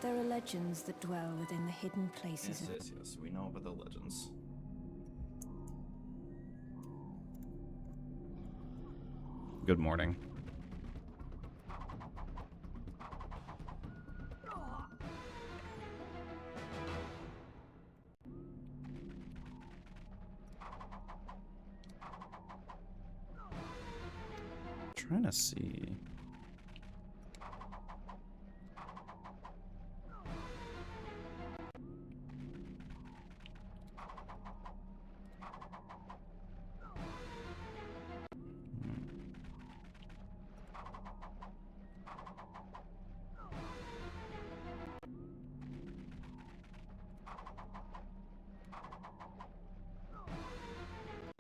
There are legends that dwell within the hidden places of... Yes, we know about the legends. Good morning. Trying to see.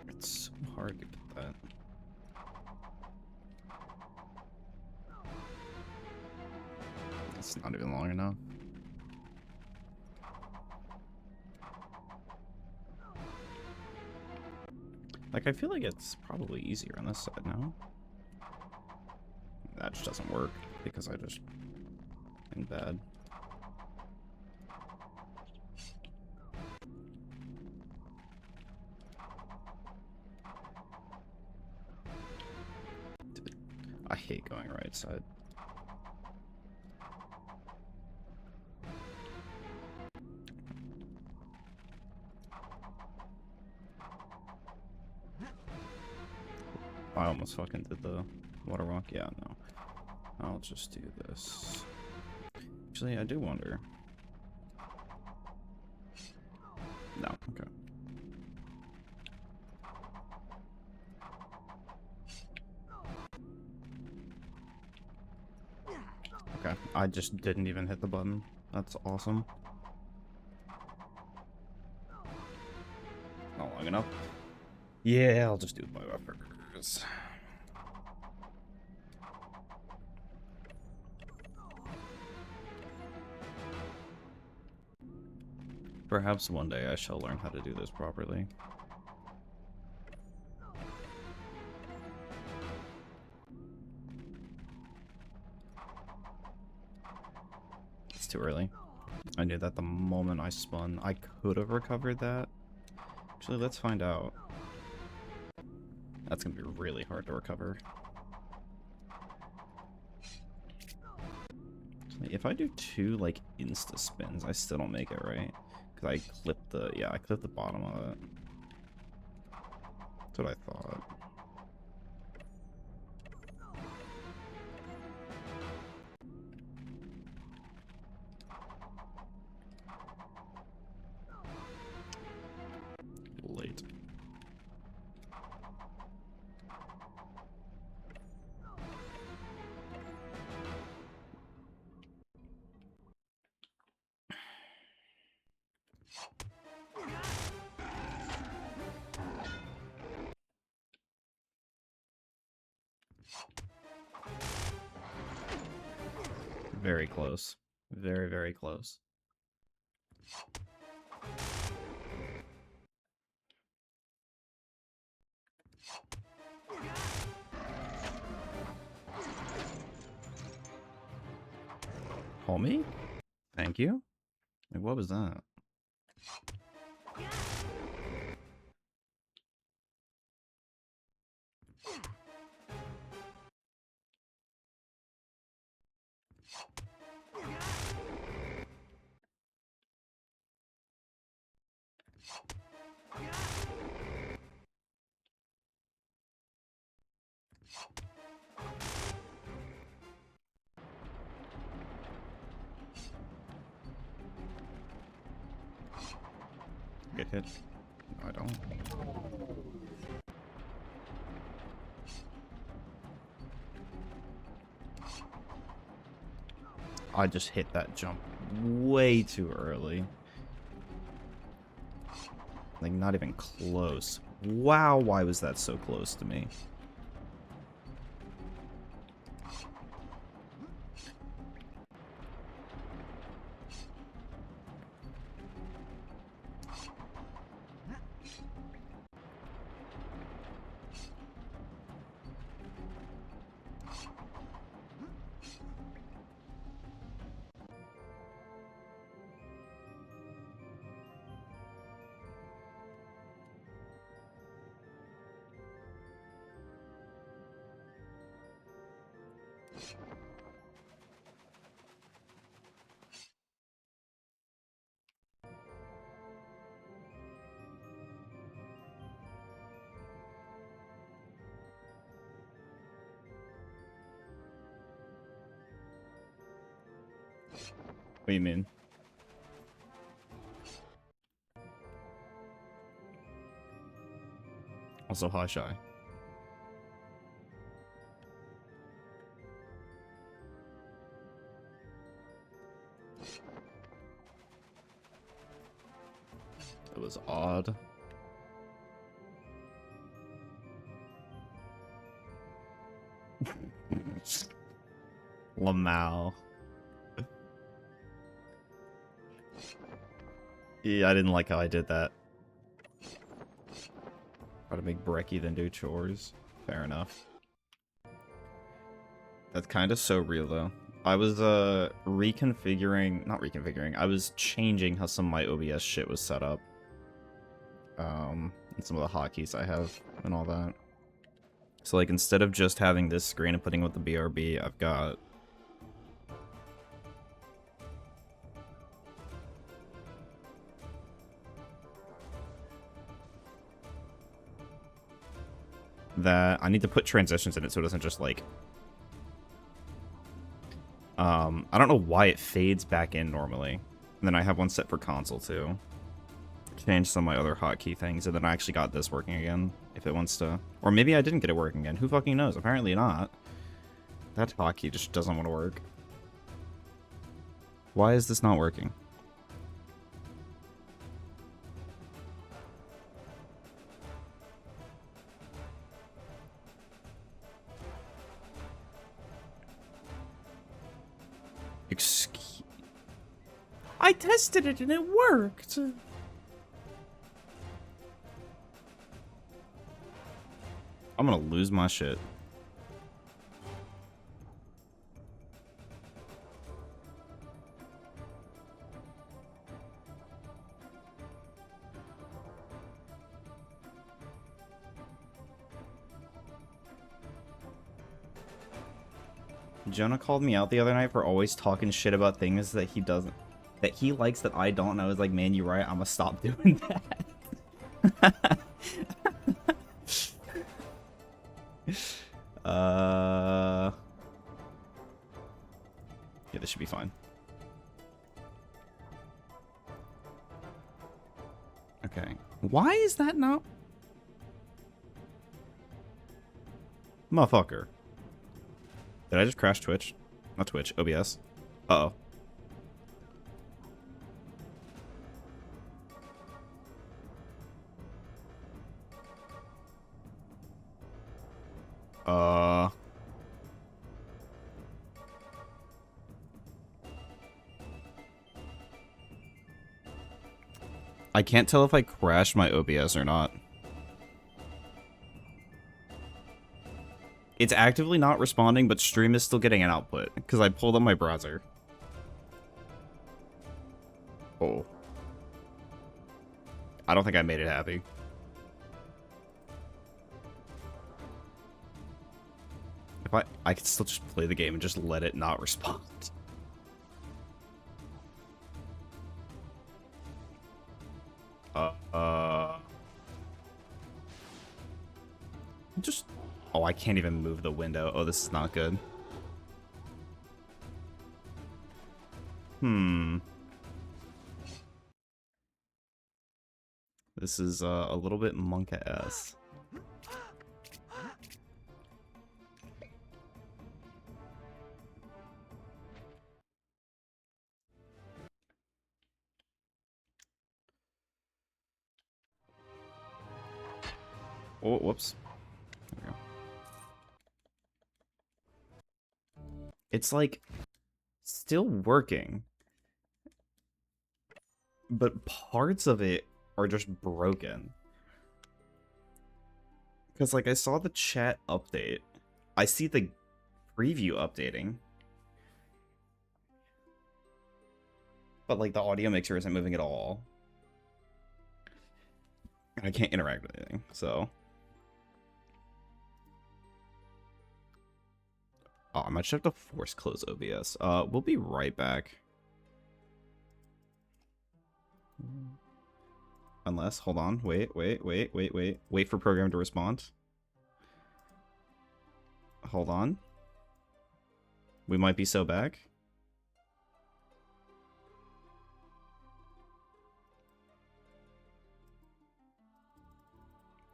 It's so hard to get that. It's not even long enough. Like, I feel like it's probably easier on this side now. That just doesn't work because I just am bad. Dude, I hate going right side. I almost fucking did the water walk. Yeah, no. I'll just do this. Actually, I do wonder. No, okay. Okay, I just didn't even hit the button. That's awesome. Not long enough. Yeah, I'll just do it by buffers. Perhaps one day I shall learn how to do this properly. It's too early. I knew that the moment I spun. I could have recovered that. Actually, let's find out. That's gonna be really hard to recover. If I do 2 like insta spins, I still don't make it, right? Because I clipped the I clipped the bottom of it. That's what I thought. Late. Very close. Very, very close. Homie? Thank you? Like, what was that? Get hit? No, I don't. I just hit that jump way too early. Like, not even close. Wow, why was that so close to me? What do you mean? Also, hi, Shy. It was odd. Lamau. Yeah, I didn't like how I did that. Try to make brekkie then do chores. Fair enough. That's kind of so real though. I was reconfiguring, not reconfiguring, I was changing how some of my OBS shit was set up. And some of the hotkeys I have and all that. So like instead of just having this screen and putting with the BRB, I've got that. I need to put transitions in it so it doesn't just like I don't know why it fades back in normally. And then I have one set for console too. Change some of my other hotkey things, and then I actually got this working again, if it wants to. Or maybe I didn't get it working again. Who fucking knows? Apparently not. That hotkey just doesn't want to work. Why is this not working? Excuse... I tested it and it worked! I'm gonna lose my shit. Jonah called me out the other night for always talking shit about things that he doesn't, that he likes that I don't. And I was like, man, you're right. I'm gonna stop doing that. Yeah, this should be fine. Okay. Why is that not? Motherfucker. Did I just crash Twitch? Not Twitch, OBS. Uh-oh. I can't tell if I crashed my OBS or not. It's actively not responding, but stream is still getting an output, because I pulled up my browser. Oh. I don't think I made it happy. If I could still just play the game and just let it not respond. Just... Oh, I can't even move the window. Oh, this is not good. This is a little bit monka-esque. Oh, whoops. There we go. It's like still working, but parts of it are just broken. Because like I saw the chat update. I see the preview updating. But like the audio mixer isn't moving at all. And I can't interact with anything, so. Oh, I might just have to force close OBS. We'll be right back. Unless, hold on, wait for program to respond. Hold on. We might be so back.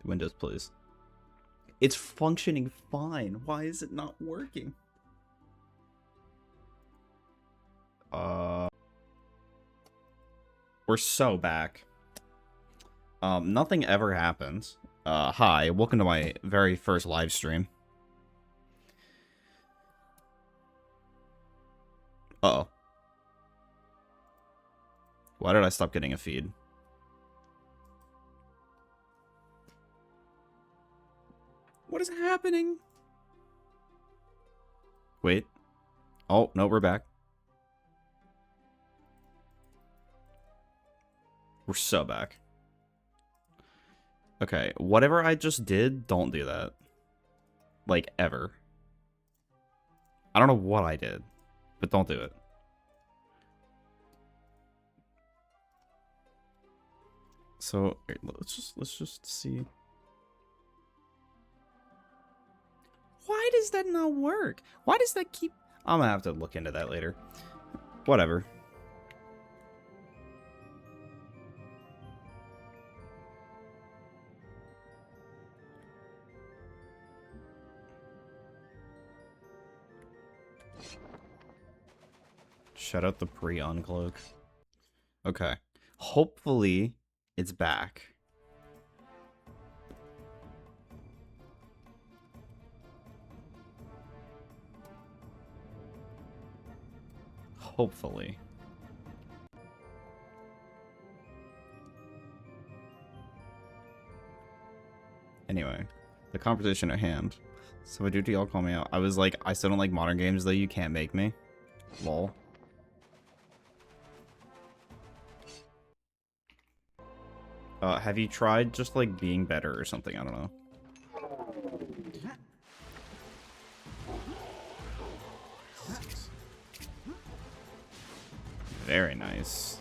Windows, please. It's functioning fine. Why is it not working? We're so back. Nothing ever happens. Hi, welcome to my very first live stream. Uh-oh. Why did I stop getting a feed? What is happening? Wait. Oh, no, we're back. We're so back. Okay, whatever I just did, don't do that. Like, ever. I don't know what I did, but don't do it. So, let's just see. Why does that not work? Why does that keep... I'm gonna have to look into that later. Whatever. Shut out the pre-uncloak. Okay. Hopefully, it's back. Hopefully. Anyway, the conversation at hand. So I do to y'all call me out. I was like, I still don't like modern games though, you can't make me. Lol. Have you tried just like being better or something? I don't know. Very nice.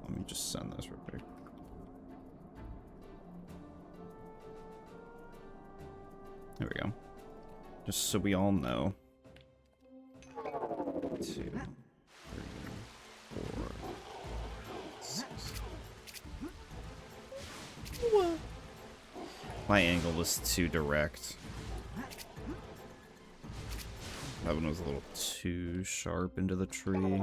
Let me just send this real quick. There we go. Just so we all know. 2, 3, 4, 6. What? My angle was too direct. That one was a little too sharp into the tree.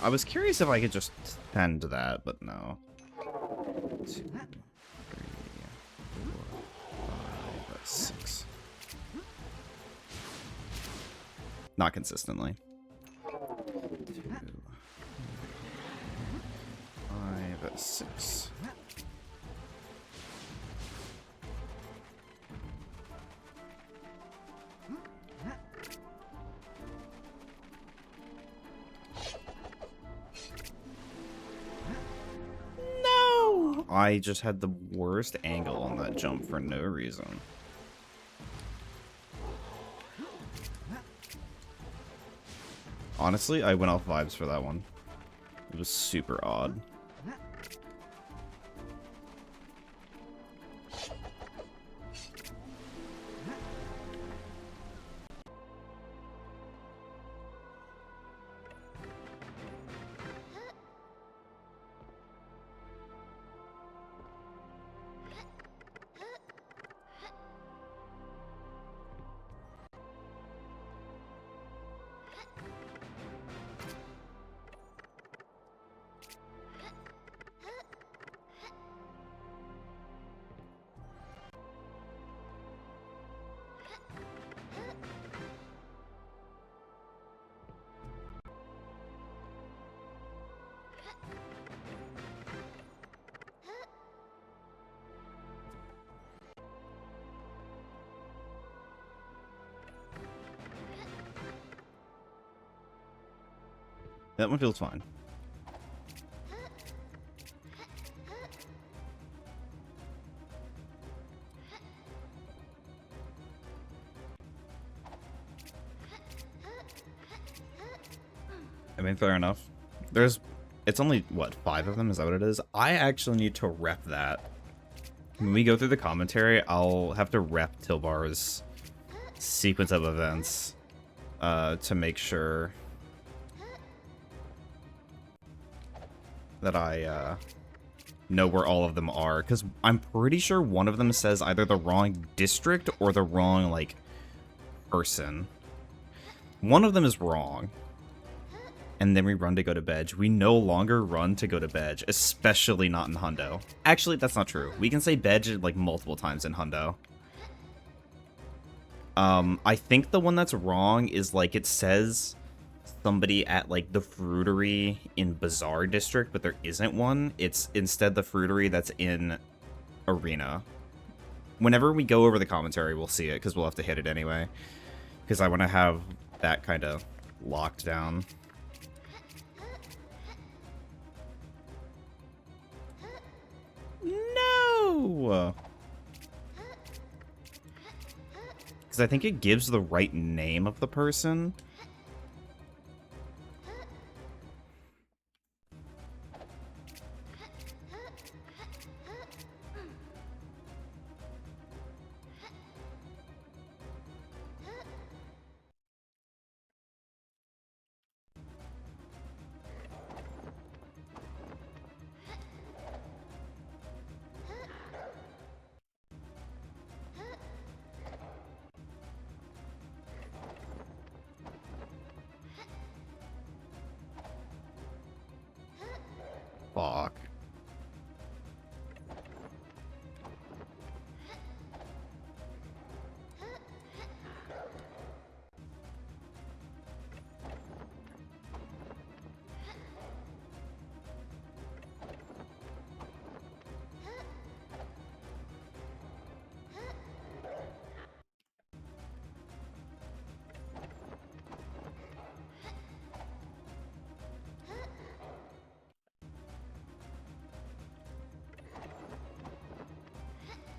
I was curious if I could just tend to that, but no. 2, 3, 4, 5, 6. Not consistently. 2, 5, 6. I just had the worst angle on that jump for no reason. Honestly, I went off vibes for that one. It was super odd. That one feels fine. I mean, fair enough. It's only, what, 5 of them? Is that what it is? I actually need to rep that. When we go through the commentary, I'll have to rep Tilbar's sequence of events to make sure that I know where all of them are. Because I'm pretty sure one of them says either the wrong district or the wrong, like, person. One of them is wrong. And then we run to go to bed. We no longer run to go to bed, especially not in Hundo. Actually, that's not true. We can say bed like multiple times in Hundo. I think the one that's wrong is like it says somebody at like the fruitery in Bazaar District, but there isn't one. It's instead the fruitery that's in Arena. Whenever we go over the commentary, we'll see it because we'll have to hit it anyway. Because I want to have that kind of locked down. No! Because I think it gives the right name of the person. Fuck.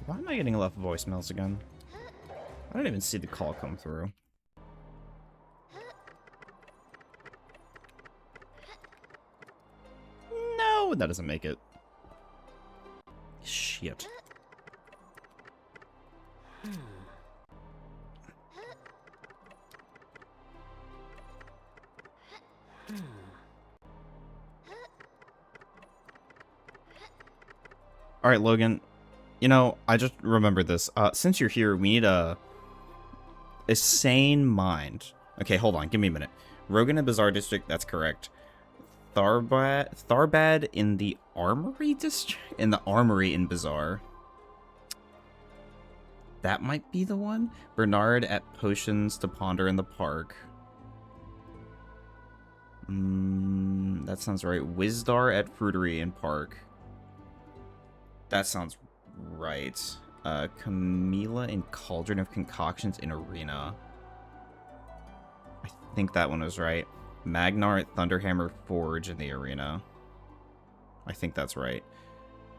Why am I getting left voicemails again? I didn't even see the call come through. No, that doesn't make it. Shit. Alright, Logan. You know, I just remembered this. Since you're here, we need a sane mind. Okay, hold on. Give me a minute. Rogan and Bazaar District, that's correct. Tharbad in the Armory District? In the Armory in Bazaar. That might be the one? Bernard at Potions to Ponder in the Park. That sounds right. Wizdar at Fruitery in Park. That sounds right. Camila in Cauldron of Concoctions in Arena. I think that one was right. Magnar at Thunderhammer Forge in the Arena. I think that's right.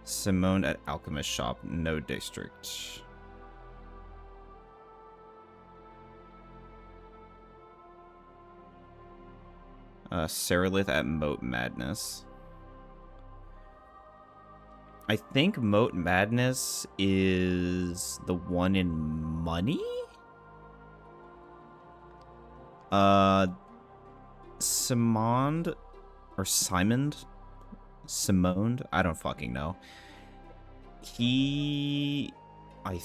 Simone at Alchemist Shop, no district. Seralith at Moat Madness. I think Moat Madness is the one in Money? Simond or Simond? Simone? I don't fucking know. He, I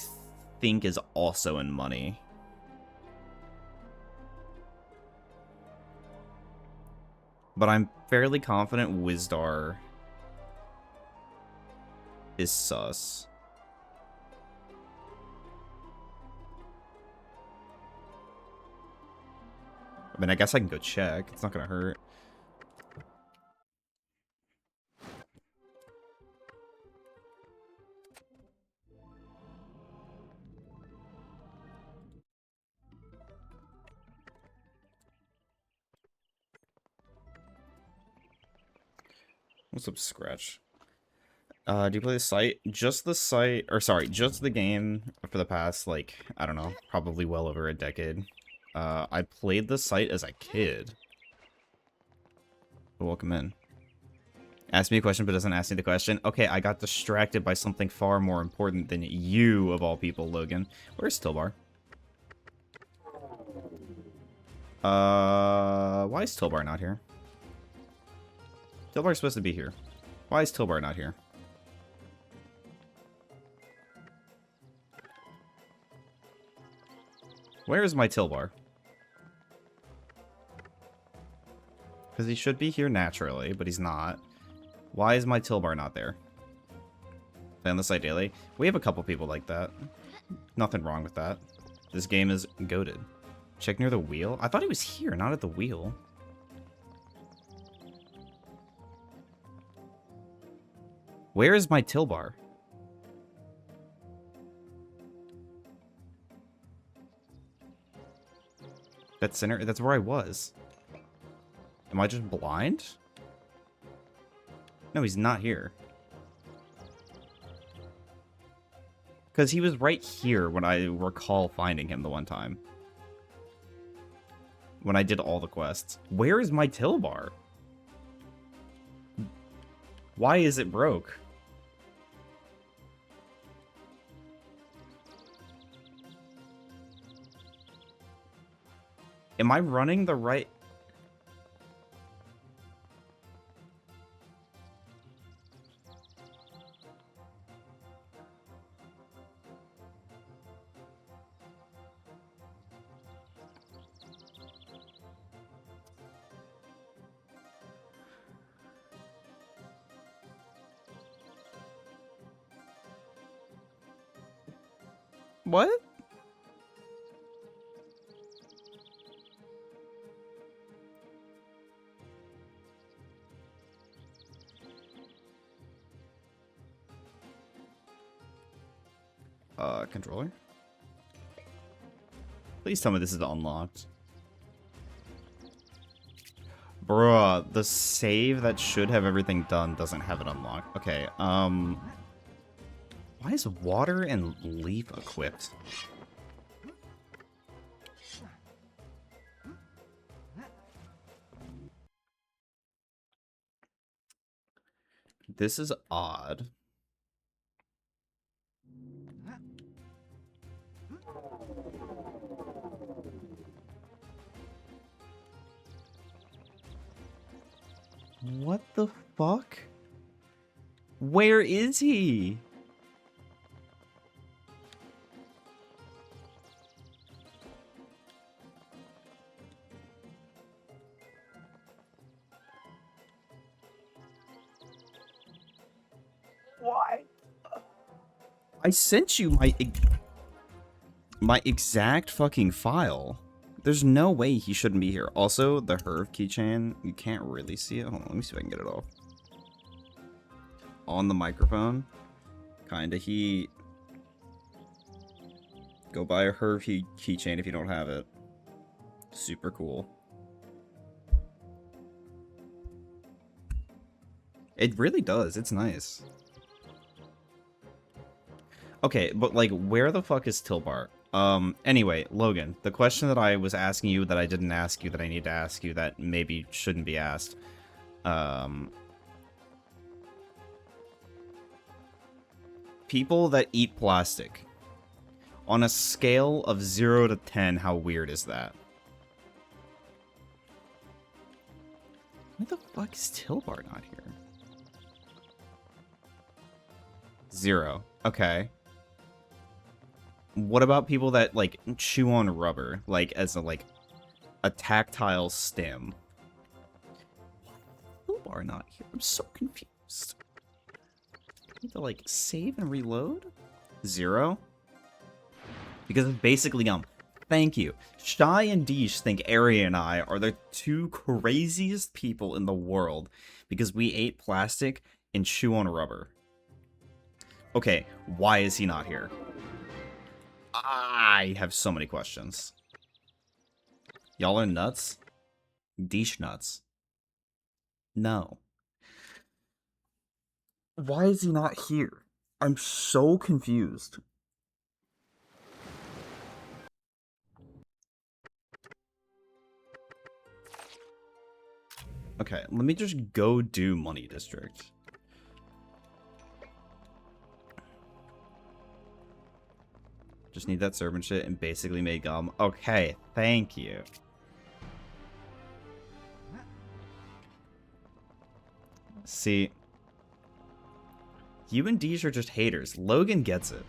think, is also in Money. But I'm fairly confident Wizdar is sus. I mean, I guess I can go check. It's not gonna hurt. What's up, Scratch? Do you play the site? Just the site, or sorry, just the game for the past, like, I don't know, probably well over a decade. I played the site as a kid. Welcome in. Ask me a question, but doesn't ask me the question. Okay, I got distracted by something far more important than you, of all people, Logan. Where's Tilbar? Why is Tilbar not here? Tilbar's supposed to be here. Why is Tilbar not here? Where is my Tilbar? Because he should be here naturally, but he's not. Why is my Tilbar not there? Play on the site daily. We have a couple people like that. Nothing wrong with that. This game is goated. Check near the wheel? I thought he was here, not at the wheel. Where is my Tilbar? That's center. That's where I was. Am I just blind? No, he's not here. Because he was right here when I recall finding him the one time. When I did all the quests. Where is my Tilbar? Why is it broke? Am I running the right... What? Controller? Please tell me this is unlocked. Bruh, the save that should have everything done doesn't have it unlocked. Okay, why is water and leaf equipped? This is odd. What the fuck? Where is he? Why? I sent you my exact fucking file. There's no way he shouldn't be here. Also, the Herv keychain, you can't really see it. Hold on, let me see if I can get it off. On the microphone. Kinda heat. Go buy a Herv keychain if you don't have it. Super cool. It really does. It's nice. Okay, but like, where the fuck is Tilbar? Anyway, Logan, the question that I was asking you that I didn't ask you that I need to ask you that maybe shouldn't be asked. People that eat plastic. On a scale of 0 to 10, how weird is that? Why the fuck is Tilbar not here? 0. Okay. What about people that, like, chew on rubber, like, as a tactile stim? Tilbar not here? I'm so confused. I need to, like, save and reload? 0? Because it's basically, thank you. Shy and Deesh think Ari and I are the two craziest people in the world because we ate plastic and chew on rubber. Okay, why is he not here? I have so many questions. Y'all are nuts? Deesh nuts? No. Why is he not here? I'm so confused. Okay, let me just go do Money District. Just need that servant shit and basically made gum. Okay, thank you. See, you and Deej are just haters. Logan gets it.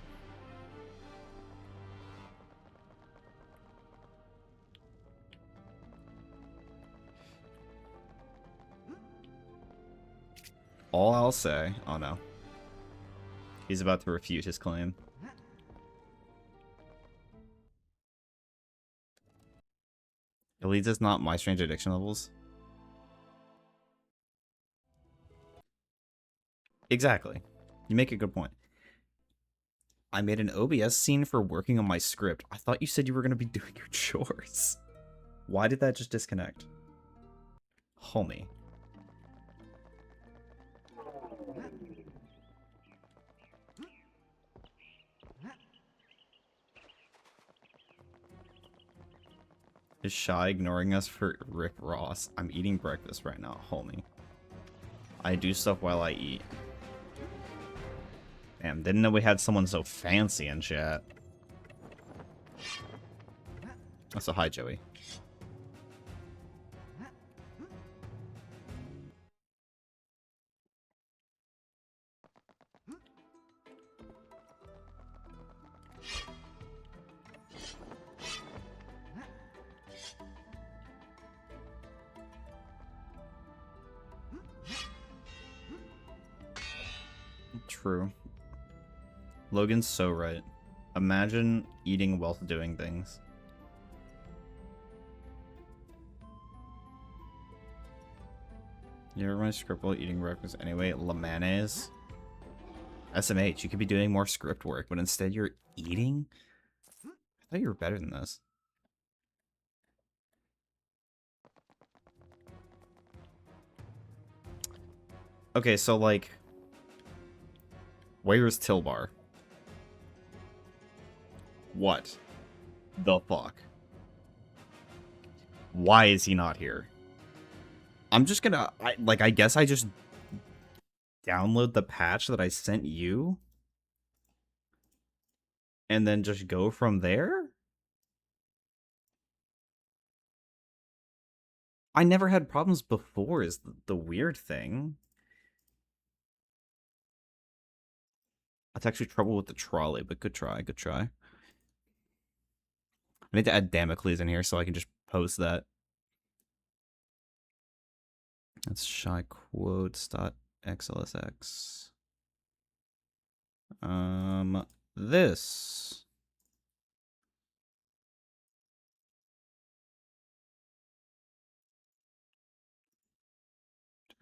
All I'll say... Oh no. He's about to refute his claim. Elite is not my strange addiction levels. Exactly. You make a good point. I made an OBS scene for working on my script. I thought you said you were going to be doing your chores. Why did that just disconnect? Homie. Is Shy ignoring us for Rick Ross? I'm eating breakfast right now, homie. I do stuff while I eat. Damn, didn't know we had someone so fancy in chat. So hi, Joey. True. Logan's so right. Imagine eating while doing things. You ever run a script while eating breakfast anyway? Lamanes? SMH, you could be doing more script work, but instead you're eating? I thought you were better than this. Okay, so like... Where's Tilbar? What the fuck? Why is he not here? I'm just gonna... I guess I just... download the patch that I sent you? And then just go from there? I never had problems before is the weird thing. That's actually trouble with the trolley, but good try, good try. I need to add Damocles in here so I can just post that. That's shyquotes.xlsx. This.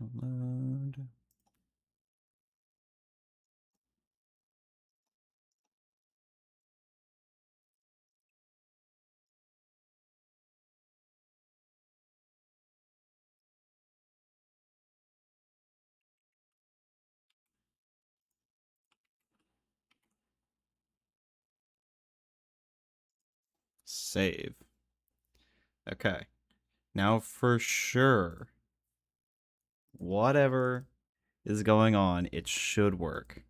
Download. Save. Okay. Now for sure, whatever is going on, it should work.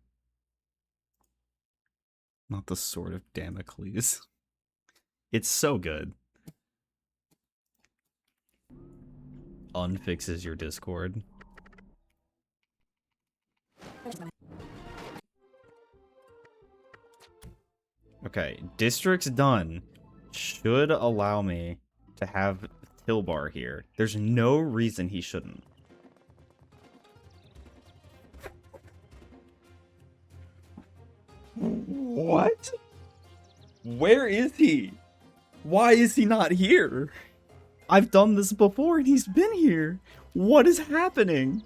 Not the sword of Damocles. It's so good. Unfixes your Discord. Okay, district's done. Should allow me to have Tilbar here. There's no reason he shouldn't. What? Where is he? Why is he not here? I've done this before and he's been here. What is happening?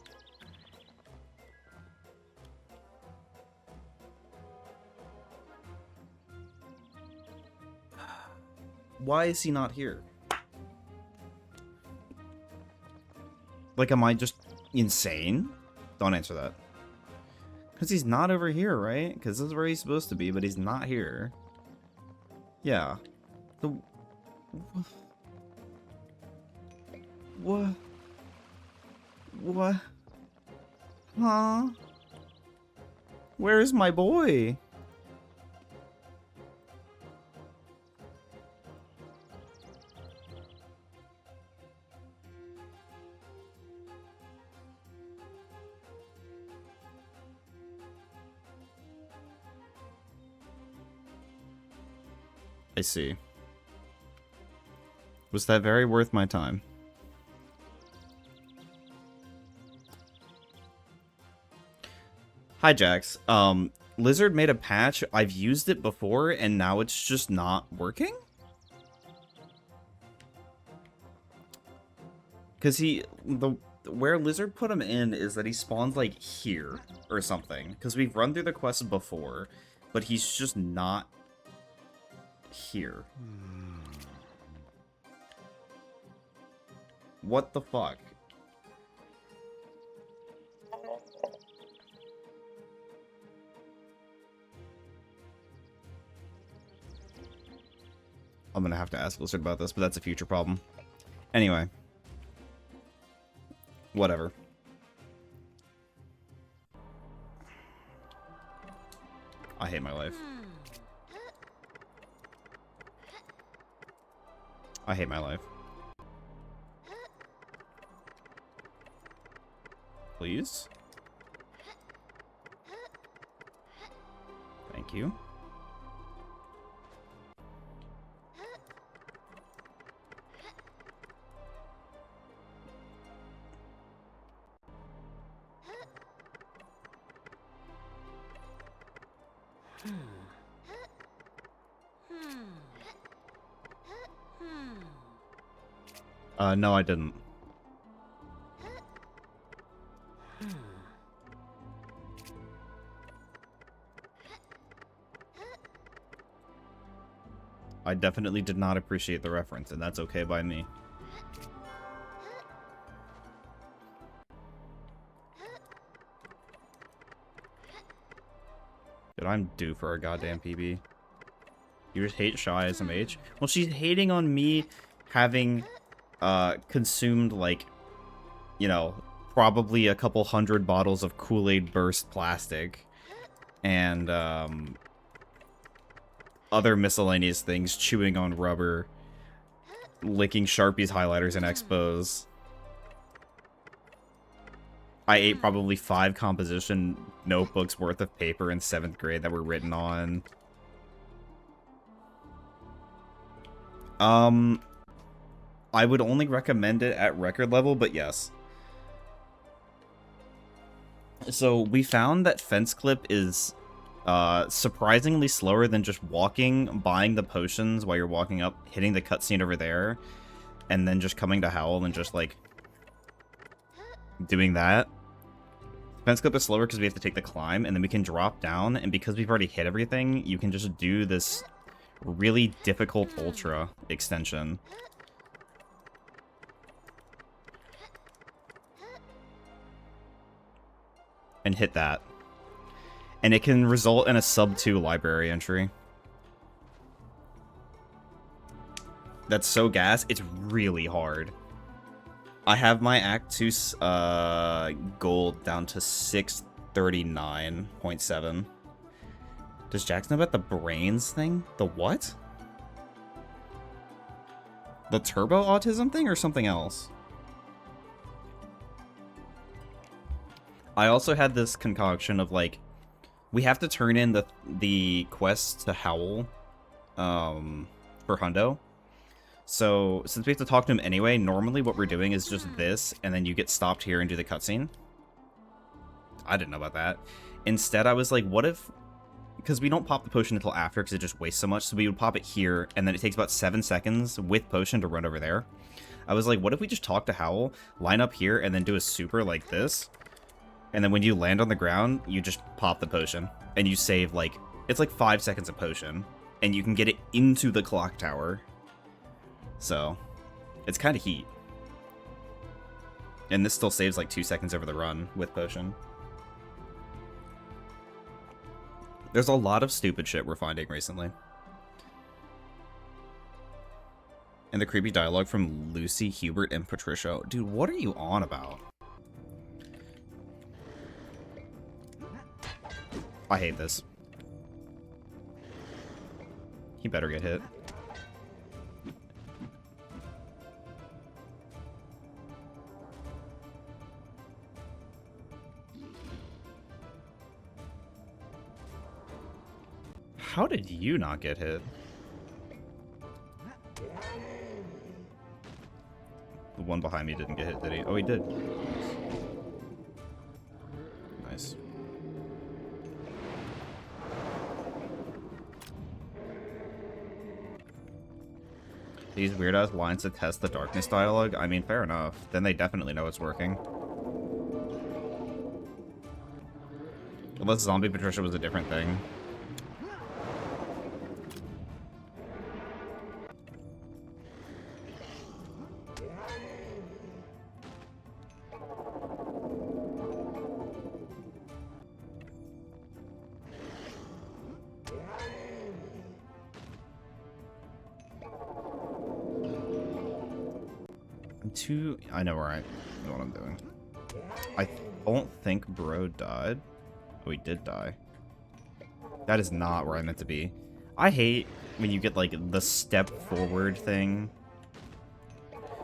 Why is he not here? Like, am I just insane? Don't answer that. Because he's not over here, right? Because this is where he's supposed to be, but he's not here. Yeah. The... What? What? Huh? Where is my boy? I see. Was that very worth my time? Hi, Jax. Lizard made a patch. I've used it before, and now it's just not working? Because where Lizard put him in is that he spawns, like, here, or something. Because we've run through the quest before, but he's just not here. What the fuck? I'm gonna have to ask Lizard about this, but that's a future problem. Anyway. Whatever. I hate my life. I hate my life. Please? Thank you. No, I didn't. I definitely did not appreciate the reference, and that's okay by me. Dude, I'm due for a goddamn PB. You just hate Shy SMH? Well, she's hating on me having consumed, like, you know, probably a couple hundred bottles of Kool-Aid Burst plastic and other miscellaneous things, chewing on rubber, licking Sharpies highlighters and expos. I ate probably 5 composition notebooks worth of paper in 7th grade that were written on. I would only recommend it at record level, but yes. So we found that Fence Clip is surprisingly slower than just walking, buying the potions while you're walking up, hitting the cutscene over there, and then just coming to Howl and just, like, doing that. Fence Clip is slower because we have to take the climb, and then we can drop down, and because we've already hit everything, you can just do this really difficult Ultra extension. And hit that. And it can result in a sub 2 library entry. That's so gas, it's really hard. I have my Act 2 gold down to 639.7. Does Jax know about the brains thing? The what? The turbo autism thing or something else? I also had this concoction of, like, we have to turn in the quest to Howl for Hundo. So, since we have to talk to him anyway, normally what we're doing is just this, and then you get stopped here and do the cutscene. I didn't know about that. Instead, I was like, what if... Because we don't pop the potion until after, because it just wastes so much, so we would pop it here, and then it takes about 7 seconds with potion to run over there. I was like, what if we just talk to Howl, line up here, and then do a super like this? And then when you land on the ground, you just pop the potion. And you save, like, it's like 5 seconds of potion. And you can get it into the clock tower. So, it's kind of heat. And this still saves like 2 seconds over the run with potion. There's a lot of stupid shit we're finding recently. And the creepy dialogue from Lucy, Hubert, and Patricia. Dude, what are you on about? I hate this. He better get hit. How did you not get hit? The one behind me didn't get hit, did he? Oh, he did. Nice. These weird-ass lines to test the darkness dialogue? I mean, fair enough. Then they definitely know it's working. Unless Zombie Patricia was a different thing. I know where I know what I'm doing. I don't think bro died. Oh, he did die. That is not where I meant to be. I hate when you get like the step forward thing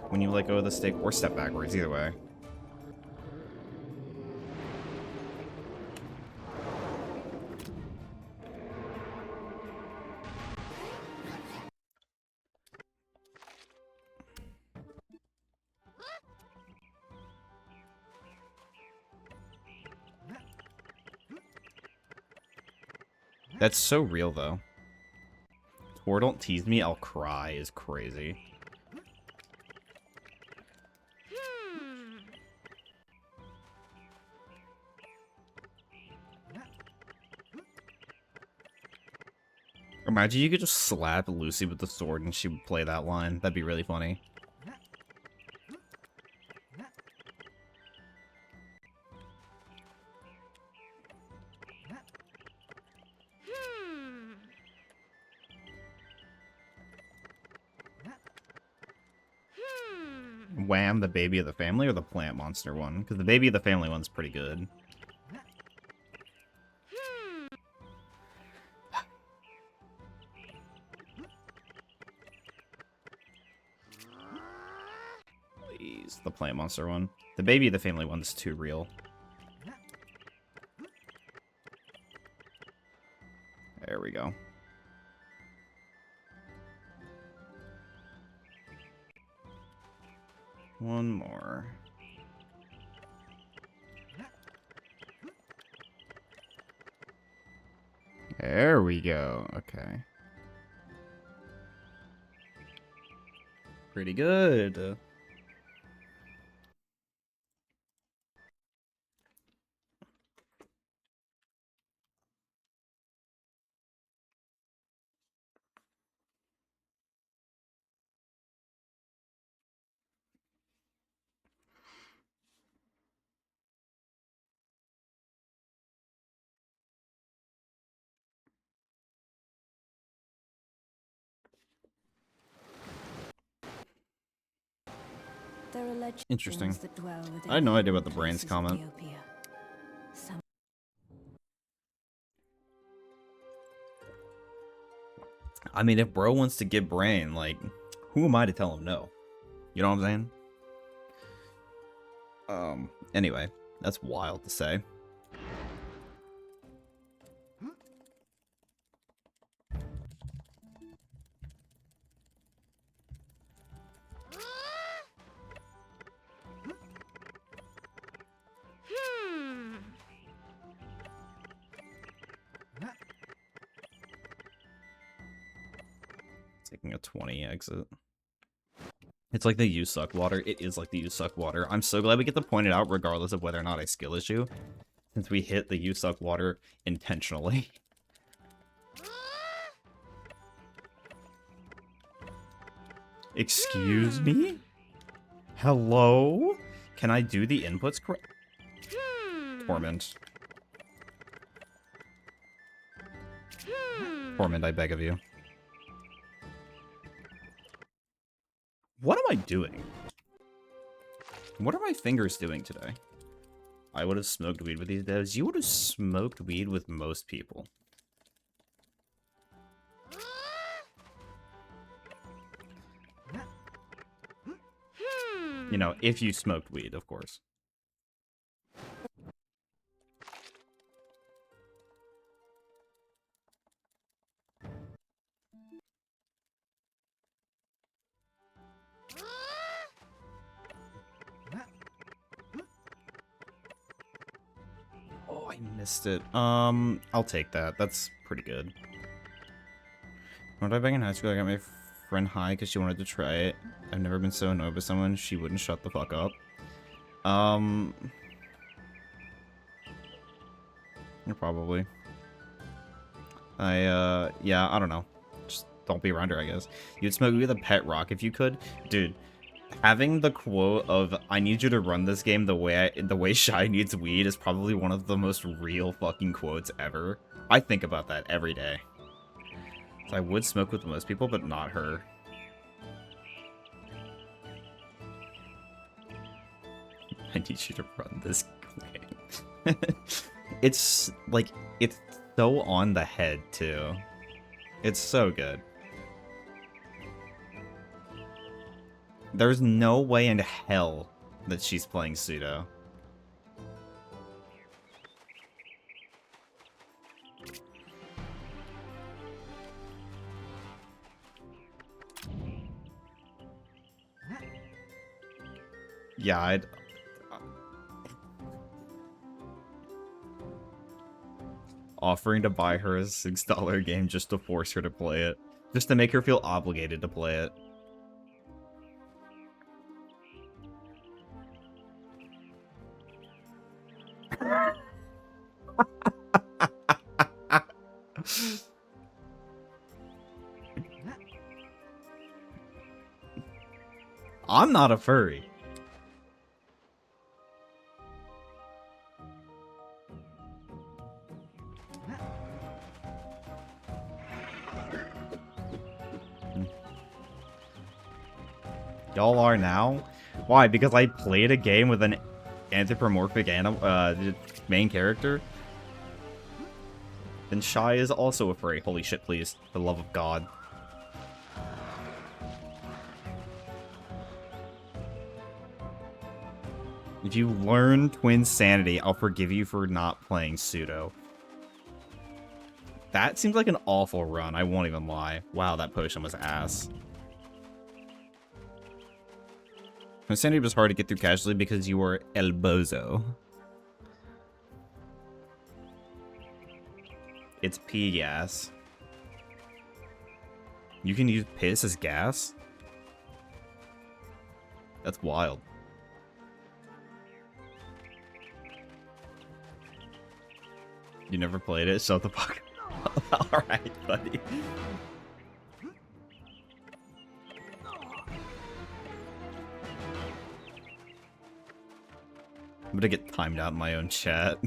when you let go of the stick, or step backwards, either way. That's so real, though. Or don't tease me, I'll cry is crazy. Imagine you could just slap Lucy with the sword and she would play that line. That'd be really funny. Wham, the baby of the family, or the plant monster one? Because the baby of the family one's pretty good. Please, the plant monster one. The baby of the family one's too real. There we go. One more. There we go. Okay. Pretty good. There are legends Interesting. that dwell within I had no idea hidden about the brains places of comment. Ethiopia. Some I mean, if bro wants to get brain, like, who am I to tell him no? You know what I'm saying? Anyway, that's wild to say. Taking a 20 exit. It's like the you suck water. It is like the you suck water. I'm so glad we get to point it out regardless of whether or not I skill issue. Since we hit the you suck water intentionally. Excuse me? Hello? Can I do the inputs correct? Torment. Torment, I beg of you. What am I doing? What are my fingers doing today? I would have smoked weed with these devs. You would have smoked weed with most people. You know, if you smoked weed, of course. Oh, I missed it. I'll take that. That's pretty good. When I back in high school, I got my friend high because she wanted to try it. I've never been so annoyed with someone, she wouldn't shut the fuck up. Probably. Yeah, I don't know. Just don't be around her, I guess. You'd smoke with a pet rock if you could. Dude, having the quote of, I need you to run this game the way Shy needs weed is probably one of the most real fucking quotes ever. I think about that every day. So I would smoke with most people, but not her. I need you to run this game. It's, like, it's so on the head, too. It's so good. There's no way in hell that she's playing pseudo. Yeah, I'd... Offering to buy her a $6 game just to force her to play it. Just to make her feel obligated to play it. I'm not a furry. Y'all are now? Why? Because I played a game with an anthropomorphic main character? Then Shy is also a furry. Holy shit, please. For the love of God. If you learn Twin Sanity, I'll forgive you for not playing pseudo. That seems like an awful run, I won't even lie. Wow, that potion was ass. Twin Sanity was hard to get through casually because you were El Bozo. It's pee gas. You can use piss as gas? That's wild. You never played it? Shut the fuck up. Alright, buddy. I'm gonna get timed out in my own chat.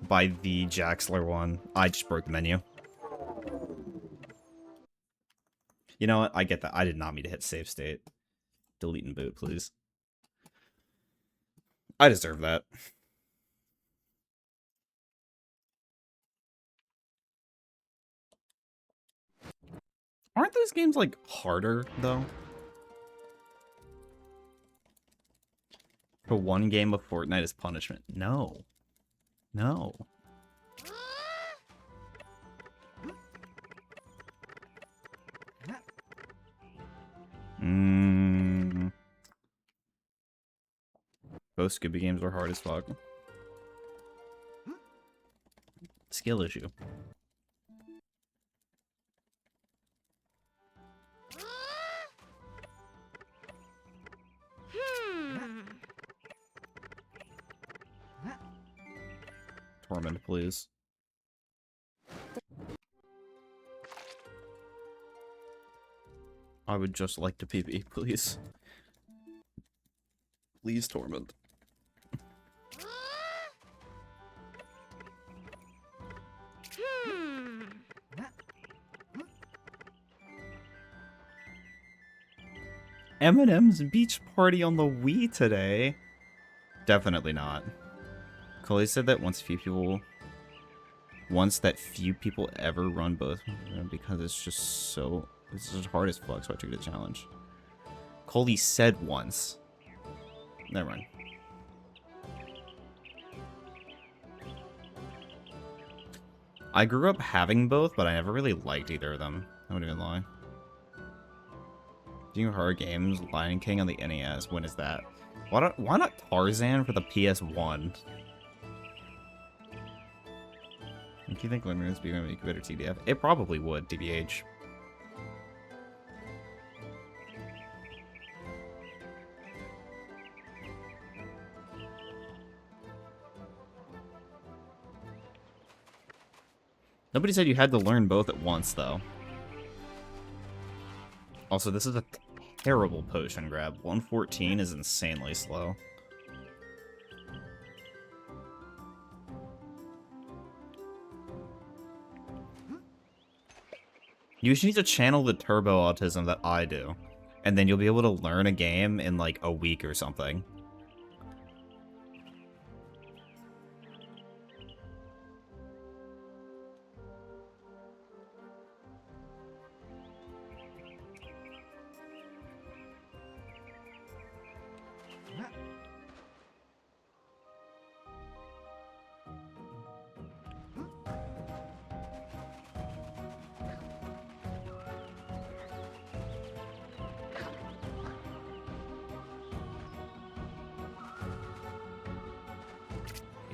By the Jaxler one. I just broke the menu. You know what? I get that. I did not mean to hit save state. Delete and boot, please. I deserve that. Aren't those games, like, harder, though? For one game of Fortnite is punishment. No. No. Both Scooby games were hard as fuck. Skill issue. Torment, please. I would just like to PB, please. Please, Torment. Eminem's Beach Party on the Wii today? Definitely not. Coley said that once that few people ever run both because it's just hard as fuck, so I took the challenge. Coley said once. Never mind. I grew up having both, but I never really liked either of them. I wouldn't even lie. Doing horror games, Lion King on the NES. When is that? Why not Tarzan for the PS1? Do you think Lemon is going to make a better TDF? It probably would, TBH. Nobody said you had to learn both at once, though. Also, this is a terrible potion grab. 114 is insanely slow. You just need to channel the turbo autism that I do. And then you'll be able to learn a game in like a week or something.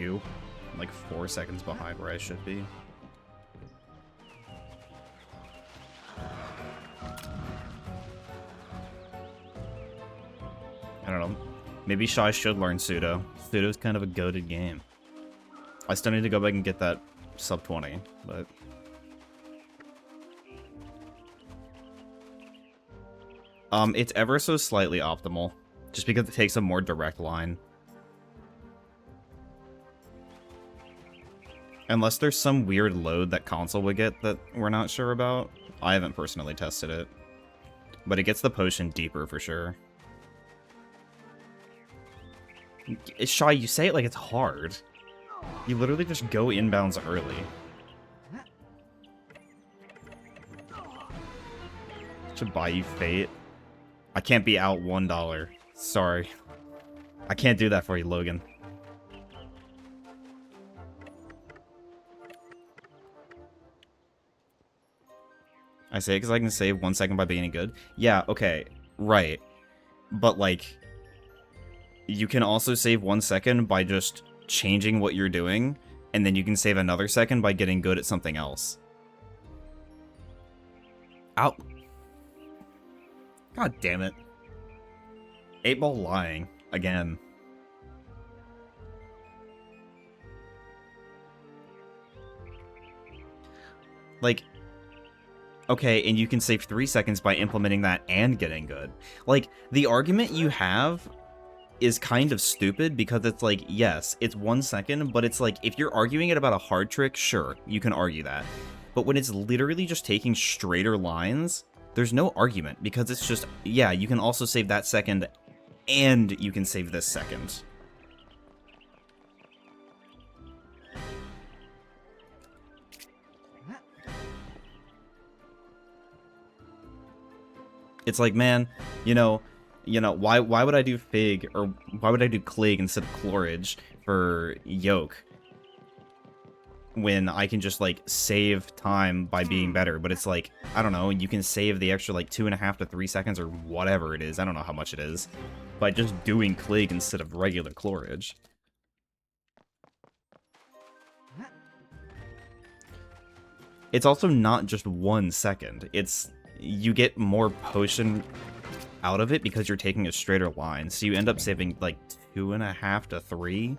I'm like 4 seconds behind where I should be. I don't know. Maybe Shy should learn Pseudo. Pseudo's kind of a goated game. I still need to go back and get that sub 20, but... it's ever so slightly optimal. Just because it takes a more direct line. Unless there's some weird load that console would get that we're not sure about. I haven't personally tested it. But it gets the potion deeper for sure. Shy, you say it like it's hard. You literally just go inbounds early. Should buy you Fate. I can't be out $1. Sorry. I can't do that for you, Logan. I say it because I can save 1 second by being good. Yeah, okay, right. But, like, you can also save 1 second by just changing what you're doing, and then you can save another second by getting good at something else. Ow. God damn it. 8-ball lying. Again. Like... Okay, and you can save 3 seconds by implementing that and getting good. Like, the argument you have is kind of stupid because it's like, yes, it's 1 second, but it's like, if you're arguing it about a hard trick, sure, you can argue that. But when it's literally just taking straighter lines, there's no argument because it's just, yeah, you can also save that second and you can save this second. It's like, man, you know, why would I do Fig, or why would I do Clig instead of Chlorage for YOAK? When I can just, like, save time by being better. But it's like, I don't know, you can save the extra, like, 2.5 to 3 seconds, or whatever it is, I don't know how much it is, by just doing Clig instead of regular Chlorage. It's also not just 1 second, it's... You get more potion out of it because you're taking a straighter line, so you end up saving like 2.5 to 3.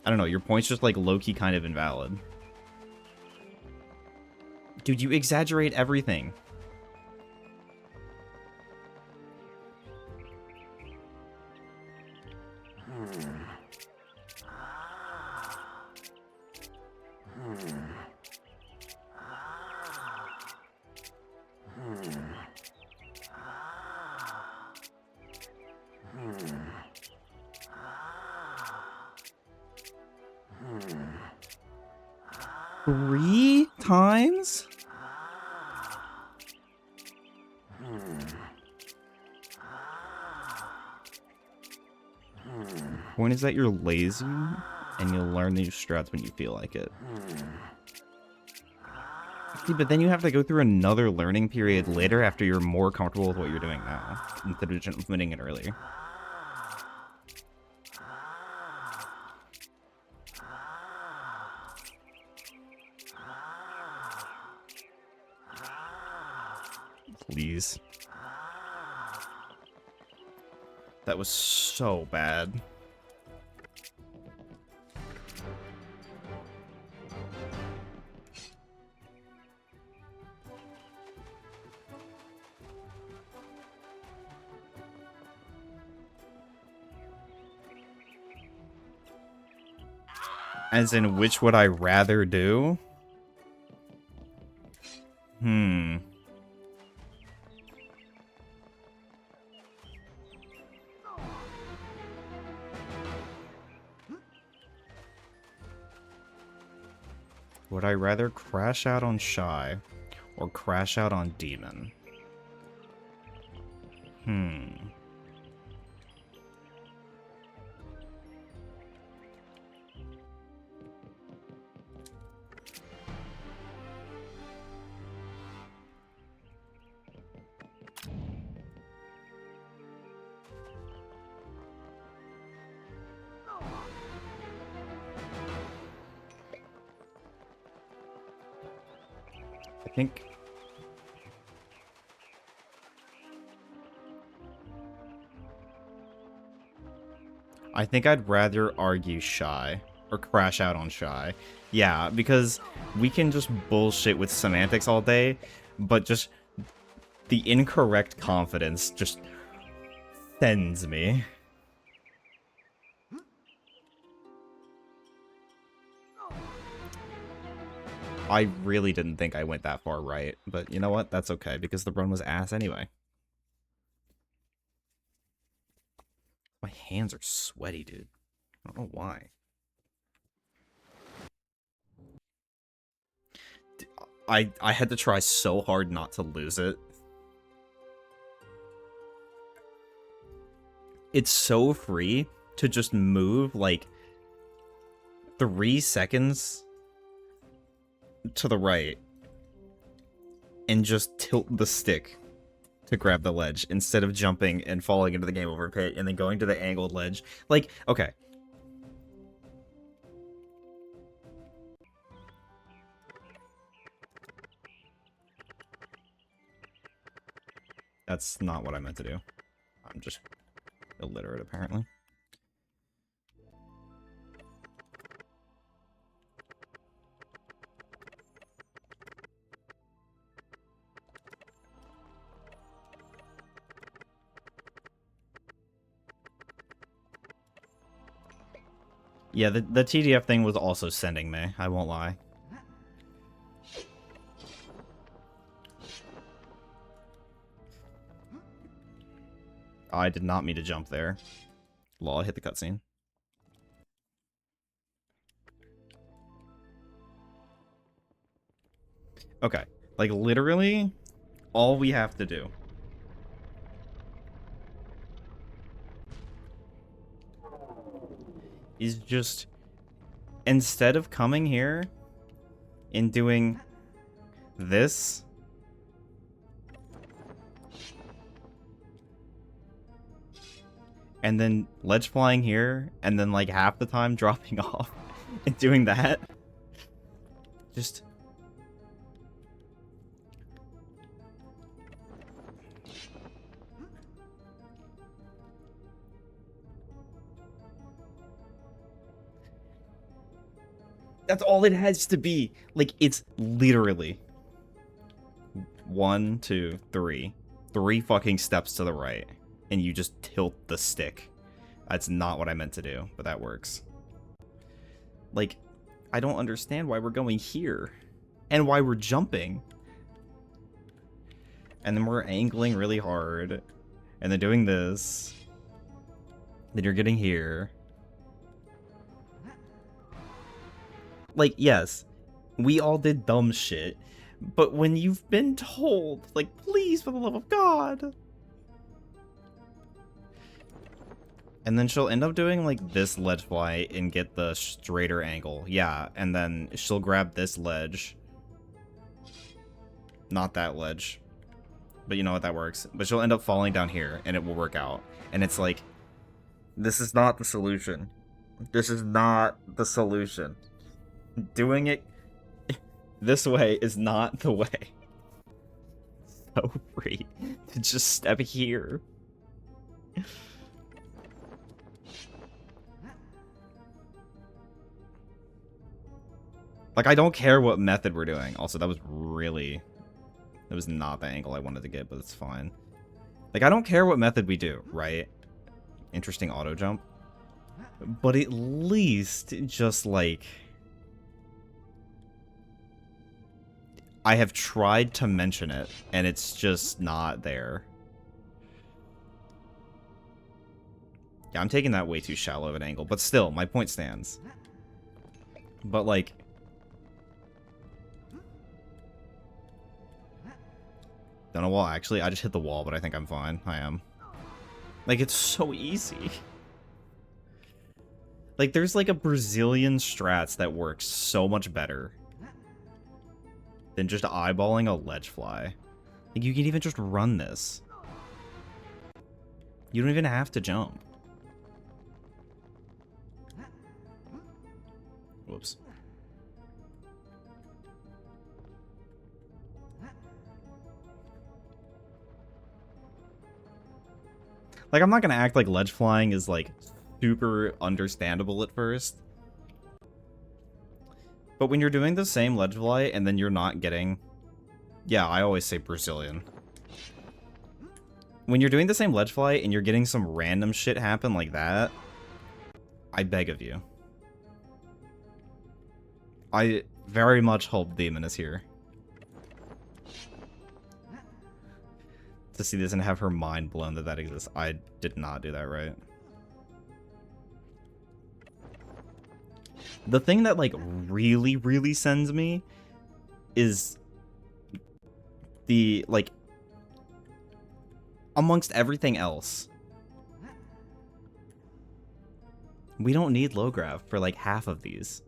I don't know, your point's just like low-key kind of invalid. Dude, you exaggerate everything. 3 times? Point is that you're lazy, and you'll learn these strats when you feel like it. See, but then you have to go through another learning period later after you're more comfortable with what you're doing now, instead of just implementing it earlier. Please. That was so bad. As in, which would I rather do? Would I rather crash out on Shy or crash out on Demon? I think I'd rather argue Shy or crash out on Shy. Yeah, because we can just bullshit with semantics all day, but just the incorrect confidence just sends me. I really didn't think I went that far right, but you know what? That's okay, because the run was ass anyway. My hands are sweaty, dude. I don't know why. I had to try so hard not to lose it. It's so free to just move, like, 3 seconds to the right and just tilt the stick to grab the ledge instead of jumping and falling into the game over pit and then going to the angled ledge. Like, okay. That's not what I meant to do. I'm just illiterate, apparently. Yeah, the TDF thing was also sending me, I won't lie. I did not mean to jump there. Lol, I hit the cutscene. Okay, like literally, all we have to do is just, instead of coming here and doing this, and then ledge flying here, and then like half the time dropping off and doing that, just... That's all it has to be. Like, it's literally 1, 2, 3. 3 fucking steps to the right. And you just tilt the stick. That's not what I meant to do, but that works. Like, I don't understand why we're going here. And why we're jumping. And then we're angling really hard. And then doing this. Then you're getting here. Like, yes, We all did dumb shit. But when you've been told, like, please, for the love of God. And then she'll end up doing, like, this ledge fly and get the straighter angle. Yeah, and then she'll grab this ledge. Not that ledge. But you know what, that works. But she'll end up falling down here, and it will work out. And it's like, this is not the solution. This is not the solution. Doing it this way is not the way. So free to just step here. Like, I don't care what method we're doing. Also, that was not the angle I wanted to get, but it's fine. Like, I don't care what method we do, right? Interesting auto jump. But at least just, like... I have tried to mention it, and it's just not there. Yeah, I'm taking that way too shallow of an angle, but still, my point stands. But, like... Don't know wall, actually. I just hit the wall, but I think I'm fine. I am. Like, it's so easy. Like, there's, like, a Brazilian strats that works so much better than just eyeballing a ledge fly. Like, you can even just run this. You don't even have to jump. Whoops. Like, I'm not gonna act like ledge flying is, like, super understandable at first. But when you're doing the same ledge fly and then you're not getting... Yeah, I always say Brazilian. When you're doing the same ledge fly and you're getting some random shit happen like that, I beg of you. I very much hope Demon is here to see this and have her mind blown that that exists. I did not do that right. The thing that, like, really, really sends me is the, like, amongst everything else, we don't need low grav for, like, half of these.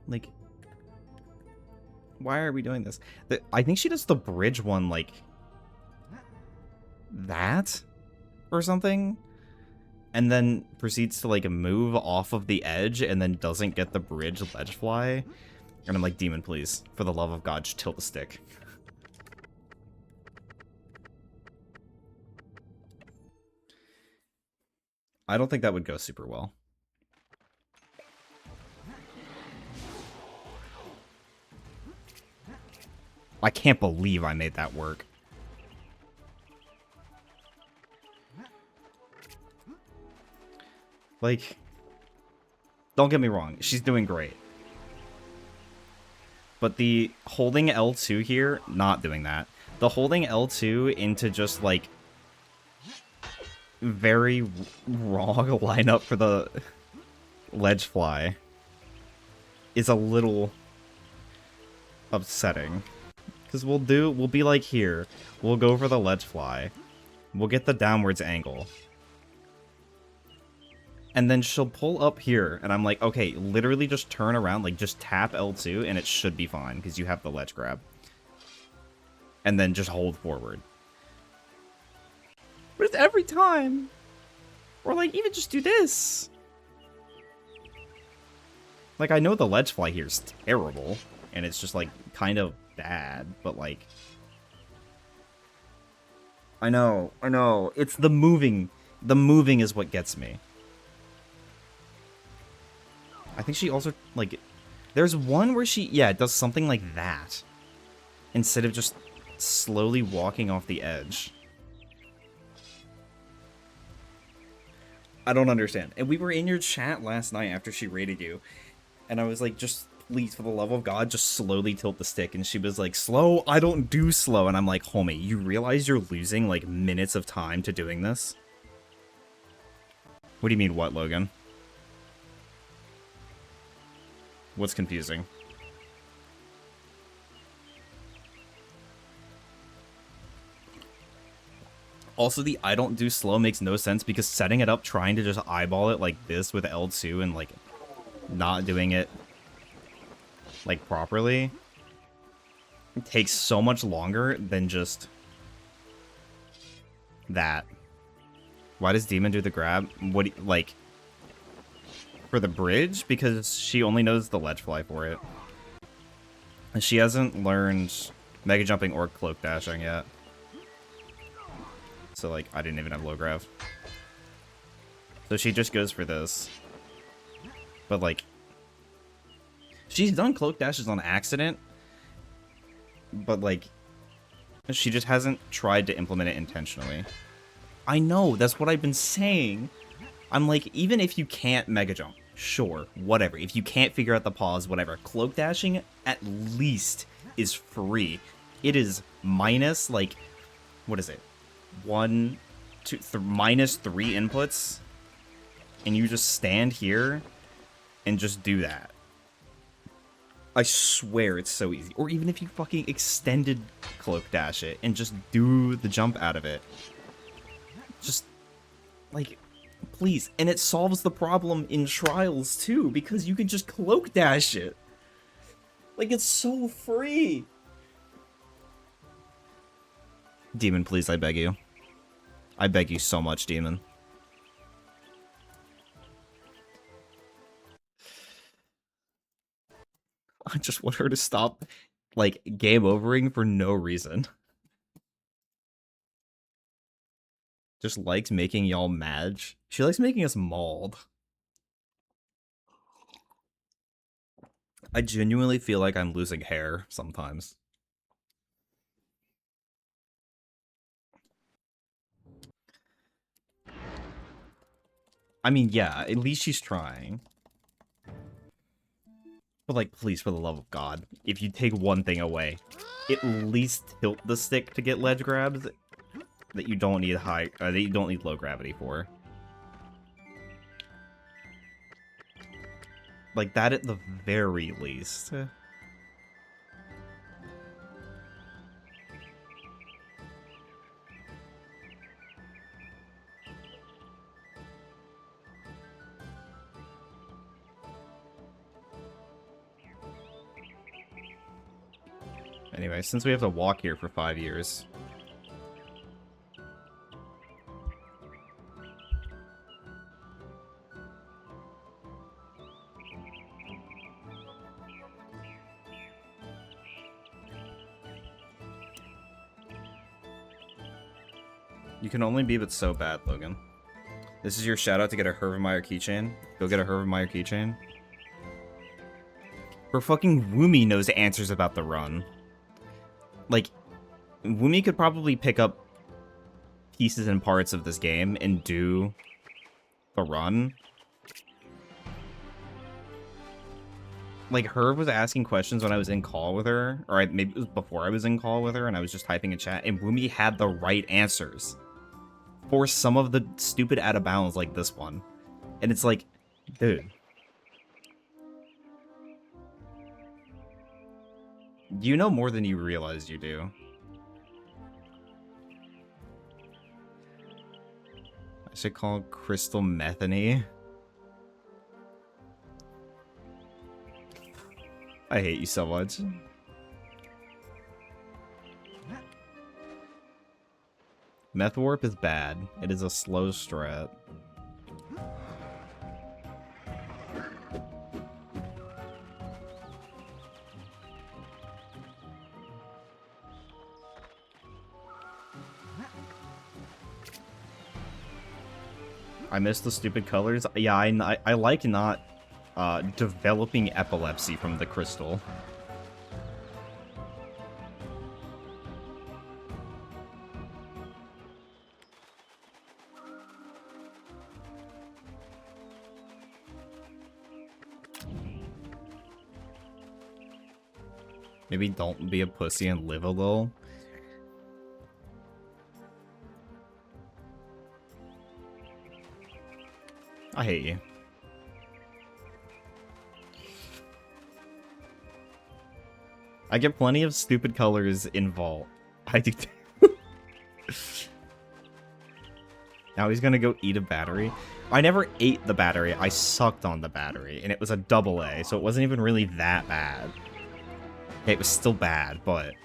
Like, why are we doing this? I think she does the bridge one, like, that or something, and then proceeds to, like, move off of the edge and then doesn't get the bridge ledge fly. And I'm like, Demon, please, for the love of God, just tilt the stick. I don't think that would go super well. I can't believe I made that work. Like, don't get me wrong, she's doing great. But the holding L2 here, not doing that. The holding L2 into just, like, very wrong lineup for the ledge fly is a little upsetting. Because we'll be like here. We'll go for the ledge fly. We'll get the downwards angle. And then she'll pull up here, and I'm like, okay, literally just turn around, like, just tap L2, and it should be fine, because you have the ledge grab. And then just hold forward. But it's every time! Or, like, even just do this! Like, I know the ledge fly here is terrible, and it's just, like, kind of bad, but, like... I know, it's the moving. The moving is what gets me. I think she also, like, there's one where she, yeah, does something like that. Instead of just slowly walking off the edge. I don't understand. And we were in your chat last night after she raided you. And I was like, just, please, for the love of God, just slowly tilt the stick. And she was like, slow? I don't do slow. And I'm like, homie, you realize you're losing, like, minutes of time to doing this? What do you mean, what, Logan? What's confusing? Also, the I don't do slow makes no sense because setting it up trying to just eyeball it like this with L2 and, like, not doing it, like, properly takes so much longer than just that. Why does Demon do the grab? What, like, for the bridge? Because she only knows the ledge fly for it. And she hasn't learned Mega Jumping or Cloak Dashing yet. So, like, I didn't even have low grav. So she just goes for this. But, like, she's done Cloak Dashes on accident. But, like, she just hasn't tried to implement it intentionally. I know, that's what I've been saying. I'm like, even if you can't Mega Jump, sure, whatever. If you can't figure out the pause, whatever. Cloak Dashing, at least, is free. It is minus, like, what is it? Minus 3 inputs. And you just stand here and just do that. I swear it's so easy. Or even if you fucking extended Cloak Dash it and just do the jump out of it. Just, like, please. And it solves the problem in Trials, too, because you can just Cloak Dash it. Like, it's so free. Demon, please, I beg you. I beg you so much, Demon. I just want her to stop, like, game overing for no reason. Just likes making y'all mad. She likes making us mauled. I genuinely feel like I'm losing hair sometimes. I mean, yeah, at least she's trying. But, like, please, for the love of God, if you take one thing away, at least tilt the stick to get ledge grabs that you don't need that you don't need low gravity for. Like, that at the very least. Anyway, since we have to walk here for 5 years. You can only be but so bad, Logan. This is your shout out to get a Hervemeyer keychain. Go get a Hervemeyer keychain. Her fucking Woomy knows answers about the run. Like, Woomy could probably pick up pieces and parts of this game and do the run. Like, Herb was asking questions when I was in call with her, or maybe it was before I was in call with her, and I was just typing in chat, and Woomy had the right answers for some of the stupid out of bounds like this one. And it's like, dude. You know more than you realize you do. I should call Crystal Methany. I hate you so much. Meth Warp is bad. It is a slow strat. I miss the stupid colors. Yeah, I like not developing epilepsy from the crystal. Maybe don't be a pussy and live a little. I hate you. I get plenty of stupid colors in Vault. I do too. Now he's gonna go eat a battery. I never ate the battery, I sucked on the battery, and it was a AA, so it wasn't even really that bad. It was still bad, but...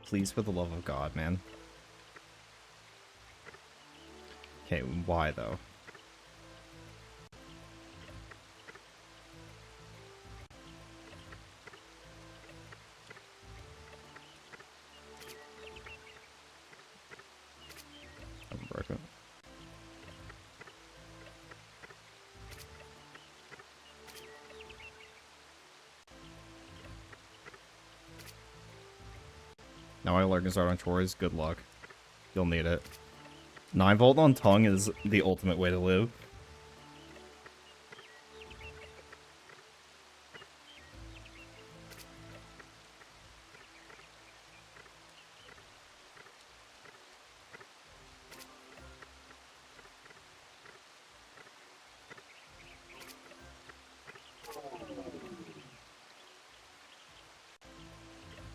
Please, for the love of God, man. Okay, why, though? I'm broken. Now I learn to start on chores. Good luck. You'll need it. 9 volt on tongue is the ultimate way to live.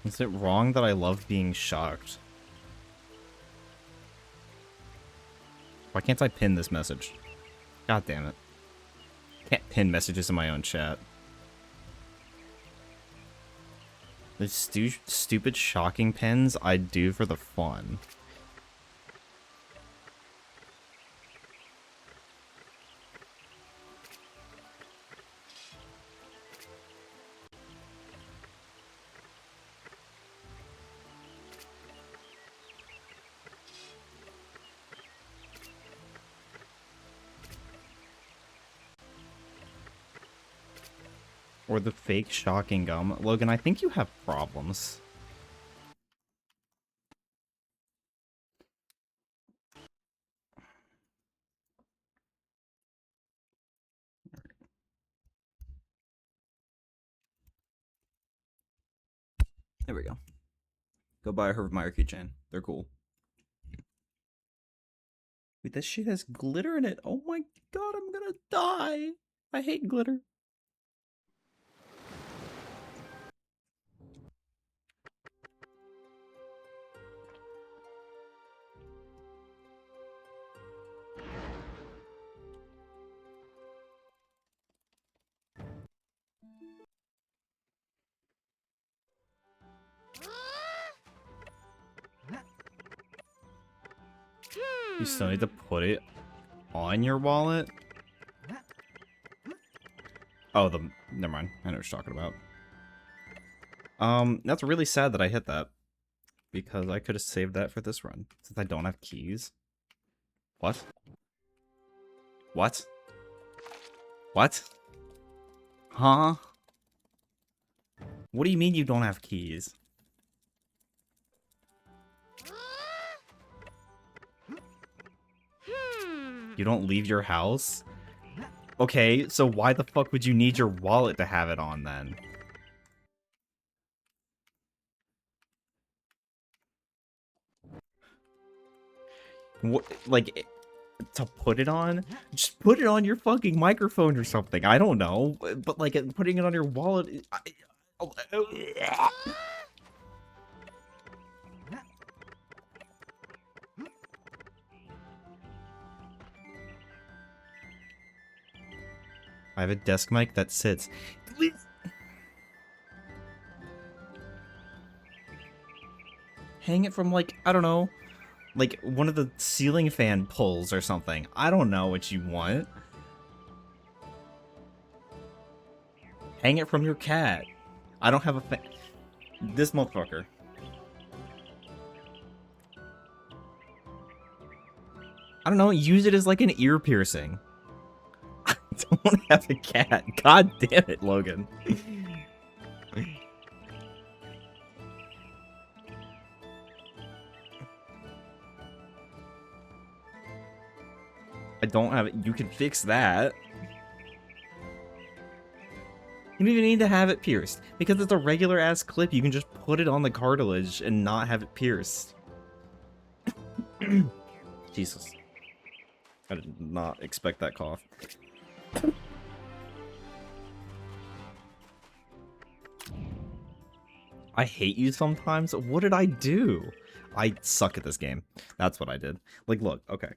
Is it wrong that I love being shocked? Why can't I pin this message? God damn it. Can't pin messages in my own chat. The stupid shocking pins I do for the fun. Or the fake shocking gum. Logan, I think you have problems. There we go. Go buy a Herb keychain. They're cool. Wait, this shit has glitter in it. Oh my god, I'm gonna die. I hate glitter. You still need to put it on your wallet? Oh, never mind. I know what you're talking about. That's really sad that I hit that. Because I could have saved that for this run. Since I don't have keys. What? What? What? Huh? What do you mean you don't have keys? You don't leave your house? Okay, so why the fuck would you need your wallet to have it on then? What, like, to put it on? Just put it on your fucking microphone or something. I don't know. But, like, putting it on your wallet... I have a desk mic that sits. Hang it from, like, I don't know, like one of the ceiling fan pulls or something. I don't know what you want. Hang it from your cat. I don't have a fan. This motherfucker. I don't know, use it as like an ear piercing. I don't have a cat. God damn it, Logan. I don't have it. You can fix that. You don't even need to have it pierced. Because it's a regular ass clip, you can just put it on the cartilage and not have it pierced. Jesus. I did not expect that cough. I hate you sometimes? What did I do? I suck at this game. That's what I did. Like, look, okay.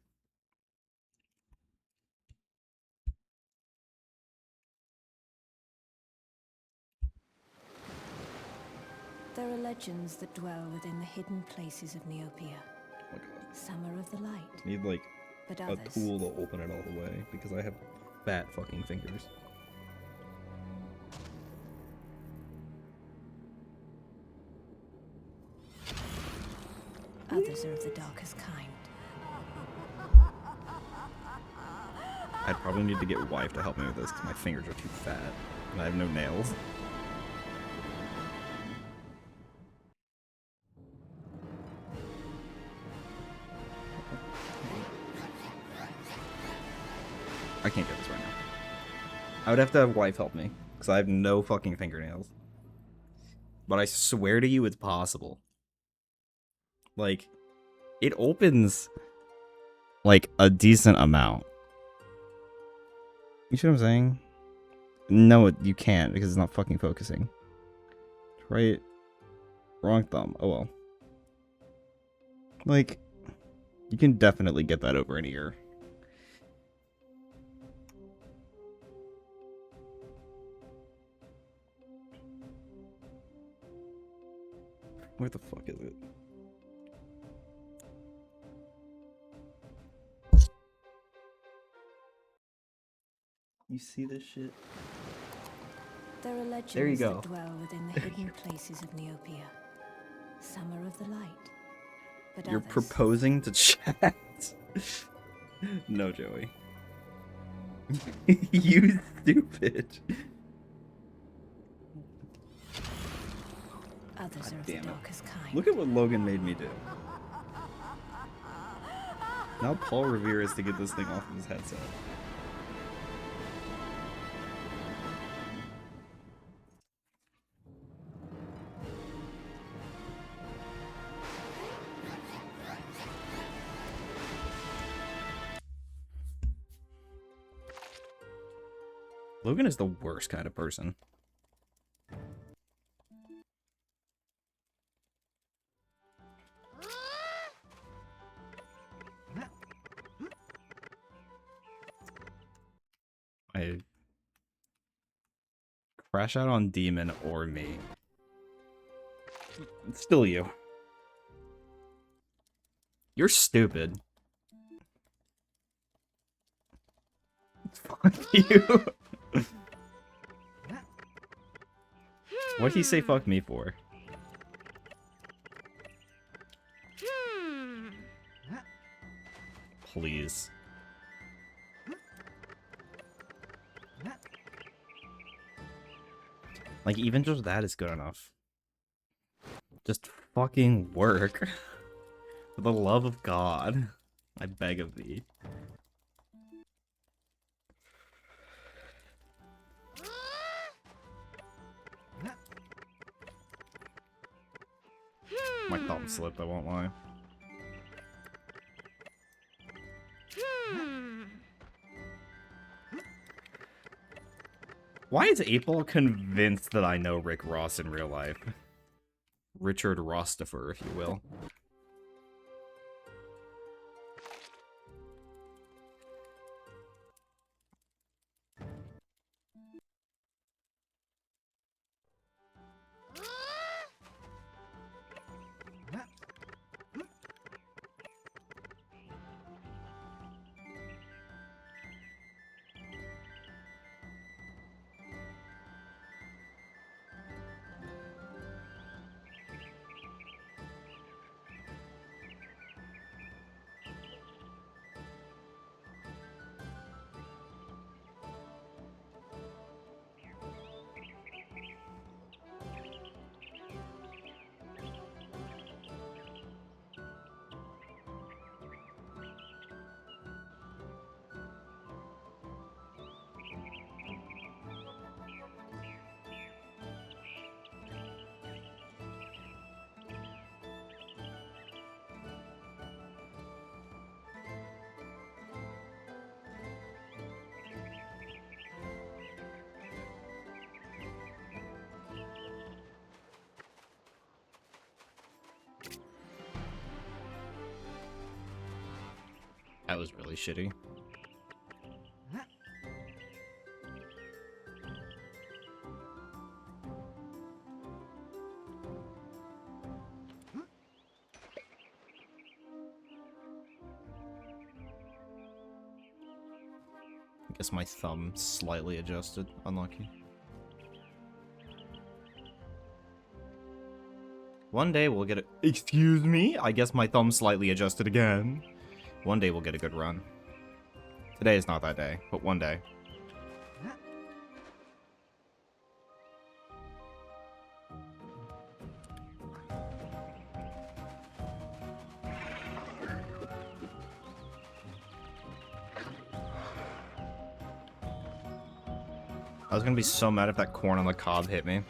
There are legends that dwell within the hidden places of Neopia. Oh my god. Some are of the light, I need like but a others. tool to open it all the way because I have fat fucking fingers. Others are of the darkest kind. I'd probably need to get wife to help me with this because my fingers are too fat and I have no nails. I can't get this right now. I would have to have wife help me because I have no fucking fingernails. But I swear to you it's possible. Like, it opens like a decent amount. You see what I'm saying? No, you can't because it's not fucking focusing. Right? Wrong thumb. Oh well. Like, you can definitely get that over an ear. Where the fuck is it? You see this shit? There are legends There you go. that dwell within the hidden places of Neopia. Some are of the light, but You're others. proposing to chat? No, Joey. You stupid. Others are of the damn it. darkest kind. Look at what Logan made me do. Now Paul Revere is to get this thing off of his headset. Logan is the worst kind of person. I crash out on Demon or me. It's still you. You're stupid. Fuck you. What'd he say fuck me for? Please. Like, even just that is good enough. Just fucking work. For the love of God. I beg of thee. My thumb slipped, I won't lie. Why is April convinced that I know Rick Ross in real life? Richard Rostifer, if you will. That was really shitty. I guess my thumb slightly adjusted. Unlucky. One day we'll get it. Excuse me? I guess my thumb slightly adjusted again. One day we'll get a good run. Today is not that day, but one day. I was gonna be so mad if that corn on the cob hit me.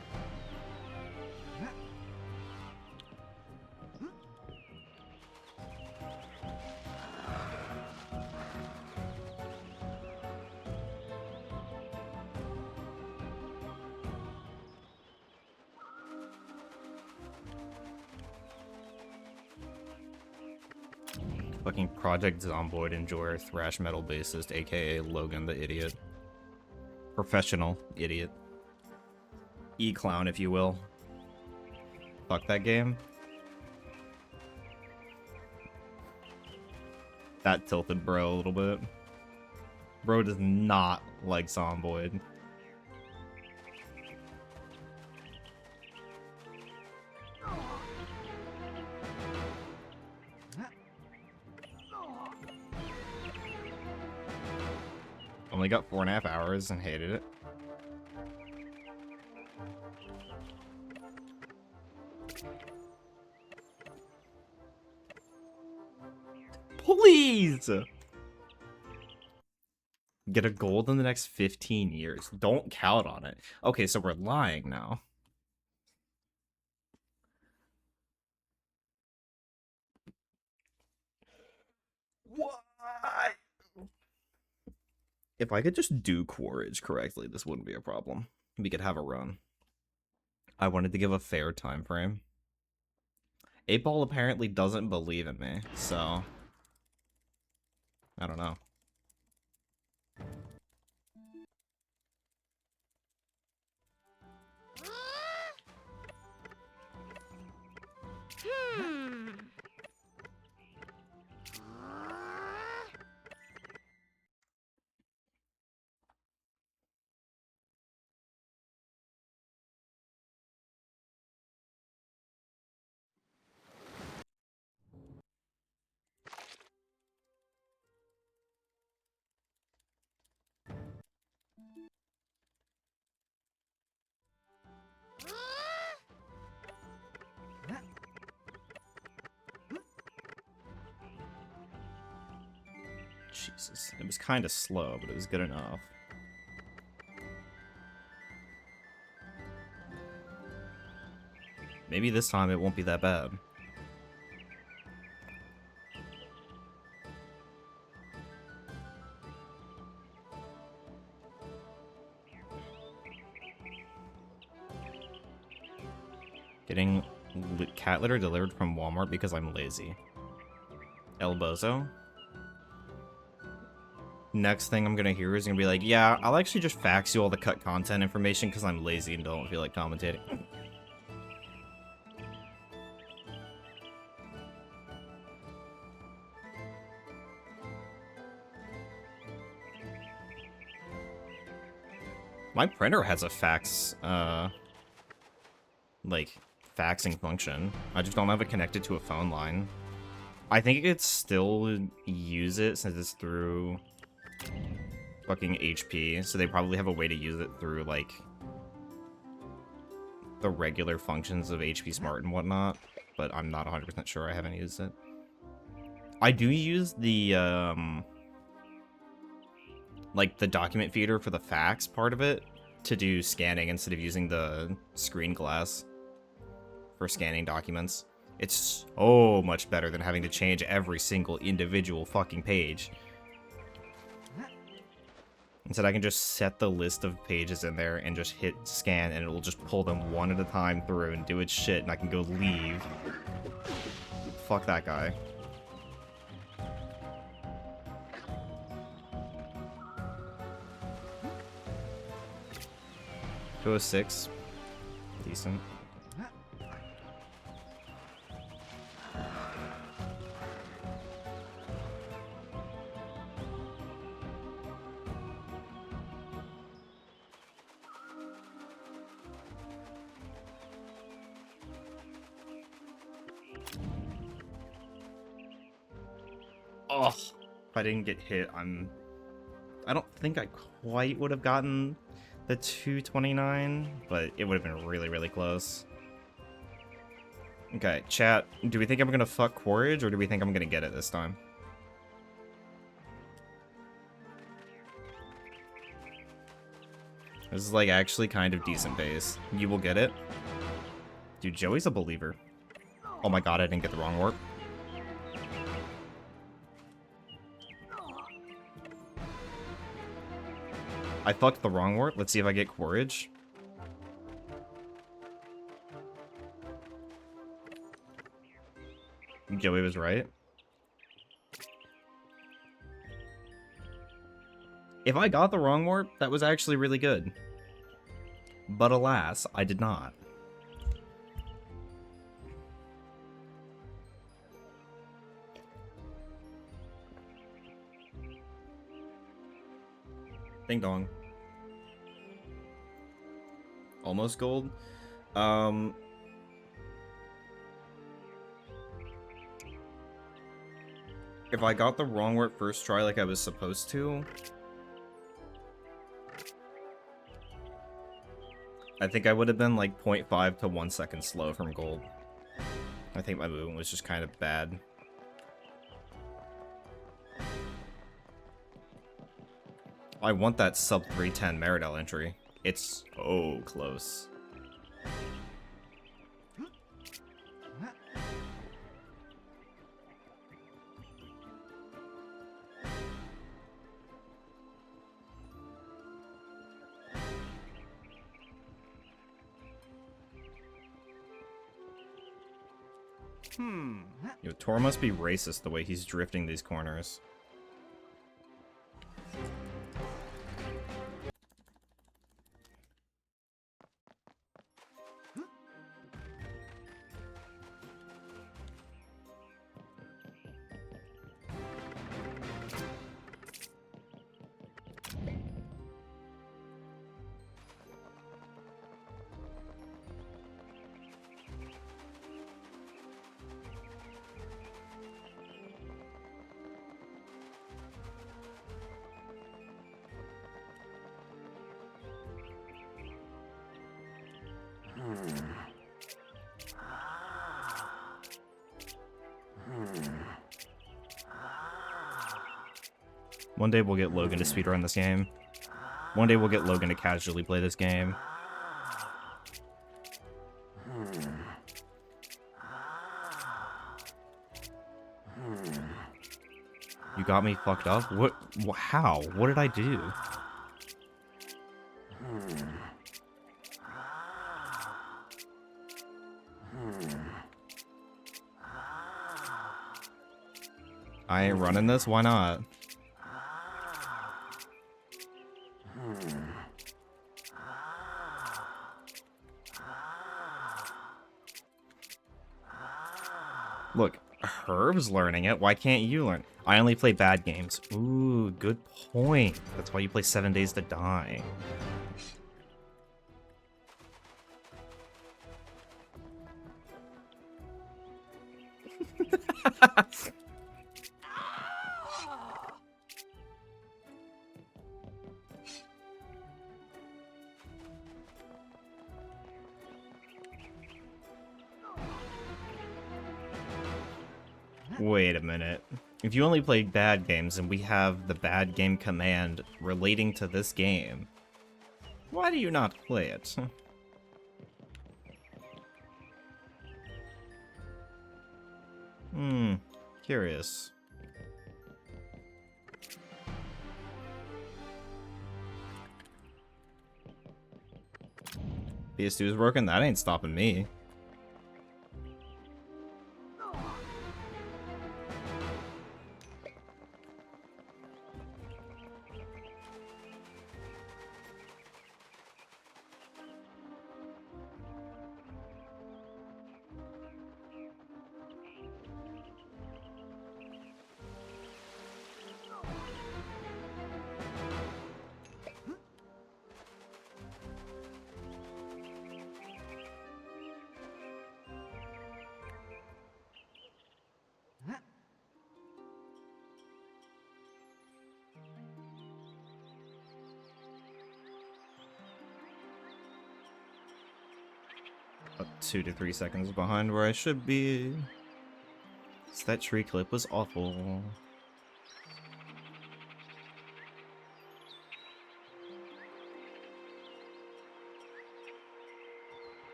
Fucking Project Zomboid enjoyer thrash metal bassist, aka Logan the idiot. Professional idiot. E-clown, if you will. Fuck that game. That tilted bro a little bit. Bro does not like Zomboid. Only got 4.5 hours and hated it. Please! Get a gold in the next 15 years. Don't count on it. Okay, so we're lying now. What? If I could just do Quaritch correctly, this wouldn't be a problem. We could have a run. I wanted to give a fair time frame. 8-Ball apparently doesn't believe in me, so... I don't know. Jesus, it was kind of slow, but it was good enough. Maybe this time it won't be that bad. Getting cat litter delivered from Walmart because I'm lazy. El Bozo? Next thing I'm gonna hear is gonna be like, yeah, I'll actually just fax you all the cut content information because I'm lazy and don't feel like commentating. My printer has a fax, like, faxing function. I just don't have it connected to a phone line. I think it could still use it since it's through fucking HP, so they probably have a way to use it through, like, the regular functions of HP Smart and whatnot, but I'm not 100% sure. I haven't used it. I do use the, like, the document feeder for the fax part of it to do scanning instead of using the screen glass for scanning documents. It's so much better than having to change every single individual fucking page. Instead, I can just set the list of pages in there and just hit scan, and it will just pull them one at a time through and do its shit, and I can go leave. Fuck that guy. 206. Decent. Oh, if I didn't get hit, I don't think I quite would have gotten the 229, but it would have been really, really close. Okay, chat, do we think I'm gonna fuck Quaritch, or do we think I'm gonna get it this time? This is, like, actually kind of decent base. You will get it. Dude, Joey's a believer. Oh my god, I didn't get the wrong warp. I fucked the wrong warp. Let's see if I get Quaritch. Joey was right. If I got the wrong warp, that was actually really good. But alas, I did not. Ding dong. Almost gold. If I got the wrong warp first try like I was supposed to, I think I would have been like 0.5 to 1 second slow from gold. I think my movement was just kind of bad. I want that sub 310 Meridel entry. It's so close. Yo, Tor must be racist the way he's drifting these corners. One day we'll get Logan to speedrun this game. One day we'll get Logan to casually play this game. You got me fucked up? What? How? What did I do? I ain't running this? Why not? Look, Herb's learning it. Why can't you learn? I only play bad games. Ooh, good point. That's why you play 7 Days to Die. Wait a minute. If you only play bad games and we have the bad game command relating to this game, why do you not play it? Curious. PS2 is broken? That ain't stopping me. 2 to 3 seconds behind where I should be. So that tree clip was awful.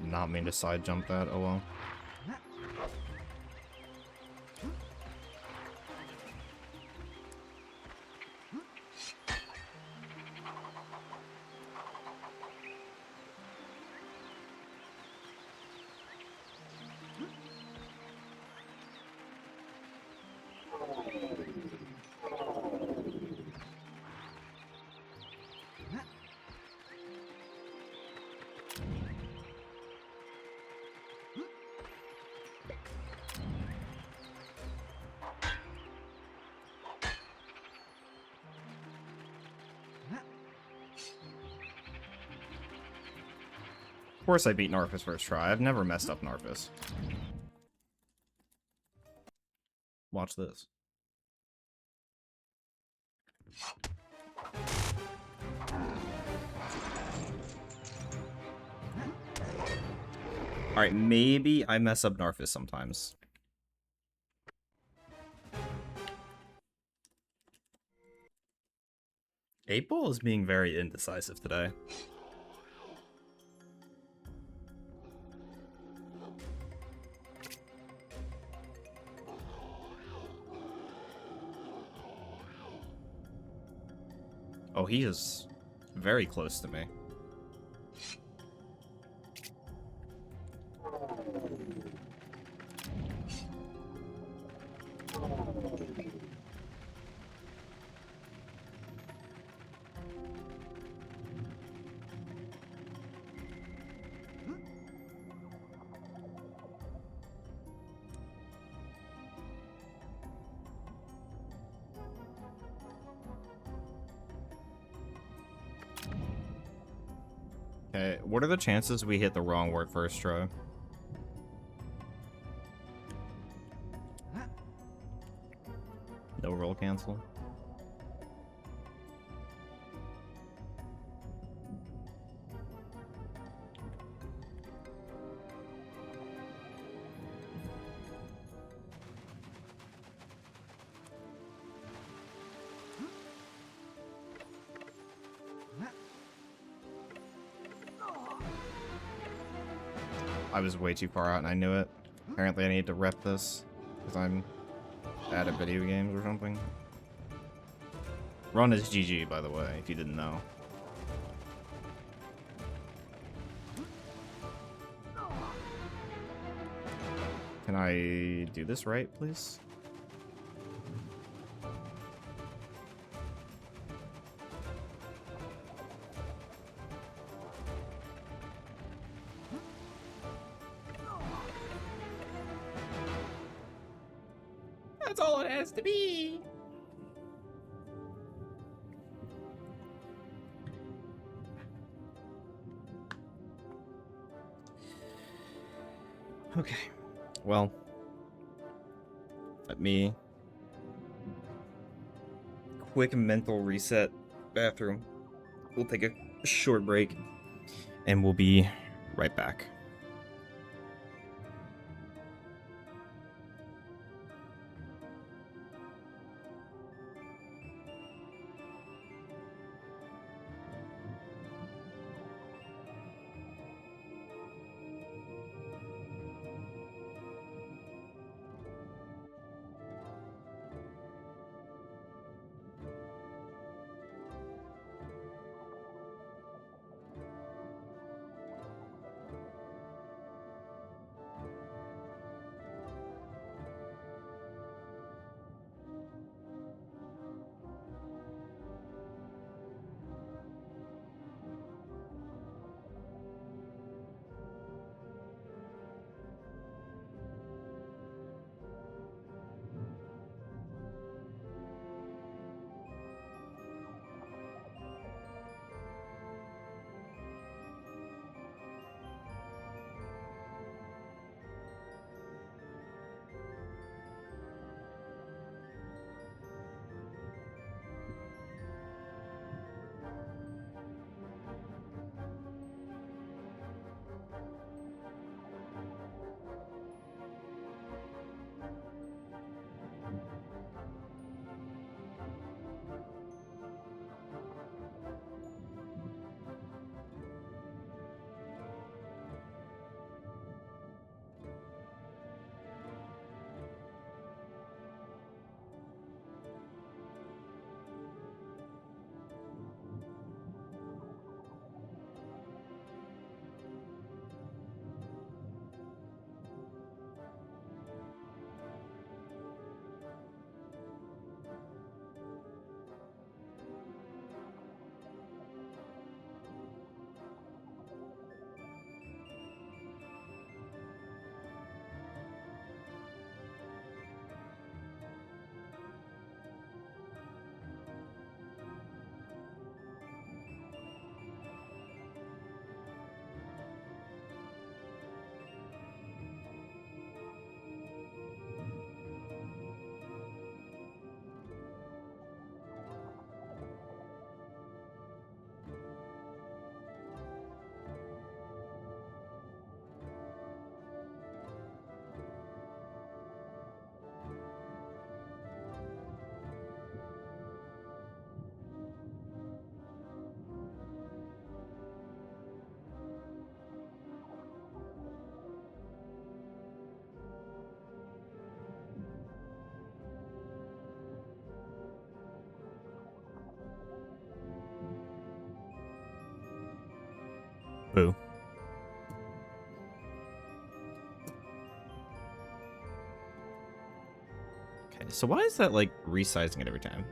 Not mean to side jump that, oh well. Of course I beat Narfus first try. I've never messed up Narfus. Watch this. Alright, maybe I mess up Narfus sometimes. 8-Ball is being very indecisive today. Oh, he is very close to me. Okay, what are the chances we hit the wrong word first try? No roll cancel. I was way too far out and I knew it. Apparently I need to rep this because I'm bad at video games or something. Run is GG, by the way, if you didn't know. Can I do this right, please? That's all it has to be. Okay. Well, let me quick mental reset. Bathroom. We'll take a short break and we'll be right back. Okay, so why is that, like, resizing it every time?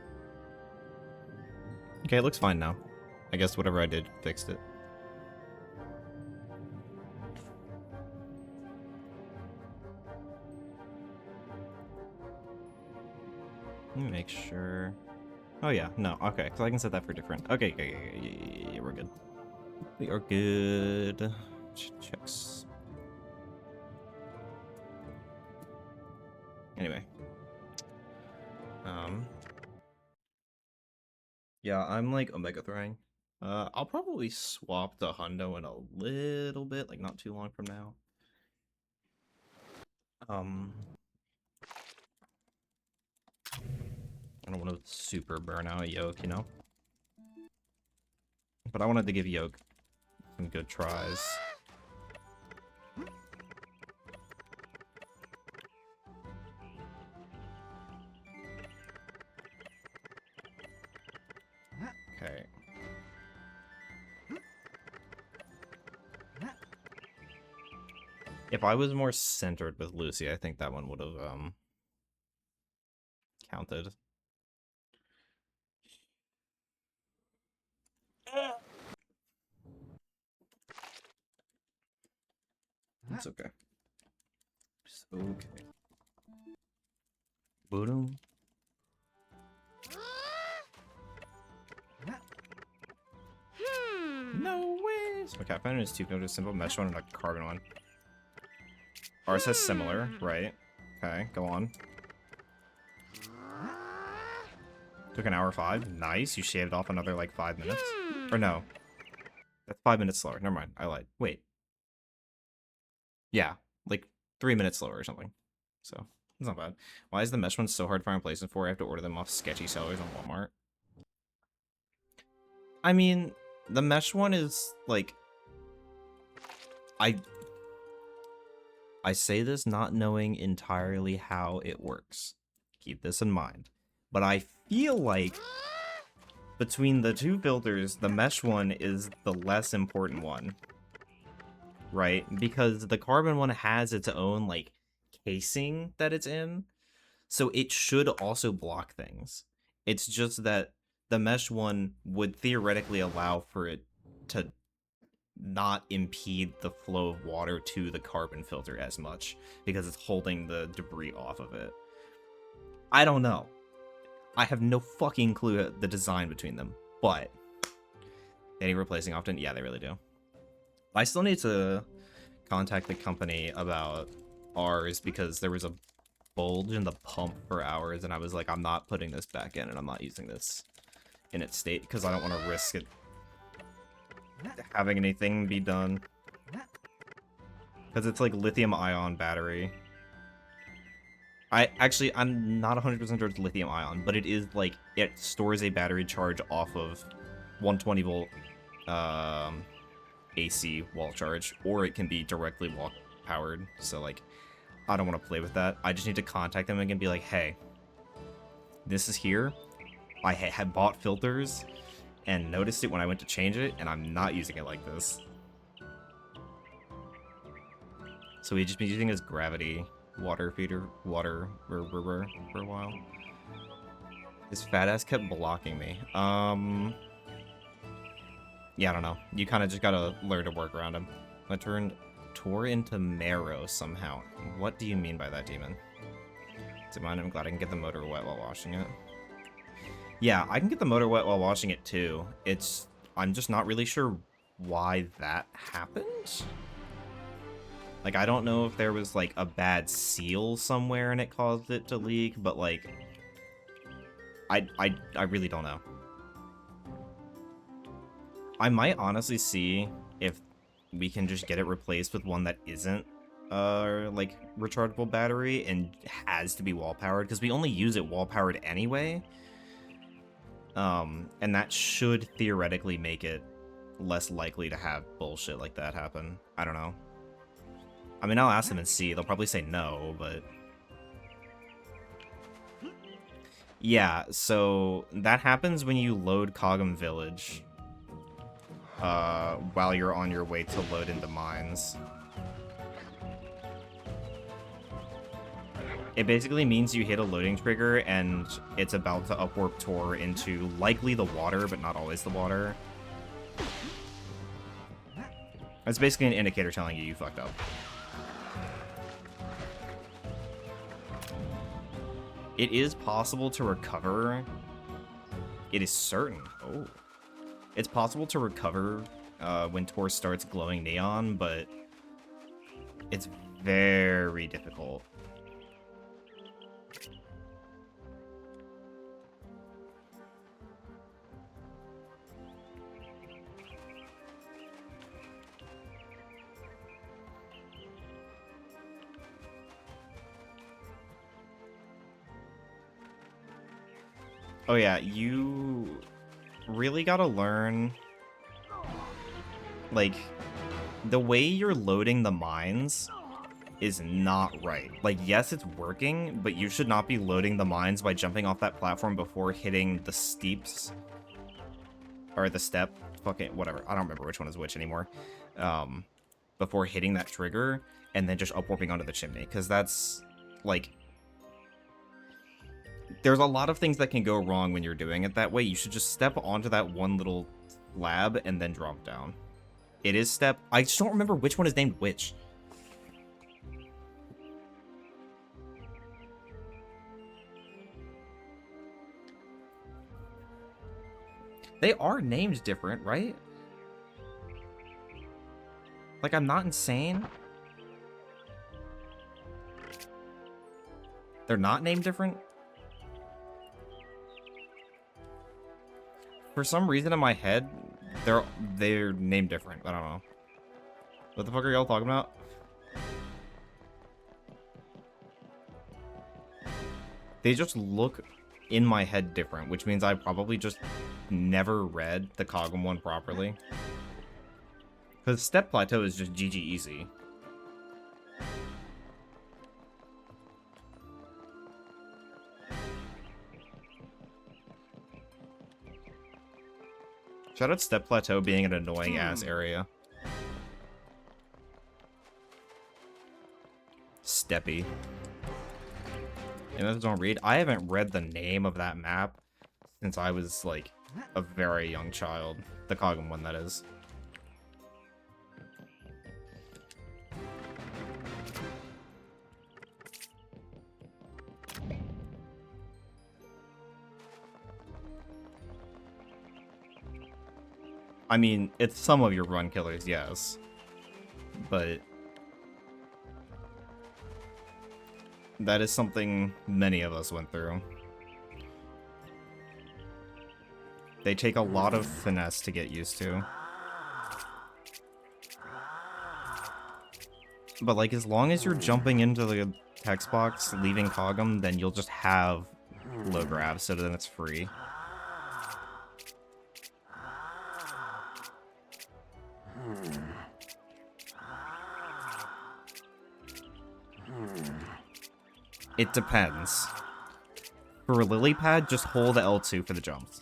Okay, it looks fine now. I guess whatever I did fixed it. Let me make sure. Oh yeah, no, okay, so I can set that for different. Okay, yeah, we're good. We are good. Checks. Anyway. Yeah, I'm like Omega throwing. I'll probably swap the Hundo in a little bit, like not too long from now. I don't want to super burn out YOAK, you know? But I wanted to give YOAK some good tries. Okay. If I was more centered with Lucy, I think that one would have counted. It's okay. It's okay. Boom. No way. Okay, I found it as two filters, simple mesh one and a carbon one. Ours says similar, right? Okay, go on. Took an hour 5. Nice. You shaved off another like 5 minutes. Or no. That's 5 minutes slower. Never mind. I lied. Wait. Yeah, like 3 minutes slower or something. So, it's not bad. Why is the mesh one so hard to find replacement for? I have to order them off sketchy sellers on Walmart. I mean, the mesh one is like... I say this not knowing entirely how it works. Keep this in mind. But I feel like between the two filters, the mesh one is the less important one. Right? Because the carbon one has its own, like, casing that it's in. So it should also block things. It's just that the mesh one would theoretically allow for it to not impede the flow of water to the carbon filter as much because it's holding the debris off of it. I don't know. I have no fucking clue the design between them, but they need replacing often. Yeah, they really do. I still need to contact the company about ours because there was a bulge in the pump for hours, and I was like, I'm not putting this back in, and I'm not using this in its state because I don't want to risk it having anything be done. Because it's like lithium ion battery. I'm not 100% sure it's lithium ion, but it is like, it stores a battery charge off of 120 volt AC wall charge, or it can be directly wall powered. So like, I don't want to play with that. I just need to contact them and be like, hey, this is here. I had bought filters and noticed it when I went to change it, and I'm not using it like this. So we just been using his gravity water feeder, water for a while. His fat ass kept blocking me. Yeah, I don't know. You kind of just gotta learn to work around him. I tore into marrow somehow. What do you mean by that, demon? To mine, I'm glad I can get the motor wet while washing it. Yeah, I can get the motor wet while washing it too. I'm just not really sure why that happened. Like, I don't know if there was, like, a bad seal somewhere and it caused it to leak, but, like, I really don't know. I might honestly see if we can just get it replaced with one that isn't, like, rechargeable battery and has to be wall-powered, because we only use it wall-powered anyway. And that should theoretically make it less likely to have bullshit like that happen. I don't know. I mean, I'll ask them and see. They'll probably say no, but... Yeah, so that happens when you load Cogum Village. While you're on your way to load into mines. It basically means you hit a loading trigger and it's about to upwarp Tor into likely the water, but not always the water. It's basically an indicator telling you fucked up. It is possible to recover. It is certain. Oh. It's possible to recover when Tor starts glowing neon, but it's very difficult. Oh yeah, you really gotta learn, like, the way you're loading the mines is not right. Like, yes, it's working, but you should not be loading the mines by jumping off that platform before hitting the steeps. Or the step. Fucking whatever. I don't remember which one is which anymore. Before hitting that trigger, and then just upwarping onto the chimney. Because that's, like... There's a lot of things that can go wrong when you're doing it that way. You should just step onto that one little slab and then drop down. It is step... I just don't remember which one is named which. They are named different, right? Like, I'm not insane. They're not named different? For some reason in my head, they're named different. I don't know. What the fuck are y'all talking about? They just look in my head different, which means I probably just never read the Kogum one properly. Because Step Plateau is just GG easy. Shout out Step Plateau being an annoying ass area. Steppy. And don't read. I haven't read the name of that map since I was like a very young child. The Kogum one, that is. I mean, it's some of your run killers, yes. But that is something many of us went through. They take a lot of finesse to get used to. But like, as long as you're jumping into the text box, leaving Kogum, then you'll just have low grab, so then it's free. It depends. For a lily pad, just hold L2 for the jumps.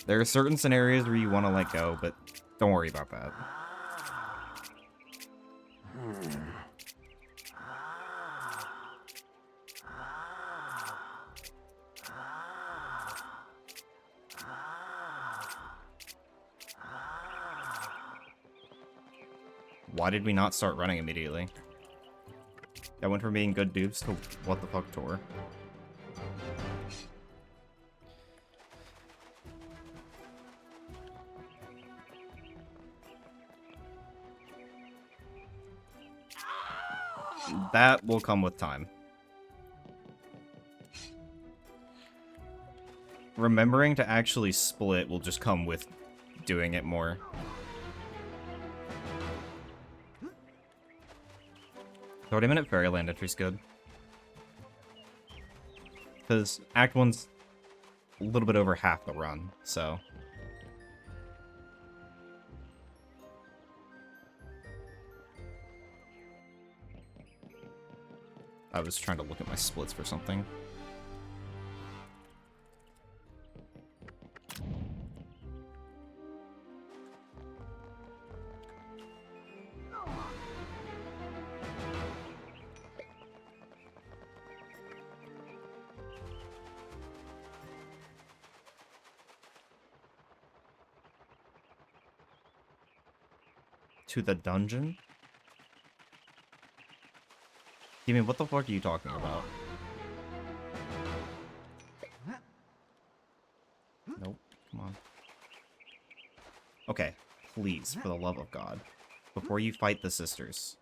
There are certain scenarios where you want to let go, but don't worry about that. Why did we not start running immediately? That went from being good dupes to what the fuck tour. That will come with time. Remembering to actually split will just come with doing it more. 30-minute Fairyland entry's good. Because Act 1's a little bit over half the run, so... I was trying to look at my splits for something. to the dungeon? Gimme, what the fuck are you talking about? Nope, come on. Okay, please, for the love of God. Before you fight the sisters.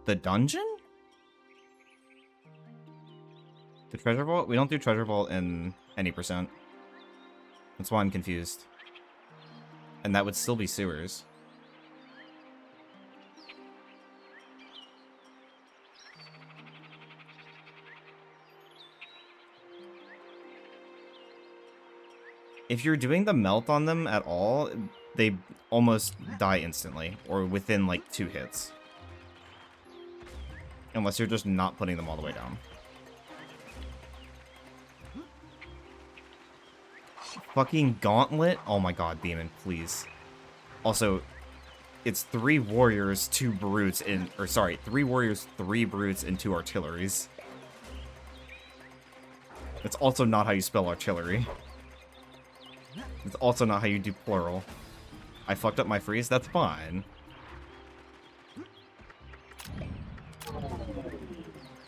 The dungeon? The treasure vault? We don't do treasure vault in any percent. That's why I'm confused. And that would still be sewers. If you're doing the melt on them at all, they almost die instantly, or within like 2 hits. Unless you're just not putting them all the way down. Fucking gauntlet? Oh my god, demon, please. Also, it's 3 warriors, 2 brutes, in, or sorry, 3 warriors, 3 brutes, and 2 artilleries. It's also not how you spell artillery. It's also not how you do plural. I fucked up my freeze? That's fine.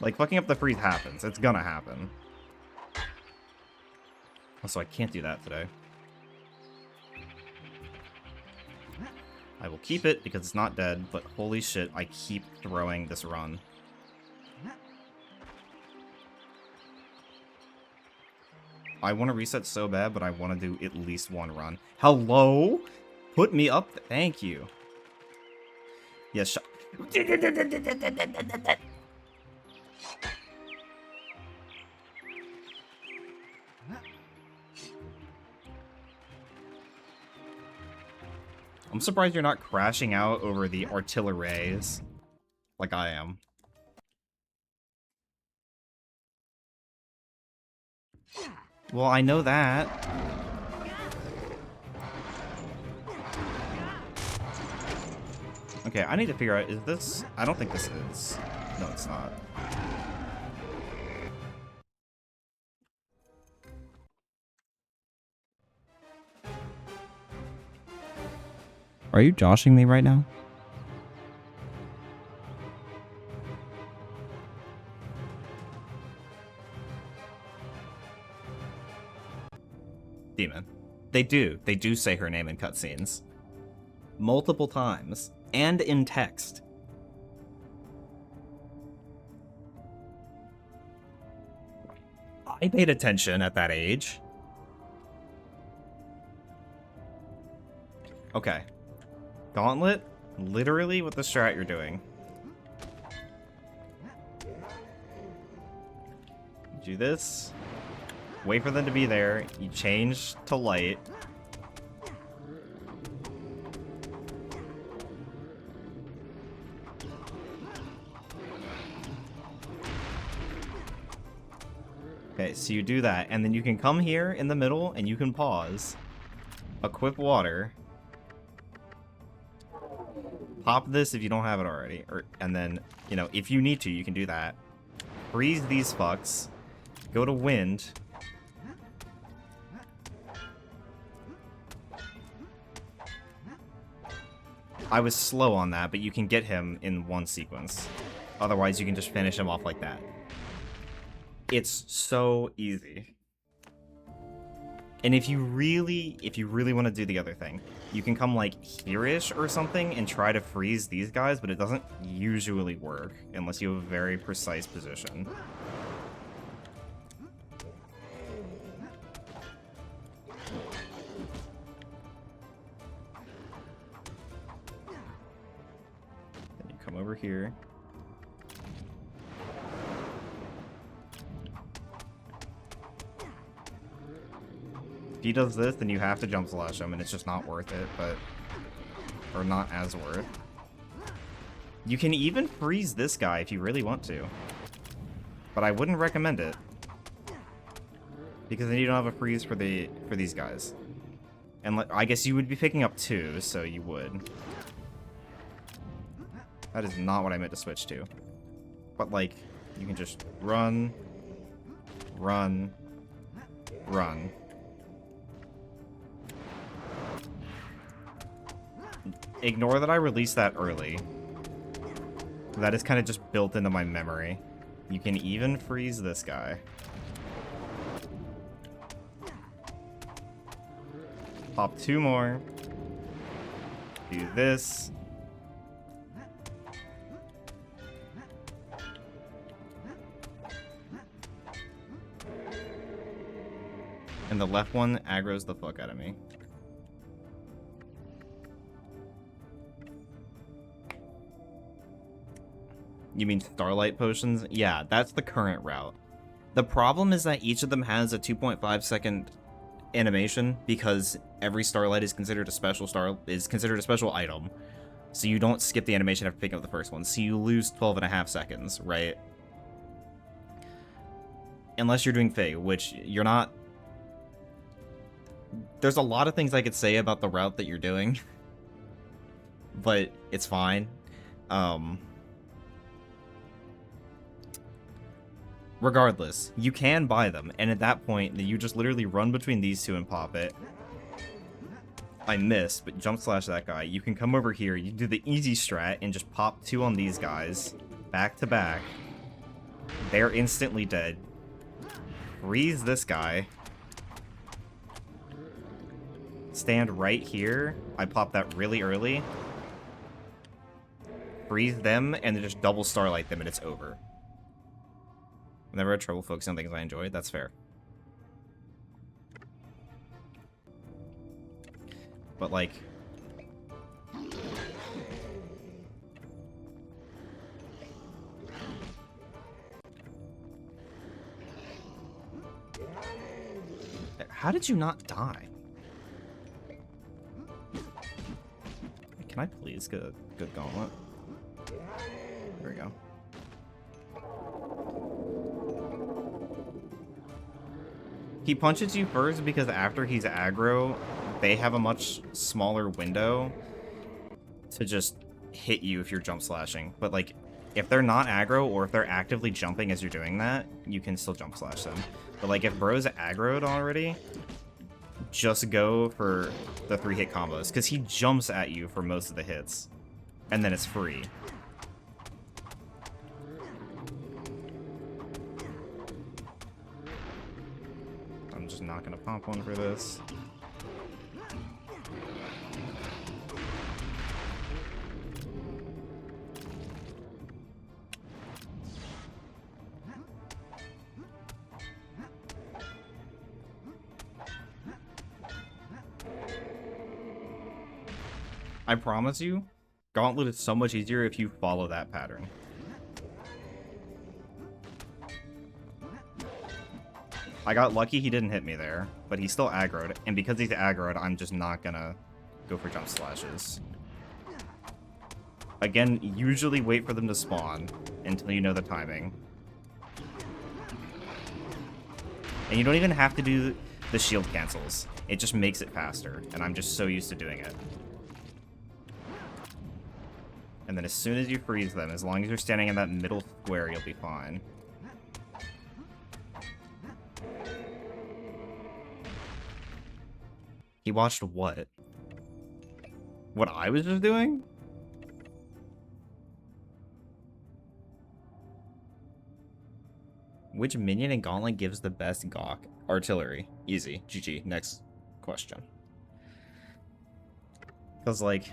Like, fucking up the freeze happens. It's gonna happen. Also, I can't do that today. I will keep it because it's not dead, but holy shit, I keep throwing this run. I want to reset so bad, but I want to do at least 1 run. Hello? Put me up. Thank you. Yes. I'm surprised you're not crashing out over the artilleries like I am. Well, I know that. Okay, I need to figure out, is this... I don't think this is. No, it's not. Are you joshing me right now? Demon. They do say her name in cutscenes. Multiple times. And in text. I paid attention at that age. Okay. Gauntlet, literally what the strat you're doing. Do this. Wait for them to be there. You change to light. Okay, so you do that, and then you can come here in the middle, and you can pause. Equip water. Pop this if you don't have it already. And then, you know, if you need to, you can do that. Freeze these fucks. Go to wind. I was slow on that, but you can get him in 1 sequence. Otherwise, you can just finish him off like that. It's so easy. And if you really want to do the other thing, you can come like here-ish or something and try to freeze these guys, but it doesn't usually work unless you have a very precise position. Then you come over here. If he does this, then you have to jump slash him, and it's just not worth it, but... Or not as worth. You can even freeze this guy if you really want to. But I wouldn't recommend it. Because then you don't have a freeze for these guys. And I guess you would be picking up 2, so you would. That is not what I meant to switch to. But like, you can just run, run, run. Ignore that I released that early. That is kind of just built into my memory. You can even freeze this guy. Pop 2 more. Do this. And the left one aggroes the fuck out of me. You mean Starlight Potions? Yeah, that's the current route. The problem is that each of them has a 2.5 second animation because every Starlight is considered a special item. So you don't skip the animation after picking up the first one. So you lose 12.5 seconds, right? Unless you're doing Fae, which you're not. There's a lot of things I could say about the route that you're doing. But it's fine. Regardless, you can buy them, and at that point, you just literally run between these two and pop it. I missed, but jump slash that guy. You can come over here, you do the easy strat, and just pop 2 on these guys, back to back. They're instantly dead. Freeze this guy. Stand right here. I pop that really early. Freeze them, and then just double Starlight them, and it's over. I've never had trouble focusing on things I enjoy. That's fair. But, like... How did you not die? Can I please get a good gauntlet? There we go. He punches you first because after he's aggro, they have a much smaller window to just hit you if you're jump slashing. But like, if they're not aggro or if they're actively jumping as you're doing that, you can still jump slash them. But like, if bro's aggroed already, just go for the 3-hit combos because he jumps at you for most of the hits, and then it's free. Not gonna pop one for this. I promise you, Gauntlet is so much easier if you follow that pattern. I got lucky he didn't hit me there, but he's still aggroed, and because he's aggroed, I'm just not gonna go for jump slashes. Again, usually wait for them to spawn until you know the timing. And you don't even have to do the shield cancels. It just makes it faster, and I'm just so used to doing it. And then as soon as you freeze them, as long as you're standing in that middle square, you'll be fine. He watched what? What I was just doing? Which minion in Gauntlet gives the best gawk? Artillery. Easy. GG. Next question. Because, like,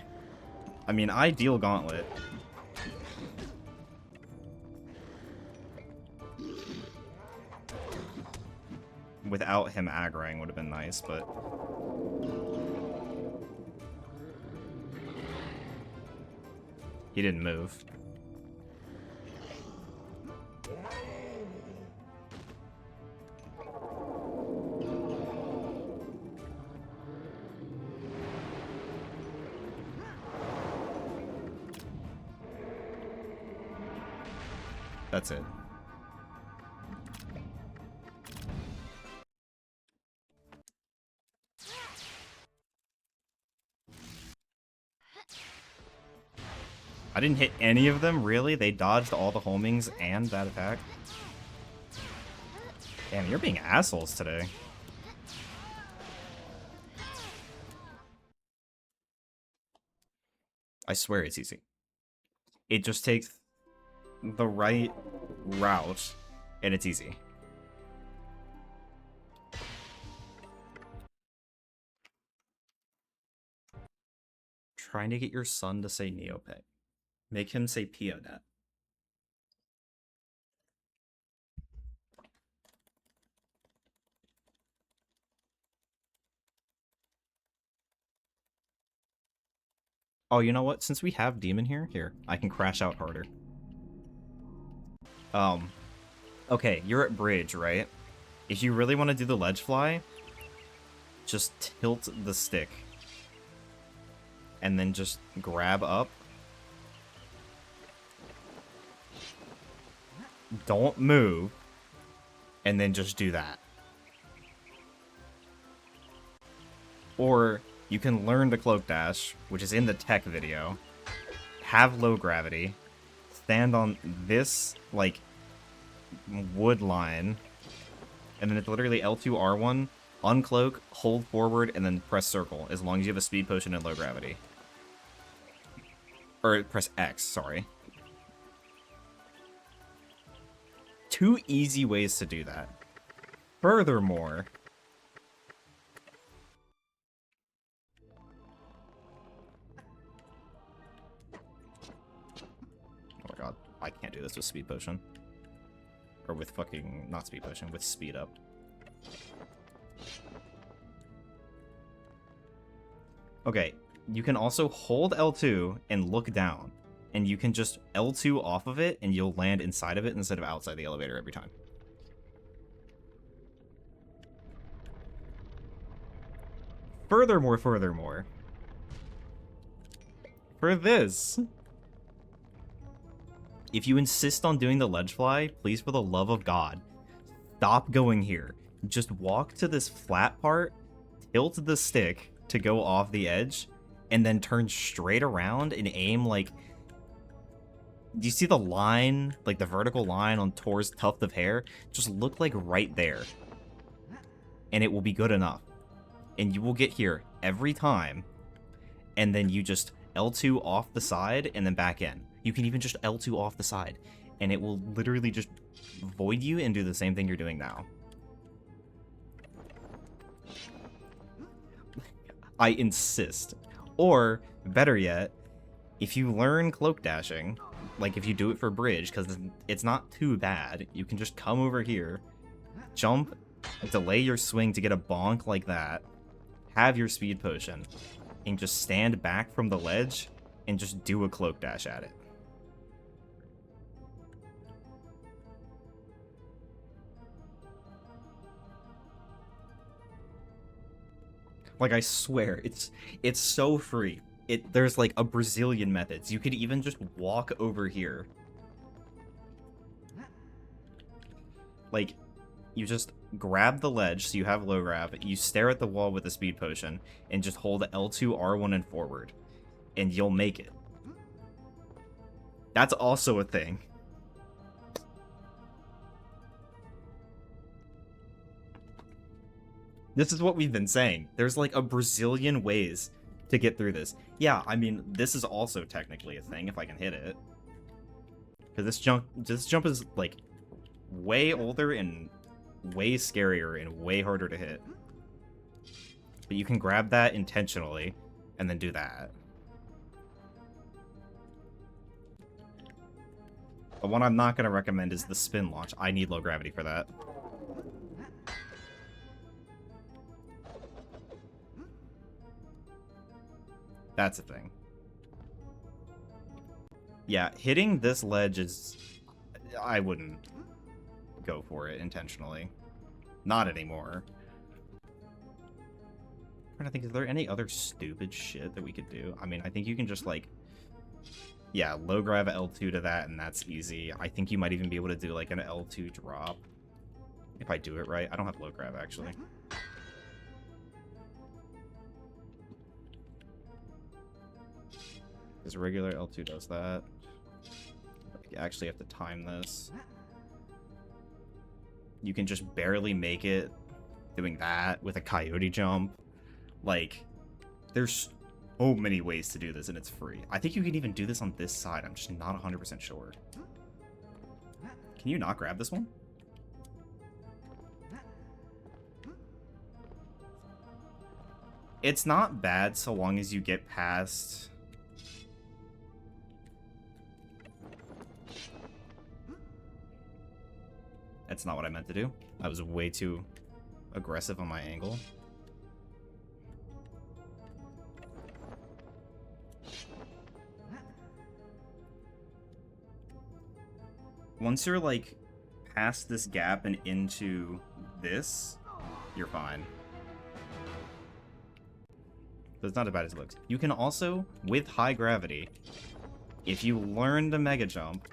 I mean, ideal Gauntlet. Without him aggroing would have been nice, but... he didn't move. That's it. I didn't hit any of them, really? They dodged all the homings and that attack? Damn, you're being assholes today. I swear it's easy. It just takes the right route, and it's easy. Trying to get your son to say Neopet. Make him say Pionet. Oh, you know what? Since we have Demon here, I can crash out harder. Okay, you're at bridge, right? If you really want to do the ledge fly, just tilt the stick. And then just grab up. Don't move. And then just do that. Or you can learn the cloak dash, which is in the tech video. Have low gravity. Stand on this, like, wood line. And then it's literally L2, R1, uncloak, hold forward, and then press circle, as long as you have a speed potion and low gravity. Or press X, sorry. 2 easy ways to do that. Furthermore... Oh my god, I can't do this with speed potion. Or with fucking... not speed potion, with speed up. Okay, you can also hold L2 and look down. And you can just L2 off of it, and you'll land inside of it instead of outside the elevator every time. Furthermore, for this, if you insist on doing the ledge fly, please, for the love of God, stop going here. Just walk to this flat part, tilt the stick to go off the edge, and then turn straight around and aim like... Do you see the line, like the vertical line on Tor's tuft of hair? Just look like right there. And it will be good enough. And you will get here every time. And then you just L2 off the side and then back in. You can even just L2 off the side. And it will literally just void you and do the same thing you're doing now. I insist. Or, better yet, if you learn cloak dashing... Like, if you do it for bridge, because it's not too bad, you can just come over here, jump, delay your swing to get a bonk like that, have your speed potion, and just stand back from the ledge, and just do a cloak dash at it. Like, I swear, it's so free. There's like a Brazilian methods. You could even just walk over here. Like, you just grab the ledge so you have low grab, you stare at the wall with the speed potion, and just hold L2, R1, and forward. And you'll make it. That's also a thing. This is what we've been saying. There's like a Brazilian ways to get through this. Yeah, I mean, this is also technically a thing if I can hit it. Because this jump is like way older and way scarier and way harder to hit. But you can grab that intentionally and then do that. But one I'm not going to recommend is the spin launch. I need low gravity for that. That's a thing. Yeah, hitting this ledge is... I wouldn't go for it intentionally. Not anymore. I'm trying to think, is there any other stupid shit that we could do? I mean, I think you can just, like... Yeah, low grav L2 to that, and that's easy. I think you might even be able to do, like, an L2 drop. If I do it right. I don't have low grav, actually. Because regular L2 does that. You actually have to time this. You can just barely make it doing that with a coyote jump. Like, there's so many ways to do this, and it's free. I think you can even do this on this side. I'm just not 100% sure. Can you not grab this one? It's not bad so long as you get past... That's not what I meant to do. I was way too aggressive on my angle. Once you're, like, past this gap and into this, you're fine. But it's not as bad as it looks. You can also, with high gravity, if you learn the mega jump,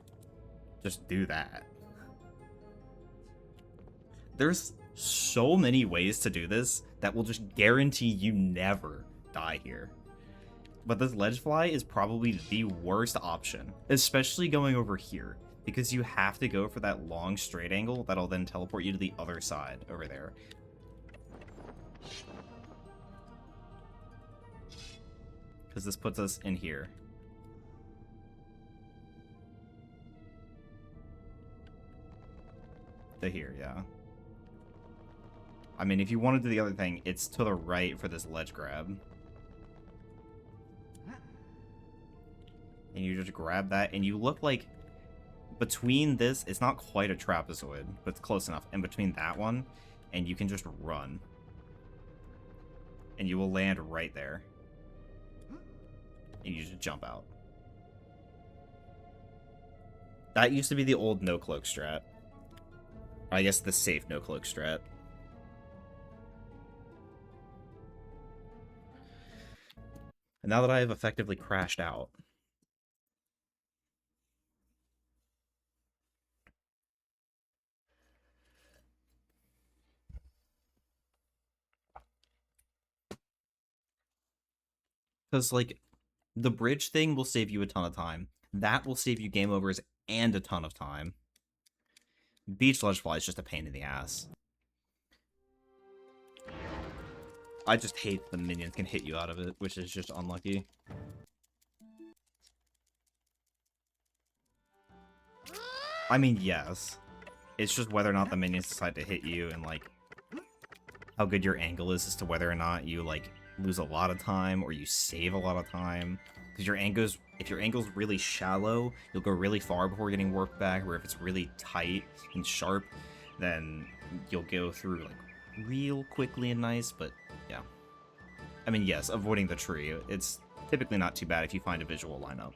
just do that. There's so many ways to do this that will just guarantee you never die here. But this ledge fly is probably the worst option, especially going over here, because you have to go for that long straight angle that'll then teleport you to the other side over there. Because this puts us in here. To here, yeah. I mean, if you want to do the other thing, it's to the right for this ledge grab. And you just grab that, and you look like... Between this, it's not quite a trapezoid, but it's close enough. And between that one, and you can just run. And you will land right there. And you just jump out. That used to be the old no-cloak strat. I guess the safe no-cloak strat. And now that I have effectively crashed out... Because, like, the bridge thing will save you a ton of time. That will save you game overs and a ton of time. Beach ledge fly is just a pain in the ass. I just hate the minions can hit you out of it, which is just unlucky. I mean, yes. It's just whether or not the minions decide to hit you and, like, how good your angle is as to whether or not you, like, lose a lot of time or you save a lot of time. Because your angle's, if your angle's really shallow, you'll go really far before getting warped back, where if it's really tight and sharp, then you'll go through, like, real quickly and nice, but yeah. I mean, yes, avoiding the tree, it's typically not too bad if you find a visual lineup.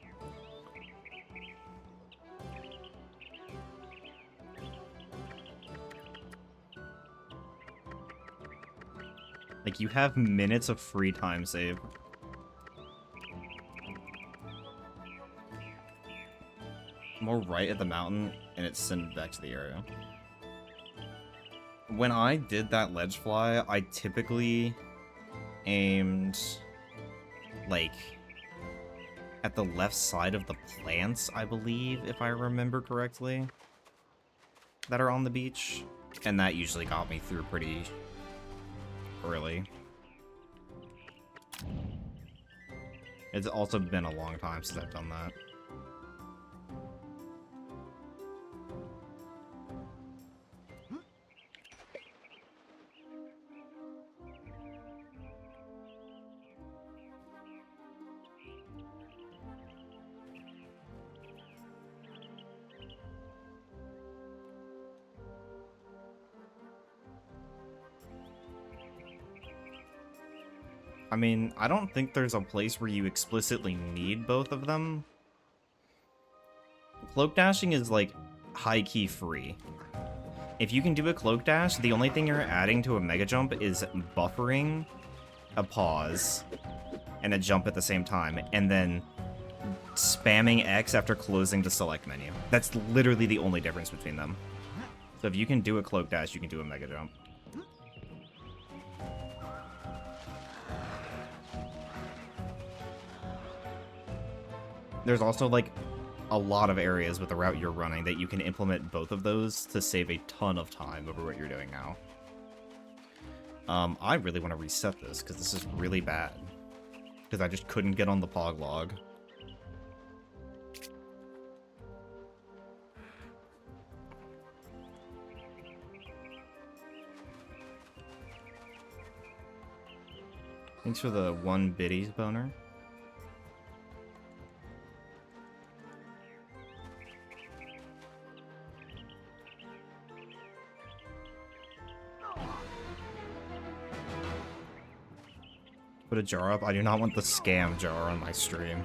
Like, you have minutes of free time save. More right at the mountain, and it's sent back to the area. When I did that ledge fly, I typically aimed, like, at the left side of the plants, I believe, if I remember correctly, that are on the beach. And that usually got me through pretty early. It's also been a long time since I've done that. I mean, I don't think there's a place where you explicitly need both of them. Cloak dashing is, like, high-key free. If you can do a cloak dash, the only thing you're adding to a mega jump is buffering, a pause, and a jump at the same time, and then spamming X after closing the select menu. That's literally the only difference between them. So if you can do a cloak dash, you can do a mega jump. There's also, like, a lot of areas with the route you're running that you can implement both of those to save a ton of time over what you're doing now. I really want to reset this, because this is really bad. Because I just couldn't get on the pog log. Thanks for the 1 biddies boner. Put a jar up. I do not want the scam jar on my stream.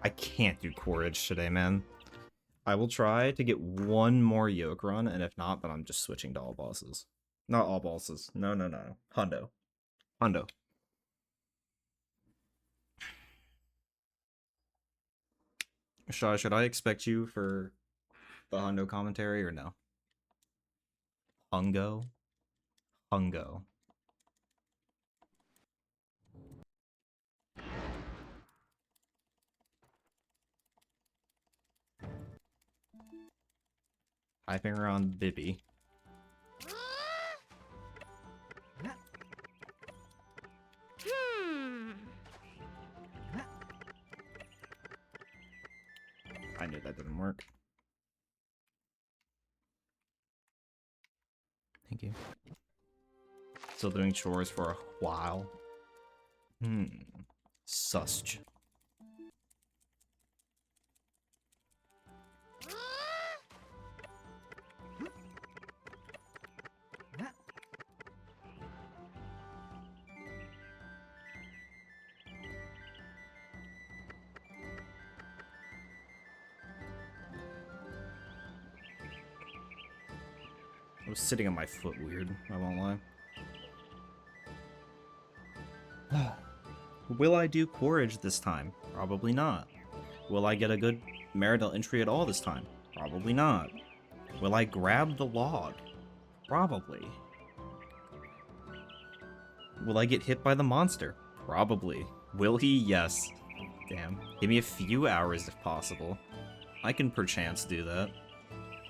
I can't do Quaritch today, man. I will try to get one more YOAK run, and if not, then I'm just switching to all bosses. Not all bosses. No, no, no. Hundo. Hundo. Shah, should I expect you for the Hundo commentary or no? Hungo? Hungo. Hyping around Bibby. I knew that didn't work. Thank you. Still doing chores for a while. Sussed. I was sitting on my foot weird, I won't lie. Will I do Quaritch this time? Probably not. Will I get a good Meridell entry at all this time? Probably not. Will I grab the log? Probably. Will I get hit by the monster? Probably. Will he? Yes. Damn. Give me a few hours if possible. I can perchance do that.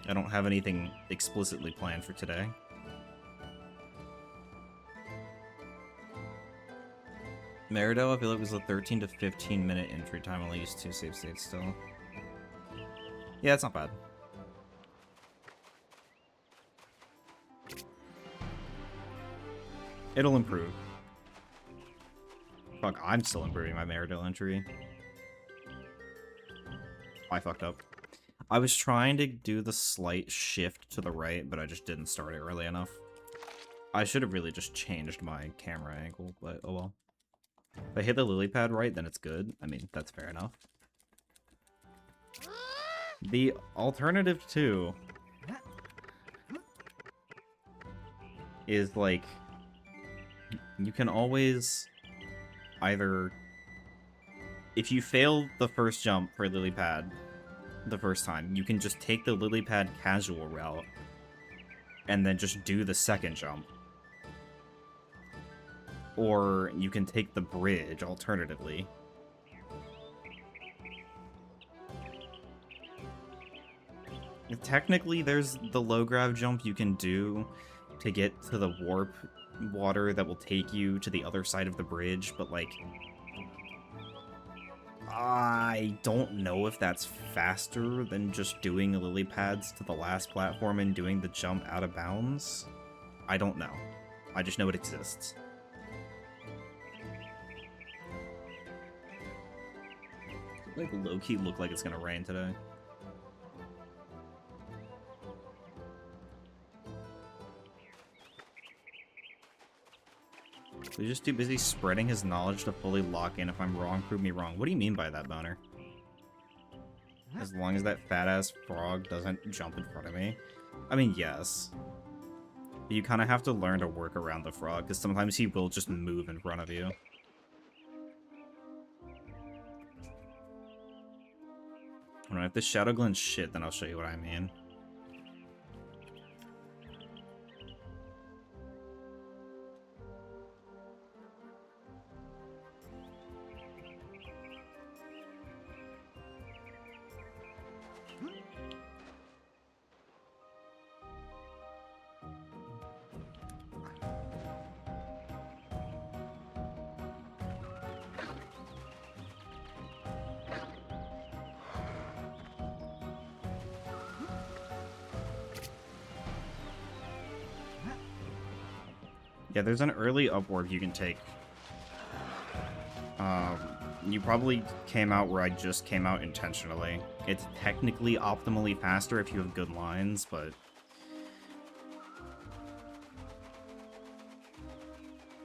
I don't have anything explicitly planned for today. Meridell, I feel like it was a 13 to 15 minute entry time. I'll use 2 save states still. Yeah, it's not bad. It'll improve. Fuck, I'm still improving my Meridell entry. I fucked up. I was trying to do the slight shift to the right, but I just didn't start it early enough. I should have really just changed my camera angle, but oh well. If I hit the lily pad right, then it's good. I mean, that's fair enough. The alternative, too, is, like, you can always either... If you fail the first jump for lily pad the first time, you can just take the lily pad casual route and then just do the second jump. Or you can take the bridge, alternatively. Technically, there's the low grav jump you can do to get to the warp water that will take you to the other side of the bridge, but, like, I don't know if that's faster than just doing lily pads to the last platform and doing the jump out of bounds. I don't know. I just know it exists. Like, low-key look like it's gonna rain today. He's just too busy spreading his knowledge to fully lock in. If I'm wrong, prove me wrong. What do you mean by that, Boner? As long as that fat-ass frog doesn't jump in front of me? I mean, yes. But you kind of have to learn to work around the frog, because sometimes he will just move in front of you. Alright, if this Shadow Glen's shit, then I'll show you what I mean. Yeah, there's an early upwarp you can take. You probably came out where I just came out intentionally. It's technically optimally faster if you have good lines, but...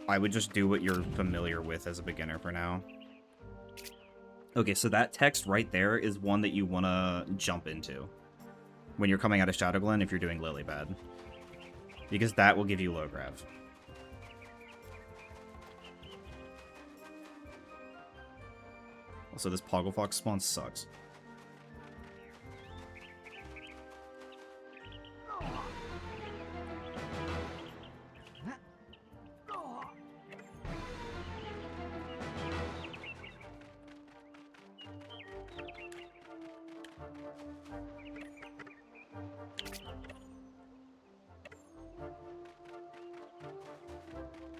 I would just do what you're familiar with as a beginner for now. Okay, so that text right there is one that you want to jump into when you're coming out of Shadowglen if you're doing Lilybad. Because that will give you low grav. Also, this Pogglefox spawn sucks.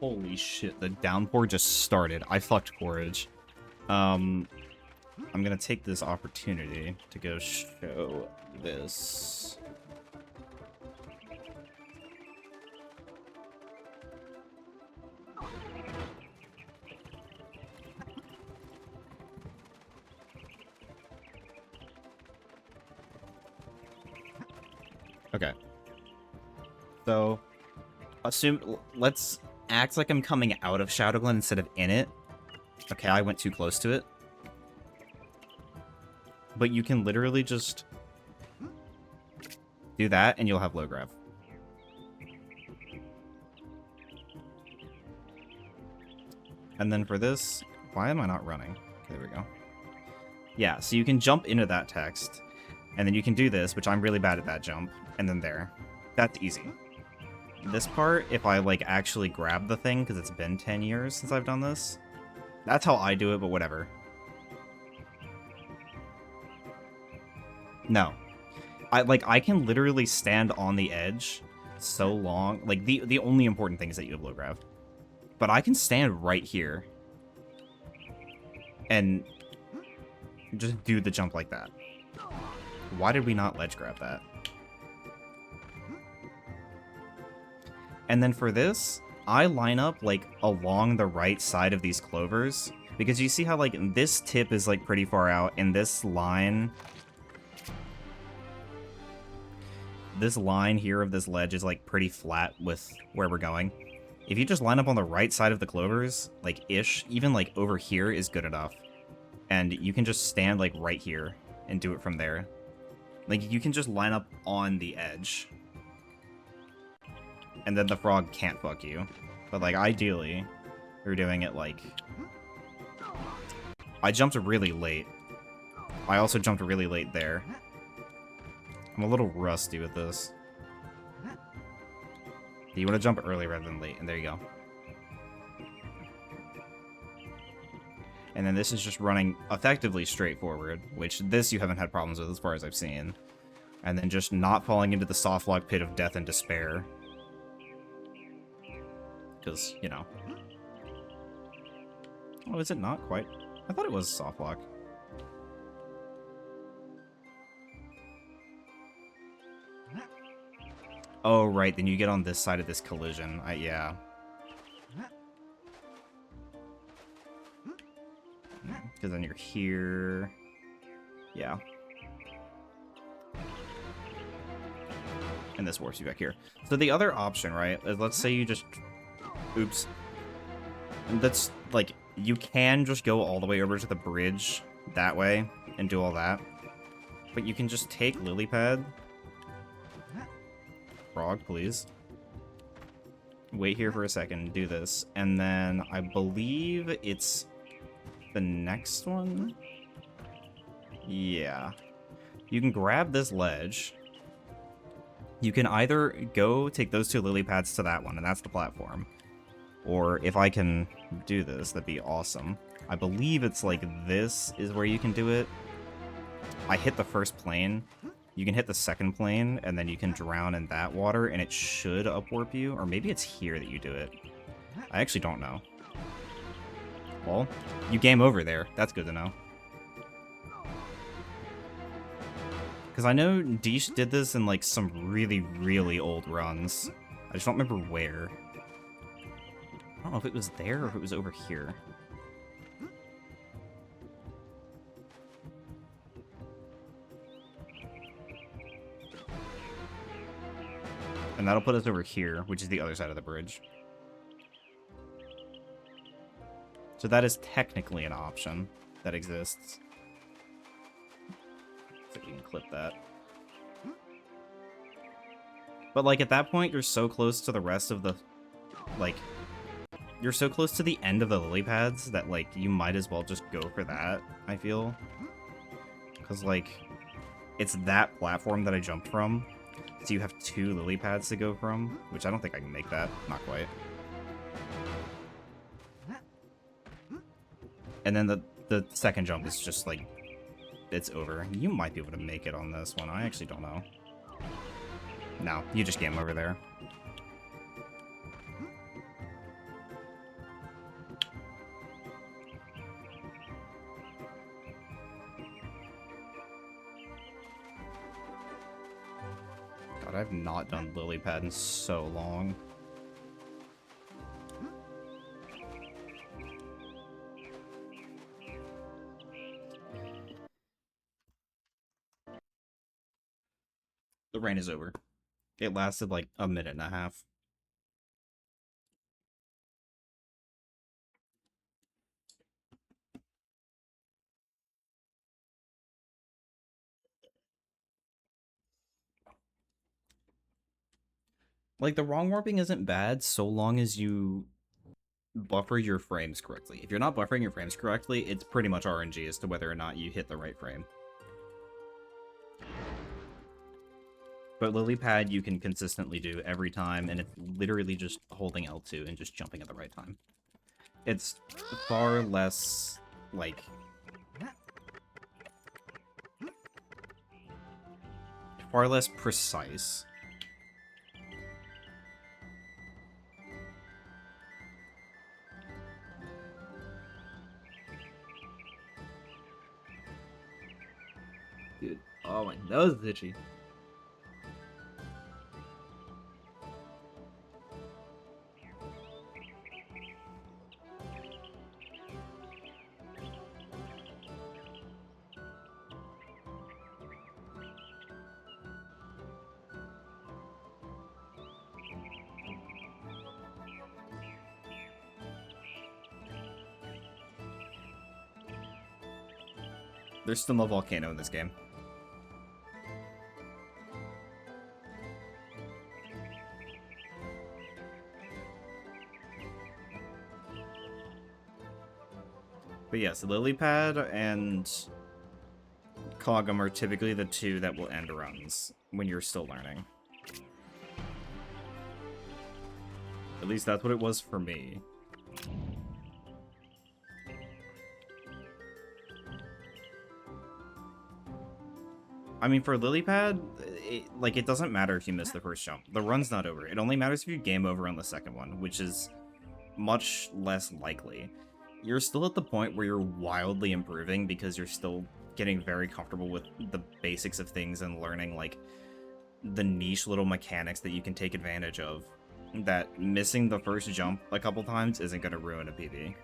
Holy shit, the downpour just started. I fucked Porridge. I'm gonna take this opportunity to go show this. Okay. So, let's act like I'm coming out of Shadowglen instead of in it. Okay, I went too close to it. But you can literally just do that and you'll have low grav. And then for this, why am I not running? Okay, there we go. Yeah, so you can jump into that text, and then you can do this, which I'm really bad at that jump, and then there. That's easy. This part, if I, like, actually grab the thing, because it's been 10 years since I've done this, that's how I do it, but whatever. No. I can literally stand on the edge so long. Like, the only important thing is that you have low grav. But I can stand right here and just do the jump like that. Why did we not ledge grab that? And then for this, I line up, like, along the right side of these clovers. Because you see how, like, this tip is, like, pretty far out, and this line here of this ledge is, like, pretty flat with where we're going. If you just line up on the right side of the clovers, like, ish, even, like, over here is good enough. And you can just stand, like, right here and do it from there. Like, you can just line up on the edge. And then the frog can't fuck you. But, like, ideally, you're doing it, like... I jumped really late. I also jumped really late there. I'm a little rusty with this. You want to jump early rather than late, and there you go. And then this is just running effectively straight forward, which this you haven't had problems with as far as I've seen. And then just not falling into the softlock pit of death and despair. Because, you know. Oh, is it not quite? I thought it was softlock. Oh, right, then you get on this side of this collision. Yeah. Because then you're here. Yeah. And this warps you back here. So the other option, right, is let's say you just... Oops. That's, like, you can just go all the way over to the bridge that way and do all that. But you can just take Lilypad. Frog, please. Wait here for a second, do this. And then I believe it's the next one? Yeah. You can grab this ledge. You can either go take those two lily pads to that one, and that's the platform. Or if I can do this, that'd be awesome. I believe it's like this is where you can do it. I hit the first plane. You can hit the second plane, and then you can drown in that water, and it should upwarp you. Or maybe it's here that you do it. I actually don't know. Well, you game over there. That's good to know. Because I know Deesh did this in, like, some really, really old runs. I just don't remember where. I don't know if it was there or if it was over here. And that'll put us over here, which is the other side of the bridge. So that is technically an option that exists. So you can clip that. But, like, at that point, you're so close to the rest of the... Like, you're so close to the end of the lily pads that, like, you might as well just go for that, I feel. Because, like, it's that platform that I jumped from. So you have 2 lily pads to go from, which I don't think I can make that. Not quite. And then the second jump is just, like, it's over. You might be able to make it on this one. I actually don't know. No, you just game over there. God, I've not done lily pad in so long. The rain is over. It lasted like a minute and a half. Like, the wrong warping isn't bad so long as you buffer your frames correctly. If you're not buffering your frames correctly, it's pretty much RNG as to whether or not you hit the right frame. But lily pad you can consistently do every time, and it's literally just holding L2 and just jumping at the right time. It's far less, like... far less precise. Dude, oh my nose is itchy. There's still no volcano in this game. But yes, lily pad and Cogum are typically the 2 that will end runs when you're still learning. At least that's what it was for me. I mean, for lily pad, it doesn't matter if you miss the first jump. The run's not over. It only matters if you game over on the second one, which is much less likely. You're still at the point where you're wildly improving because you're still getting very comfortable with the basics of things and learning, like, the niche little mechanics that you can take advantage of. That missing the first jump a couple times isn't going to ruin a PB.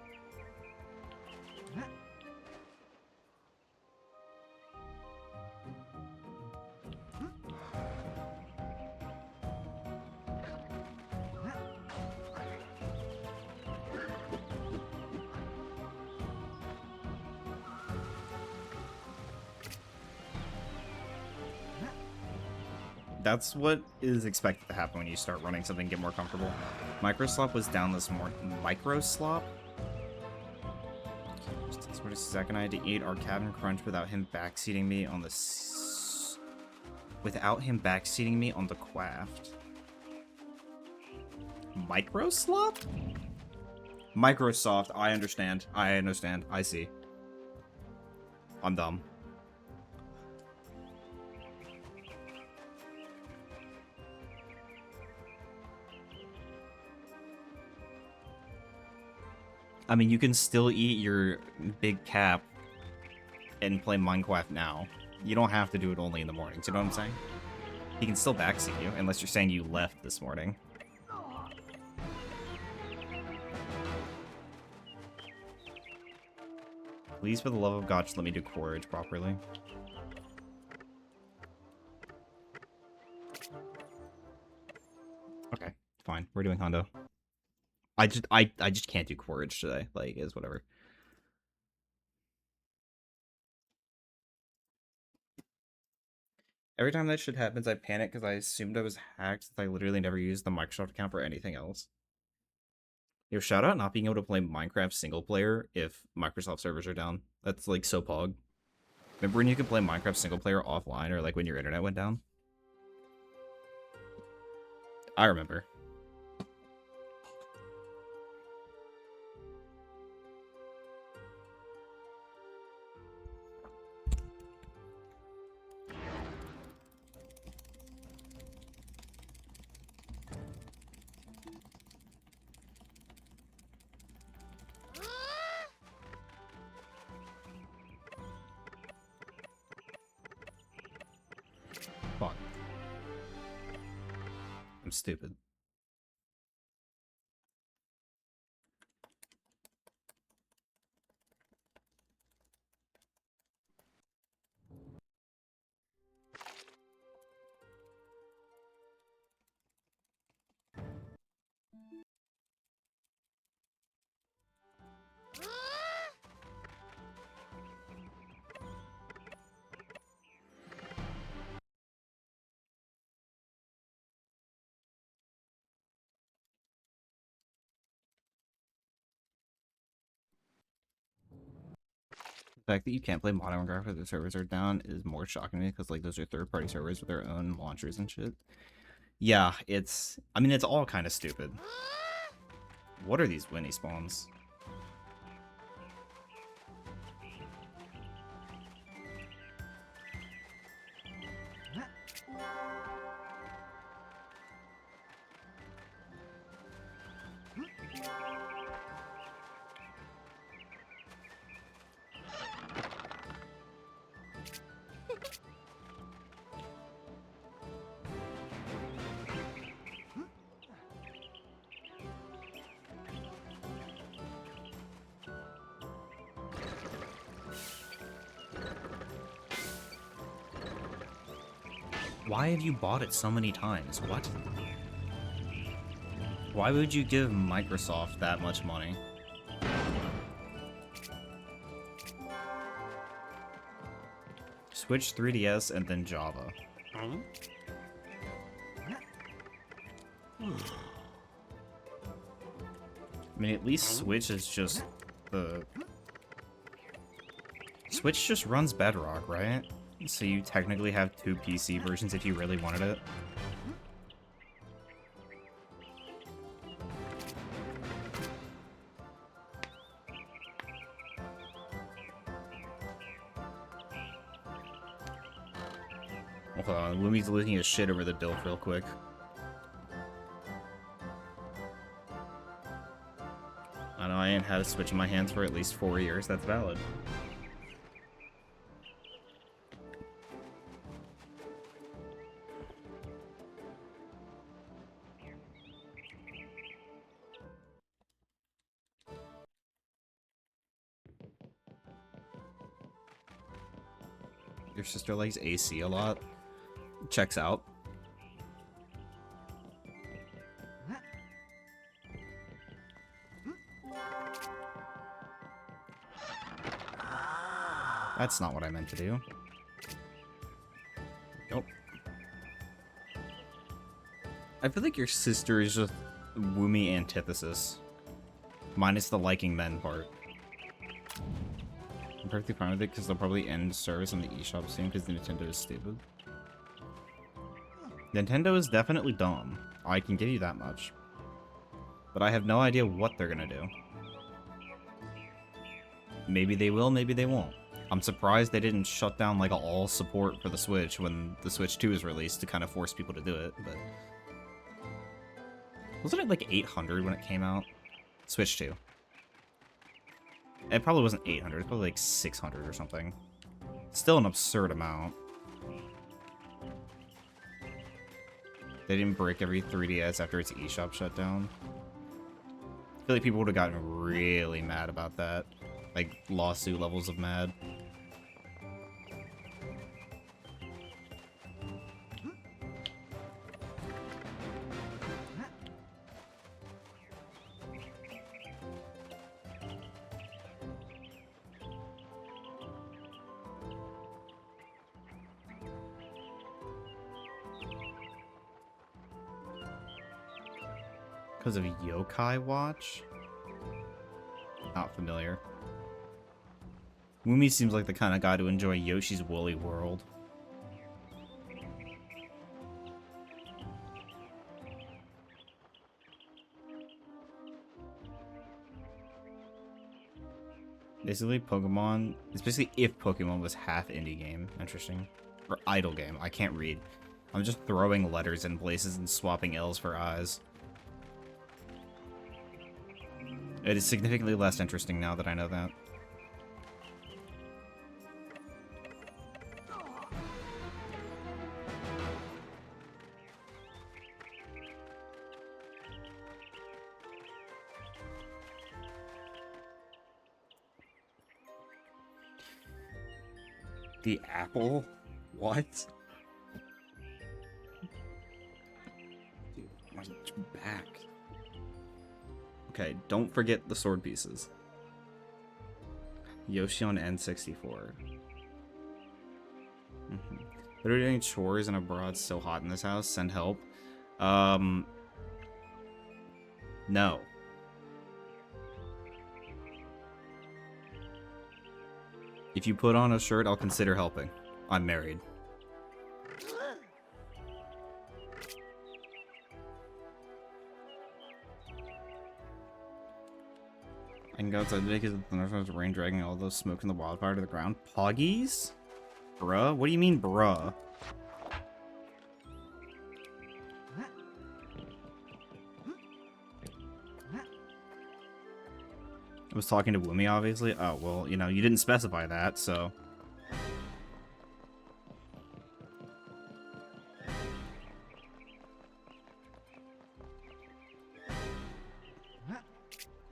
That's what is expected to happen when you start running something and get more comfortable. Microslop was down this morning. Microslop? What is Zach and I had to eat our cabin crunch without him backseating me on the... without him backseating me on the quaft. Microslop? Microsoft, I understand. I understand. I see. I'm dumb. I mean, you can still eat your big cap and play Minecraft now. You don't have to do it only in the mornings, you know what I'm saying? He can still backseat you, unless you're saying you left this morning. Please, for the love of God, just let me do Quarage properly. Okay, fine. We're doing Hondo. I just can't do Quarage today. Like, is whatever. Every time that shit happens, I panic because I assumed I was hacked since I literally never used the Microsoft account for anything else. Yo, shout out not being able to play Minecraft single player if Microsoft servers are down. That's like so pog. Remember when you could play Minecraft single player offline or like when your internet went down? I remember. Fuck. I'm stupid. The fact that you can't play Modern Warfare if the servers are down is more shocking to me because like those are third-party servers with their own launchers and shit. Yeah, I mean, it's all kind of stupid. What are these Winnie spawns? Why have you bought it so many times? What? Why would you give Microsoft that much money? Switch 3DS and then Java. I mean, at least Switch is just the... Switch just runs Bedrock, right? So you technically have two PC versions if you really wanted it. Hold on, Lumi's losing his shit over the DILF real quick. I know I ain't had a Switch in my hands for at least 4 years, that's valid. Your sister likes AC a lot. Checks out. That's not what I meant to do. Nope. I feel like your sister is just Woomy antithesis. Minus the liking men part. I'm perfectly fine with it because they'll probably end service on the eShop soon because Nintendo is stupid. Nintendo is definitely dumb. I can give you that much. But I have no idea what they're gonna do. Maybe they will, maybe they won't. I'm surprised they didn't shut down like all support for the Switch when the Switch 2 is released to kind of force people to do it, but... Wasn't it like 800 when it came out? Switch 2. It probably wasn't 800, it's probably like 600 or something. Still an absurd amount. They didn't break every 3DS after its eShop shut down. I feel like people would have gotten really mad about that. like lawsuit levels of mad. Because of Yokai Watch? Not familiar. Woomy seems like the kind of guy to enjoy Yoshi's Woolly World. Basically, Pokemon... It's basically if Pokemon was half indie game. Interesting. Or idle game. I can't read. I'm just throwing letters in places and swapping L's for I's. It is significantly less interesting now that I know that. The apple? What? Dude, my back. Okay, don't forget the sword pieces. Yoshi on N64. Literally doing chores and abroad. So hot in this house. Send help. No. If you put on a shirt, I'll consider helping. I'm married. I can go outside today because the thunderstorms, rain dragging all those smoke and the wildfire to the ground. Poggies? Bruh? What do you mean, bruh? I was talking to Woomy, obviously. Oh, well, you know, you didn't specify that, so...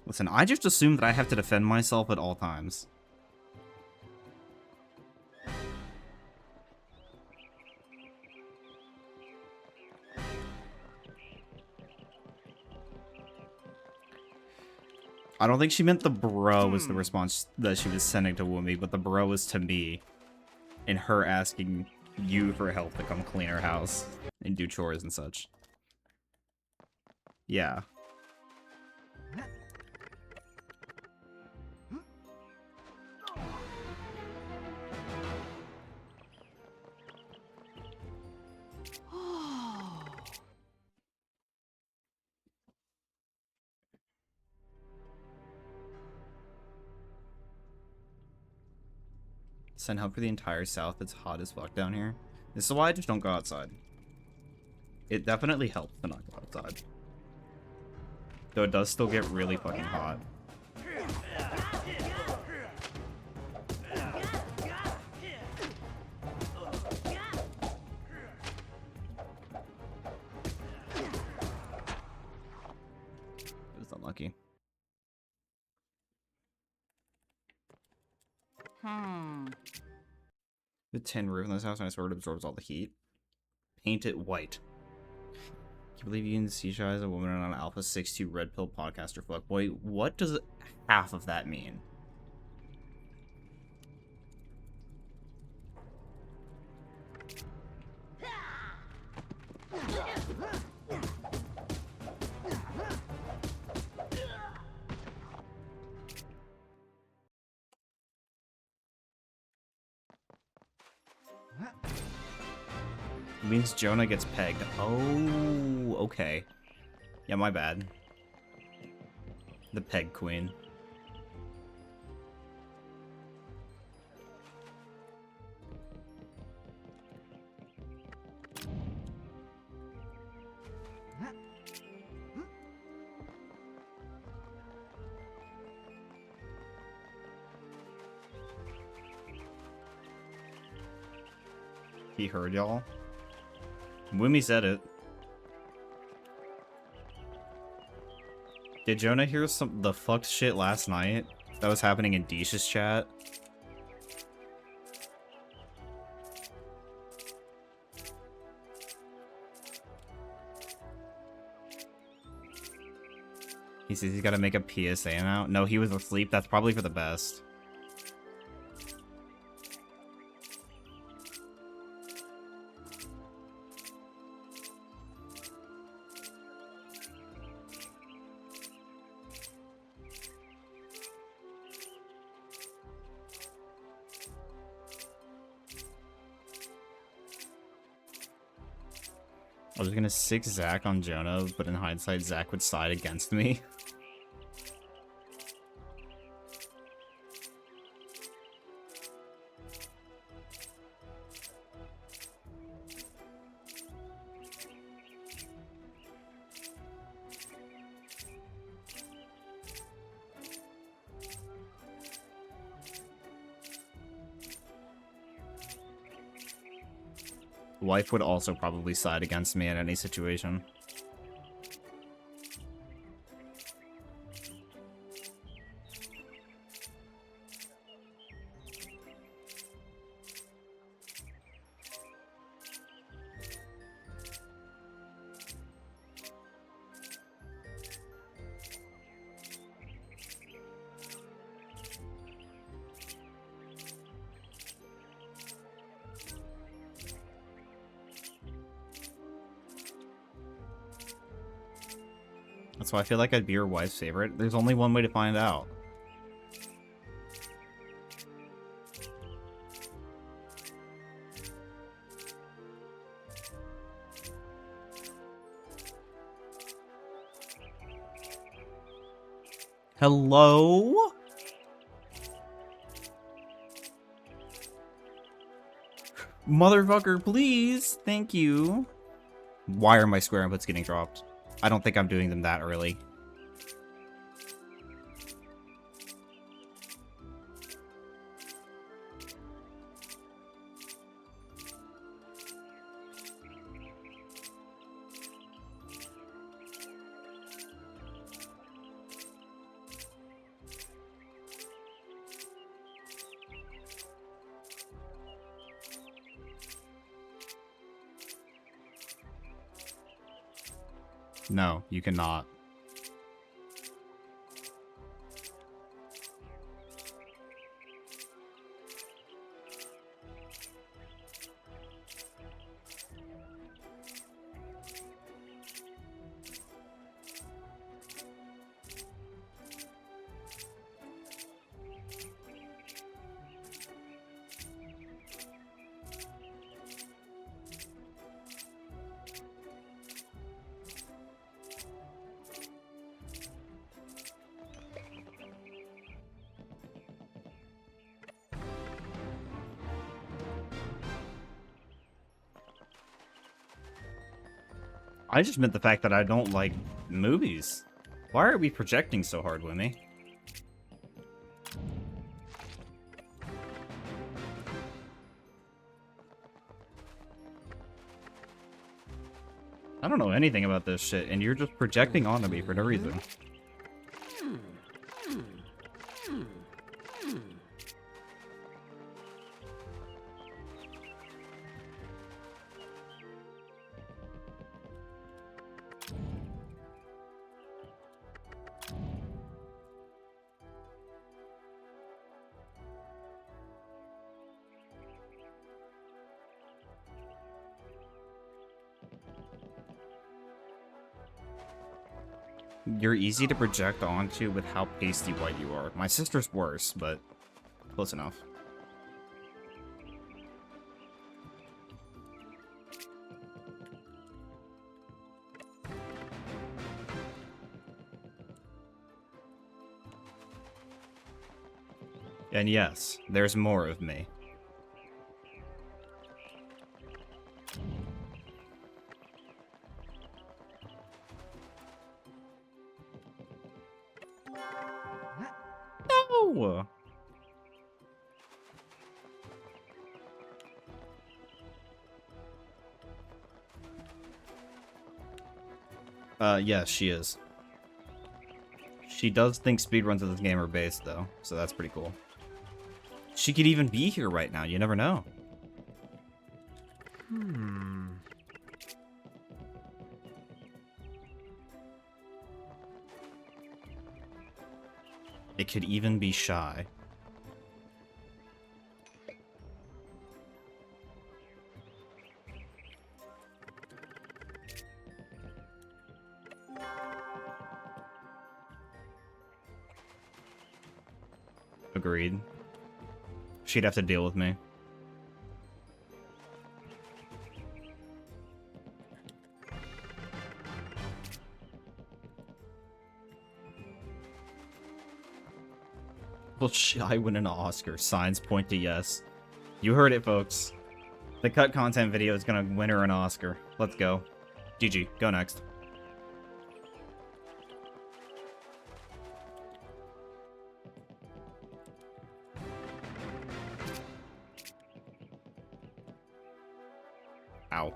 Listen, I just assume that I have to defend myself at all times. I don't think she meant the bro was the response that she was sending to Woomy, but the bro was to me. And her asking you for help to come clean her house and do chores and such. Yeah. Send help for the entire south. It's hot as fuck down here. This is why I just don't go outside. It definitely helps to not go outside. Though it does still get really fucking hot. It's unlucky. The tin roof in this house, and I swear it absorbs all the heat. Paint it white. Can you believe you can see shy as a woman on an Alpha 6-2 Red Pill podcaster fuck? Wait, what does half of that mean? It means Jonah gets pegged. Oh, okay. Yeah, my bad. The peg queen. He heard y'all. Woomy said it. Did Jonah hear the fucked shit last night that was happening in Deesh's chat. He says he's got to make a PSA now. No, he was asleep. That's probably for the best. I was gonna 6 Zach on Jonah, but in hindsight, Zach would side against me. Wife would also probably side against me in any situation. That's why I feel like I'd be your wife's favorite. There's only one way to find out. Hello? Motherfucker, please. Thank you. Why are my square inputs getting dropped? I don't think I'm doing them that early. No, you cannot. I just meant the fact that I don't like movies. Why are we projecting so hard, Wimmy? I don't know anything about this shit, and you're just projecting onto me for no reason. You're easy to project onto with how pasty white you are. My sister's worse, but close enough. And yes, there's more of me. No! Yes, she is. She does think speedruns of this game are based, though, so that's pretty cool. She could even be here right now, you never know. It could even be Shy. Agreed. She'd have to deal with me. Will Shy win an Oscar? Signs point to yes. You heard it, folks. The cut content video is gonna win her an Oscar. Let's go. GG. Go next. Ow.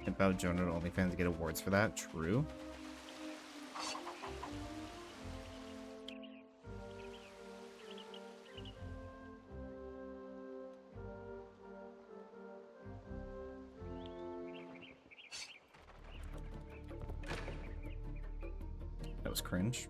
About Jonah to OnlyFans get awards for that? True. That was cringe.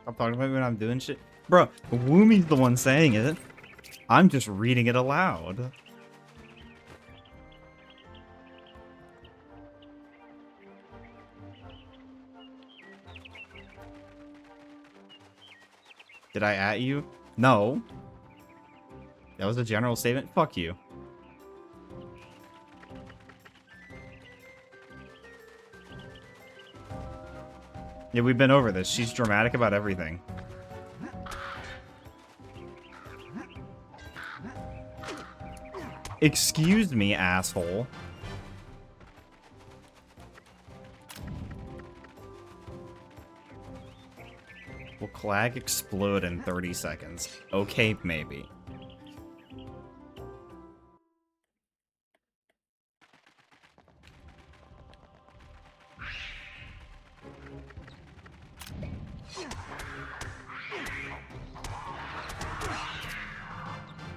I'm talking about when I'm doing shit. Bro, Woomi's the one saying it. I'm just reading it aloud. Did I at you? No. That was a general statement. Fuck you. Yeah, we've been over this. She's dramatic about everything. Excuse me, asshole. Will Clag explode in 30 seconds? Okay, maybe.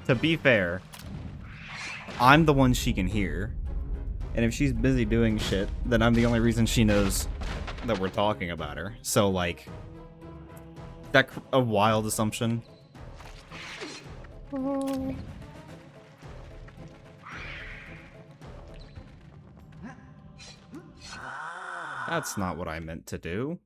To be fair, I'm the one she can hear. And if she's busy doing shit, then I'm the only reason she knows that we're talking about her. So, like, that's a wild assumption. That's not what I meant to do.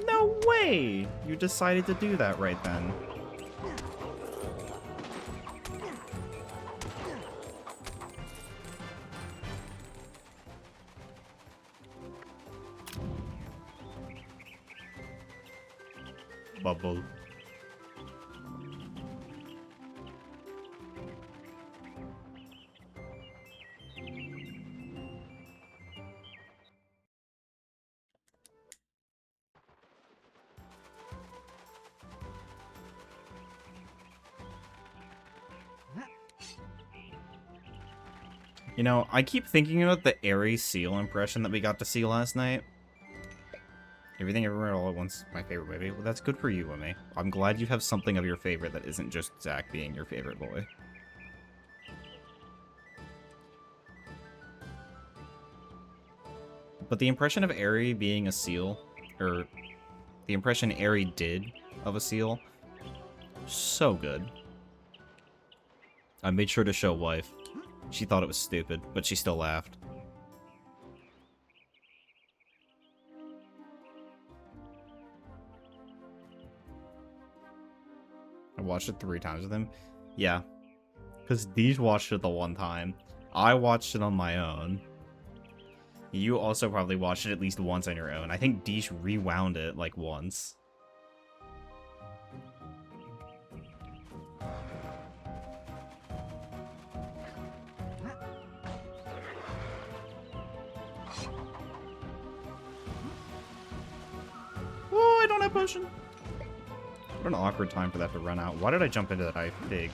No way! You decided to do that right then. Bubble. You know, I keep thinking about the Aries Seal impression that we got to see last night. Everything Everywhere All at Once is my favorite movie. Well, that's good for you, Wimmy. I'm glad you have something of your favorite that isn't just Zach being your favorite boy. But the impression of Eri being a seal, or the impression Eri did of a seal, so good. I made sure to show wife. She thought it was stupid, but she still laughed. I watched it 3 times with him. Yeah. Because Deej watched it the one time. I watched it on my own. You also probably watched it at least once on your own. I think Deej rewound it like once. Oh, I don't have potion. What an awkward time for that to run out. Why did I jump into that pig?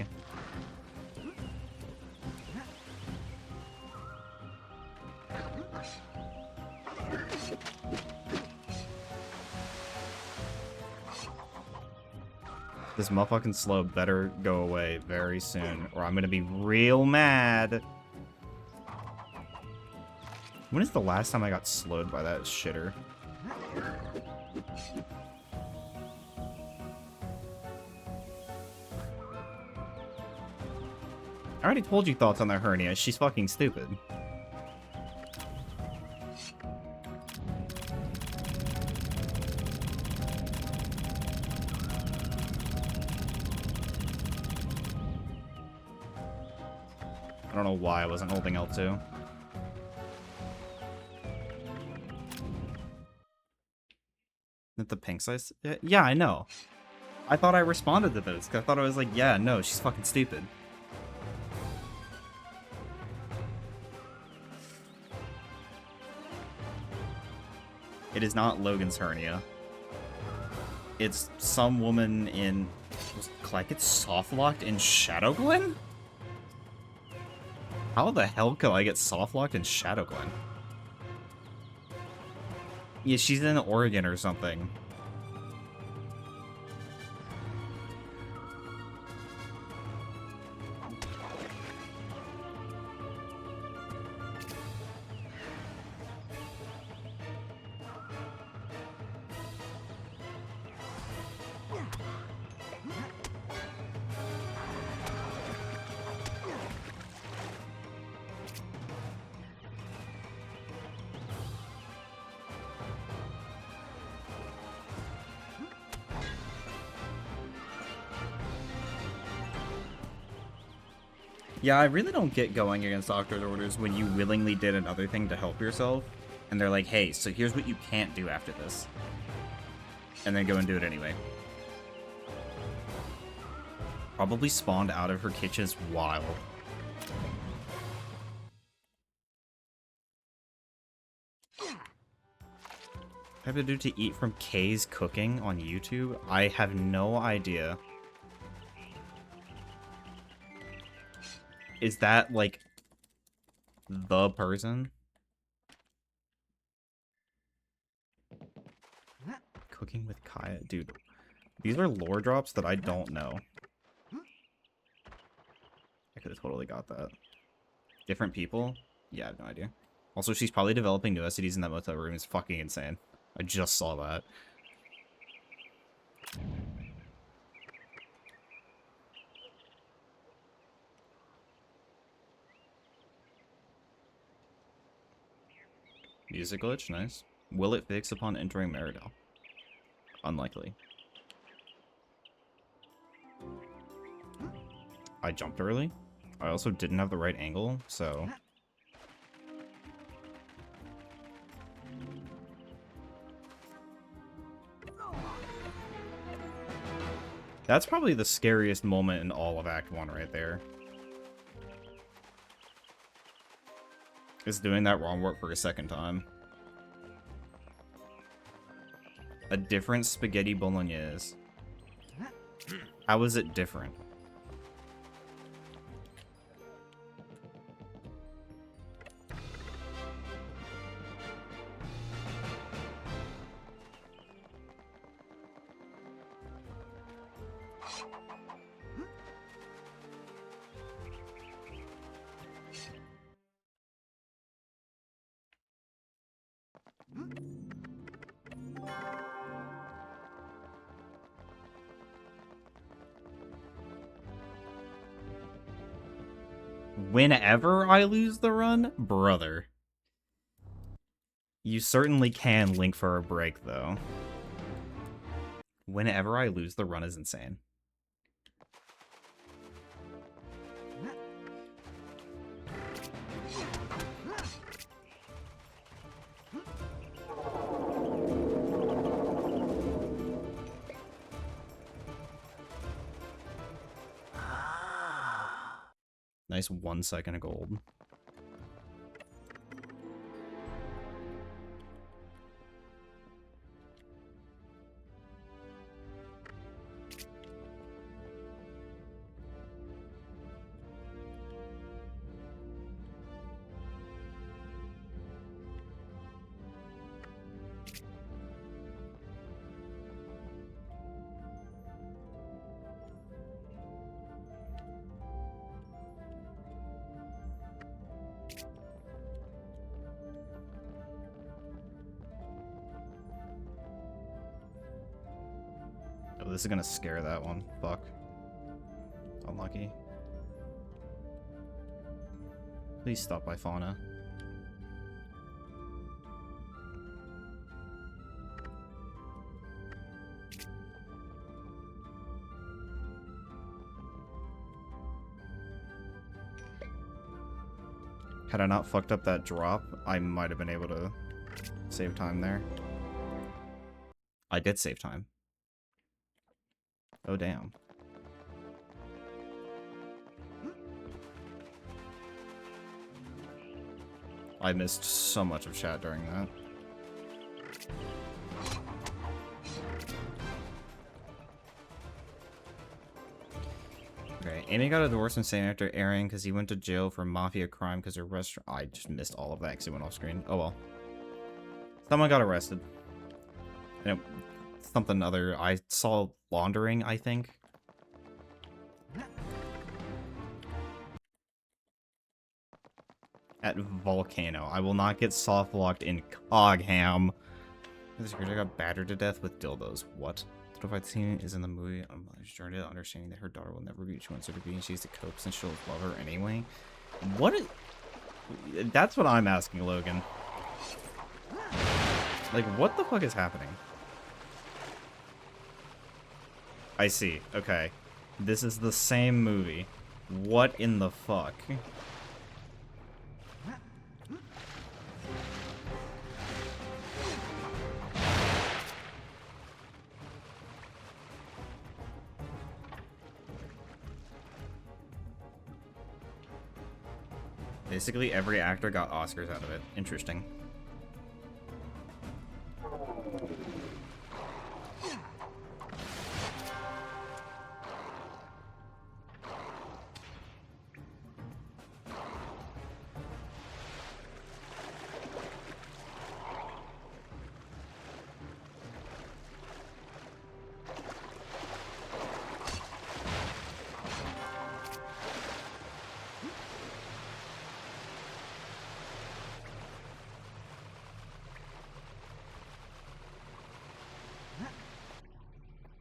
This motherfucking slow better go away very soon, or I'm gonna be real mad. When is the last time I got slowed by that shitter? I already told you thoughts on the hernia. She's fucking stupid. I don't know why I wasn't holding L2. At the pink size? Yeah, I know. I thought I responded to those, because I thought I was like, yeah, no, she's fucking stupid. It is not Logan's hernia. It's some woman in... Was Clackett soft-locked in Shadow Glen? How the hell could I get soft-locked in Shadow Glen? Yeah, she's in Oregon or something. Yeah, I really don't get going against doctor's orders when you willingly did another thing to help yourself, and they're like, hey, so here's what you can't do after this. And then go and do it anyway. Probably spawned out of her kitchen's wild. I have to do to eat from Kay's cooking on YouTube? I have no idea. Is that, like, the person? Cooking with Kaya? Dude, these are lore drops that I don't know. I could have totally got that. Different people? Yeah, I have no idea. Also, she's probably developing new STDs in that motel room. It's fucking insane. I just saw that. Music glitch, nice. Will it fix upon entering Meridell? Unlikely. I jumped early. I also didn't have the right angle, so... That's probably the scariest moment in all of Act 1 right there. Is doing that wrong work for a second time. A different spaghetti bolognese. How is it different? Whenever I lose the run? Brother. You certainly can link for a break, though. Whenever I lose the run is insane. Nice 1 second of gold. Oh, this is gonna scare that one. Fuck. Unlucky. Please stop by fauna. Had I not fucked up that drop, I might have been able to save time there. I did save time. Oh, damn. I missed so much of chat during that. Okay, Amy got a divorce from Sam after Aaron because he went to jail for mafia crime because her restaurant. I just missed all of that because it went off screen. Oh well. Someone got arrested. And something other. I saw laundering, I think. At Volcano. I will not get soft locked in Cogham. This girl got battered to death with dildos. What? The fight scene is in the movie. I'm started understanding that her daughter will never be what she wants her to be, and she's to cope since she'll love her anyway. What is... That's what I'm asking, Logan. Like, what the fuck is happening? I see. Okay. This is the same movie. What in the fuck? Basically, every actor got Oscars out of it. Interesting.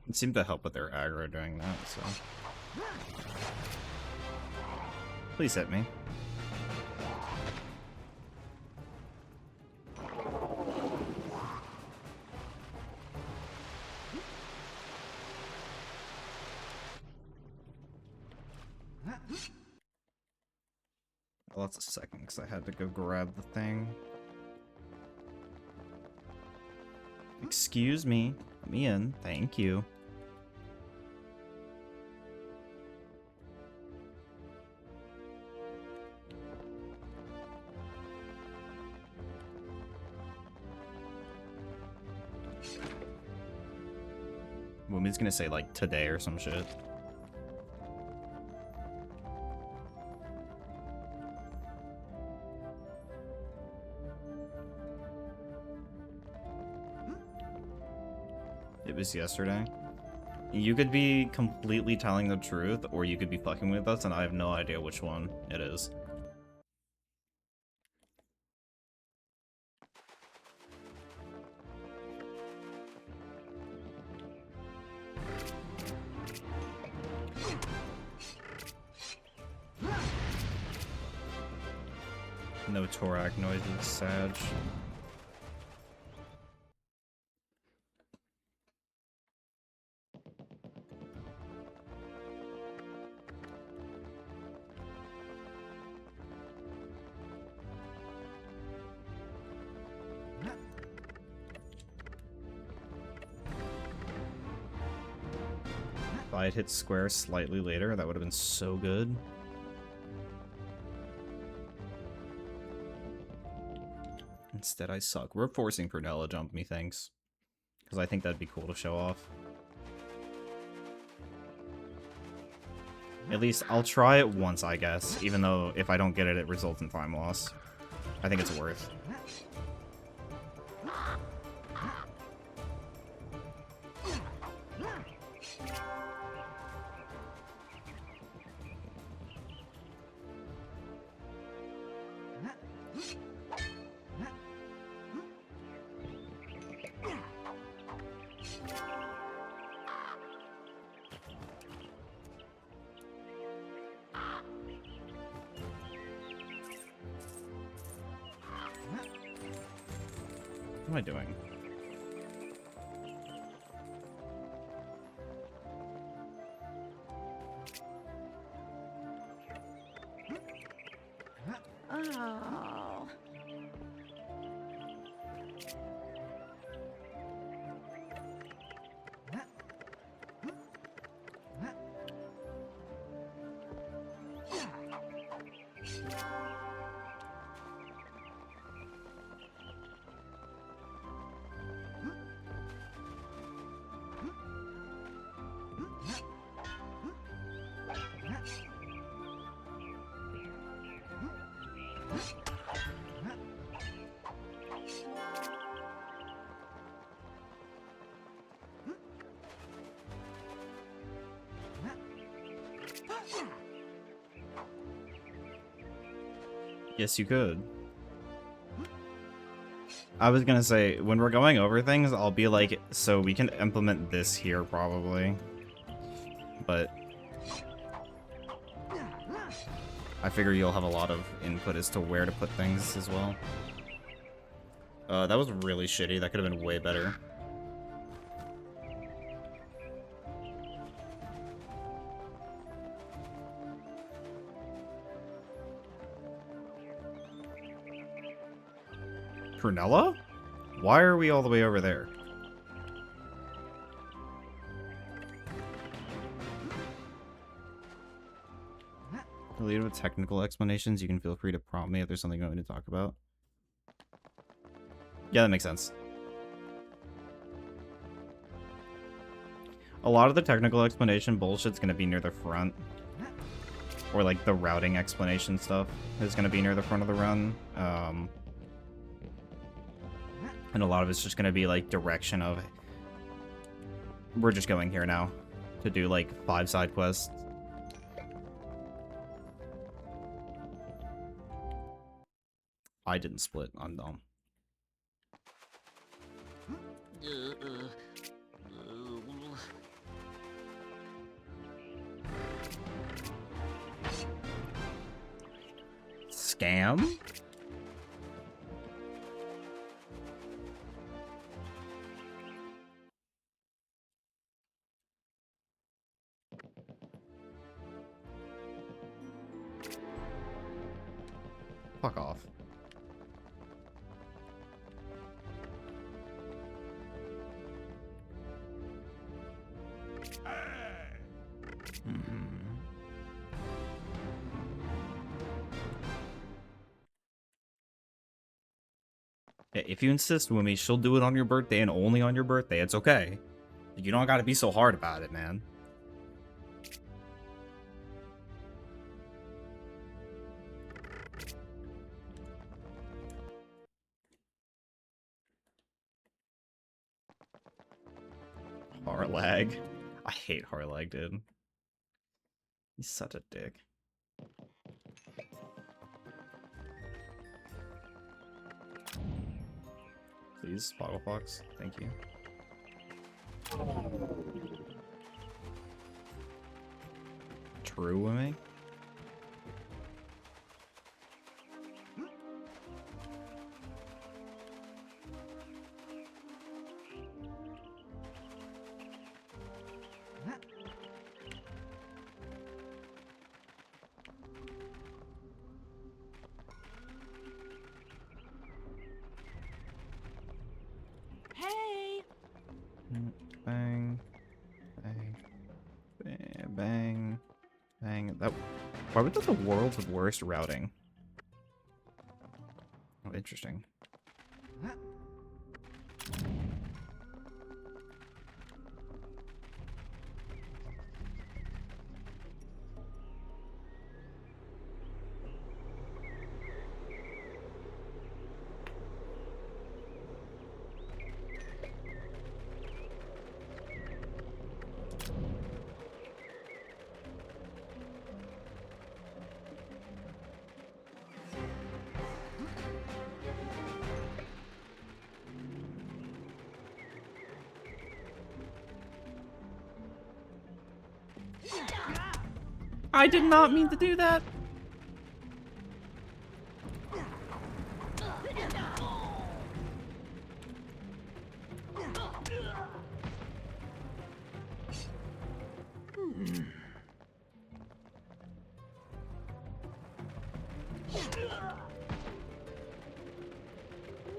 It seemed to help with their aggro doing that, so... Please hit me. Well, that's a second, because I had to go grab the thing. Excuse me. Let me in. Thank you. Woman's gonna say, like, today or some shit. It was yesterday. You could be completely telling the truth, or you could be fucking with us, and I have no idea which one it is. No Torak noises, Sag. If I had hit square slightly later, that would have been so good. Instead, I suck. We're forcing Prunella jump me, thanks. Because I think that'd be cool to show off. At least, I'll try it once, I guess. Even though, if I don't get it, it results in time loss. I think it's worth. What am I doing? Oh. Yes, you could. I was gonna say, when we're going over things, I'll be like, so we can implement this here, probably. But I figure you'll have a lot of input as to where to put things as well. That was really shitty. That could have been way better. Prunella? Why are we all the way over there? Related with technical explanations, you can feel free to prompt me if there's something you want me to talk about. Yeah, that makes sense. A lot of the technical explanation bullshit's gonna be near the front. Or like the routing explanation stuff is gonna be near the front of the run. And a lot of it's just gonna be like direction of, we're just going here now to do like 5 side quests. I didn't split, I'm dumb. Scam? Fuck off. Yeah, if you insist, Wumi, she'll do it on your birthday and only on your birthday. It's okay. You don't gotta be so hard about it, man. Harlag. I hate Harlag, dude. He's such a dick. Please, Bottle Fox. Thank you. True, Wumi? Bang. Bang. Bang. Bang. Bang. That. Why was that the world's worst routing? Oh, interesting. I did not mean to do that.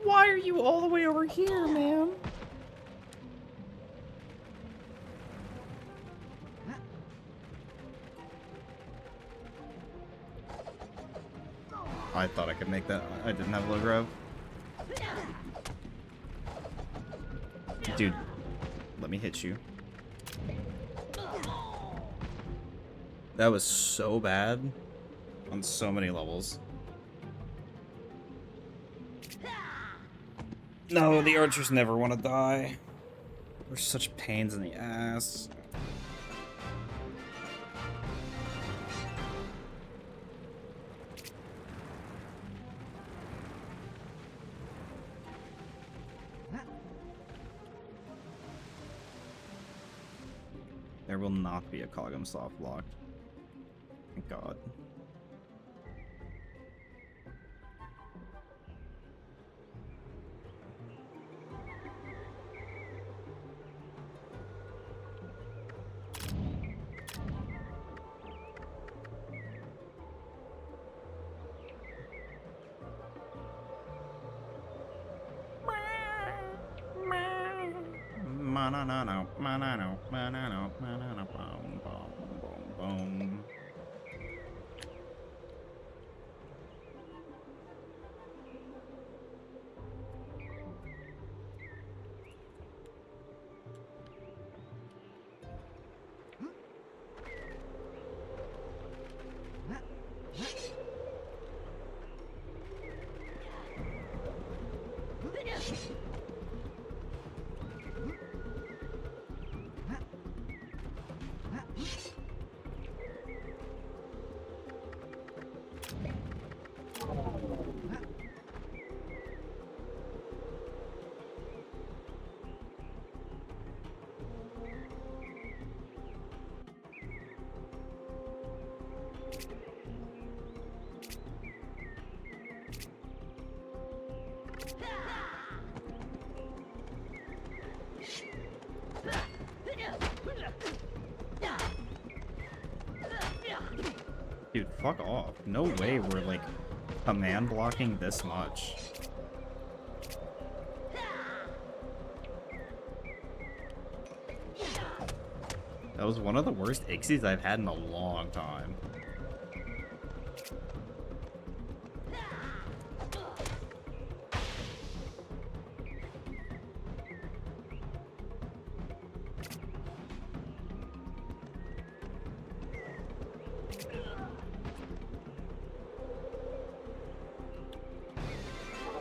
Why are you all the way over here, man? I thought I could make that. I didn't have low grab. Dude, let me hit you. That was so bad on so many levels. No, the archers never want to die. They're such pains in the ass. There will not be a Kog'Maw soft lock. Thank God. Manano, manano, manano, manano, boom, boom, boom, boom. Dude, fuck off. No way we're, like, command blocking this much. That was one of the worst Ixies I've had in a long time.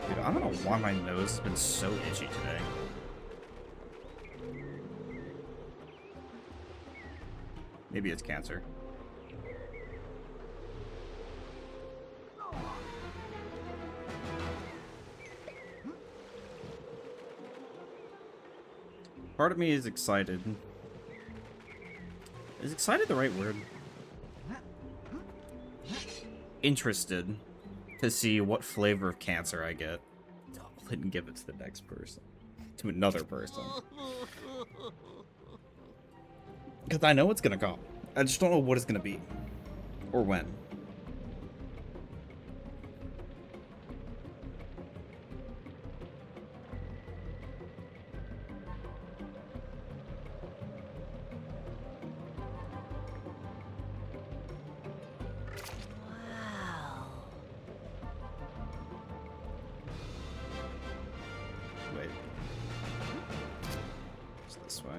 Dude, I don't know why my nose has been so itchy today. Maybe it's cancer. Part of me is excited. Is excited the right word? Interested to see what flavor of cancer I get. Double it and give it to the next person. To another person. Because I know it's gonna come. I just don't know what it's gonna be. Or when. this way.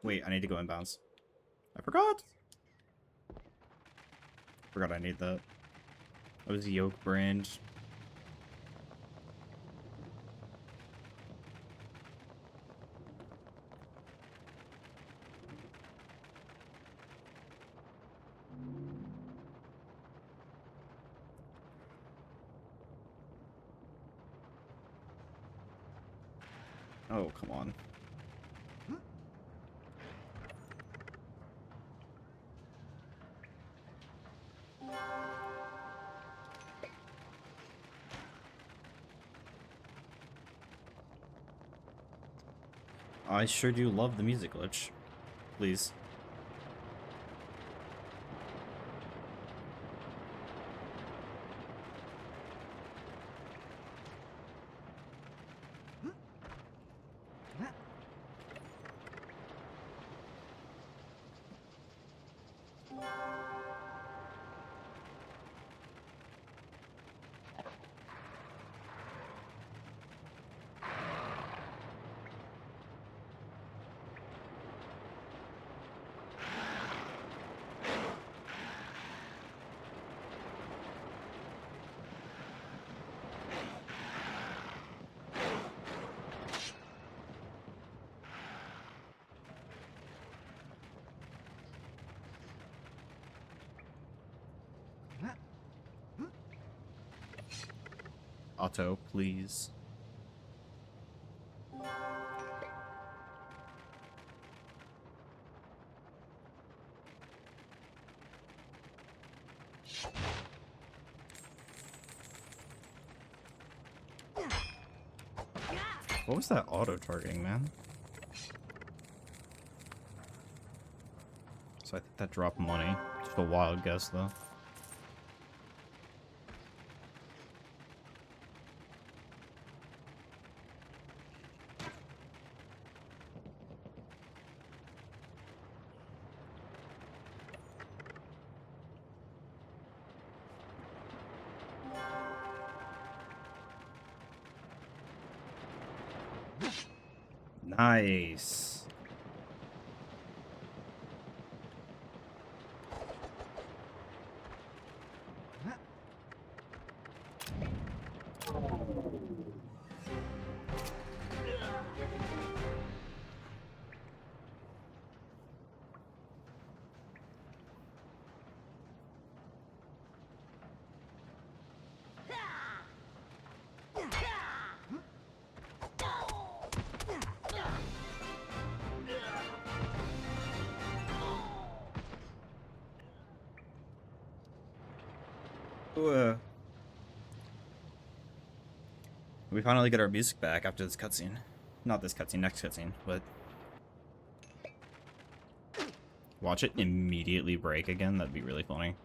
Wait, I need to go inbounds. I forgot! Forgot I need that. That was YOAK brand. Oh, come on. I sure do love the music glitch. Please. Auto, please. What was that auto targeting, man? So I think that dropped money. Just a wild guess, though. Nice. We finally get our music back after this cutscene. Not this cutscene, next cutscene, but... Watch it immediately break again, that'd be really funny.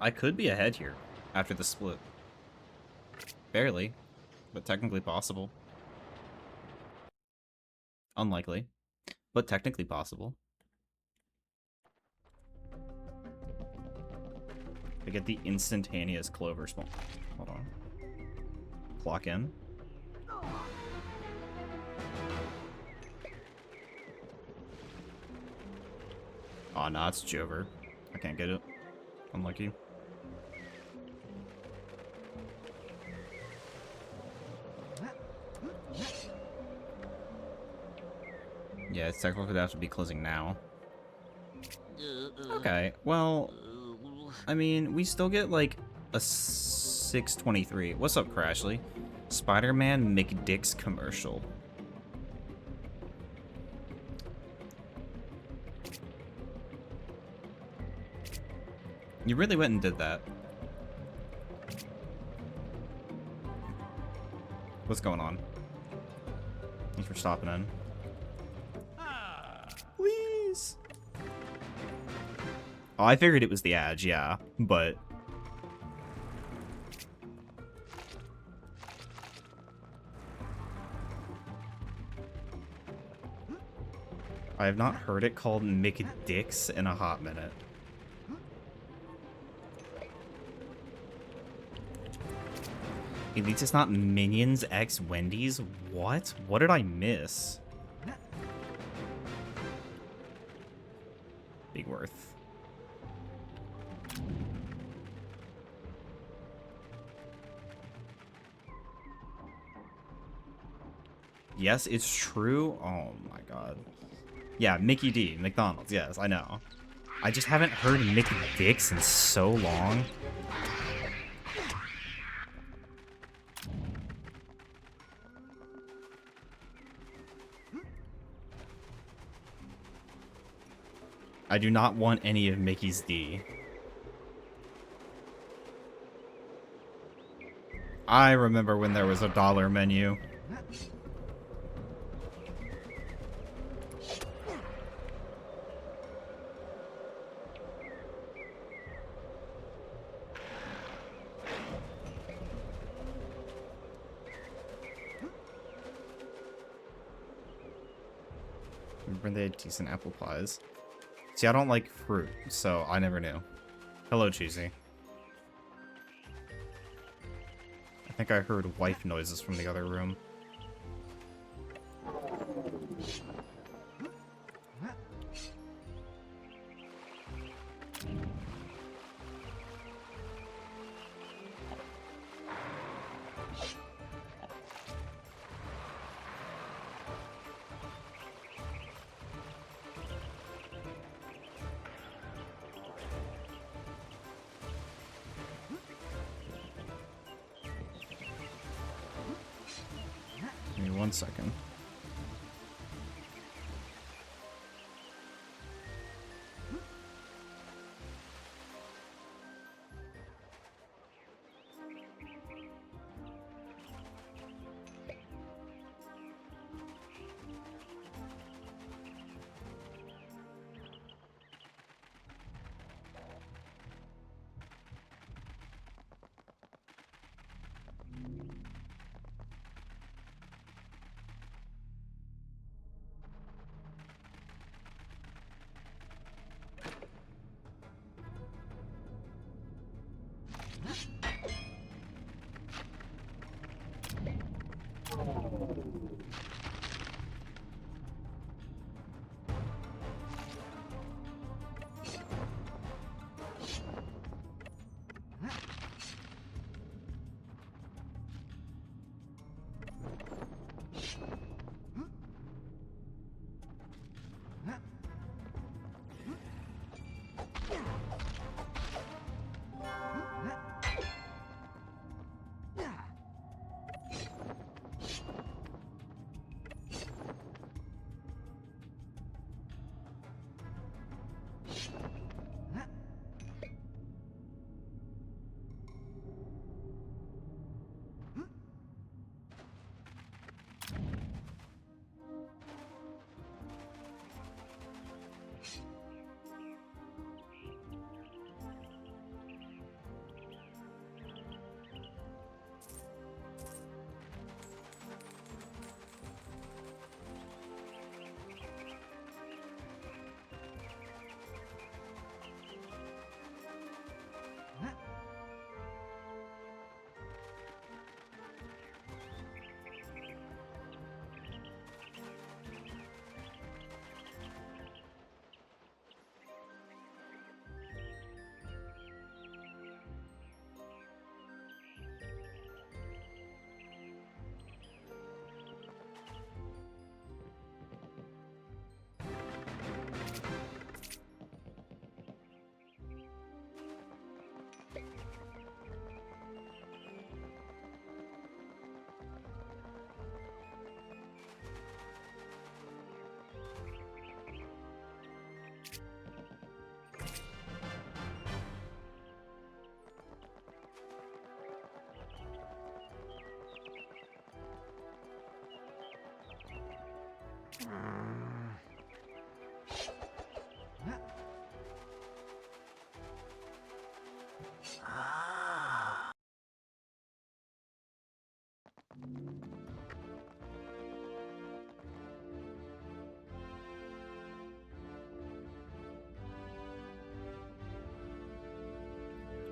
I could be ahead here, after the split. Barely, but technically possible. Unlikely, but technically possible. I get the instantaneous clover spawn. Hold on. Clock in. Aw, nah, it's Jover. I can't get it. Unlucky. Yeah, it's technically they have to be closing now. Okay, well, I mean, we still get like a 623. What's up, Crashly? Spider-Man McDick's commercial. You really went and did that. What's going on? Thanks for stopping in. Please. Oh, I figured it was the ad, yeah, but... I have not heard it called McDick's in a hot minute. At least it's not Minions X Wendy's? What? What did I miss? Big Worth. Yes, it's true. Oh my god. Yeah, Mickey D, McDonald's, yes, I know. I just haven't heard McDick's in so long. I do not want any of Mickey's D. I remember when there was a dollar menu. Remember they had decent apple pies. See, I don't like fruit, so I never knew. Hello, Cheesy. I think I heard wife noises from the other room. Give me 1 second.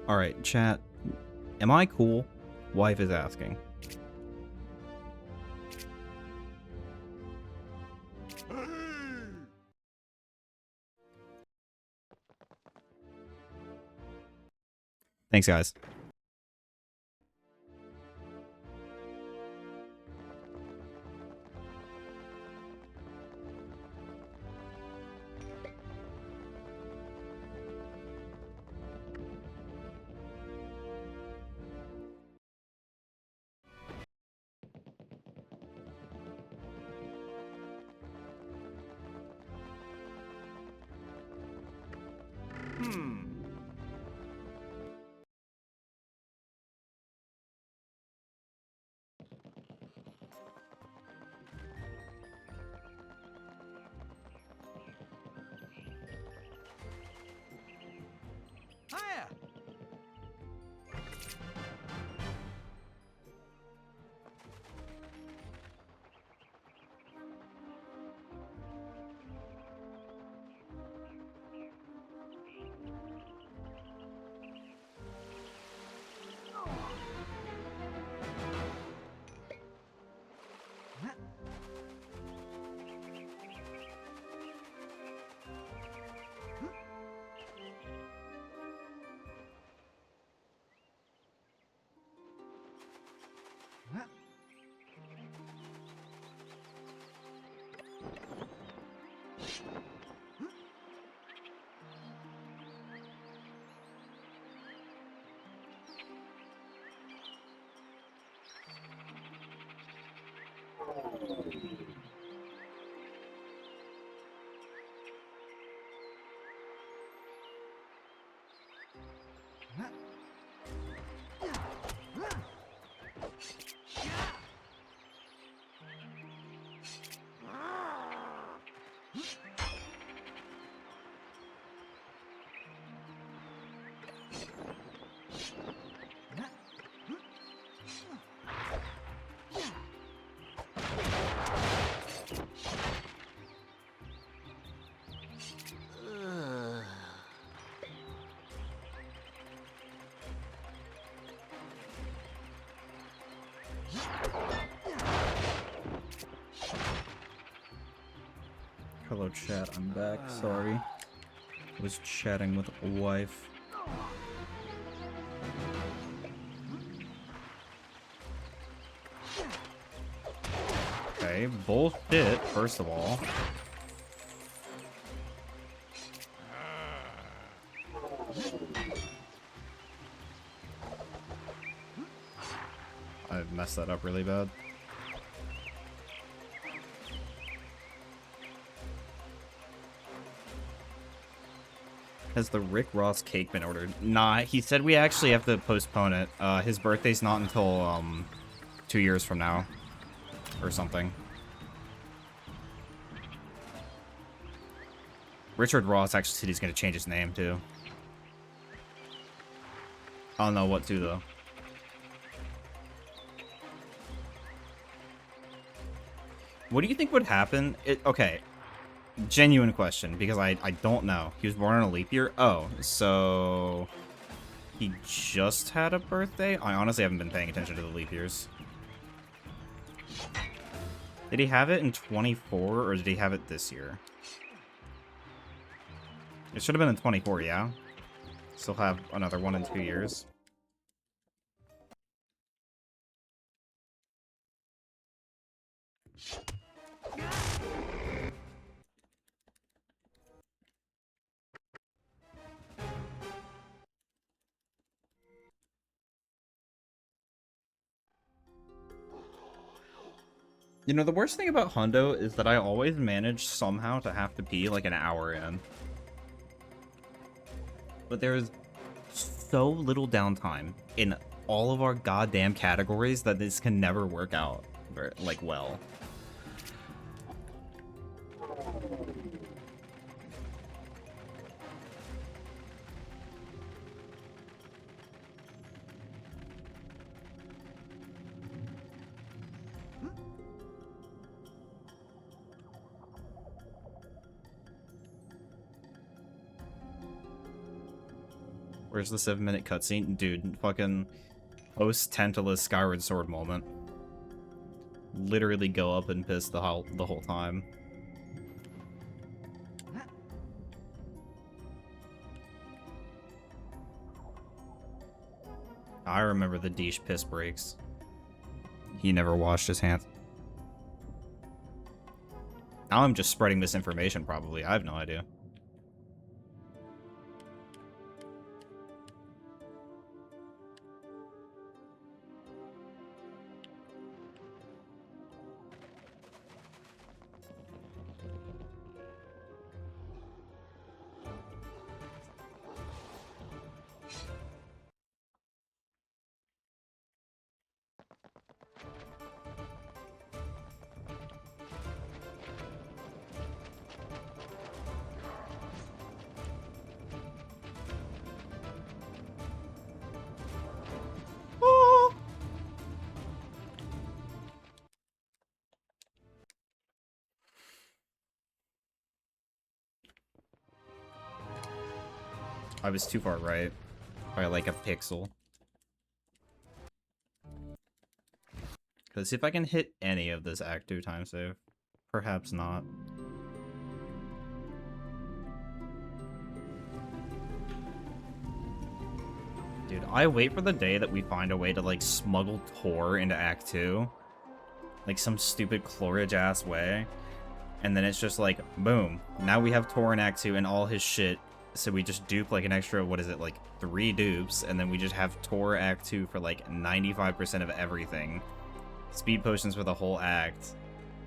Alright, chat. Am I cool? Wife is asking. Thanks, guys. Hello chat, I'm back, sorry. I was chatting with wife. Okay, bullshit, first of all. I've messed that up really bad. Has the Rick Ross cake been ordered? Nah, he said we actually have to postpone it. His birthday's not until, 2 years from now. Or something. Richard Ross actually said he's gonna change his name, too. I don't know what to, though. What do you think would happen? Okay. Genuine question, because I don't know. He was born on a leap year? Oh, so... He just had a birthday? I honestly haven't been paying attention to the leap years. Did he have it in 24, or did he have it this year? It should have been in 24, yeah? Still have another one in 2 years. You know, the worst thing about Hundo is that I always manage somehow to have to pee like an hour in. But there is so little downtime in all of our goddamn categories that this can never work out like well. Where's the 7-minute cutscene? Dude, fucking post-Tantalus Skyward Sword moment. Literally go up and piss the whole time. I remember the Deesh piss breaks. He never washed his hands. Now I'm just spreading misinformation, probably. I have no idea. I was too far right by like a pixel. Because if I can hit any of this Act 2 time save, perhaps not. Dude, I wait for the day that we find a way to like smuggle Tor into Act 2. Like some stupid Chlorage ass way. And then it's just like, boom. Now we have Tor in Act 2 and all his shit. So we just dupe like an extra, what is it, like 3 dupes, and then we just have Tor Act 2 for like 95% of everything. Speed potions for the whole act.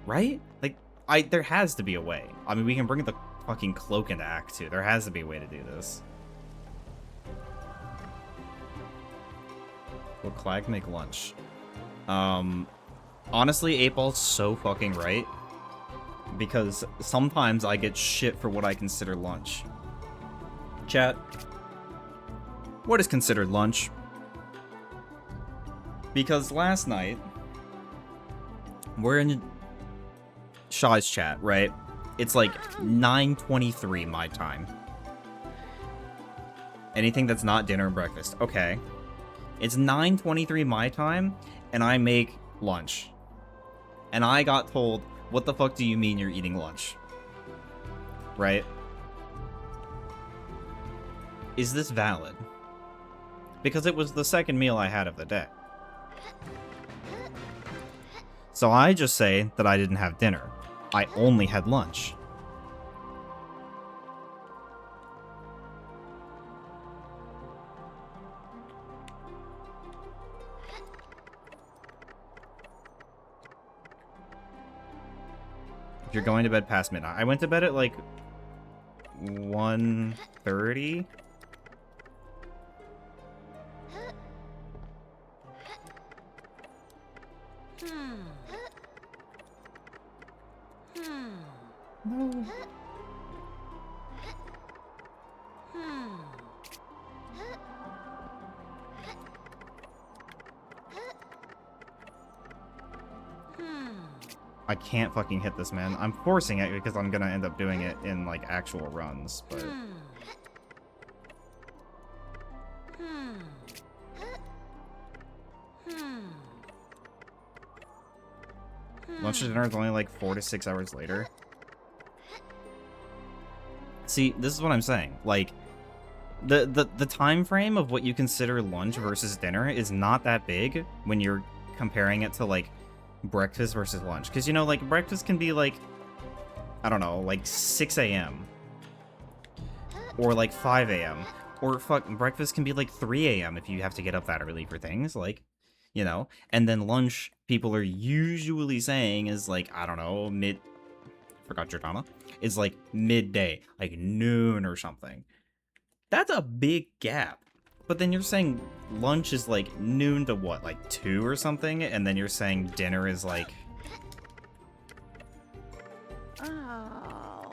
Right? Like, there has to be a way. I mean, we can bring the fucking cloak into Act 2. There has to be a way to do this. Will Clag make lunch? Honestly, 8Ball's so fucking right. Because sometimes I get shit for what I consider lunch. Chat, what is considered lunch? Because last night, we're in Shaw's chat, right? It's like 9:23 my time. Anything that's not dinner and breakfast. Okay. It's 9:23 my time, and I make lunch. And I got told, what the fuck do you mean you're eating lunch? Right? Is this valid? Because it was the second meal I had of the day. So I just say that I didn't have dinner. I only had lunch. If you're going to bed past midnight. I went to bed at like 1:30. No. I can't fucking hit this, man. I'm forcing it because I'm gonna end up doing it in like actual runs, but lunch and dinner is only like 4 to 6 hours later. See, this is what I'm saying. Like, the time frame of what you consider lunch versus dinner is not that big when you're comparing it to like breakfast versus lunch. Because, you know, like breakfast can be like, I don't know, like 6 a.m. or like 5 a.m. or fuck, breakfast can be like 3 a.m. if you have to get up that early for things, like, you know. And then lunch, people are usually saying is like, I don't know, forgot Jordana, is like midday, like noon or something. That's a big gap. But then you're saying lunch is like noon to what, like 2 or something? And then you're saying dinner is like... Oh.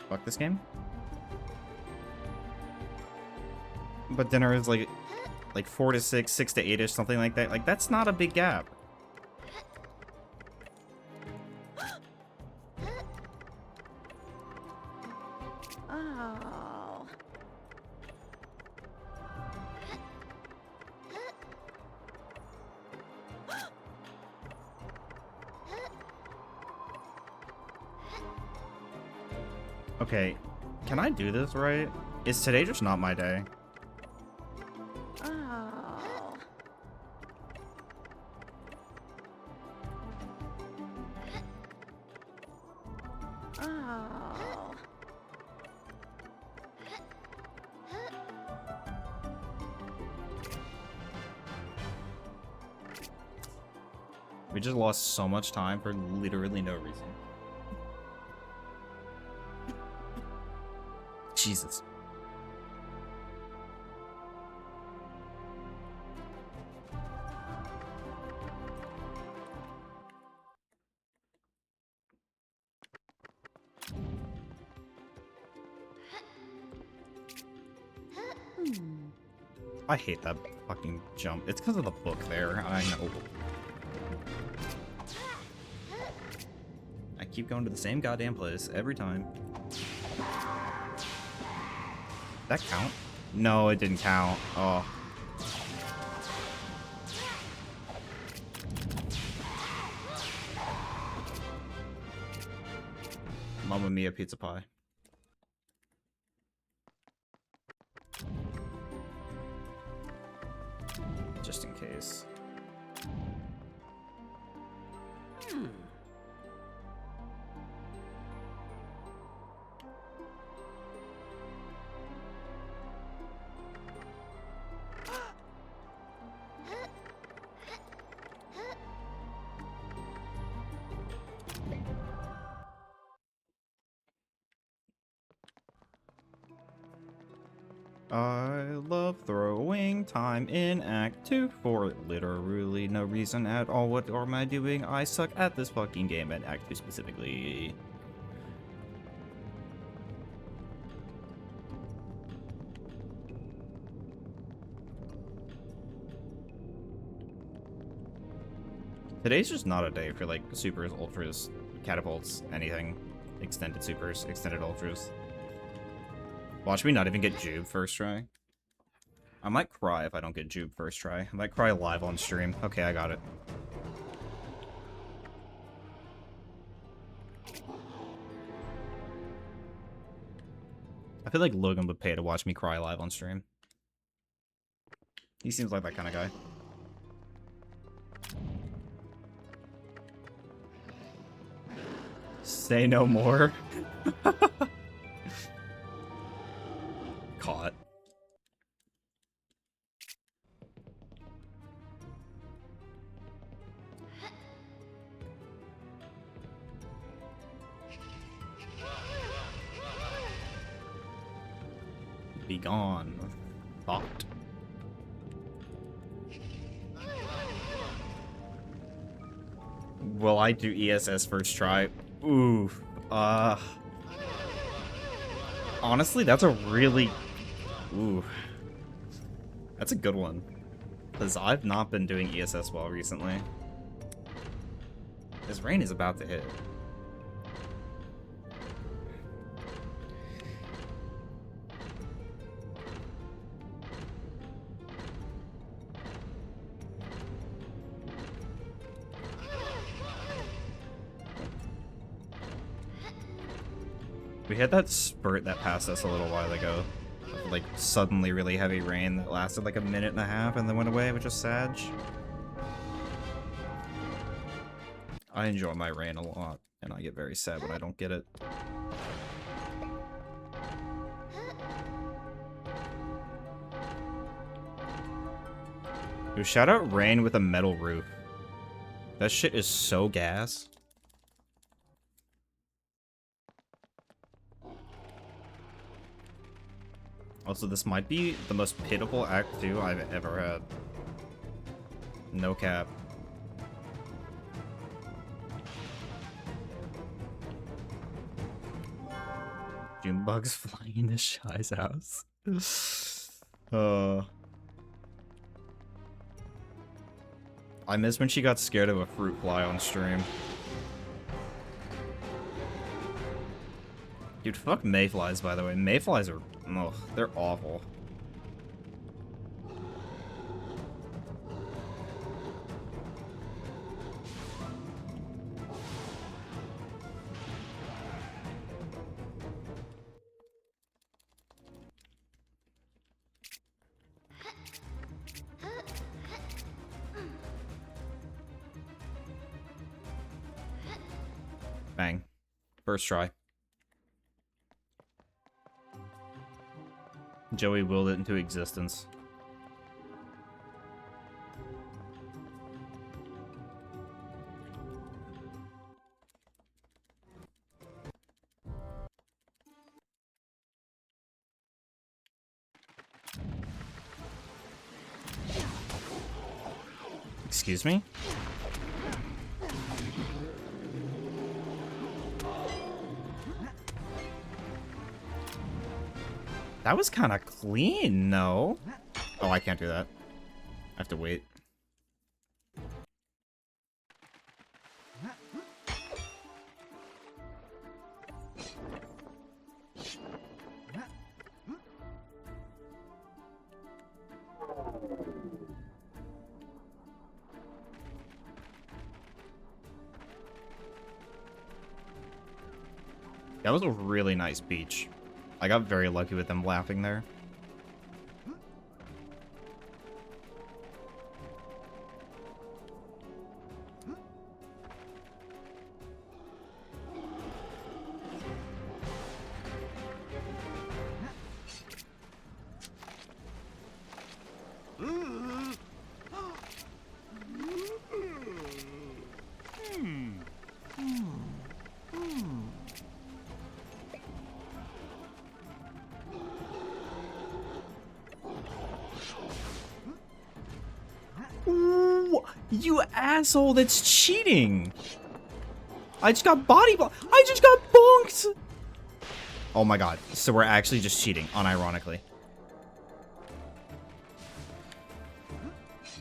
Fuck this game? But dinner is like 4 to 6, 6 to 8-ish, something like that. Like, that's not a big gap. Oh. Okay, can I do this right? Is today just not my day? Oh. Oh. We just lost so much time for literally no reason. Jesus. I hate that fucking jump. It's because of the book there. I know. I keep going to the same goddamn place every time. That count? No, it didn't count. Oh. Mamma mia pizza pie. Just in case. I love throwing time in Act 2 for literally no reason at all. What am I doing? I suck at this fucking game in Act 2 specifically. Today's just not a day for like supers, ultras, catapults, anything. Extended supers, extended ultras. Watch me not even get Jube first try. I might cry if I don't get Jube first try. I might cry live on stream. Okay, I got it. I feel like Logan would pay to watch me cry live on stream. He seems like that kind of guy. Say no more. Caught. Be gone. Thought. Will I do ESS first try? Oof. Honestly, that's a really... Ooh. That's a good one. Because I've not been doing ESS well recently. This rain is about to hit. We had that spurt that passed us a little while ago. Like, suddenly really heavy rain that lasted like a minute and a half and then went away, which was sad. I enjoy my rain a lot, and I get very sad when I don't get it. Dude, shout out rain with a metal roof. That shit is so gas. Also, this might be the most pitiful Act 2 I've ever had. No cap. Junebugs flying into Shy's house. I miss when she got scared of a fruit fly on stream. Dude, fuck mayflies, by the way. Mayflies are... ugh, they're awful. Bang. First try. Joey willed it into existence. Excuse me? That was kind of clean, no? Oh, I can't do that. I have to wait. That was a really nice beach. I got very lucky with them laughing there. Ooh, you asshole, that's cheating. I just got body blocked. I just got bonked. Oh my god. So we're actually just cheating, unironically.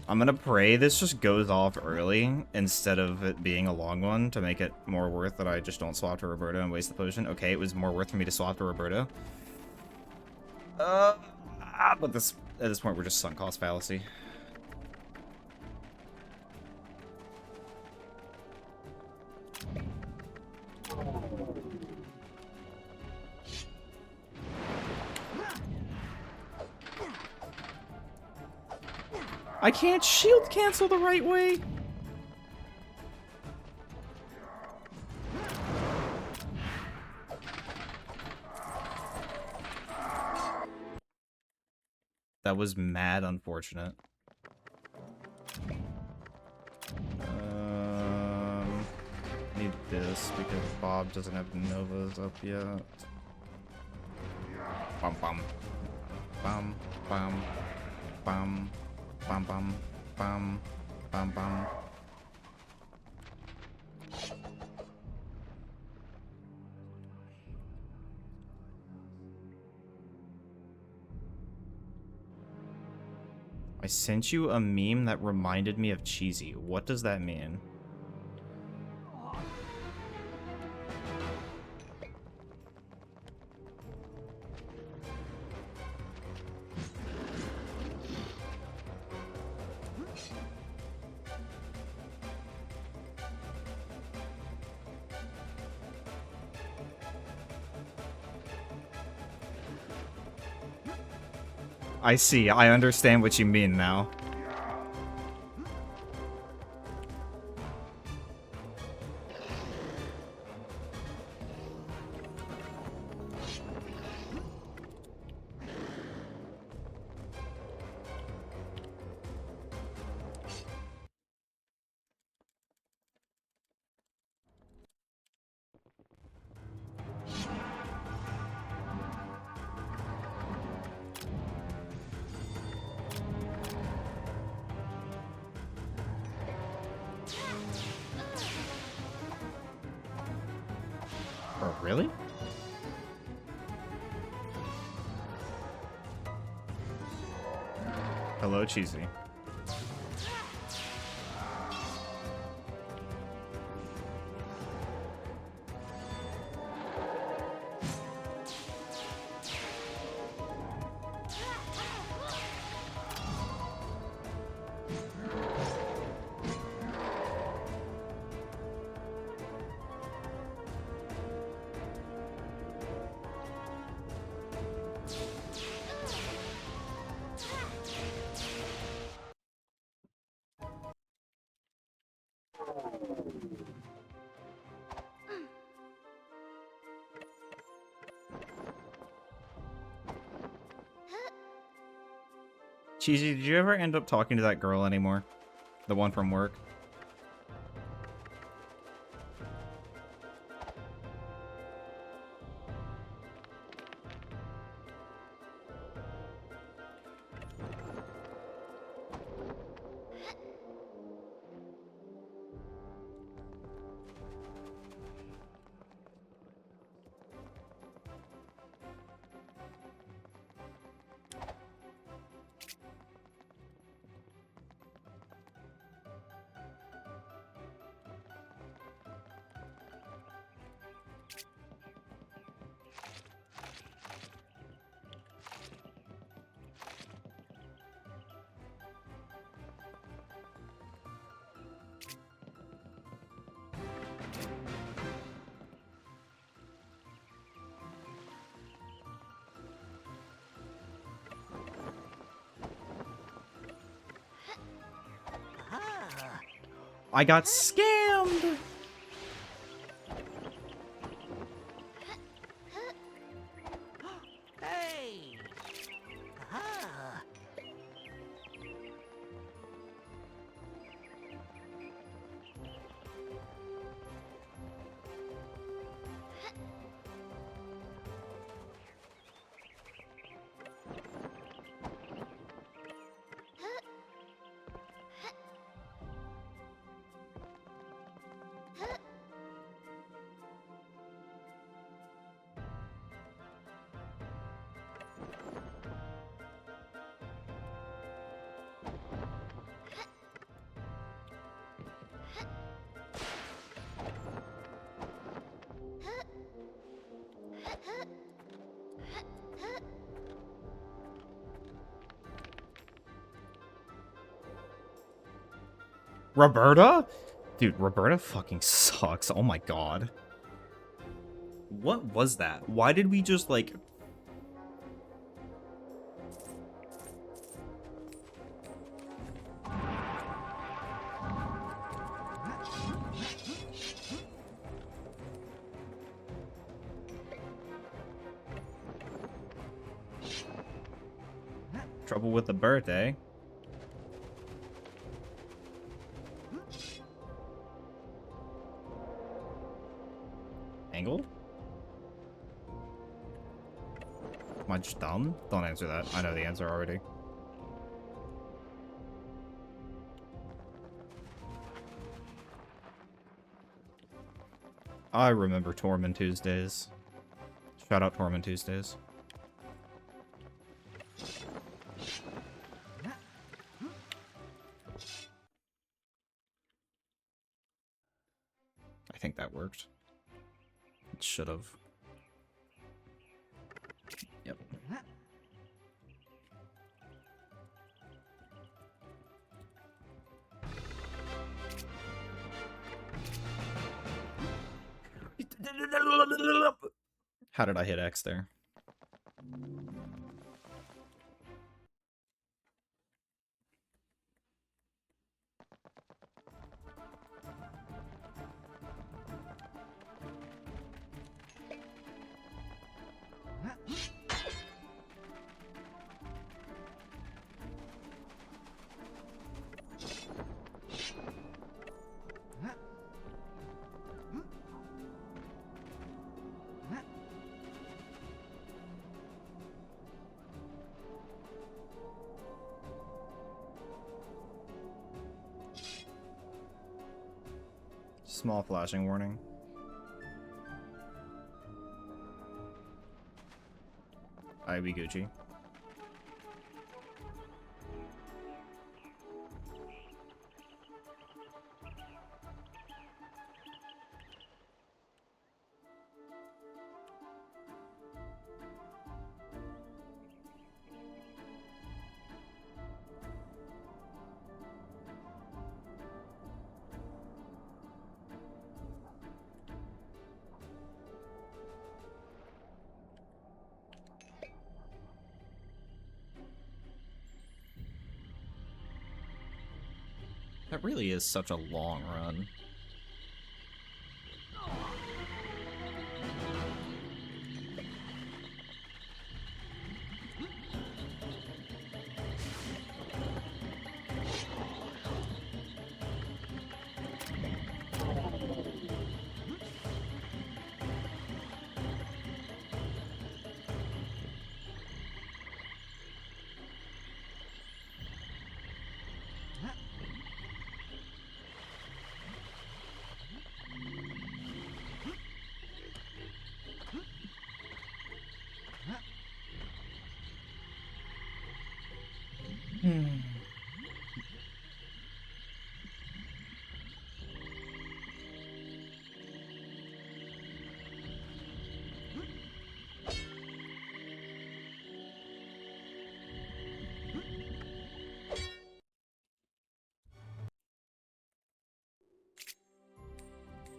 I'm gonna pray this just goes off early instead of it being a long one to make it more worth that I just don't swap to Roberto and waste the potion. Okay, it was more worth for me to swap to Roberto. But at this point we're just sunk cost fallacy. I can't shield cancel the right way. That was mad unfortunate. Need this because Bob doesn't have Novas up yet. Bum bum. Bum bum. Bum. Bum bum bum bum bum. I sent you a meme that reminded me of Cheesy. What does that mean? I see. I understand what you mean now. Oh, really? Hello, Cheesy. Cheesy, did you ever end up talking to that girl anymore? The one from work? I got scammed! Hey! Aha! Roberta? Dude, Roberta fucking sucks. Oh my god. What was that? Why did we just, like... Trouble with the birthday. Angle? Am I just dumb? Don't answer that. I know the answer already. I remember Tormund Tuesdays. Shout out Tormund Tuesdays. I think that worked. It should have. Yep. How did I hit X there? Small flashing warning. I be Gucci. That really is such a long run.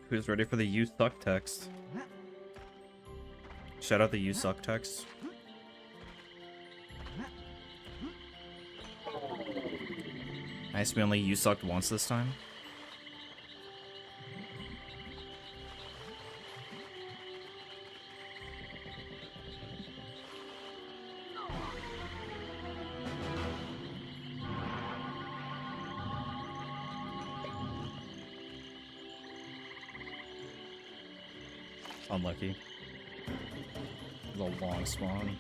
Who's ready for the "you suck" text? Shout out the "you suck" text. Nice, we only "you sucked" once this time. Unlucky. The long spawn.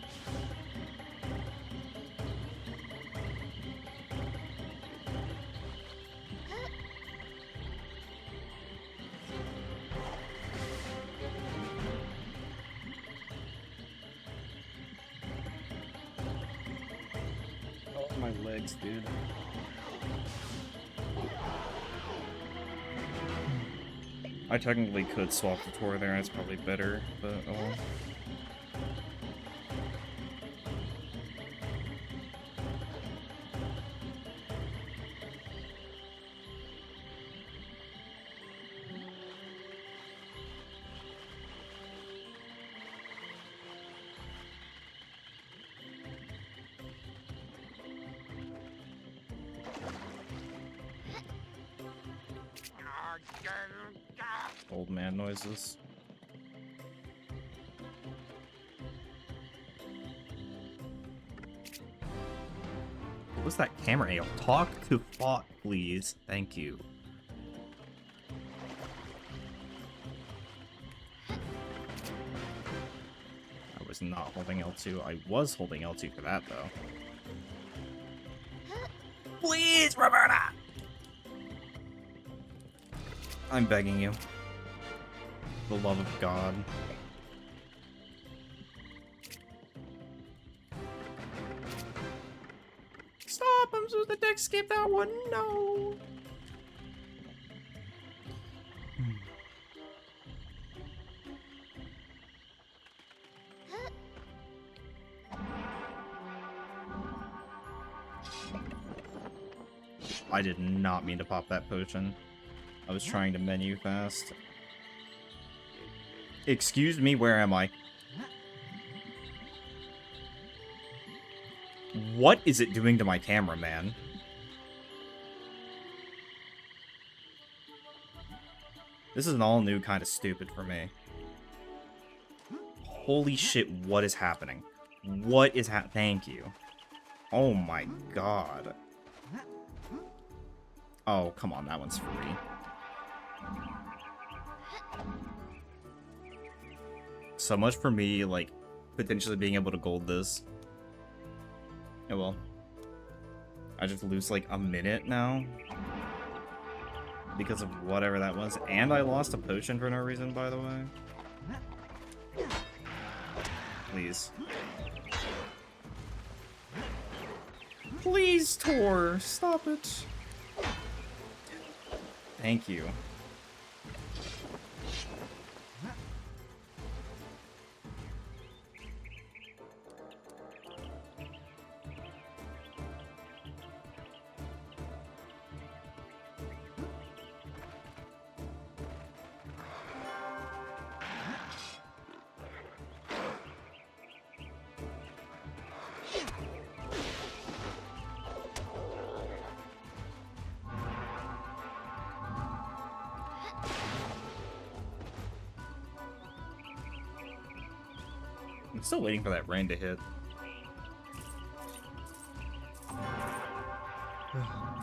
Oh, my legs, dude. I technically could swap the tour there, and it's probably better, but oh well. Old man noises. What was that camera angle? Talk to Fought, please. Thank you. I was not holding L2. I was holding L2 for that, though. Please, Roberta! I'm begging you. For the love of God. Stop! I'm supposed to deck skip that one. No. I did not mean to pop that potion. I was trying to menu fast. Excuse me, where am I? What is it doing to my camera, man? This is an all-new kind of stupid for me. Holy shit, what is happening? What is Thank you. Oh my god. Oh, come on, that one's free. So much for me, like, potentially being able to gold this. Oh well. I just lose, like, a minute now. Because of whatever that was. And I lost a potion for no reason, by the way. Please. Please, Tor! Stop it! Thank you. I'm still waiting for that rain to hit. Ah!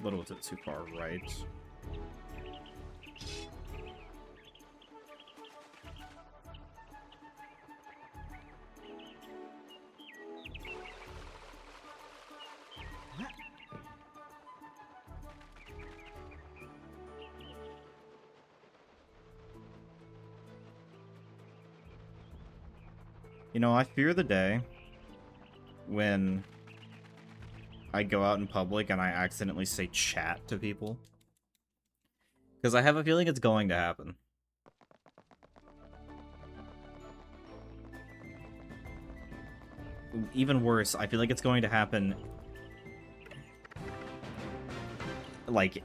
Little was it too far right? You know, I fear the day when I go out in public and I accidentally say chat to people. Because I have a feeling it's going to happen. Even worse, I feel like it's going to happen, like,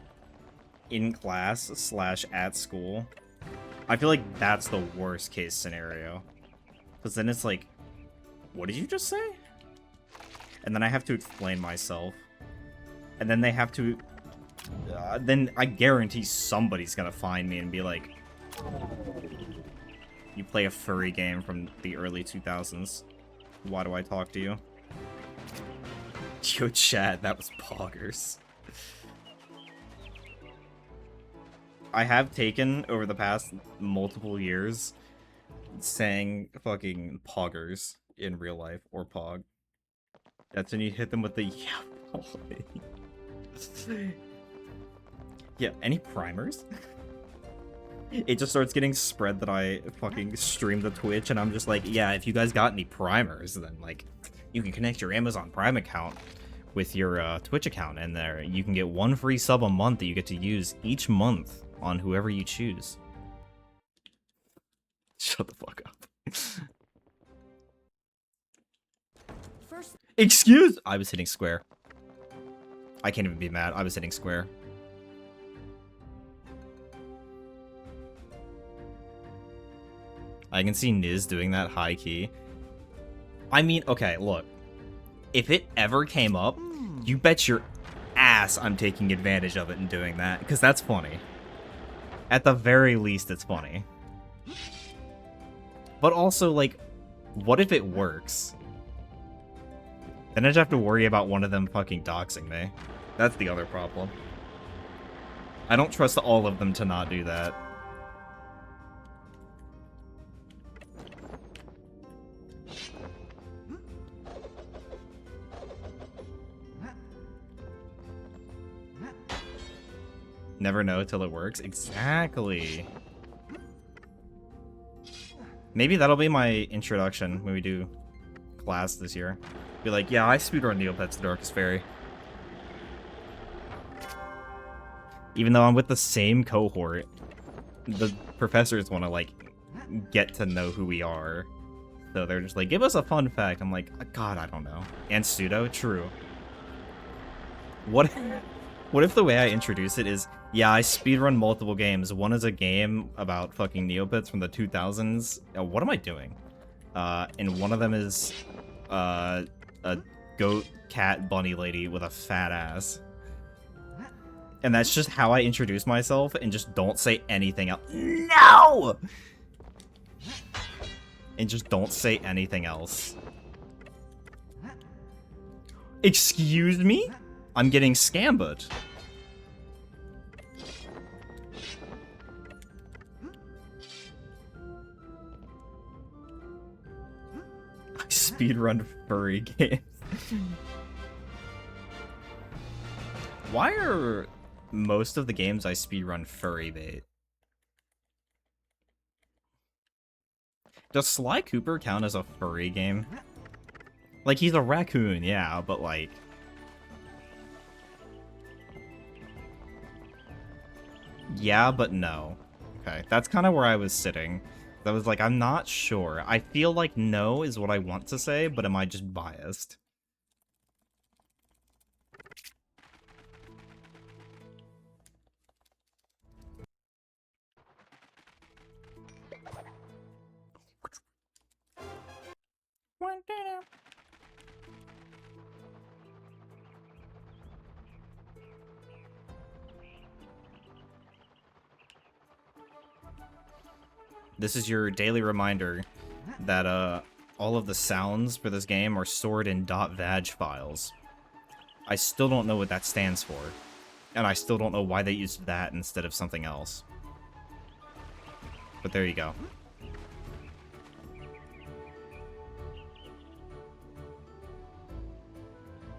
in class / at school. I feel like that's the worst case scenario. Because then it's like, what did you just say? And then I have to explain myself. And then they have to... then I guarantee somebody's gonna find me and be like, you play a furry game from the early 2000s. Why do I talk to you? Yo, chat, that was poggers. I have taken, over the past multiple years, saying fucking poggers in real life, or pog. That's when you hit them with the yeah, boy. Yeah, any primers? It just starts getting spread that I fucking stream the Twitch, and I'm just like, yeah, if you guys got any primers, then, like, you can connect your Amazon Prime account with your Twitch account, and there you can get 1 free sub a month that you get to use each month on whoever you choose. Shut the fuck up. First, Excuse? I was hitting square. I can't even be mad. I was hitting square. I can see Niz doing that high key. I mean, okay, look. If it ever came up, you bet your ass I'm taking advantage of it and doing that, because that's funny. At the very least, it's funny. But also, like, what if it works? Then I just have to worry about one of them fucking doxing me. That's the other problem. I don't trust all of them to not do that. Never know till it works. Exactly. Maybe that'll be my introduction when we do class this year. Be like, yeah, I speedrun Neopets the Darkest Fairy. Even though I'm with the same cohort, the professors want to, like, get to know who we are. So they're just like, give us a fun fact. I'm like, God, I don't know. And pseudo? True. What if the way I introduce it is, yeah, I speedrun multiple games. One is a game about fucking Neopets from the 2000s. What am I doing? And one of them is a goat, cat, bunny lady with a fat ass. And that's just how I introduce myself, and just don't say anything else. No! And just don't say anything else. Excuse me? I'm getting scammed. I speedrun furry games. Why are most of the games I speedrun furry bait? Does Sly Cooper count as a furry game? Like, he's a raccoon, yeah, but like... yeah, but no. Okay, that's kind of where I was sitting. I was like, I'm not sure. I feel like no is what I want to say, but am I just biased? This is your daily reminder that all of the sounds for this game are stored in .vag files. I still don't know what that stands for, and I still don't know why they used that instead of something else. But there you go.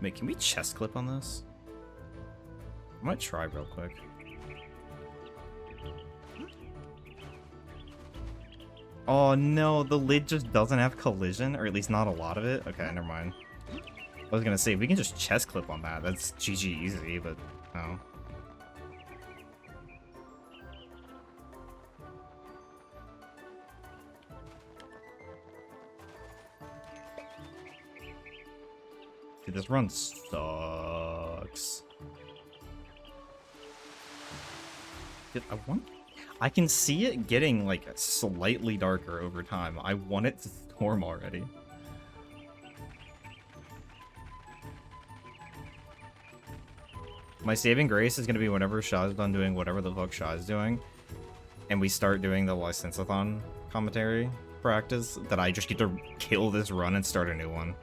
Wait, can we chest clip on this? I might try real quick. Oh no, the lid just doesn't have collision, or at least not a lot of it. Okay, never mind. I was gonna say, we can just chest clip on that. That's GG easy, but no. Dude, this run sucks. Dude, I can see it getting, like, slightly darker over time. I want it to storm already. My saving grace is gonna be whenever Shaw's done doing whatever the fuck Shaw's doing, and we start doing the License-a-thon commentary practice, that I just get to kill this run and start a new one.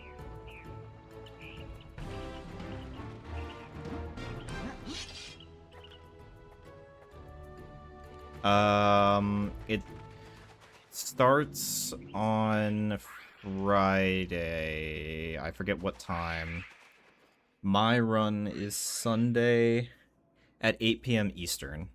It starts on Friday. I forget what time. My run is Sunday at 8 p.m. Eastern.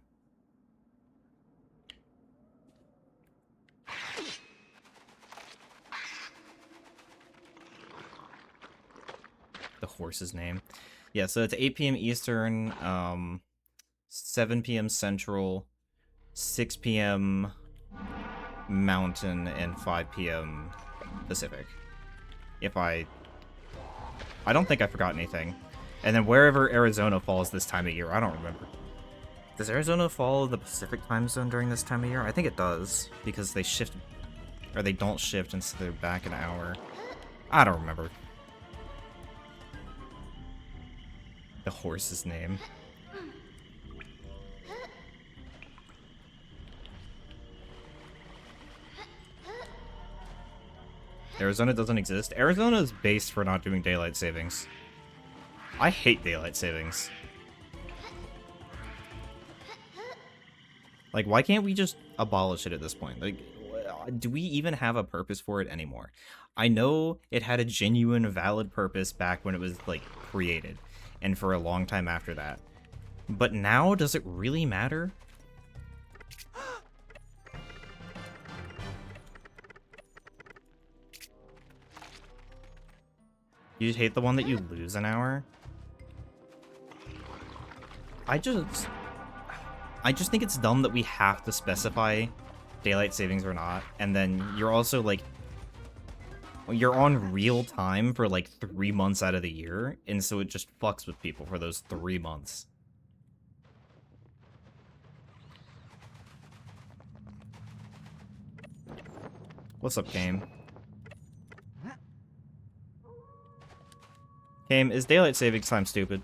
The horse's name. Yeah, so it's 8 p.m. Eastern, 7 p.m. Central, 6 p.m. Mountain, and 5 p.m. Pacific. I don't think I forgot anything. And then wherever Arizona falls this time of year, I don't remember. Does Arizona follow the Pacific time zone during this time of year? I think it does, because they shift, or they don't shift, and so they're back an hour. I don't remember. The horse's name. Arizona doesn't exist. Arizona is based for not doing daylight savings. I hate daylight savings. Like, why can't we just abolish it at this point? Like, do we even have a purpose for it anymore? I know it had a genuine, valid purpose back when it was, like, created, and for a long time after that. But now, does it really matter? You just hate the one that you lose an hour? I just think it's dumb that we have to specify daylight savings or not, and then you're also, like, you're on real time for, like, 3 months out of the year, and so it just fucks with people for those 3 months. What's up, Game? Game, is daylight savings time stupid?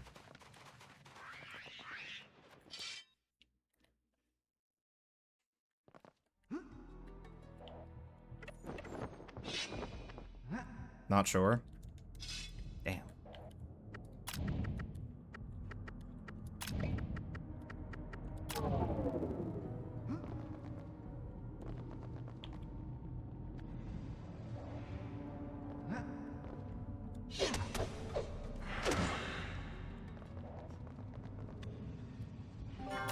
Not sure. Damn.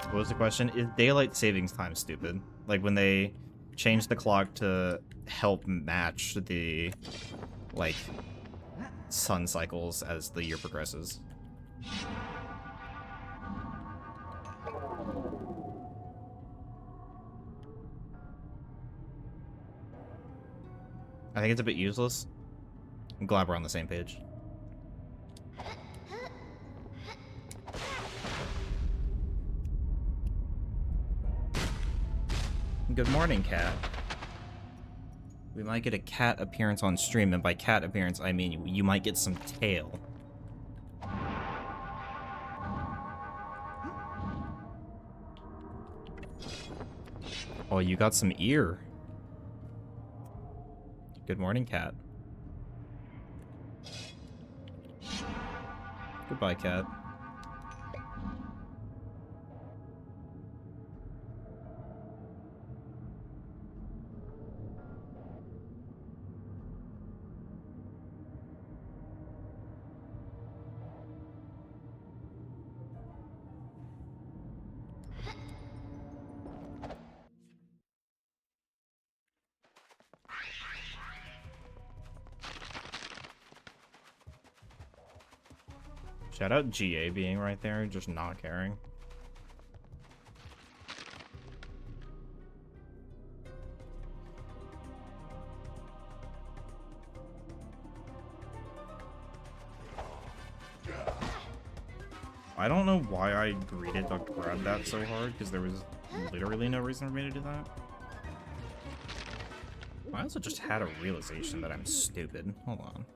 What was the question? Is daylight savings time stupid? Like when they change the clock to help match the, like, sun cycles as the year progresses. I think it's a bit useless. I'm glad we're on the same page. Good morning, cat. We might get a cat appearance on stream, and by cat appearance, I mean you might get some tail. Oh, you got some ear. Good morning, cat. Goodbye, cat. Shout out GA being right there, just not caring. I don't know why I greeted to grab that so hard, because there was literally no reason for me to do that. I also just had a realization that I'm stupid. Hold on.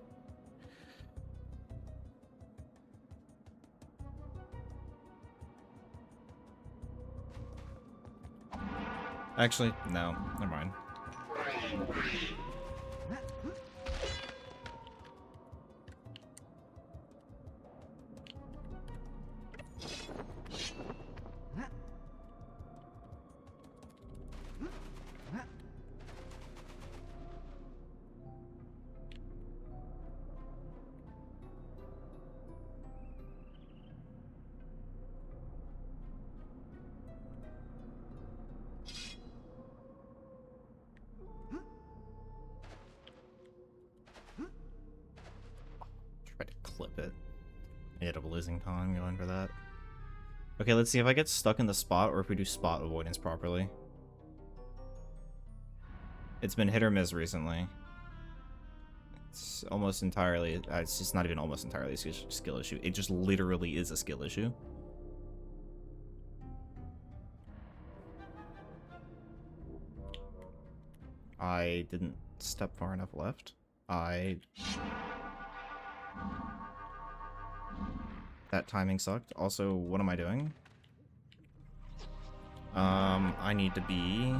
Actually, no. Never mind. Try to clip it. I ended up losing time going for that. Okay, let's see if I get stuck in the spot or if we do spot avoidance properly. It's been hit or miss recently. It's almost entirely, it's just not even almost entirely a skill issue. It just literally is a skill issue. I didn't step far enough left. That timing sucked. Also, what am I doing? I need to be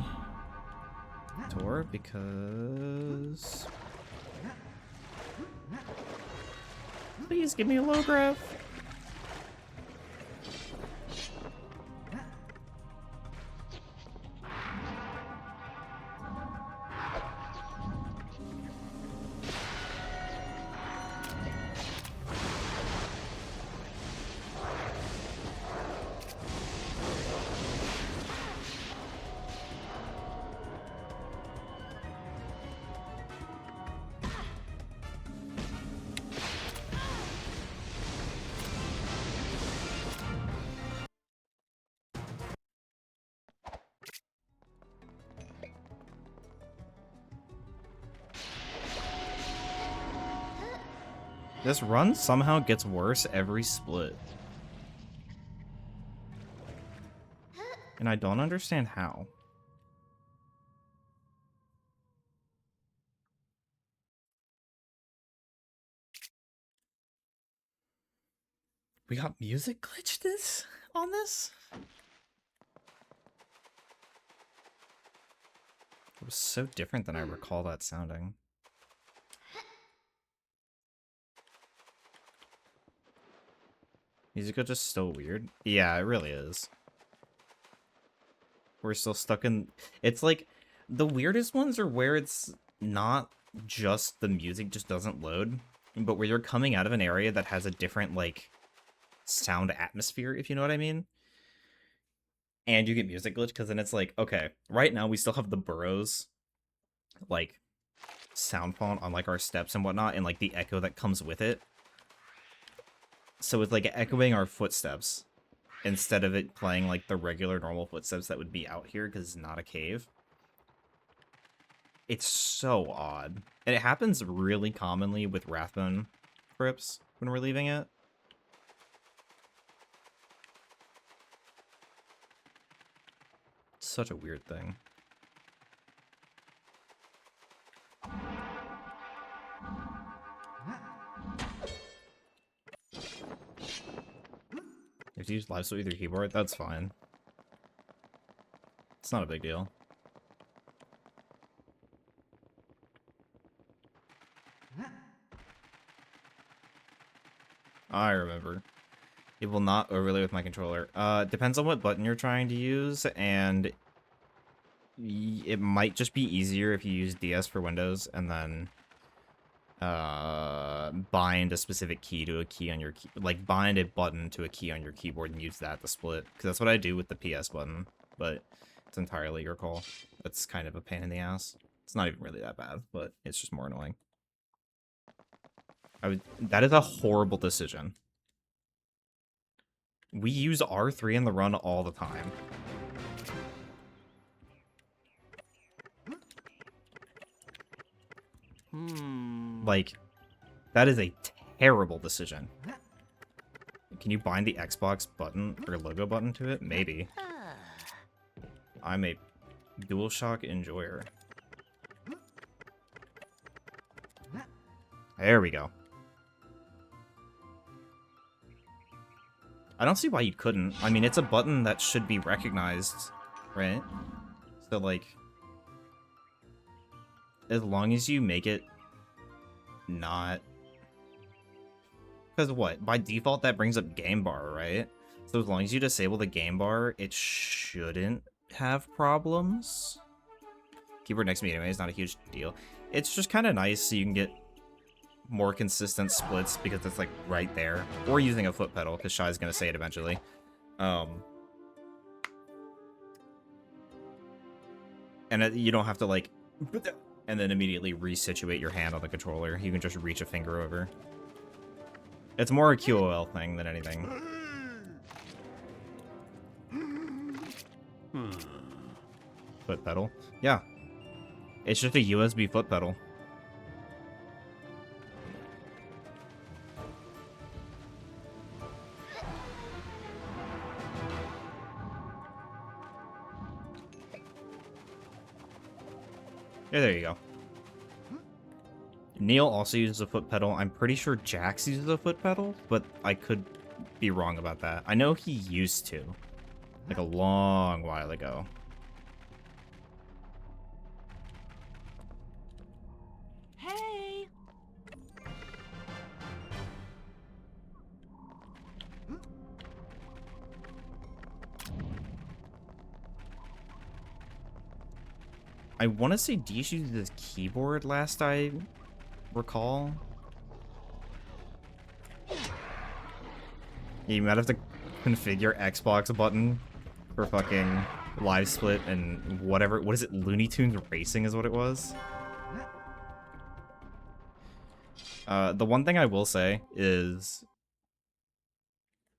Tor because... Please give me a low graph. This run somehow gets worse every split. And I don't understand how. We got music glitches on this? It was so different than I recall that sounding. Music glitch is still weird. Yeah, it really is. We're still stuck in... It's like, the weirdest ones are where it's not just the music just doesn't load, but where you're coming out of an area that has a different, like, sound atmosphere, if you know what I mean. And you get music glitch, because then it's like, okay, right now we still have the burrows, like, sound font on, like, our steps and whatnot, and, like, the echo that comes with it. So it's, like, echoing our footsteps, instead of it playing, like, the regular normal footsteps that would be out here, because it's not a cave. It's so odd. And it happens really commonly with Rathbone crypts when we're leaving it. Such a weird thing. If you use live switch with your keyboard, that's fine. It's not a big deal. I remember. It will not overlay with my controller. Depends on what button you're trying to use, and it might just be easier if you use DS for Windows and then bind a specific key to a key on your key, like bind a button to a key on your keyboard and use that to split. Because that's what I do with the PS button, but it's entirely your call. That's kind of a pain in the ass. It's not even really that bad, but it's just more annoying. That is a horrible decision. We use R3 in the run all the time. Like, that is a terrible decision. Can you bind the Xbox button or logo button to it? Maybe. I'm a DualShock enjoyer. There we go. I don't see why you couldn't. I mean, it's a button that should be recognized, right? So, like, as long as you make it not... Because what? By default, that brings up game bar, right? So as long as you disable the game bar, it shouldn't have problems. Keyboard next to me anyway is not a huge deal. It's just kind of nice so you can get more consistent splits because it's like right there. Or using a foot pedal, because Shy's going to say it eventually. And you don't have to like... and then immediately resituate your hand on the controller. You can just reach a finger over. It's more a QOL thing than anything. Foot pedal? Yeah. It's just a USB foot pedal. Yeah, there you go. Neil also uses a foot pedal. I'm pretty sure Jax uses a foot pedal, but I could be wrong about that. I know he used to, like a long while ago. Hey! I want to say Deesh used his keyboard last I recall. You might have to configure Xbox button for fucking live split and whatever. What is it? Looney Tunes Racing is what it was. The one thing I will say is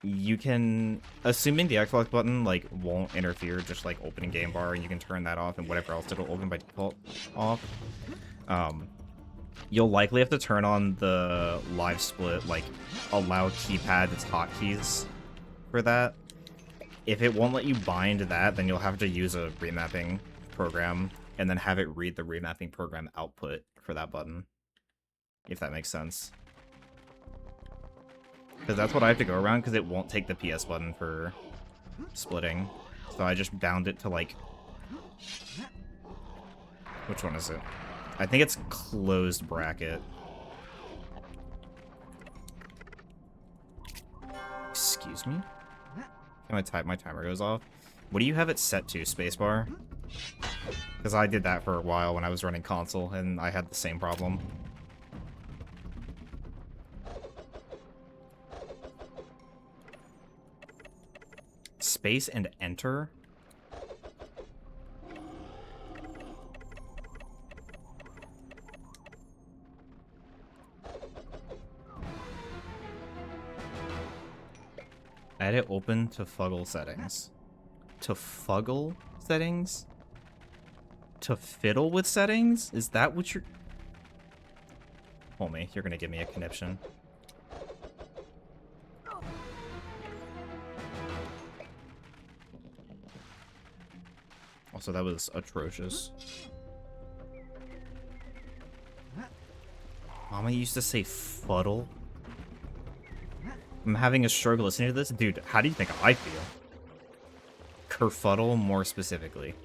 you can, assuming the Xbox button like won't interfere, just like opening game bar, and you can turn that off and whatever else it'll open by default off. You'll likely have to turn on the live split, like allow keypad its hotkeys for that. If it won't let you bind that, then you'll have to use a remapping program and then have it read the remapping program output for that button. If that makes sense. Because that's what I have to go around, because it won't take the PS button for splitting. So I just bound it to, like... Which one is it? I think it's closed bracket. Excuse me? My timer goes off. What do you have it set to, spacebar? Because I did that for a while when I was running console, and I had the same problem. Space and enter? Edit open to Fuggle settings. To Fuggle settings? To fiddle with settings? Is that what you're... Homie, you're gonna give me a conniption. Also, that was atrocious. Mama used to say fuddle. I'm having a struggle listening to this. Dude, how do you think I feel? Kerfuddle, more specifically.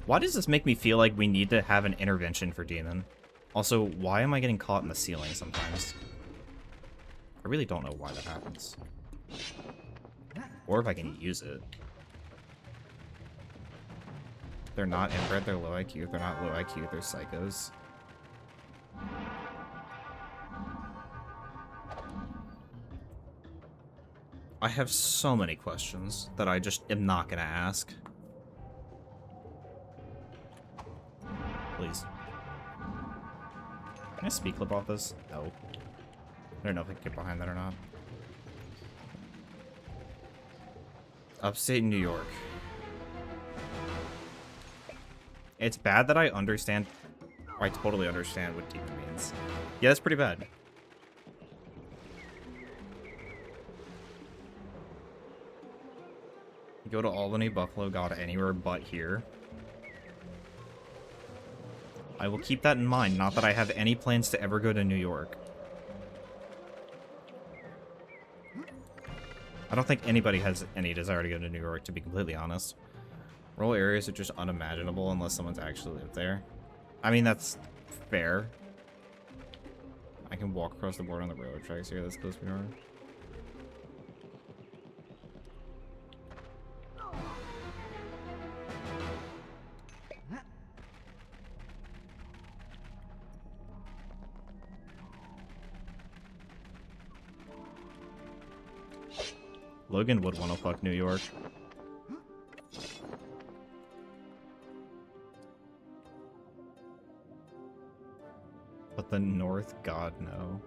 Why does this make me feel like we need to have an intervention for Demon? Also, why am I getting caught in the ceiling sometimes? I really don't know why that happens. Or if I can use it. They're not inbred, they're low IQ. They're not low IQ, they're psychos. I have so many questions that I just am not gonna ask. Please. Can I speed clip off this? No. I don't know if I can get behind that or not. Upstate New York. It's bad that I understand. I totally understand what demon means. Yeah, that's pretty bad. Go to Albany, Buffalo, God, anywhere but here. I will keep that in mind, not that I have any plans to ever go to New York. I don't think anybody has any desire to go to New York, to be completely honest. Rural areas are just unimaginable unless someone's actually lived there. I mean, that's fair. I can walk across the board on the railroad tracks here, that's close to New York. Logan would want to fuck New York. But the North, God, no.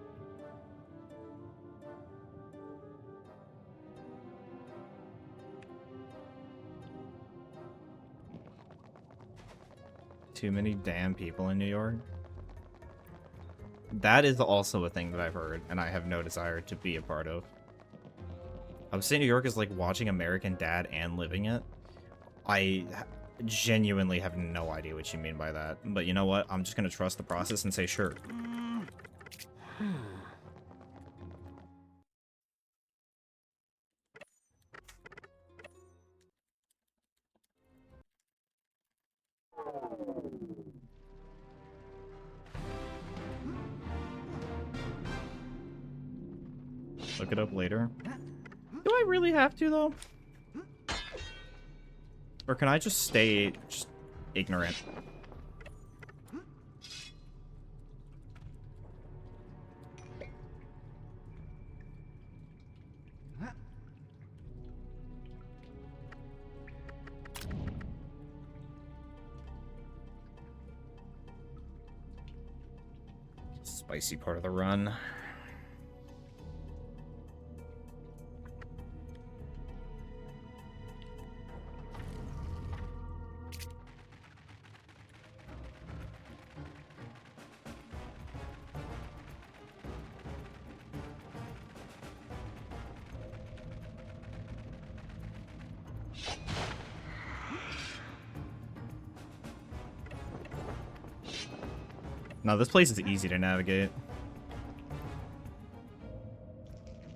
Too many damn people in New York. That is also a thing that I've heard, and I have no desire to be a part of. Upstate New York is like watching American Dad and living it. I genuinely have no idea what you mean by that. But you know what? I'm just going to trust the process and say sure. Look it up later. Do I really have to, though? Or can I just stay just ignorant? Spicy part of the run. No, this place is easy to navigate.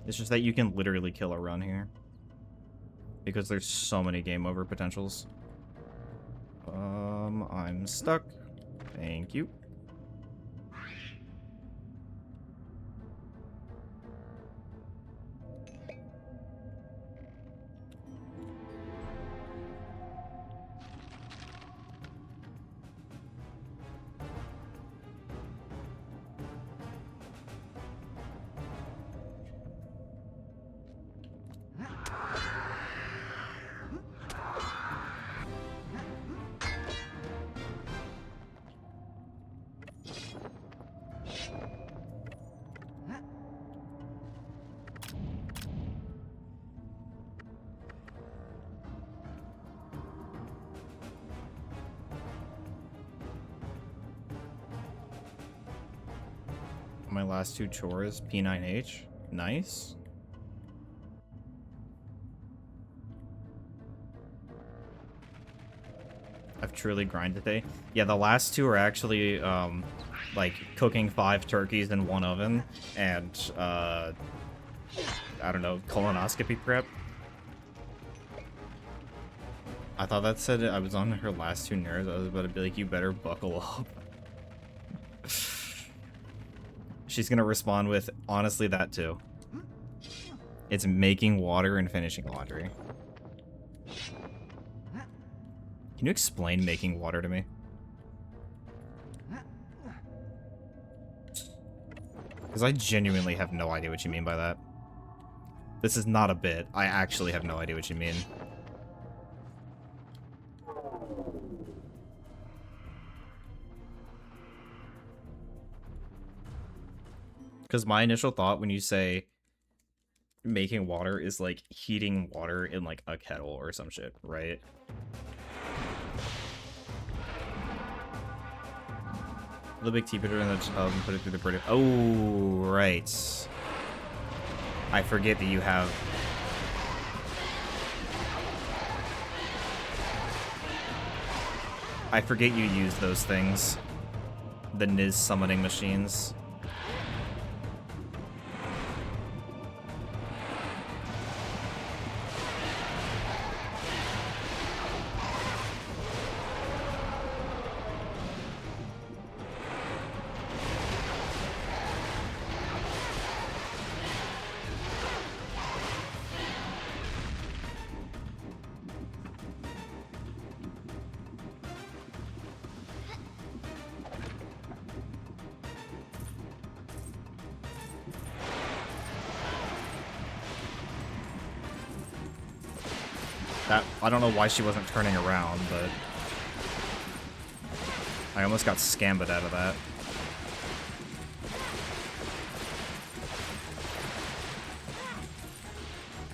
It's just that you can literally kill a run here. Because there's so many game over potentials. I'm stuck. Thank you. My last two chores, P9H. Nice. I've truly grinded today. Yeah, the last two are actually, like, cooking 5 turkeys in 1 oven, and, I don't know, colonoscopy prep. I thought that said I was on her last 2 nerves. I was about to be like, you better buckle up. She's gonna respond with, honestly, that too. It's making water and finishing laundry. Can you explain making water to me? Because I genuinely have no idea what you mean by that. This is not a bit. I actually have no idea what you mean. because my initial thought when you say making water is like heating water in like a kettle or some shit, right? The big teapot in the tub and put it through the British. Oh, right. I forget that you have. I forget you use those things. The Niz summoning machines. That, I don't know why she wasn't turning around, but I almost got scammed out of that.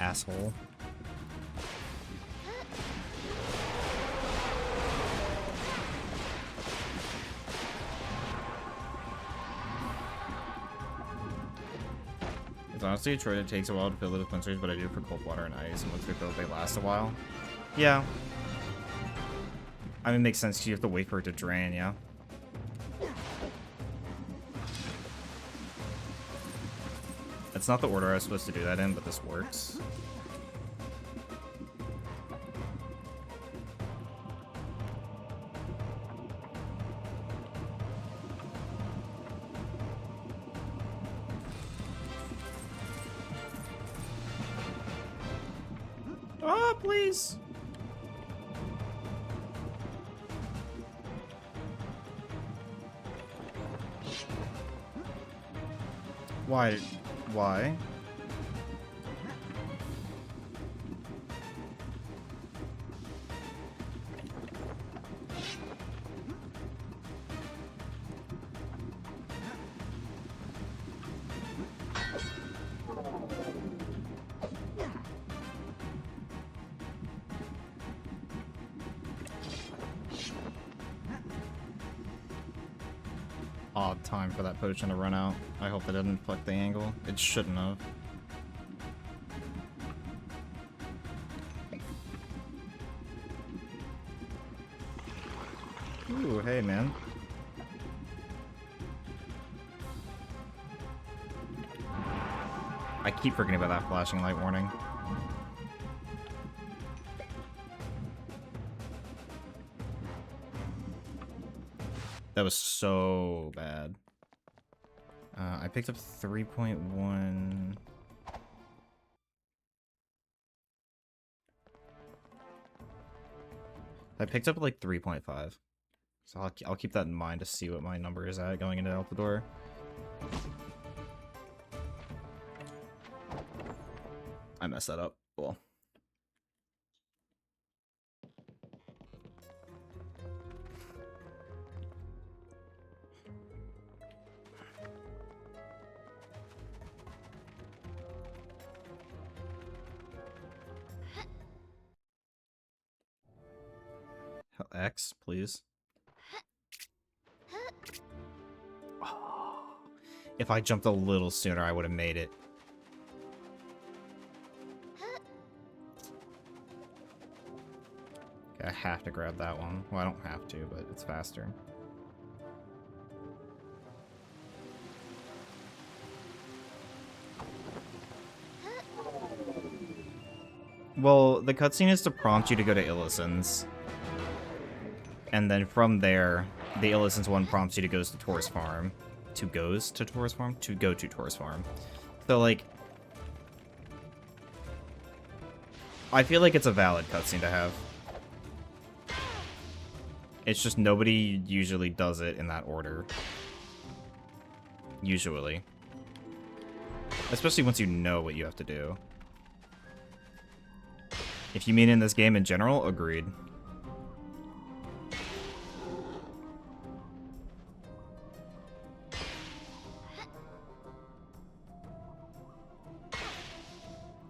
Asshole. It's honestly a chore that takes a while to fill it with cleansers, but I do it for cold water and ice, and once they're filled, they last a while. Yeah. I mean, it makes sense because you have to wait for it to drain, yeah? That's not the order I was supposed to do that in, but this works. Oh, please! Why? Why? Odd time for that potion to run out. I hope it didn't fuck the angle. It shouldn't have. Ooh, hey man. I keep forgetting about that flashing light warning. That was so bad. I picked up 3.1. I picked up like 3.5. So I'll keep that in mind to see what my number is at going into out the door. I messed that up. Cool. X, please. Oh, if I jumped a little sooner, I would have made it. Okay, I have to grab that one. Well, I don't have to, but it's faster. Well, the cutscene is to prompt you to go to Illisan's. And then from there, the Illisan's one prompts you to go to Tor's Farm. To go to Tor's Farm. So, like... I feel like it's a valid cutscene to have. It's just nobody usually does it in that order. Usually. Especially once you know what you have to do. If you mean in this game in general, agreed.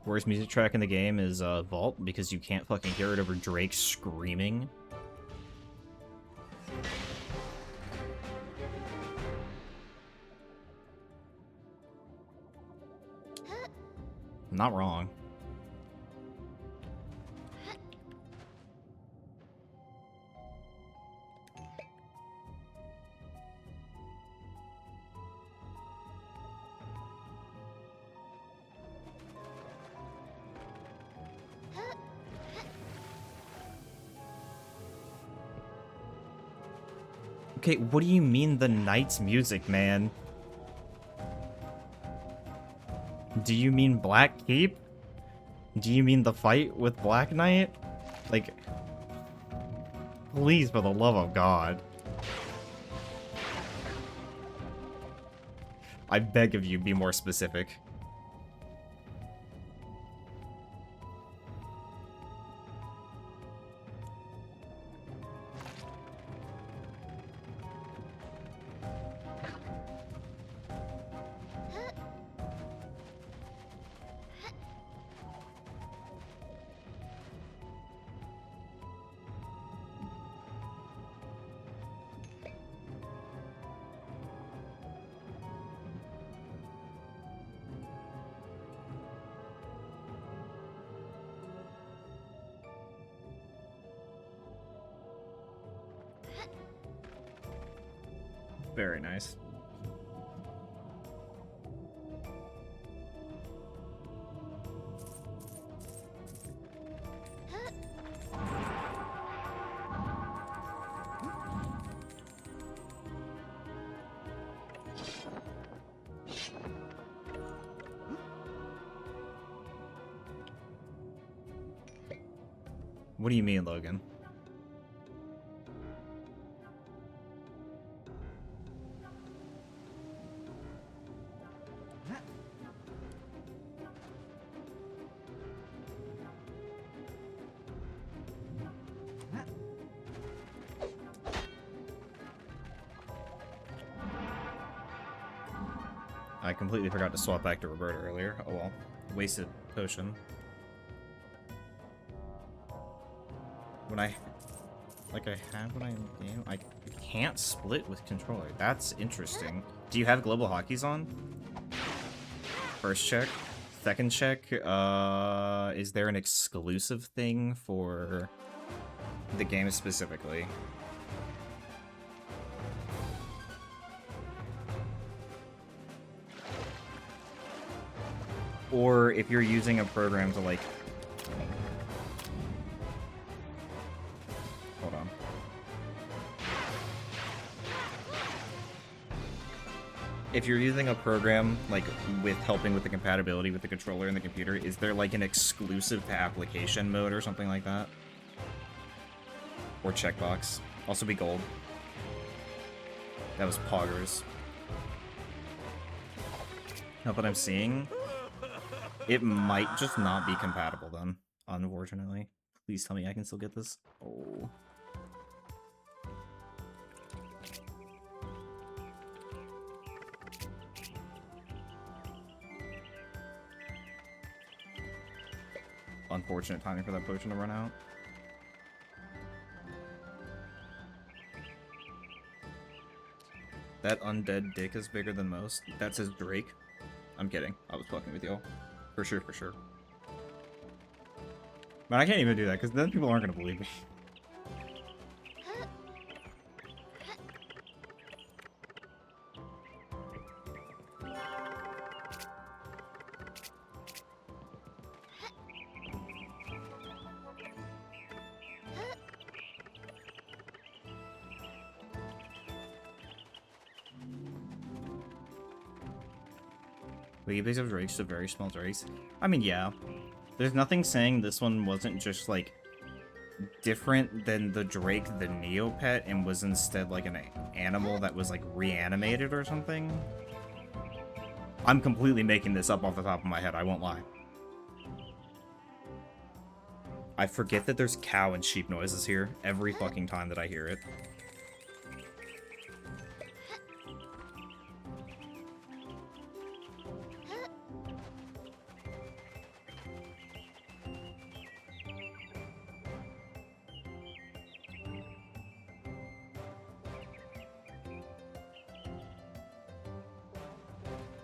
worst music track in the game is Vault, because you can't fucking hear it over Drake screaming. Not wrong. Okay, what do you mean the Knight's music, man? Do you mean Black Keep? Do you mean the fight with Black Knight? Like, please, for the love of God. I beg of you, be more specific. Very nice. What do you mean, Logan? I completely forgot to swap back to Roberta earlier. Oh well. Wasted potion. When I... Like, I have when I'm in game, I can't split with controller. That's interesting. Do you have global hotkeys on? First check. Second check, is there an exclusive thing for the game specifically? Or if you're using a program to, like... Hold on. If you're using a program, like, with helping with the compatibility with the controller and the computer, is there, like, an exclusive to application mode or something like that? Or checkbox. Also be gold. That was poggers. Now that I'm seeing, it might just not be compatible then, unfortunately. Please tell me I can still get this. Oh. Unfortunate timing for that potion to run out. That undead dick is bigger than most. That says Drake. I'm kidding. I was fucking with y'all. For sure, for sure. But I can't even do that, because then people aren't going to believe me. Because of Drake's a very small Drake's. I mean, yeah. There's nothing saying this one wasn't just, like, different than the Drake the Neopet and was instead, like, an animal that was, like, reanimated or something. I'm completely making this up off the top of my head, I won't lie. I forget that there's cow and sheep noises here every fucking time that I hear it.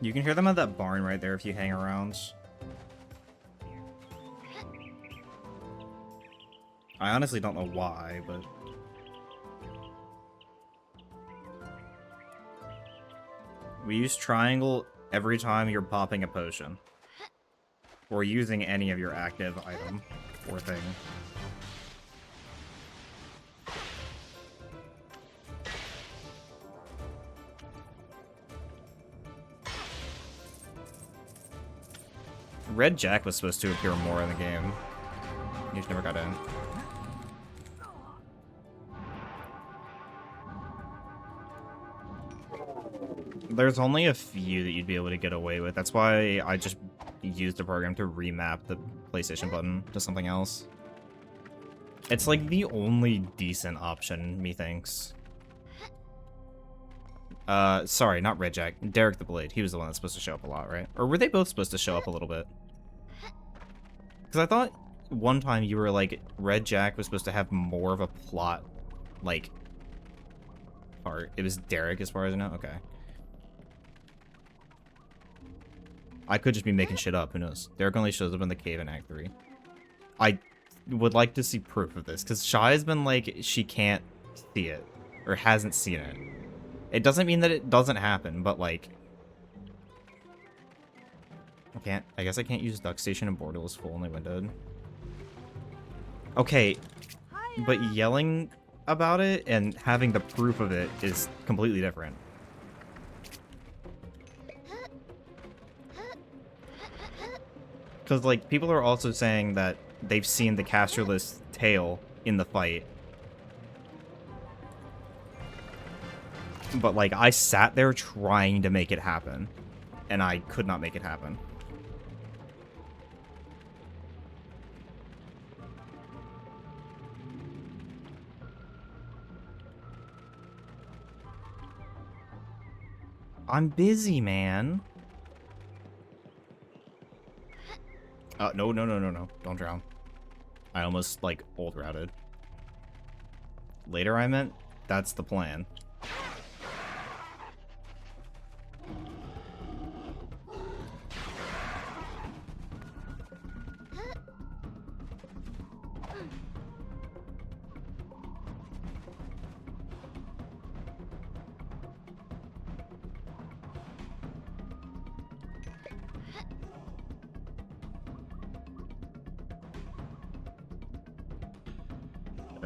You can hear them at that barn right there if you hang around. I honestly don't know why, but... We use triangle every time you're popping a potion. Or using any of your active item or thing. Red Jack was supposed to appear more in the game. He just never got in. There's only a few that you'd be able to get away with. That's why I just used a program to remap the PlayStation button to something else. It's like the only decent option, methinks. Sorry, not Red Jack. Derek the Blade. He was the one that's supposed to show up a lot, right? Or were they both supposed to show up a little bit? Because I thought one time you were like, Red Jack was supposed to have more of a plot, like, part. It was Derek as far as I know? Okay. I could just be making shit up, who knows? Derek only shows up in the cave in Act 3. I would like to see proof of this, because Shy has been like, she can't see it, or hasn't seen it. It doesn't mean that it doesn't happen, but like... I guess I can't use Duck Station and Bordel is full only windowed. Okay, but yelling about it and having the proof of it is completely different. Because, like, people are also saying that they've seen the casterless tail in the fight. But, like, I sat there trying to make it happen. And I could not make it happen. I'm busy, man. No. Don't drown. I almost, like, old routed. Later, I meant? That's the plan.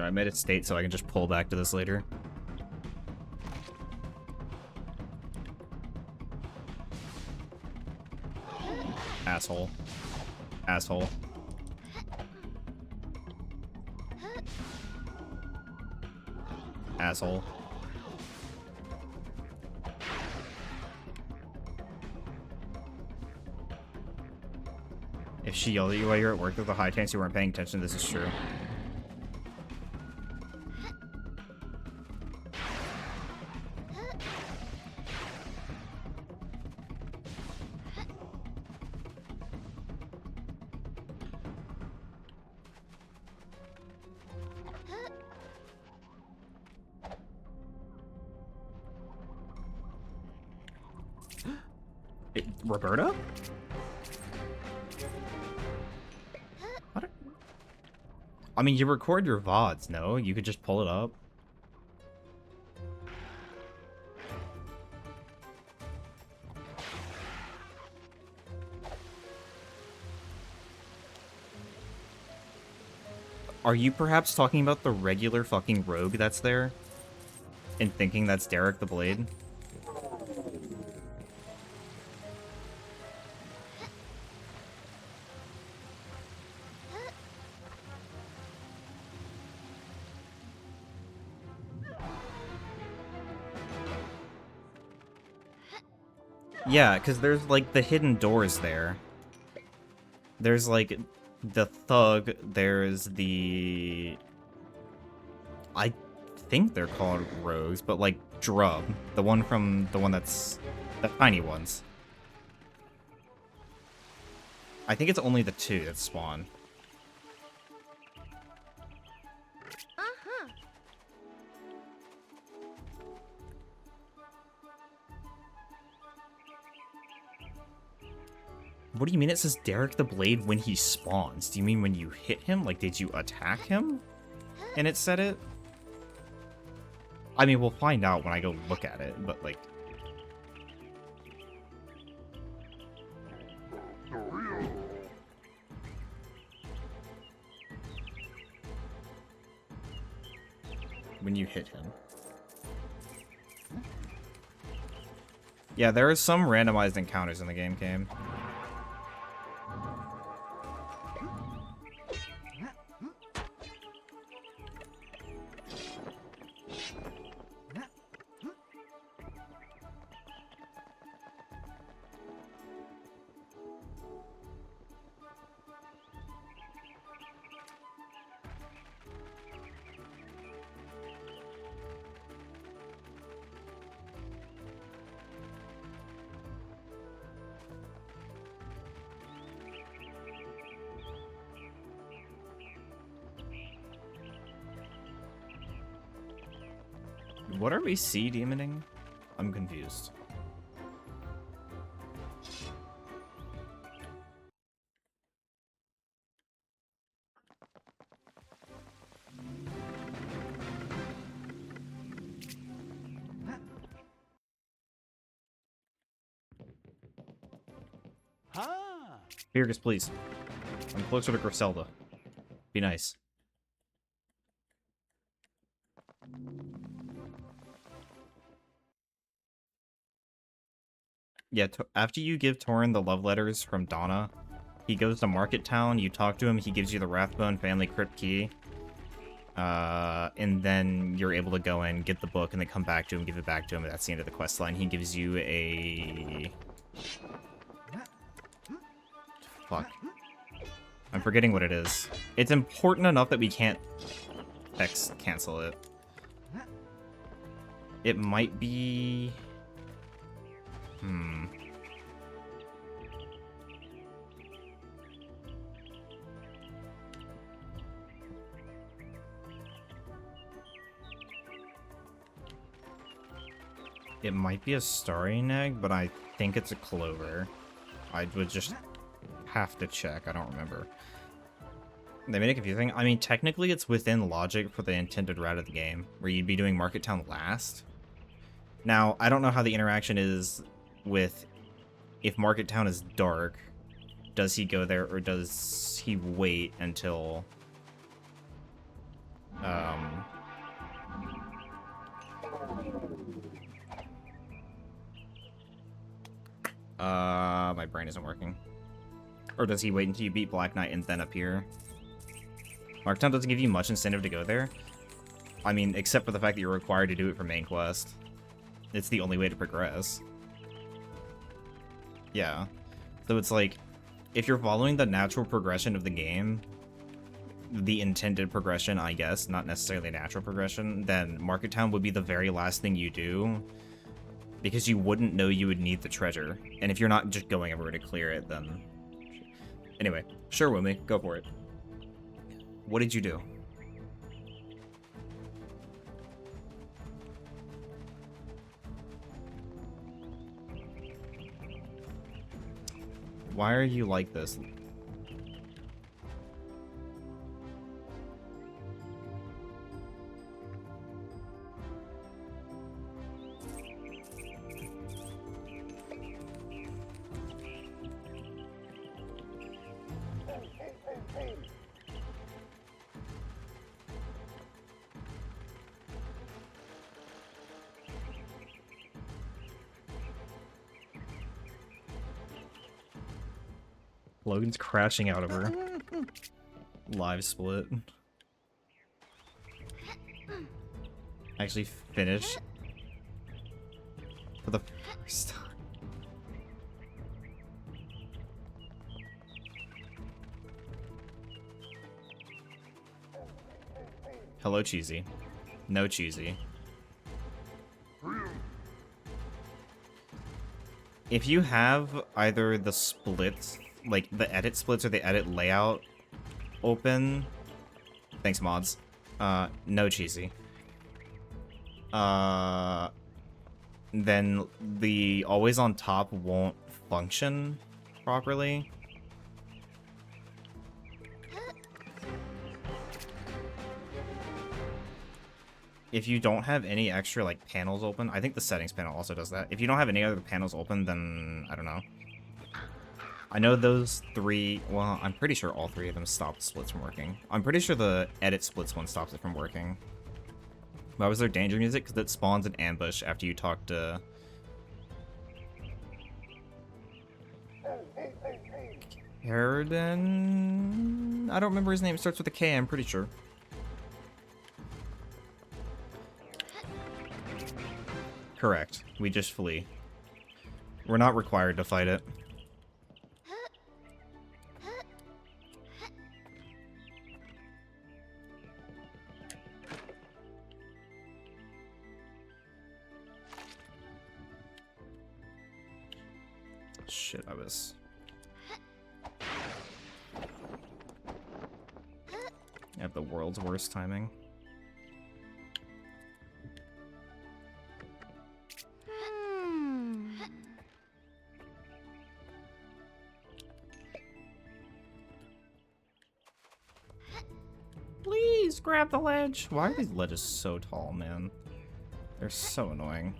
I made it state so I can just pull back to this later. Asshole. Asshole. Asshole. If she yelled at you while you're at work, there's a high chance you weren't paying attention. This is true. Roberta? I mean, you record your VODs, no? You could just pull it up. Are you perhaps talking about the regular fucking rogue that's there? And thinking that's Derek the Blade? Yeah, because there's, like, the hidden doors there. There's, like, the thug, there's the... I think they're called rogues, but, like, Drub. The one that's... the tiny ones. I think it's only the two that spawn. What do you mean it says Derek the Blade when he spawns? Do you mean when you hit him? Like, did you attack him? And it said it? I mean, we'll find out when I go look at it, but like... When you hit him. Yeah, there are some randomized encounters in the game. What are we sea demoning? I'm confused. Virgus, please. I'm closer to Griselda. Be nice. Yeah, after you give Torin the love letters from Donna, he goes to Market Town, you talk to him, he gives you the Rathbone family crypt key. And then you're able to go in, get the book, and then come back to him, give it back to him, and that's the end of the quest line. He gives you a... Fuck. I'm forgetting what it is. It's important enough that we can't cancel it. It might be... It might be a starry egg, but I think it's a clover. I would just have to check. I don't remember. They made it confusing. I mean, technically it's within logic for the intended route of the game, where you'd be doing Market Town last. Now, I don't know how the interaction is with if Market Town is dark. Does he go there, or does he wait until... my brain isn't working. Or does he wait until you beat Black Knight and then appear? Marktown doesn't give you much incentive to go there. I mean, except for the fact that you're required to do it for main quest. It's the only way to progress. Yeah. So it's like, if you're following the natural progression of the game, the intended progression, I guess, not necessarily natural progression, then Market Town would be the very last thing you do, because you wouldn't know you would need the treasure. And if you're not just going everywhere to clear it, then... Anyway, sure, Wumi, go for it. What did you do? Why are you like this? Logan's crashing out of her. Live split. Actually finished. For the first time. Hello, Cheesy. No Cheesy. If you have either the splits, like the edit splits or the edit layout open, thanks mods, no Cheesy, then the always on top won't function properly. If you don't have any extra, like, panels open, I think the settings panel also does that. If you don't have any other panels open, then, I don't know. I know those three, well, I'm pretty sure all three of them stop the splits from working. I'm pretty sure the edit splits one stops it from working. Why was there danger music? Because it spawns an ambush after you talk to... Harridan? I don't remember his name. It starts with a K, I'm pretty sure. Correct. We just flee. We're not required to fight it. Shit, I was... I have the world's worst timing. Please grab the ledge. Why are these ledges so tall, man? They're so annoying.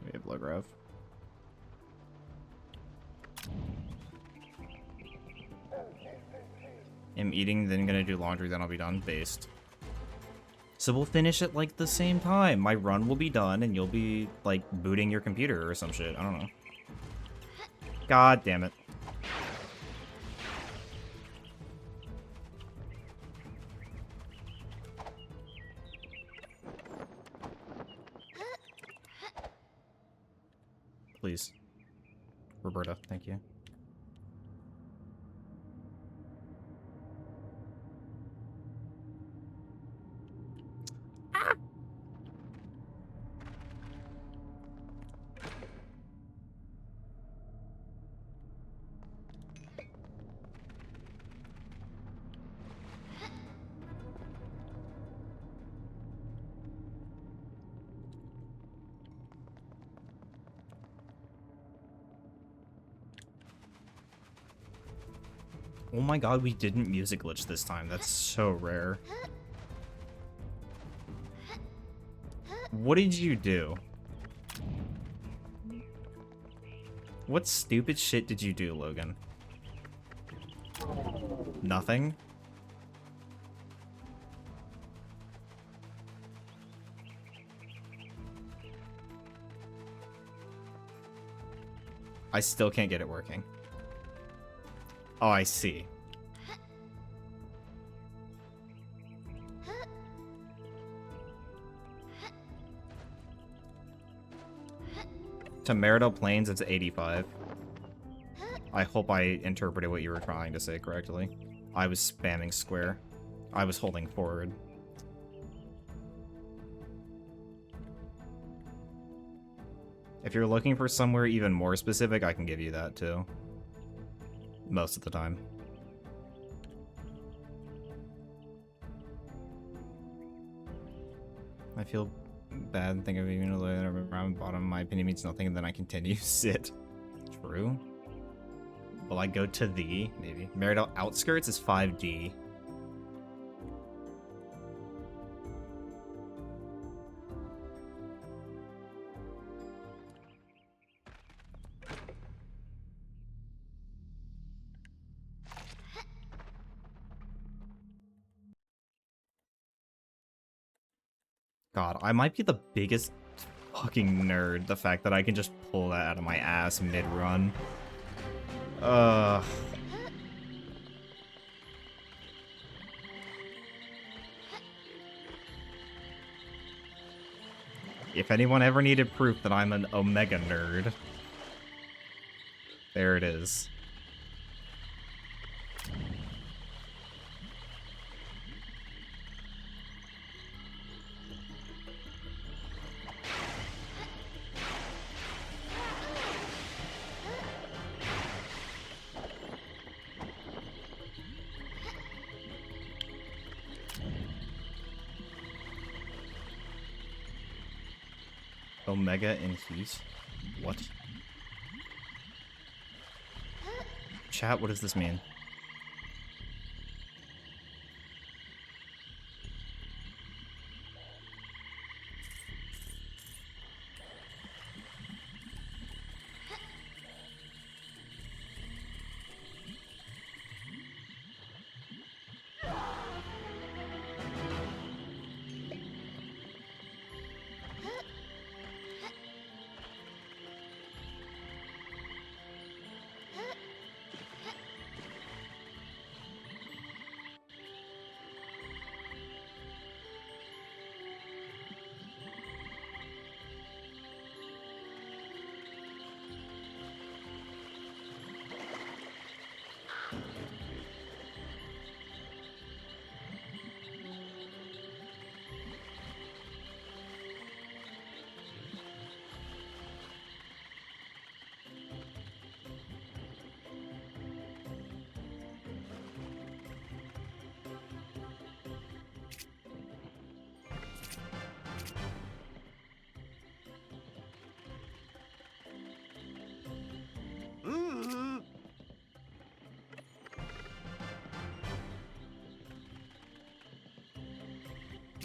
We have low growth. I'm eating, then gonna do laundry, then I'll be done. Based. So we'll finish at like the same time. My run will be done, and you'll be like booting your computer or some shit. I don't know. God damn it. Please. Roberta, thank you. Oh my god, we didn't music glitch this time. That's so rare. What did you do? What stupid shit did you do, Logan? Nothing? I still can't get it working. Oh, I see. To Meridell Plains, it's 85. I hope I interpreted what you were trying to say correctly. I was spamming square. I was holding forward. If you're looking for somewhere even more specific, I can give you that too. Most of the time. I feel bad thinking of even around bottom. My opinion means nothing, and then I continue. Sit. True. Will I go to the? Maybe. Meridell Outskirts is 5D. God, I might be the biggest fucking nerd, the fact that I can just pull that out of my ass mid-run. If anyone ever needed proof that I'm an Omega nerd, there it is. Omega in heat? What? Chat, what does this mean?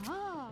Ah.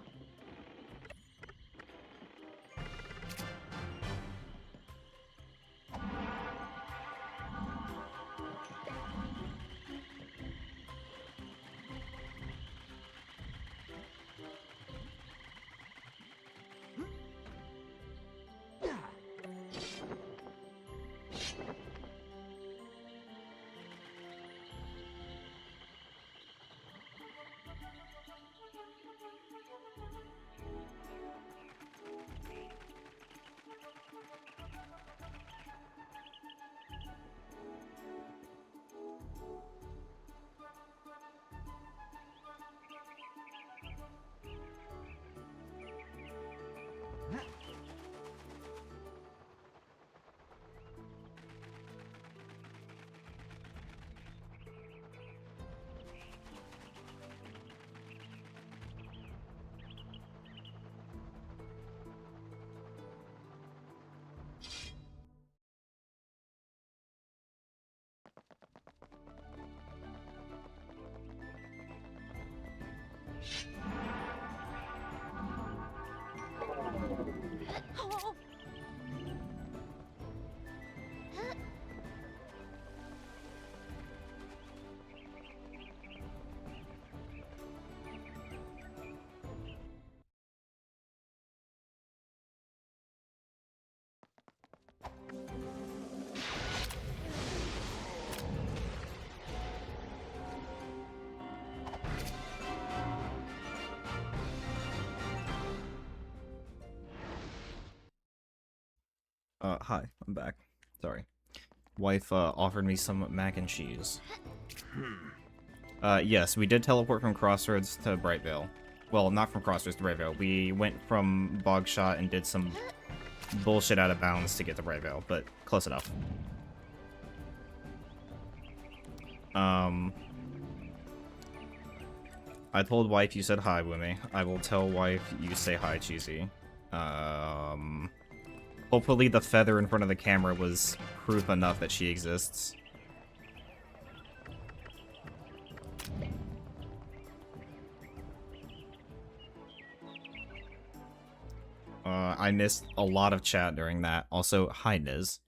Oh. Hi, I'm back. Sorry. Wife, offered me some mac and cheese. Yes, we did teleport from Crossroads to Brightvale. Well, not from Crossroads to Brightvale. We went from Bogshot and did some bullshit out of bounds to get to Brightvale, but close enough. I told wife you said hi, Wumi. I will tell wife you say hi, Cheesy. Hopefully the feather in front of the camera was proof enough that she exists. I missed a lot of chat during that. Also, hi, Niz.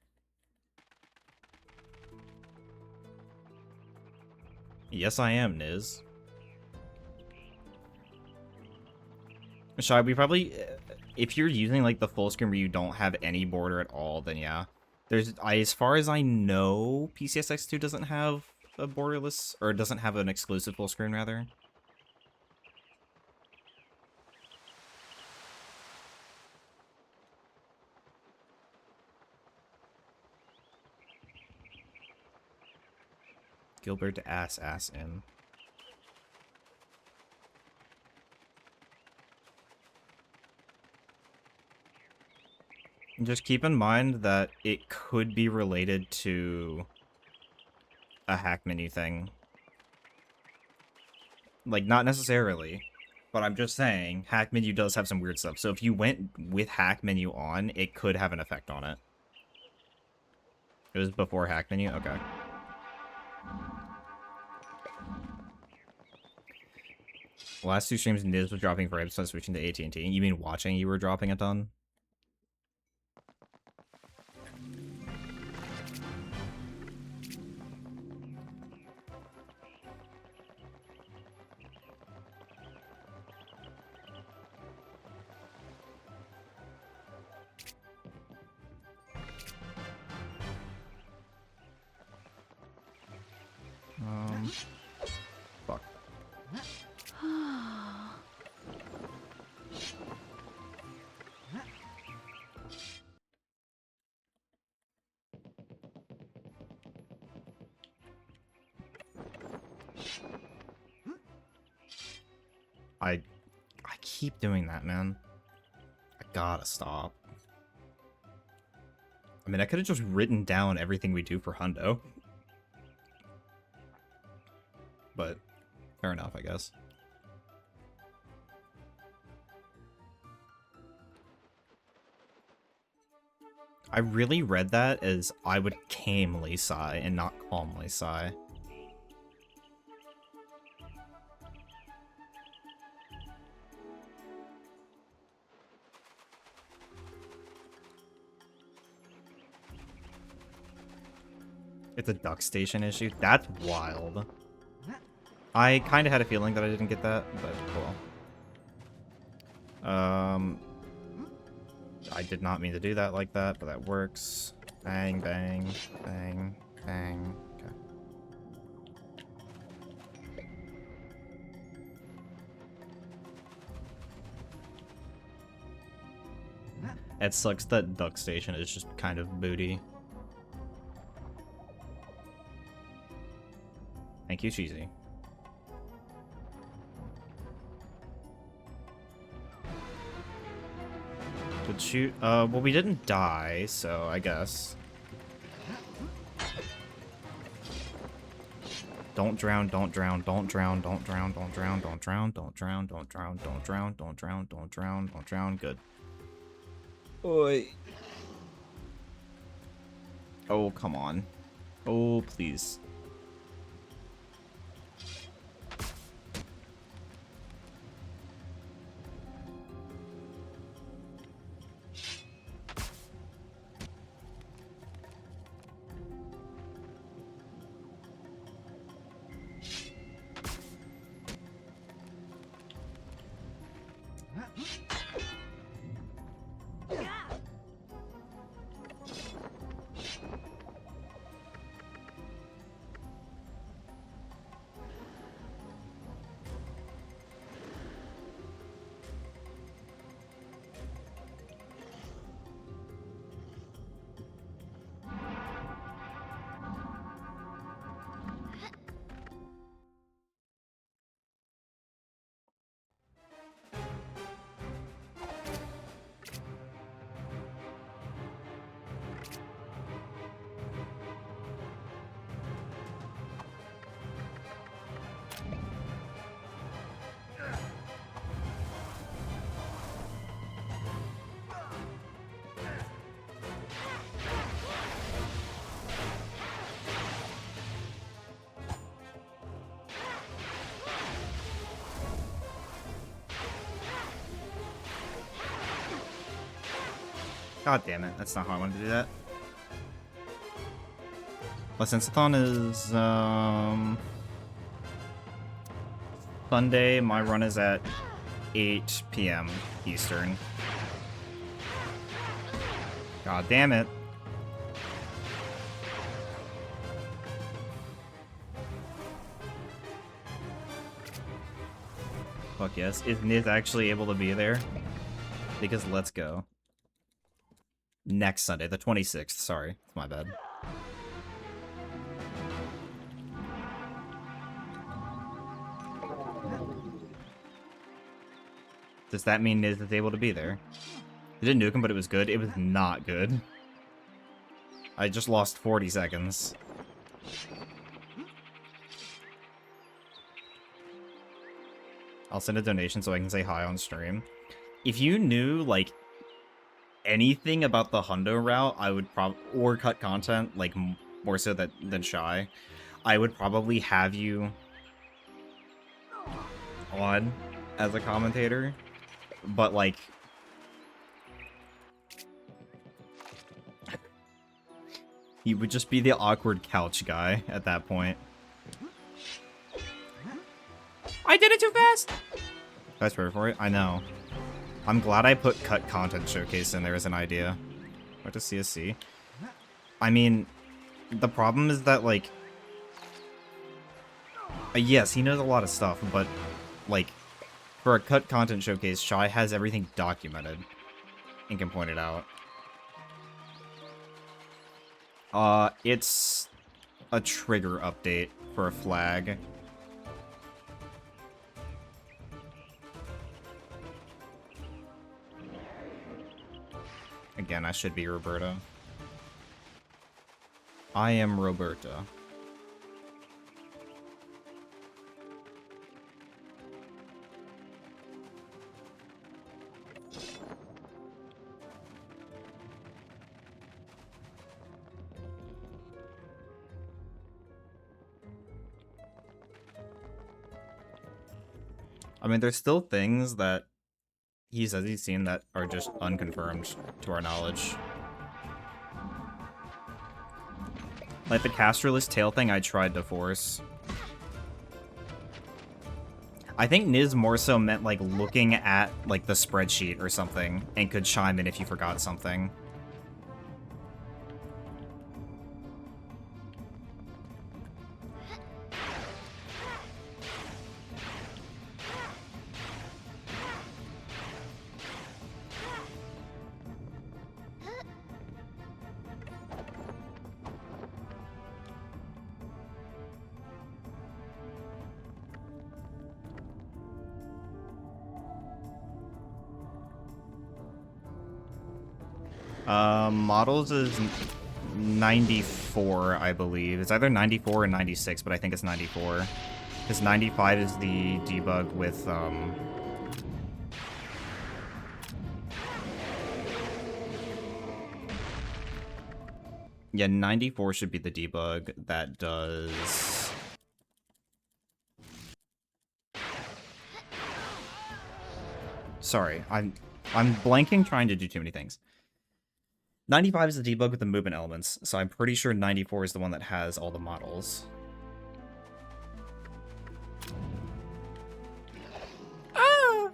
Yes, I am, Niz. Shy, we probably... If you're using, like, the full screen where you don't have any border at all, then yeah. As far as I know, PCSX2 doesn't have a borderless... Or doesn't have an exclusive full screen, rather. Gilbert ass in. Just keep in mind that it could be related to a hack menu thing. Like, not necessarily, But I'm just saying, hack menu does have some weird stuff. So if you went with hack menu on, it could have an effect on it. It was before hack menu? Okay. Last two streams, Niz was dropping frames, so switching to AT&T. You mean watching you were dropping a ton? Fuck. I keep doing that, man. I gotta stop. I mean, I could have just written down everything we do for Hundo. But, fair enough, I guess. I really read that as I would calmly sigh and not calmly sigh. It's a duck station issue? That's wild. I kind of had a feeling that I didn't get that, but cool. I did not mean to do that like that, but that works. Bang, bang, bang, bang. Okay. It sucks that duck station is just kind of booty. Thank you, Cheesy. Good shoot. Well, we didn't die, so I guess. Don't drown, don't drown, don't drown, don't drown, don't drown, don't drown, don't drown, don't drown, don't drown, don't drown, don't drown, don't drown. Good. Oi. Oh, come on. Oh, please. God damn it, that's not how I wanted to do that. Sensathon is, Sunday, my run is at 8 p.m. Eastern. God damn it. Fuck yes. Is Niz actually able to be there? Because let's go. Next Sunday, the 26th. Sorry, my bad. Does that mean Niz is able to be there? It didn't nuke him, but it was good. It was not good. I just lost 40 seconds. I'll send a donation so I can say hi on stream. If you knew, like, anything about the Hundo route, I would or cut content, like, more so than Shy, I would probably have you on as a commentator. But, like, he would just be the awkward couch guy at that point. I did it too fast! That's fair for it. I know. I'm glad I put cut content showcase in there as an idea. What does CSC? I mean, the problem is that, like, yes, he knows a lot of stuff, but, like, for a cut content showcase, Shy has everything documented and can point it out. It's a trigger update for a flag. Again, I should be Roberta. I am Roberta. I mean, there's still things that he says he's seen that are just unconfirmed to our knowledge. Like the castroless tail thing I tried to force. I think Niz more so meant like looking at like the spreadsheet or something and could chime in if you forgot something. Models is 94, I believe. It's either 94 or 96, but I think it's 94. Because 95 is the debug with, yeah, 94 should be the debug that does... Sorry, I'm blanking trying to do too many things. 95 is the debug with the movement elements, so I'm pretty sure 94 is the one that has all the models. Ah!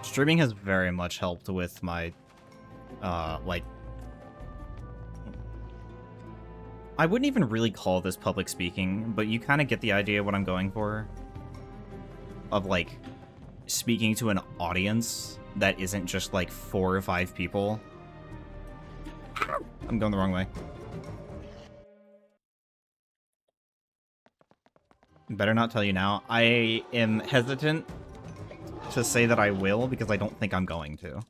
Streaming has very much helped with my, like... I wouldn't even really call this public speaking, but you kind of get the idea of what I'm going for. Of, like, speaking to an audience that isn't just, like, 4 or 5 people. I'm going the wrong way. Better not tell you now. I am hesitant to say that I will, because I don't think I'm going to.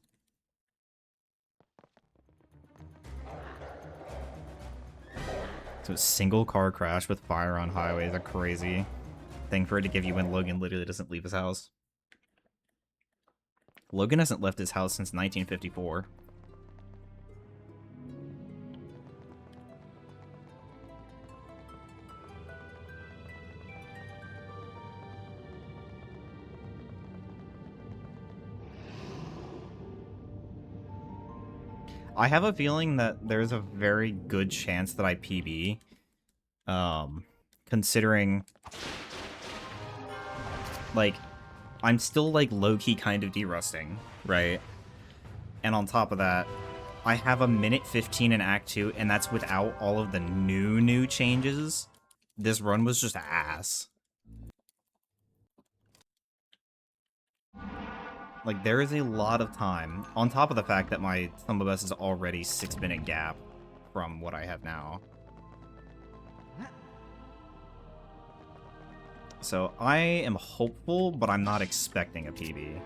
So a single car crash with fire on highway is a crazy thing for it to give you when Logan literally doesn't leave his house. Logan hasn't left his house since 1954. I have a feeling that there's a very good chance that I PB, considering, like, I'm still, like, low-key kind of derusting, right? And on top of that, I have a minute 15 in Act 2, and that's without all of the new changes. This run was just ass. Like, there is a lot of time, on top of the fact that my Thumb Best is already 6-minute gap from what I have now. So, I am hopeful, but I'm not expecting a PB.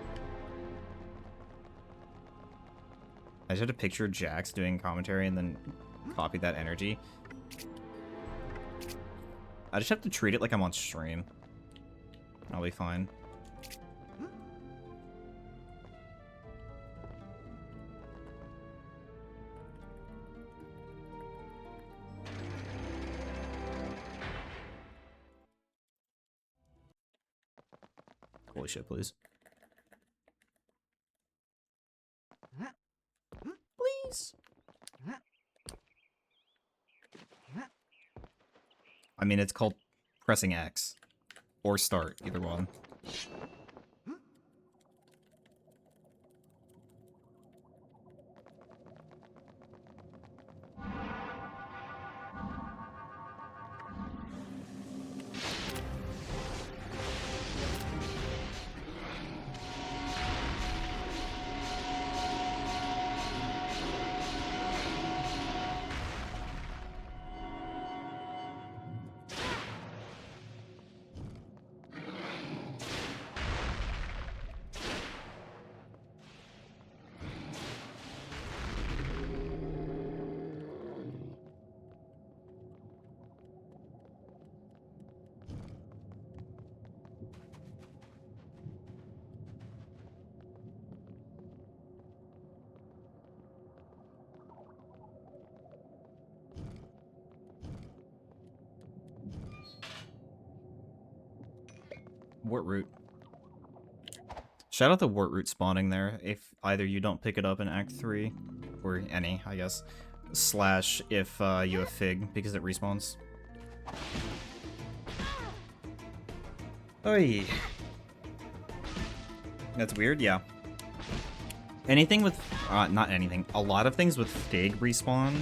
I just had to picture Jax doing commentary and then copy that energy. I just have to treat it like I'm on stream. I'll be fine. Holy shit, please. Please. I mean, it's called pressing X. Or start, either one. Wartroot. Shout out to Wartroot spawning there, if either you don't pick it up in Act 3, or any, I guess, slash if you have Fig, because it respawns. Oy. That's weird, yeah. Anything with, not anything, a lot of things with Fig respawn,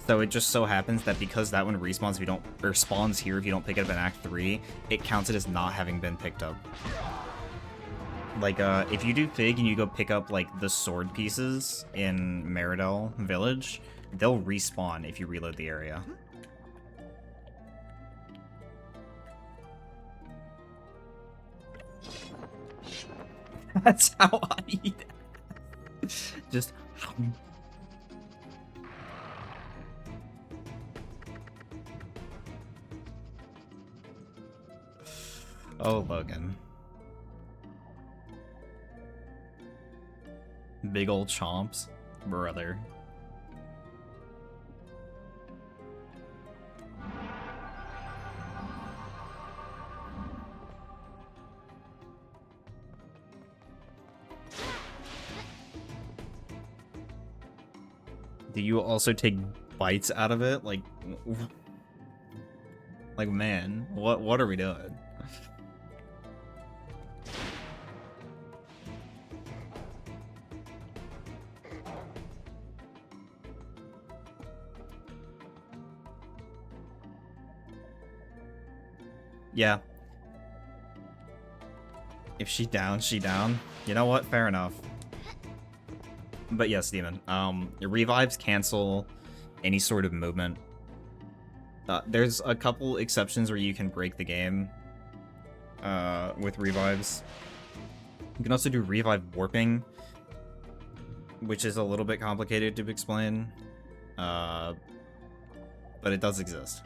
so it just so happens that because that one respawns if you don't, or spawns here if you don't pick it up in Act 3, it counts it as not having been picked up. Like, if you do Fig and you go pick up, like, the sword pieces in Meridel Village, they'll respawn if you reload the area. That's how I eat it. Just... Oh, Logan. Big old chomps, brother. Do you also take bites out of it? Like man, what are we doing? Yeah. If she down, she down. You know what? Fair enough. But yes, Demon. Revives cancel any sort of movement. There's a couple exceptions where you can break the game with revives. You can also do revive warping, which is a little bit complicated to explain. But it does exist.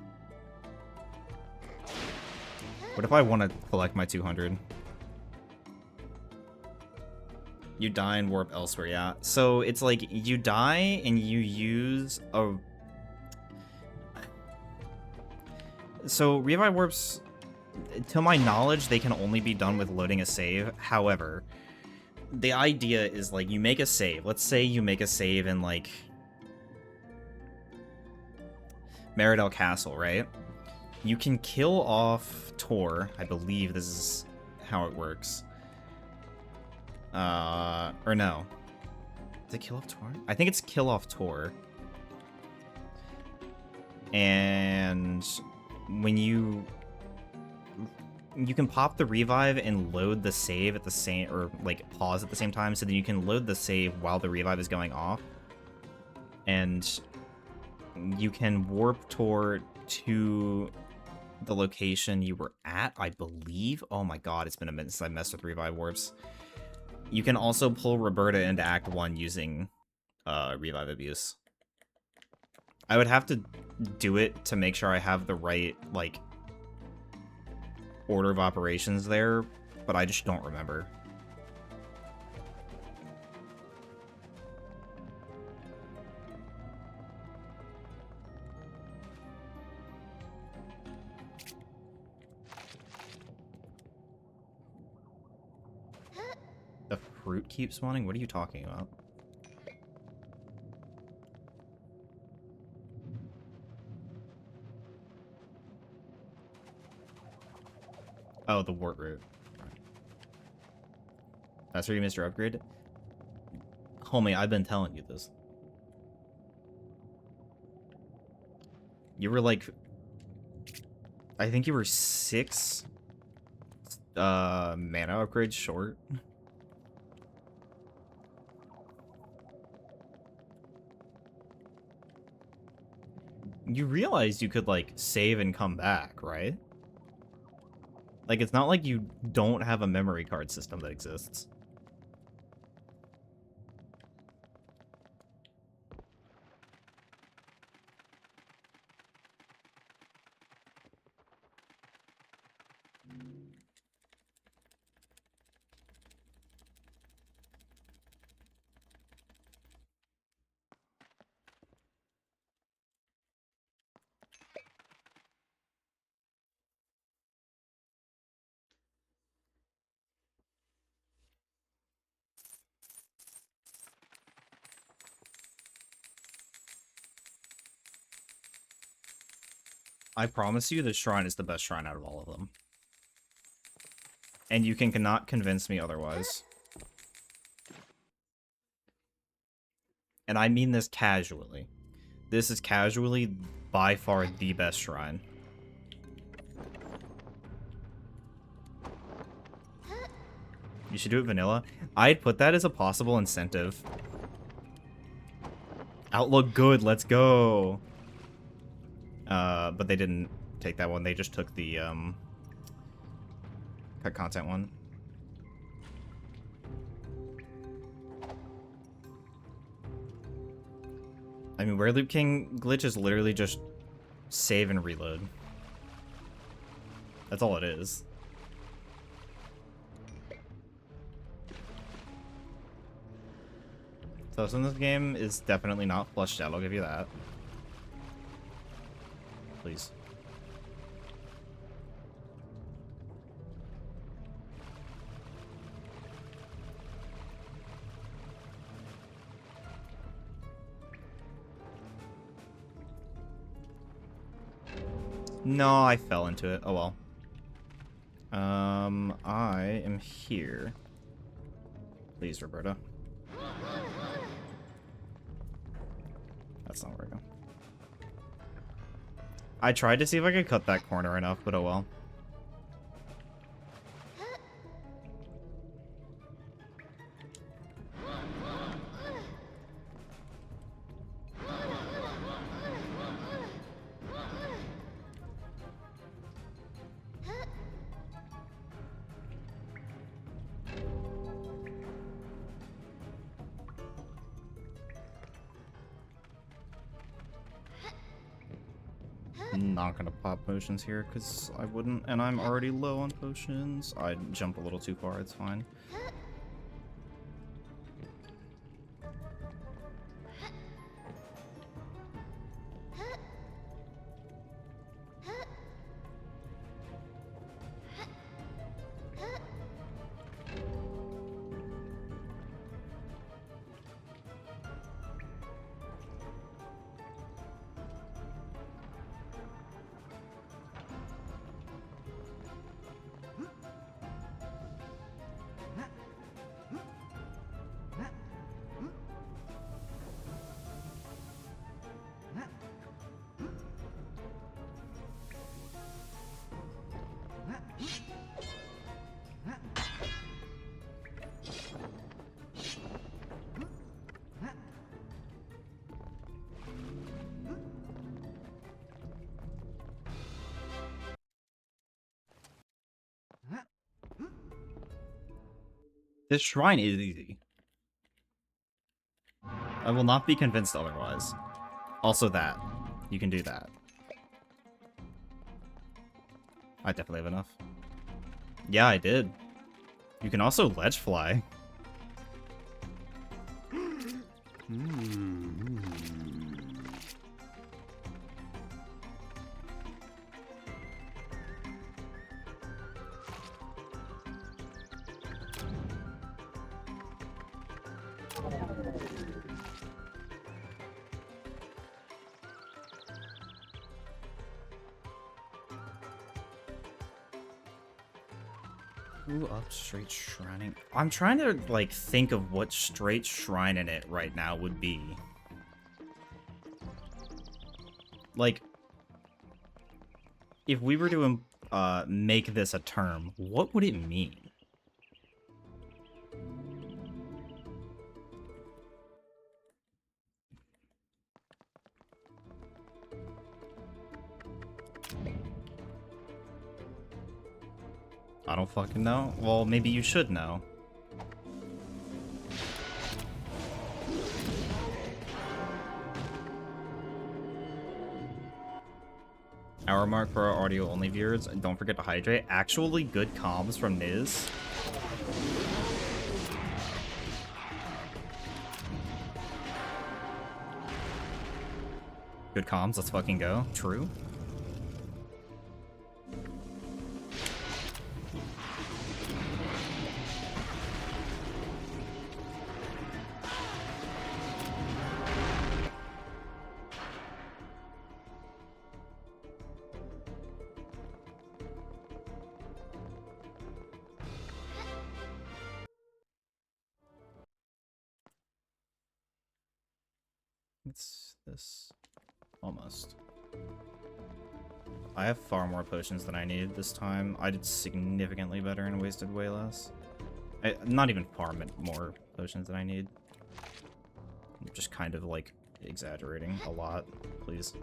What if I want to collect my 200? You die and warp elsewhere, yeah. So it's like you die and you use a... So revive warps, to my knowledge, they can only be done with loading a save. However, the idea is like you make a save. Let's say you make a save in like Meridel Castle, right? You can kill off Tor. I believe this is how it works. Or no. Is it kill off Tor? I think it's kill off Tor. And when you you can pop the revive and load the save at the same, or like pause at the same time, so that you can load the save while the revive is going off. And you can warp toward to the location you were at, I believe. Oh my god, it's been a minute since I messed with revive warps. You can also pull Roberta into Act 1 using revive abuse. I would have to do it to make sure I have the right, like, order of operations there, but I just don't remember. The fruit keeps spawning? What are you talking about? Oh, the wart root. That's where you missed your upgrade? Homie, I've been telling you this. You were like... I think you were 6 mana upgrades short. You realized you could, like, save and come back, right? Like, it's not like you don't have a memory card system that exists. I promise you this shrine is the best shrine out of all of them. And you cannot convince me otherwise. And I mean this casually. This is casually by far the best shrine. You should do it vanilla. I'd put that as a possible incentive. Outlook good, let's go. But they didn't take that one. They just took the cut content one. I mean, Where Loop King glitch is literally just save and reload. That's all it is. So in this game is definitely not flushed out, I'll give you that. Please. No, I fell into it. Oh well. I am here. Please, Roberta. That's not where I go. I tried to see if I could cut that corner enough, but oh well. Not gonna pop potions here because I wouldn't, and I'm already low on potions. I jump a little too far, it's fine. This shrine is easy. I will not be convinced otherwise. Also that. You can do that. I definitely have enough. Yeah, I did. You can also ledge fly. Ooh, up straight shrining. I'm trying to like think of what straight shrine in it right now would be. Like, if we were to make this a term, what would it mean? I don't fucking know. Well, maybe you should know. Hour mark for our audio-only viewers. And don't forget to hydrate. Actually good comms from Niz. Good comms, let's fucking go. True. It's this. Almost. I have far more potions than I need this time. I did significantly better and wasted way less. Not even far more potions than I need. I'm just kind of like exaggerating a lot, please.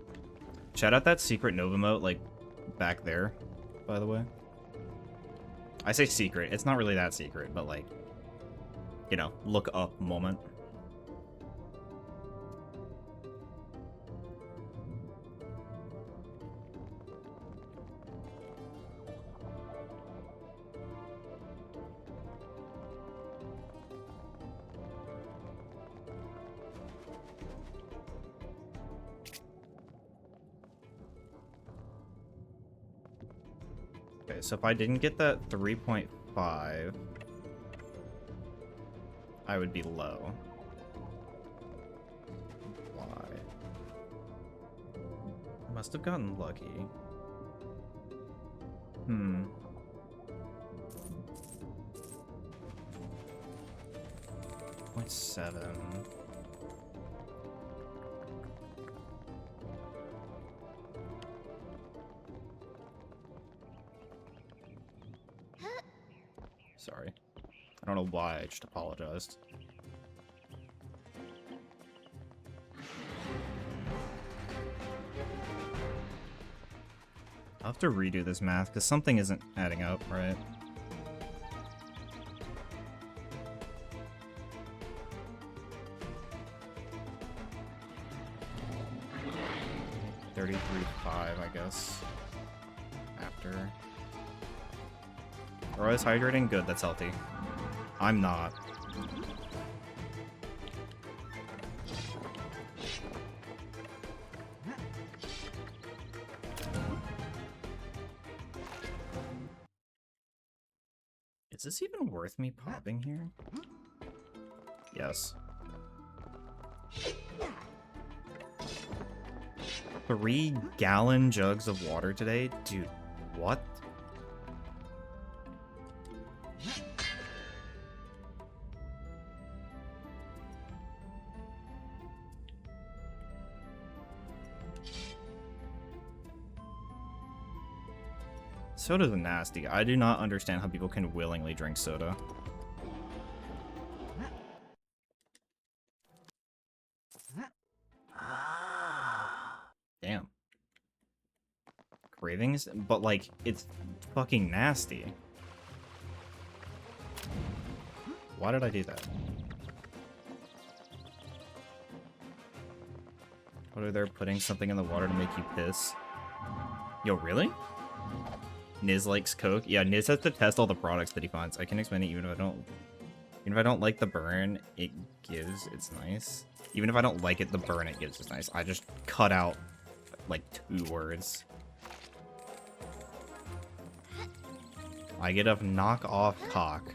Shout out that secret Nova mote, like back there, by the way. I say secret, it's not really that secret, but like, you know, look up moment. Okay, so if I didn't get that 3.5, I would be low. Why? I must have gotten lucky. 0.7. Sorry. I don't know why, I just apologized. I'll have to redo this math, because something isn't adding up, right? $33.5, I guess. After. Are always hydrating? Good, that's healthy. I'm not. Is this even worth me popping here? Yes. 3-gallon jugs of water today? Dude, what? Soda's nasty. I do not understand how people can willingly drink soda. Damn. Cravings? But, like, it's fucking nasty. What? Why did I do that? What are they putting something in the water to make you piss? Yo, really? Niz likes Coke? Yeah, Niz has to test all the products that he finds. I can explain it even if I don't like the burn it gives, it's nice. Even if I don't like it, the burn it gives is nice. I just cut out like 2 words. I get a knock off cock.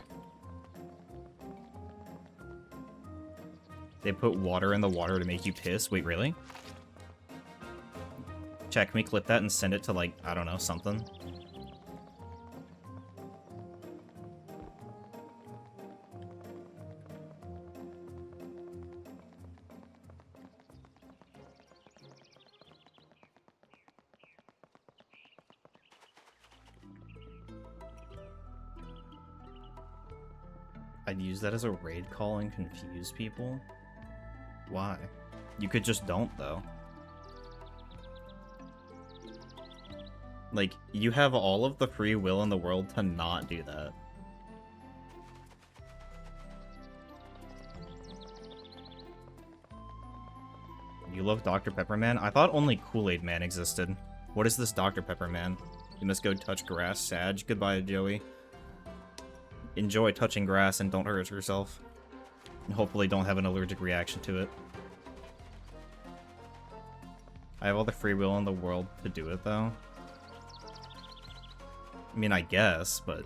They put water in the water to make you piss? Wait, really? Check, can we clip that and send it to, like, I don't know, something? I'd use that as a raid call and confuse people? Why? You could just don't, though. Like, you have all of the free will in the world to not do that. You love Dr. Pepper Man? I thought only Kool-Aid Man existed. What is this Dr. Pepper Man? You must go touch grass, Sag. Goodbye, Joey. Enjoy touching grass and don't hurt yourself. And hopefully don't have an allergic reaction to it. I have all the free will in the world to do it, though. I mean, I guess, but...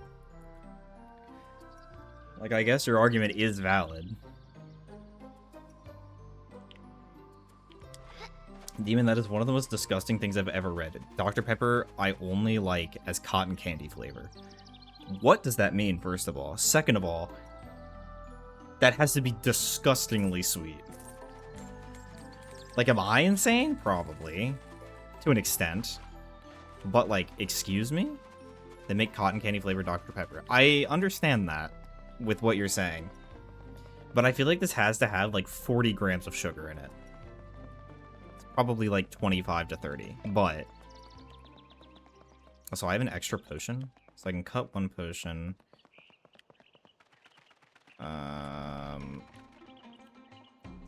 like, I guess your argument is valid. Demon, that is one of the most disgusting things I've ever read. Dr. Pepper, I only like as cotton candy flavor. What does that mean, first of all? Second of all, that has to be disgustingly sweet. Like, am I insane? Probably. To an extent. But, like, excuse me? They make cotton candy flavored Dr. Pepper. I understand that with what you're saying. But I feel like this has to have, like, 40 grams of sugar in it. It's probably, like, 25 to 30. But... also, I have an extra potion. So I can cut 1 potion.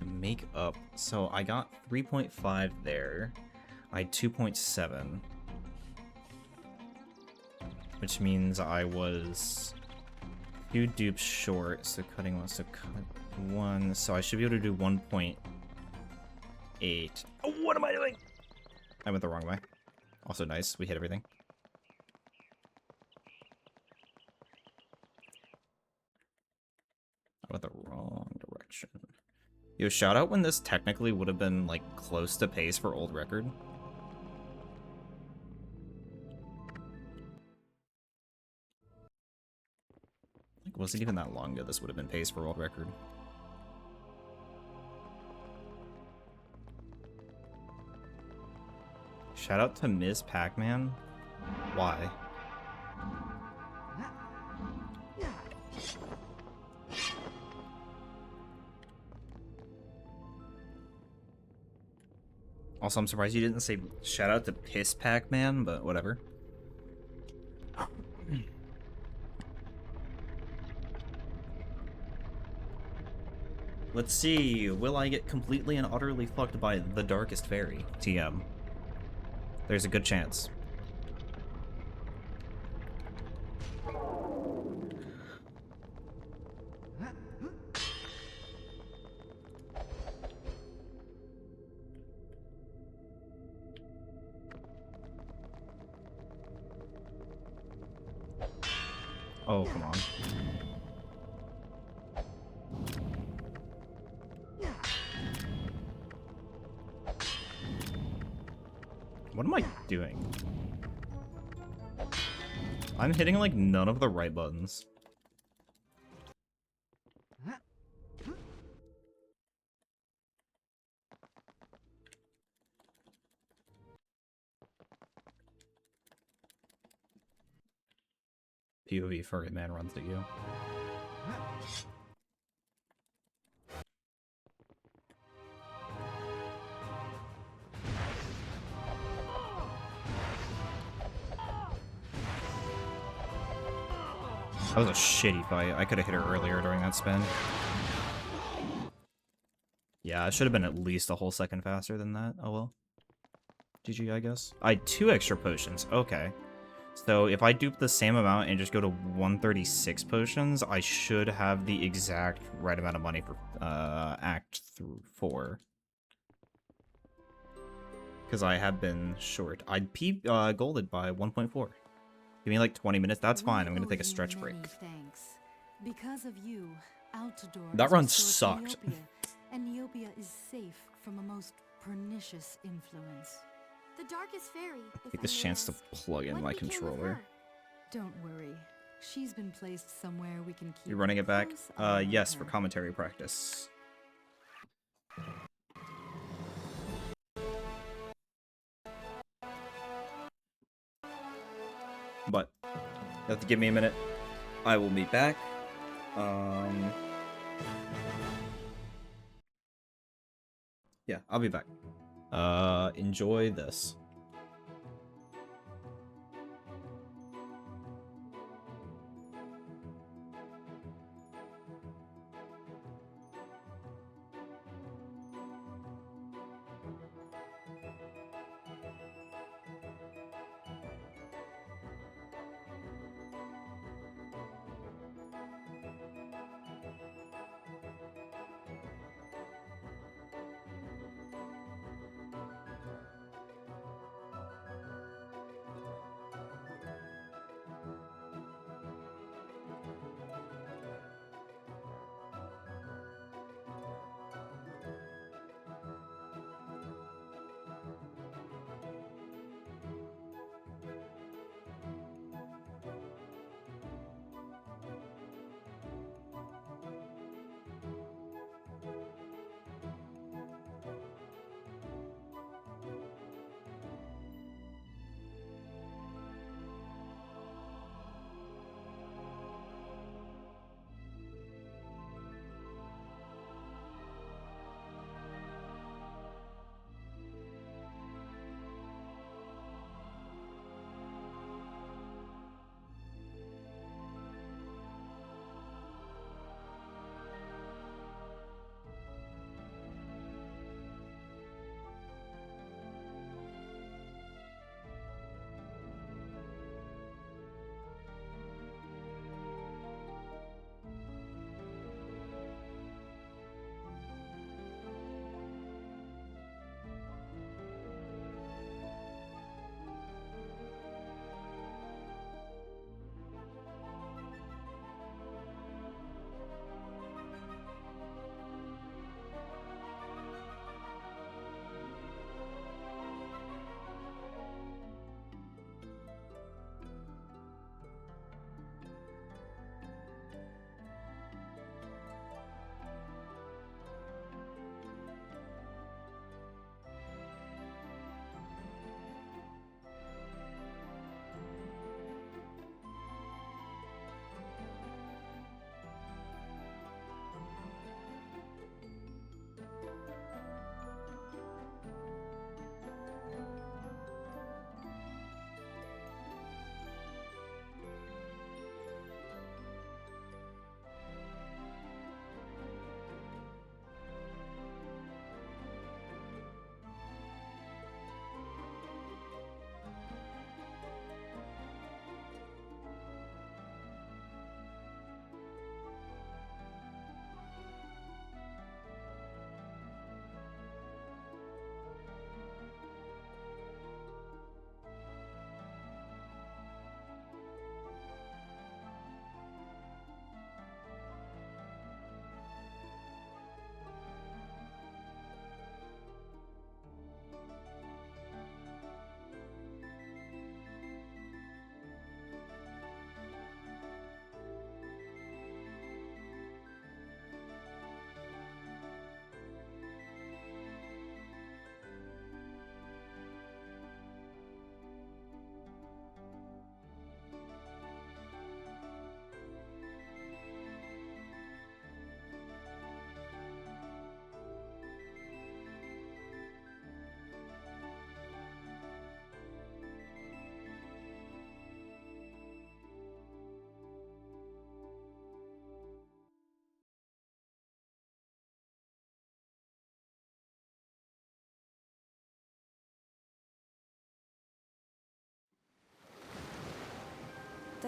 Make up. So I got 3.5 there. I had 2.7. Which means I was 2 dupes short. So cutting 1. So cut 1. So I should be able to do 1.8. Oh, what am I doing? I went the wrong way. Also nice. We hit everything. I went the wrong direction. Yo, shout out when this technically would have been, like, close to pace for old record. Like, wasn't even that long ago this would have been pace for old record. Shout out to Ms. Pac-Man. Why? Also, I'm surprised you didn't say shout out to Piss Pac-Man, but whatever. Let's see, will I get completely and utterly fucked by the Darkest Fairy? TM. There's a good chance. Oh, come on. What am I doing? I'm hitting, like, none of the right buttons. POV furry man runs at you. That was a shitty fight. I could have hit her earlier during that spin. Yeah, I should have been at least a whole second faster than that. Oh well. GG, I guess. I had 2 extra potions. Okay. So if I dupe the same amount and just go to 136 potions, I should have the exact right amount of money for Act 4. Because I have been short. I'd golded by 1.4. Give me like 20 minutes. That's fine. I'm going to take a stretch break. Thanks. Because of you, Altador That is run restored to sucked. Neopia, and Neopia is safe from a most pernicious influence. The darkest fairy. Take this chance to plug in my controller. Don't worry. She's been placed somewhere we can keep You're running it back? close eye on Yes, her. for commentary practice. But you have to give me a minute. I will be back. Yeah, I'll be back. Enjoy this.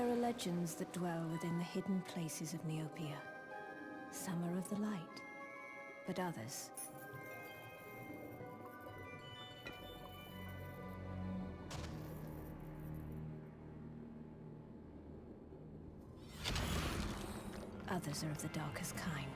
There are legends that dwell within the hidden places of Neopia. Some are of the light, but others... Others are of the darkest kind.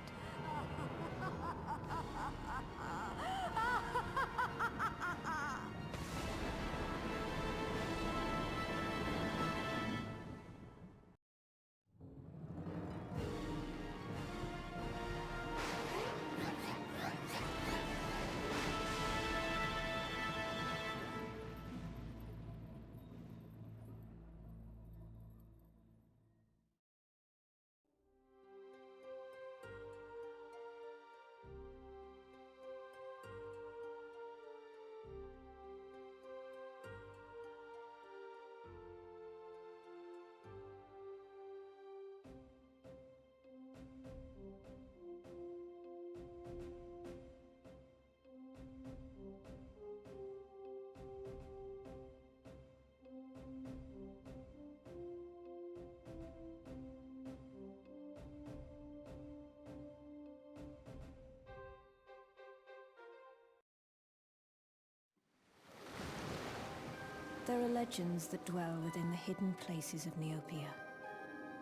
There are legends that dwell within the hidden places of Neopia.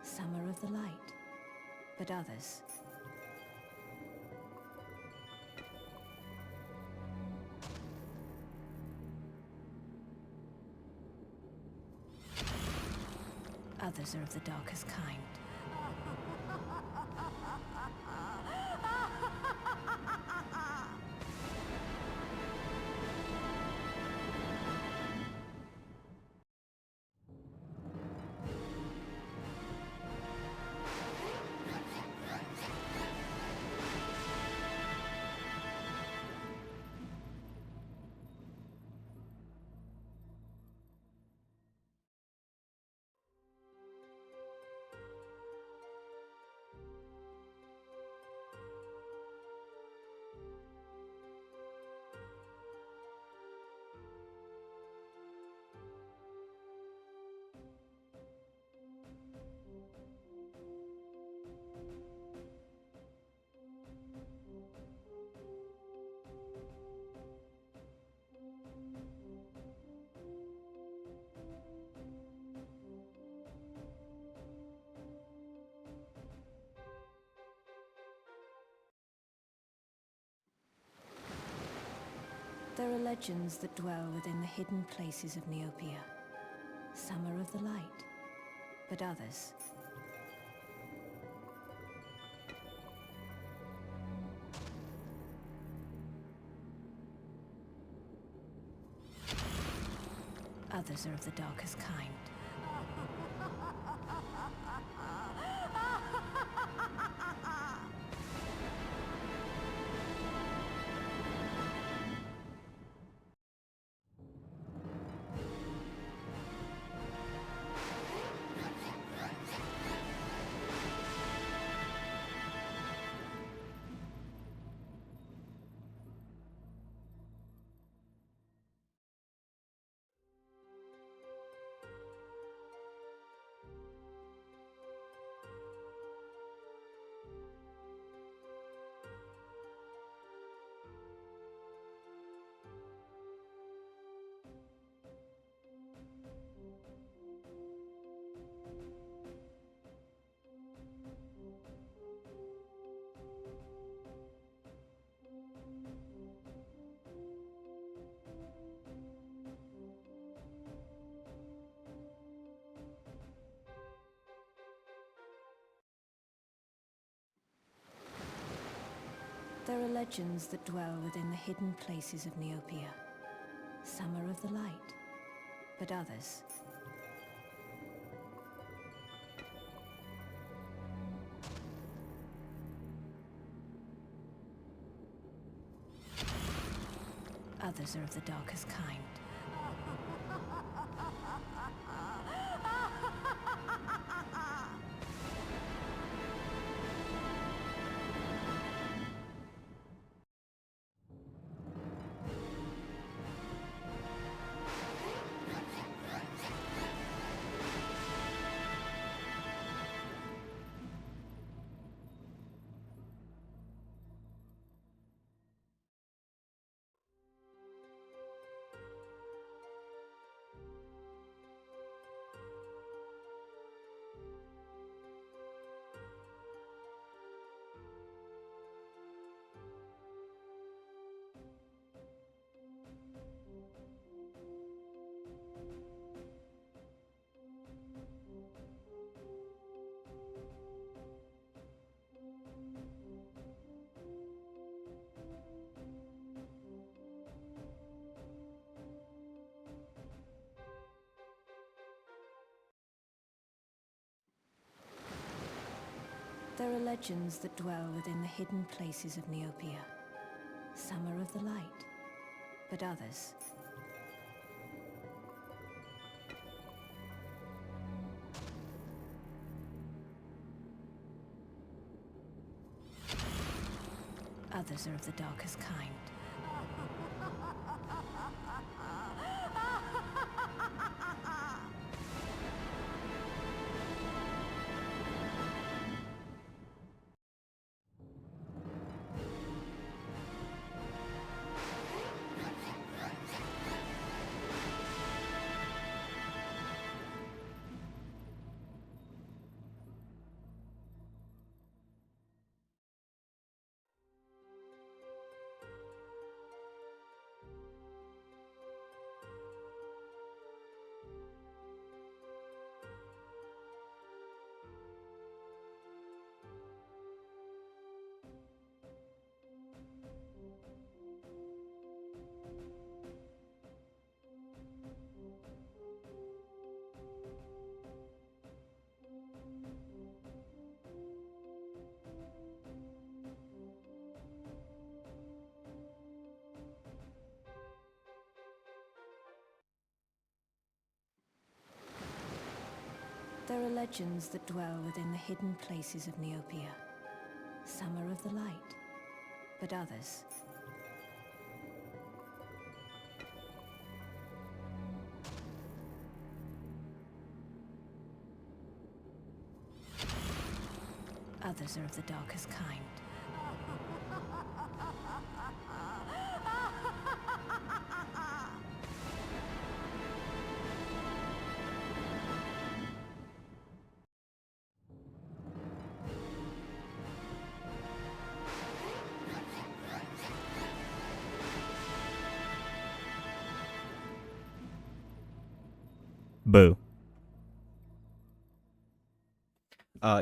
Some are of the light, but others... Others are of the darkest kind. There are legends that dwell within the hidden places of Neopia. Some are of the light, but others... Others are of the darkest kind. There are legends that dwell within the hidden places of Neopia. Some are of the light, but others... Others are of the darkest kind. There are legends that dwell within the hidden places of Neopia. Some are of the light, but others... Others are of the darkest kind. There are legends that dwell within the hidden places of Neopia. Some are of the light, but others... Others are of the darkest kind. Boo.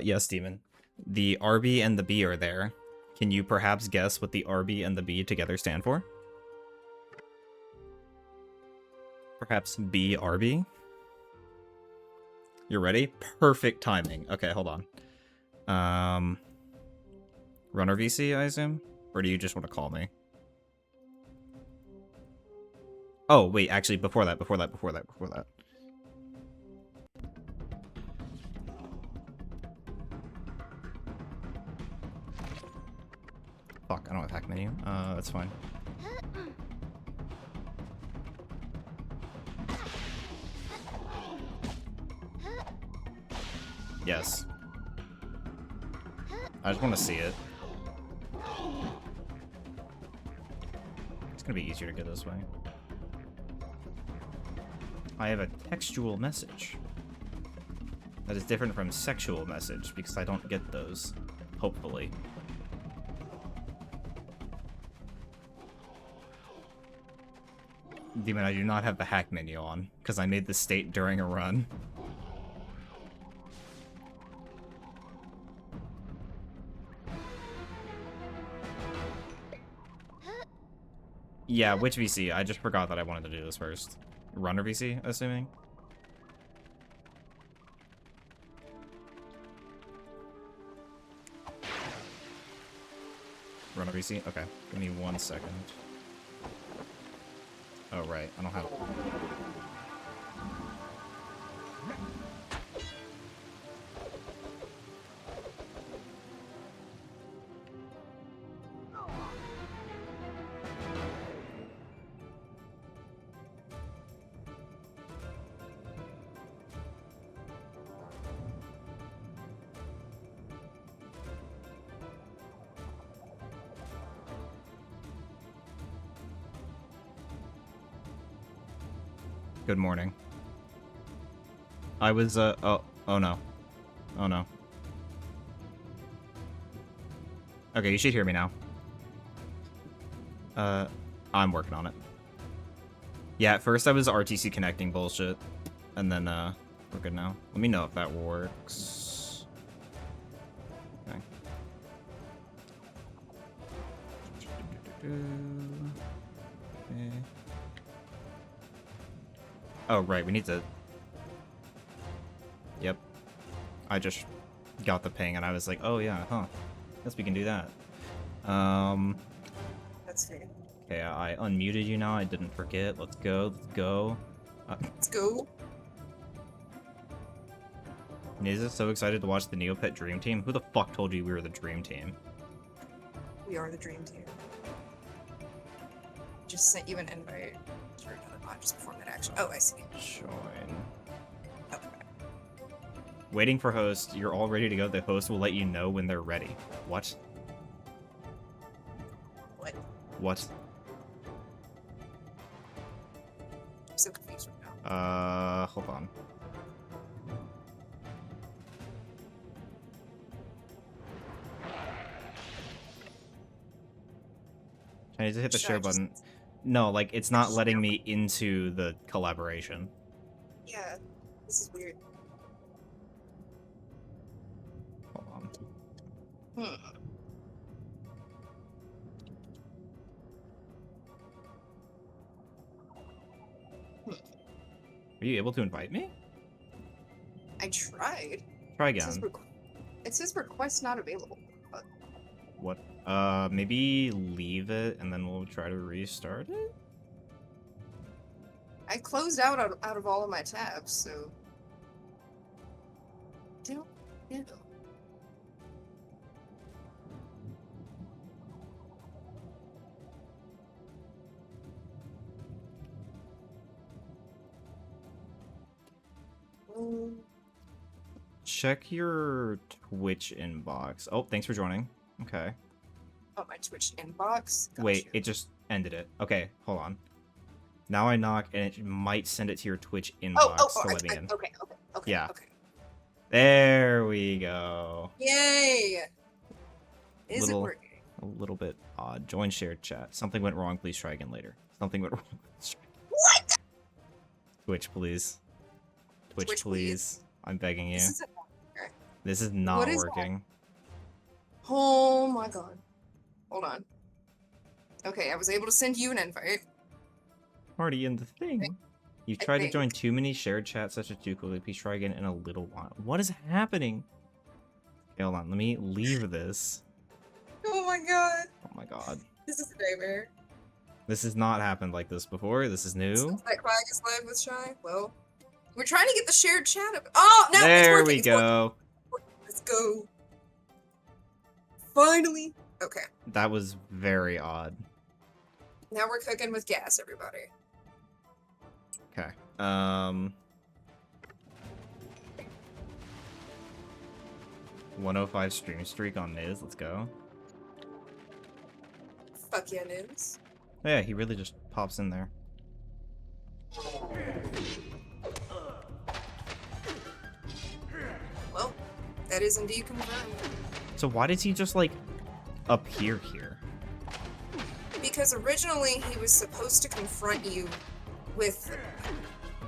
Yes, Demon. The RB and the B are there. Can you perhaps guess what the RB and the B together stand for? Perhaps BRB? You're ready? Perfect timing. Okay, hold on. Runner VC, I assume? Or do you just want to call me? Oh, wait, actually, before that. Fuck, I don't have hack menu. That's fine. Yes. I just want to see it. It's gonna be easier to get this way. I have a textual message. That is different from sexual message, because I don't get those. Hopefully. Demon, I do not have the hack menu on, because I made this state during a run. Yeah, which VC? I just forgot that I wanted to do this first. Runner VC, assuming? Runner VC? Okay, give me 1 second. Oh, right, I don't have... Good morning. I was, oh no. Oh no. Okay, you should hear me now. I'm working on it. Yeah, at first I was RTC connecting bullshit, and then, we're good now. Let me know if that works. Okay. Okay. Oh, right, we need to... Yep. I just got the ping, and I was like, oh yeah, huh. Guess we can do that. That's fair. Okay, I unmuted you now. I didn't forget. Let's go. Let's go. Let's go. Niz so excited to watch the Neopet Dream Team. Who the fuck told you we were the Dream Team? We are the dream team. Just sent you an invite for another mod just before that action. Oh, I see. Join. Okay. Waiting for host. You're all ready to go. The host will let you know when they're ready. What? What? What? I'm so confused right now. Hold on. I need to hit the Should share I just- button. No, like, it's not letting me into the collaboration. Yeah, this is weird. Hold on. Hmm. Are you able to invite me? I tried. Try It says, again. it says request not available. But What? Maybe leave it and then we'll try to restart it? I closed out of all of my tabs, so. Don't know. Mm, Check your Twitch inbox. Oh, thanks for joining. Okay. Oh, my Twitch inbox. Wait, Gotcha. it just ended it. Okay, hold on. Now I knock and it might send it to your Twitch inbox to let me in. okay, okay. Yeah. Okay. There we go. Yay! Is Little- it working? A little bit odd. Join shared chat. Something went wrong. Please try again later. Something went wrong. Please try again. What? Twitch, please. Twitch, Twitch, please. I'm begging you. This isn't. This is not What is that? working. Oh my god. Hold on. Okay, I was able to send you an invite. Already in the thing. think- You've I tried to think- join too many shared chats such as too quickly. Please try again in a little while. What is happening? Okay, hold on. Let me leave this. Oh my god. Oh my god. This is a nightmare. This has not happened like this before. This is new. That Quag is live with Shy. Well, we're trying to get the shared chat up. Oh, no, it's There working. we It's working. go. Let's go. Finally. Okay. That was very odd. Now we're cooking with gas, everybody. Okay. 105 stream streak on Niz. Let's go. Fuck yeah, Nims. Oh, yeah, he really just pops in there. Well, that is indeed confirmed. So why does he just, like, appear here? Because originally he was supposed to confront you with...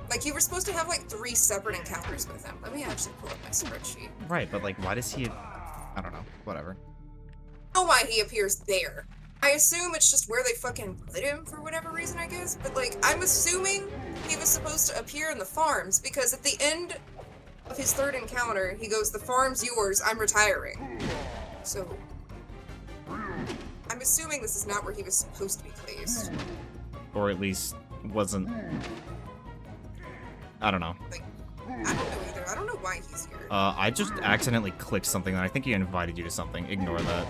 Like, you were supposed to have, like, 3 separate encounters with him. Let me actually pull up my spreadsheet. Right, but, like, why does he... I don't know. Whatever. I don't know why he appears there. I assume it's just where they fucking put him for whatever reason, I guess. But, like, I'm assuming he was supposed to appear in the farms because at the end of his 3rd encounter, he goes, "The farm's yours, I'm retiring." So, I'm assuming this is not where he was supposed to be placed. Or at least wasn't... I don't know. I don't know either. I don't know why he's here. I just accidentally clicked something and I think he invited you to something. Ignore that.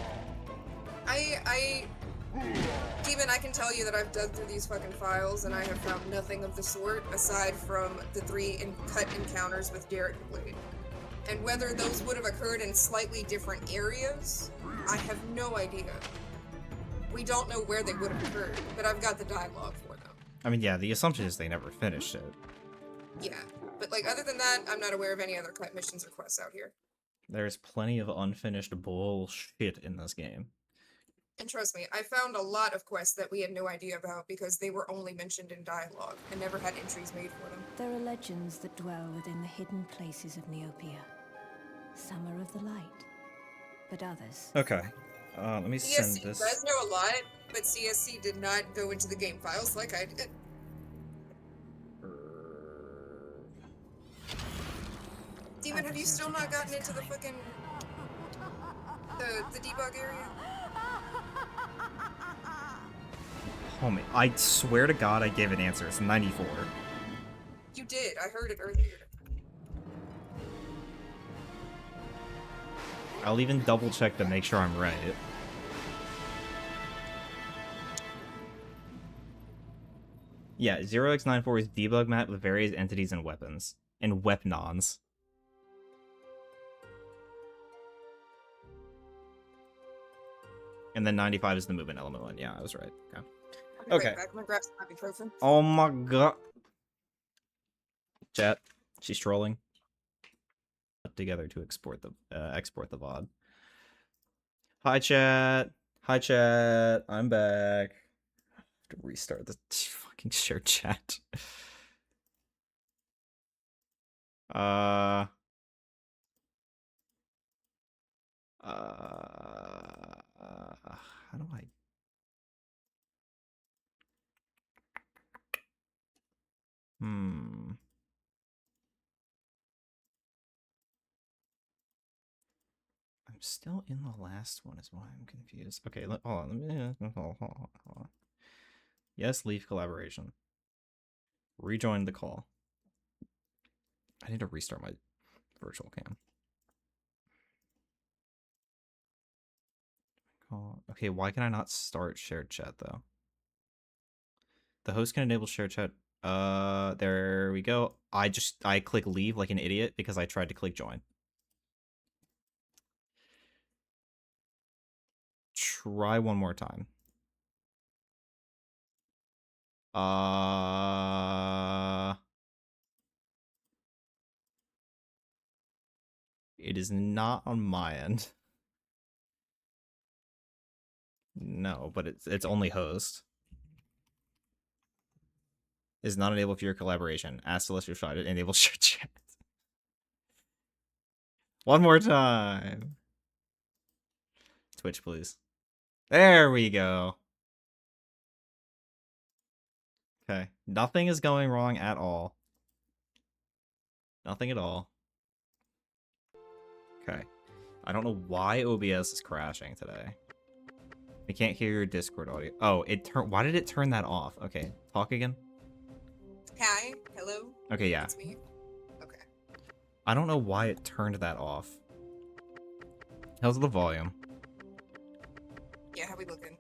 Demon, I can tell you that I've dug through these fucking files and I have found nothing of the sort aside from the 3 cut encounters with Derek Blade. And whether those would have occurred in slightly different areas, I have no idea. We don't know where they would have occurred, but I've got the dialogue for them. I mean, yeah, the assumption is they never finished it. Yeah, but like other than that, I'm not aware of any other cut missions or quests out here. There's plenty of unfinished bullshit in this game. And trust me, I found a lot of quests that we had no idea about because they were only mentioned in dialogue and never had entries made for them. There are legends that dwell within the hidden places of Neopia. Some are of the light, but others. Okay. Let me send CSC this. does know a lot, but CSC did not go into the game files like I did. Demon, have you still not gotten into the fucking The debug area? Homie, I swear to God I gave an answer. It's 94. You did. I heard it earlier. I'll even double check to make sure I'm right. Yeah, 0x94 is debug map with various entities and weapons. And weapons. And then 95 is the movement element one. Yeah, I was right. Okay. I'll be Okay. right back. I'm gonna grab some ibuprofen. Oh my god. Chat. She's trolling. Together to export the VOD. Hi chat. Hi chat. I'm back. I have to restart the fucking shared chat. How do I? I'm still in the last one is why I'm confused. Okay, hold on. Hold on. Yes, leave collaboration. Rejoin the call. I need to restart my virtual cam. Okay, why can I not start shared chat though? The host can enable shared chat. There we go. I click leave like an idiot because I tried to click join. Try one more time. It is not on my end. No, but it's only host. Is not enabled for your collaboration. Ask Celestial Shot to enable shared chat. One more time. Twitch, please. There we go. Okay. Nothing is going wrong at all. Nothing at all. Okay. I don't know why OBS is crashing today. I can't hear your Discord audio. Oh, why did it turn that off? Okay. Talk again. Hi. Hello. Okay, yeah. It's me. Okay. I don't know why it turned that off. How's the volume? Yeah, how we looking?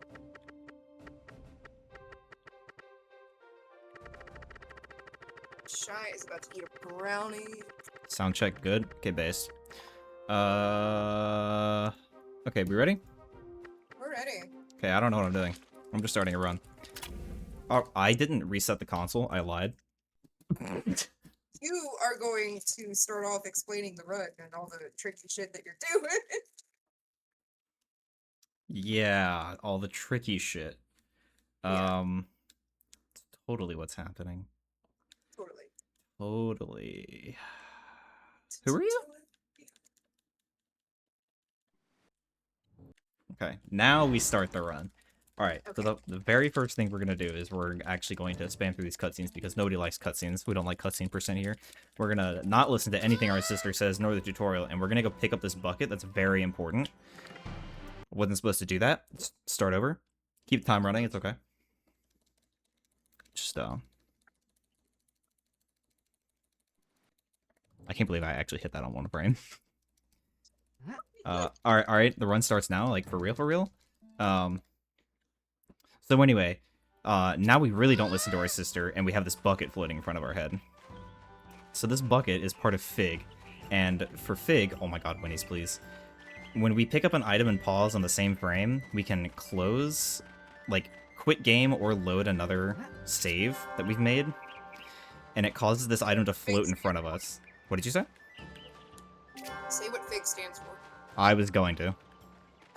Shy is about to eat a brownie. Sound check good. Okay, base. Okay, we ready? We're ready. Okay, I don't know what I'm doing. I'm just starting a run. Oh, I didn't reset the console. I lied. You are going to start off explaining the run and all the tricky shit that you're doing. Yeah, all the tricky shit. Yeah. Totally what's happening. Totally. Totally. Who are you? Okay, now we start the run. Alright, Okay. so the very first thing we're going to do is we're actually going to spam through these cutscenes because nobody likes cutscenes. We don't like cutscene percent here. We're going to not listen to anything our sister says, nor the tutorial, and we're going to go pick up this bucket that's very important. Wasn't supposed to do that. Start over. Keep the time running, it's okay. Just, I can't believe I actually hit that on one frame. Alright, the run starts now, like, for real. So anyway, now we really don't listen to our sister, and we have this bucket floating in front of our head. So this bucket is part of Fig, and for Fig, oh my god, Winnie's, please. When we pick up an item and pause on the same frame, we can close, like, quit game or load another save that we've made, and it causes this item to float in front of us. What did you say? Say what FIG stands for. I was going to.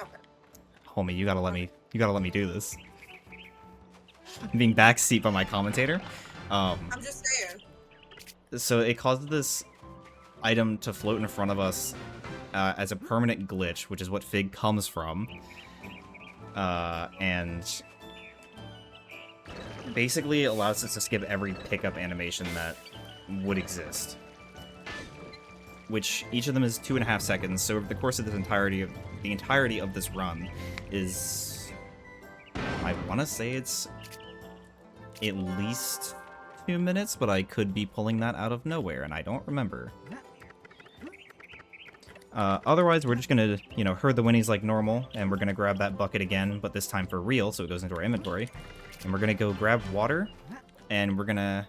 Okay. Homie, you gotta let me do this. I'm being backseat by my commentator. I'm just saying. So it causes this item to float in front of us as a permanent glitch, which is what Fig comes from. And basically allows us to skip every pickup animation that would exist. Which each of them is 2.5 seconds, so over the course of this entirety of the entirety of this run is, I want to say it's at least 2 minutes, but I could be pulling that out of nowhere, and I don't remember. Otherwise, we're just gonna, you know, herd the winnies like normal, and we're gonna grab that bucket again, but this time for real, so it goes into our inventory. And we're gonna go grab water, and we're gonna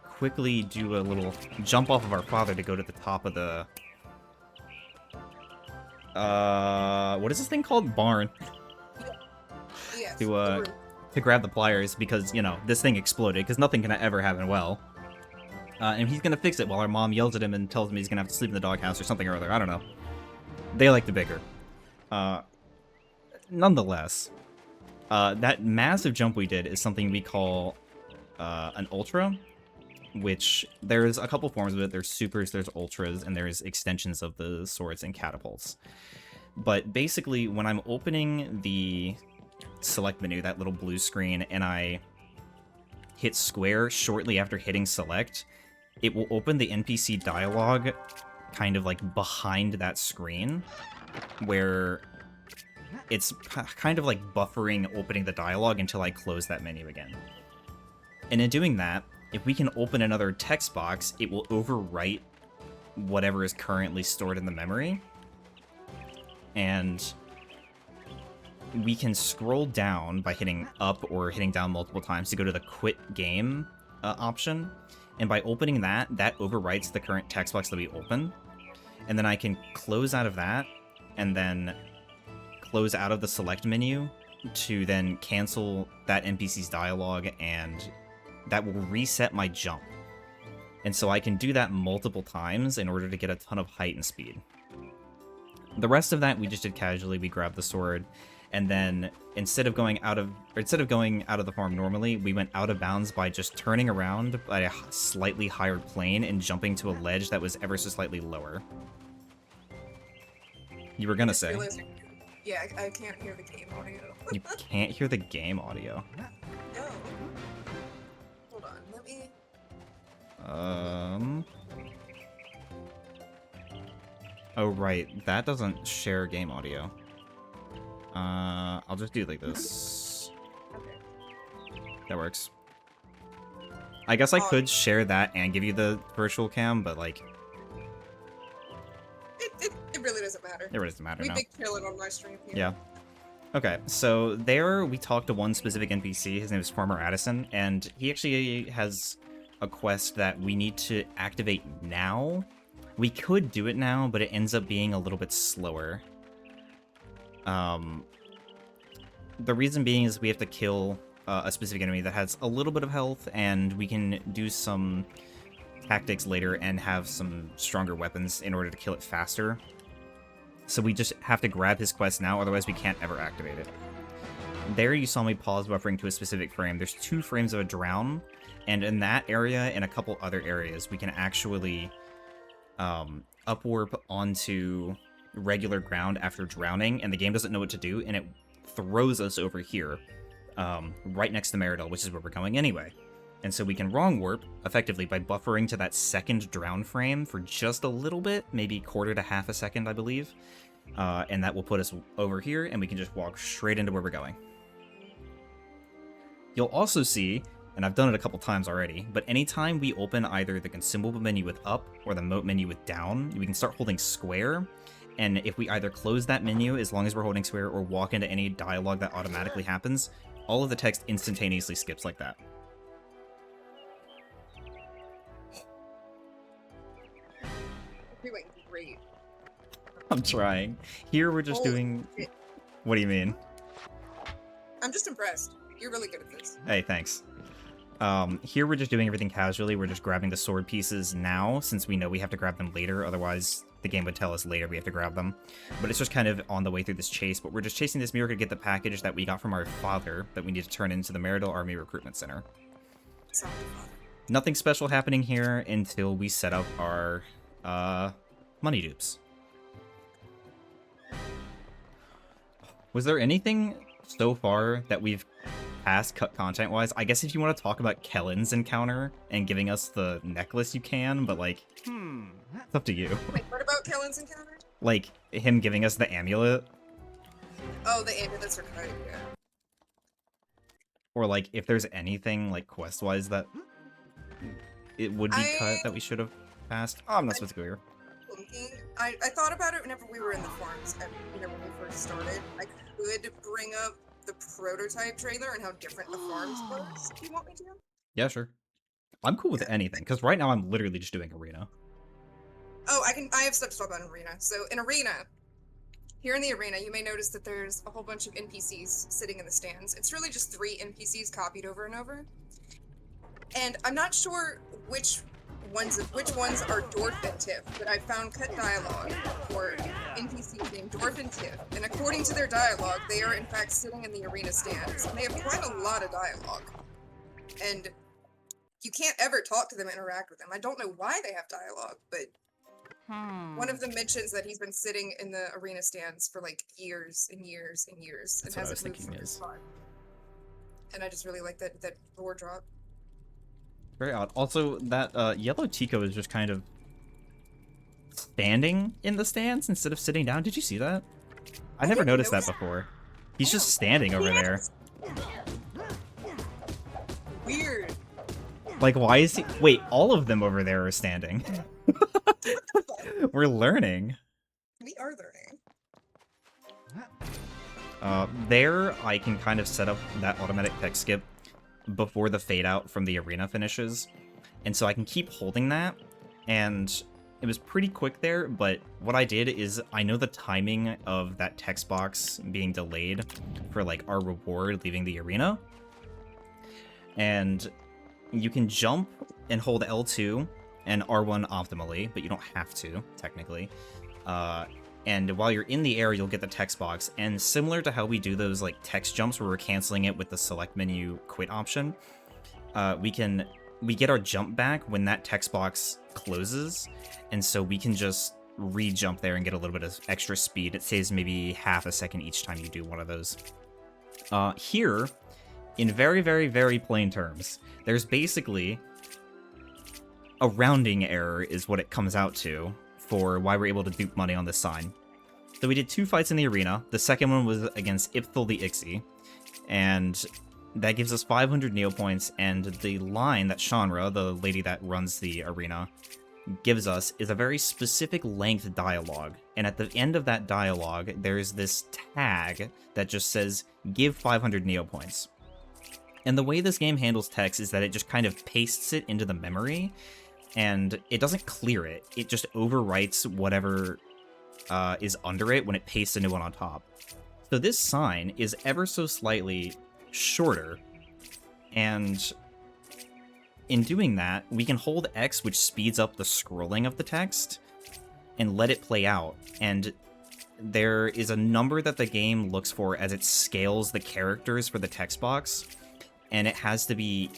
quickly do a little jump off of our father to go to the top of the... what is this thing called? Barn. Yes. To grab the pliers, because, you know, this thing exploded, because nothing can ever happen well. And he's gonna fix it while our mom yells at him and tells him he's gonna have to sleep in the doghouse or something or other. I don't know. They like the bigger. Nonetheless, that massive jump we did is something we call an ultra, which there's a couple forms of it. There's supers, there's ultras, and there's extensions of the swords and catapults. But basically, when I'm opening the select menu, that little blue screen, and I hit square shortly after hitting select, it will open the NPC dialogue kind of like behind that screen, where it's kind of like buffering opening the dialogue until I close that menu again. And in doing that, if we can open another text box, it will overwrite whatever is currently stored in the memory. And we can scroll down by hitting up or hitting down multiple times to go to the quit game option. And by opening that, that overwrites the current text box that we open. And then I can close out of that, and then close out of the select menu to then cancel that NPC's dialogue, and that will reset my jump. And so I can do that multiple times in order to get a ton of height and speed. The rest of that we just did casually. We grabbed the sword, and then instead of going out of the farm normally, we went out of bounds by just turning around at a slightly higher plane and jumping to a ledge that was ever so slightly lower. You were gonna say? Yeah, I can't hear the game audio. You can't hear the game audio. No. Hold on, let me... Oh, right. That doesn't share game audio. I'll just do it like this. Okay. That works. I guess I could share that and give you the virtual cam, but, like... It really doesn't matter. It really doesn't matter We now. big kill it on my stream here. Yeah. Okay, so there we talked to one specific NPC. His name is Farmer Addison, and he actually has a quest that we need to activate now. We could do it now, but it ends up being a little bit slower. The reason being is we have to kill a specific enemy that has a little bit of health, and we can do some tactics later and have some stronger weapons in order to kill it faster. So we just have to grab his quest now, otherwise we can't ever activate it. There you saw me pause buffering to a specific frame. There's 2 frames of a drown, and in that area and a couple other areas, we can actually upwarp onto regular ground after drowning, and the game doesn't know what to do, and it throws us over here, right next to Meridel, which is where we're going anyway. And so we can wrong warp, effectively, by buffering to that second drown frame for just a little bit, maybe quarter to half a second, I believe. And that will put us over here, and we can just walk straight into where we're going. You'll also see, and I've done it a couple times already, but anytime we open either the consumable menu with up or the moat menu with down, we can start holding square. And if we either close that menu as long as we're holding square or walk into any dialogue that automatically happens, all of the text instantaneously skips like that. You're doing great. I'm trying. Here we're just doing... Shit. What do you mean? I'm just impressed. You're really good at this. Hey, thanks. Here we're just doing everything casually. We're just grabbing the sword pieces now, since we know we have to grab them later, otherwise the game would tell us later we have to grab them. But it's just kind of on the way through this chase, but we're just chasing this mirror to get the package that we got from our father that we need to turn into the Meridel Army Recruitment Center. Sound father. Nothing special happening here until we set up our, money dupes. Was there anything so far that we've passed cut content-wise? I guess if you want to talk about Kellen's encounter and giving us the necklace, you can, but, like, it's up to you. Wait, what about Kellen's encounter? Like, him giving us the amulet. Oh, the amulets are cut, yeah. Or, like, if there's anything, like, quest-wise that it would be cut that we should have passed. Oh, I'm not supposed to go here. I thought about it whenever we were in the farms, and when we first started. I could bring up the prototype trailer and how different the farms was, if you want me to. Yeah, sure. I'm cool with anything, because right now I'm literally just doing arena. Oh, I have stuff to talk about in arena. So in arena, here in the arena, you may notice that there's a whole bunch of NPCs sitting in the stands. It's really just 3 NPCs copied over and over. And I'm not sure which ones are Dwarf and Tiff, but I found cut dialogue for NPCs named Dwarf and Tiff. And according to their dialogue, they are in fact sitting in the arena stands. And they have quite a lot of dialogue. And you can't ever talk to them, interact with them. I don't know why they have dialogue, but one of them mentions that he's been sitting in the arena stands for like years and years and years and hasn't moved from his spot. And I just really like that lore drop. Very odd. Also, that yellow Tico is just kind of standing in the stands instead of sitting down. Did you see that? I never noticed that before. He's just standing over there. Weird. Like, why is he... Wait, all of them over there are standing. We're learning. We are learning. There, I can kind of set up that automatic text skip before the fade out from the arena finishes. And so I can keep holding that. And it was pretty quick there, but what I did is I know the timing of that text box being delayed for like our reward leaving the arena. And you can jump and hold L2 and R1 optimally, but you don't have to, technically. And while you're in the air, you'll get the text box. And similar to how we do those like text jumps where we're canceling it with the select menu quit option, we get our jump back when that text box closes. And so we can just re-jump there and get a little bit of extra speed. It saves maybe half a second each time you do one of those. Here, in very, very, very plain terms, there's basically a rounding error is what it comes out to for why we're able to dupe money on this sign. So we did 2 fights in the arena. The second one was against Ipthil the Ixie, and that gives us 500 Neo points, and the line that Shanra, the lady that runs the arena, gives us is a very specific length dialogue. And at the end of that dialogue, there's this tag that just says, give 500 Neo points. And the way this game handles text is that it just kind of pastes it into the memory, and it doesn't clear it. It just overwrites whatever is under it when it pastes a new one on top. So this sign is ever so slightly shorter, and in doing that, we can hold X, which speeds up the scrolling of the text, and let it play out. And there is a number that the game looks for as it scales the characters for the text box, and it has to be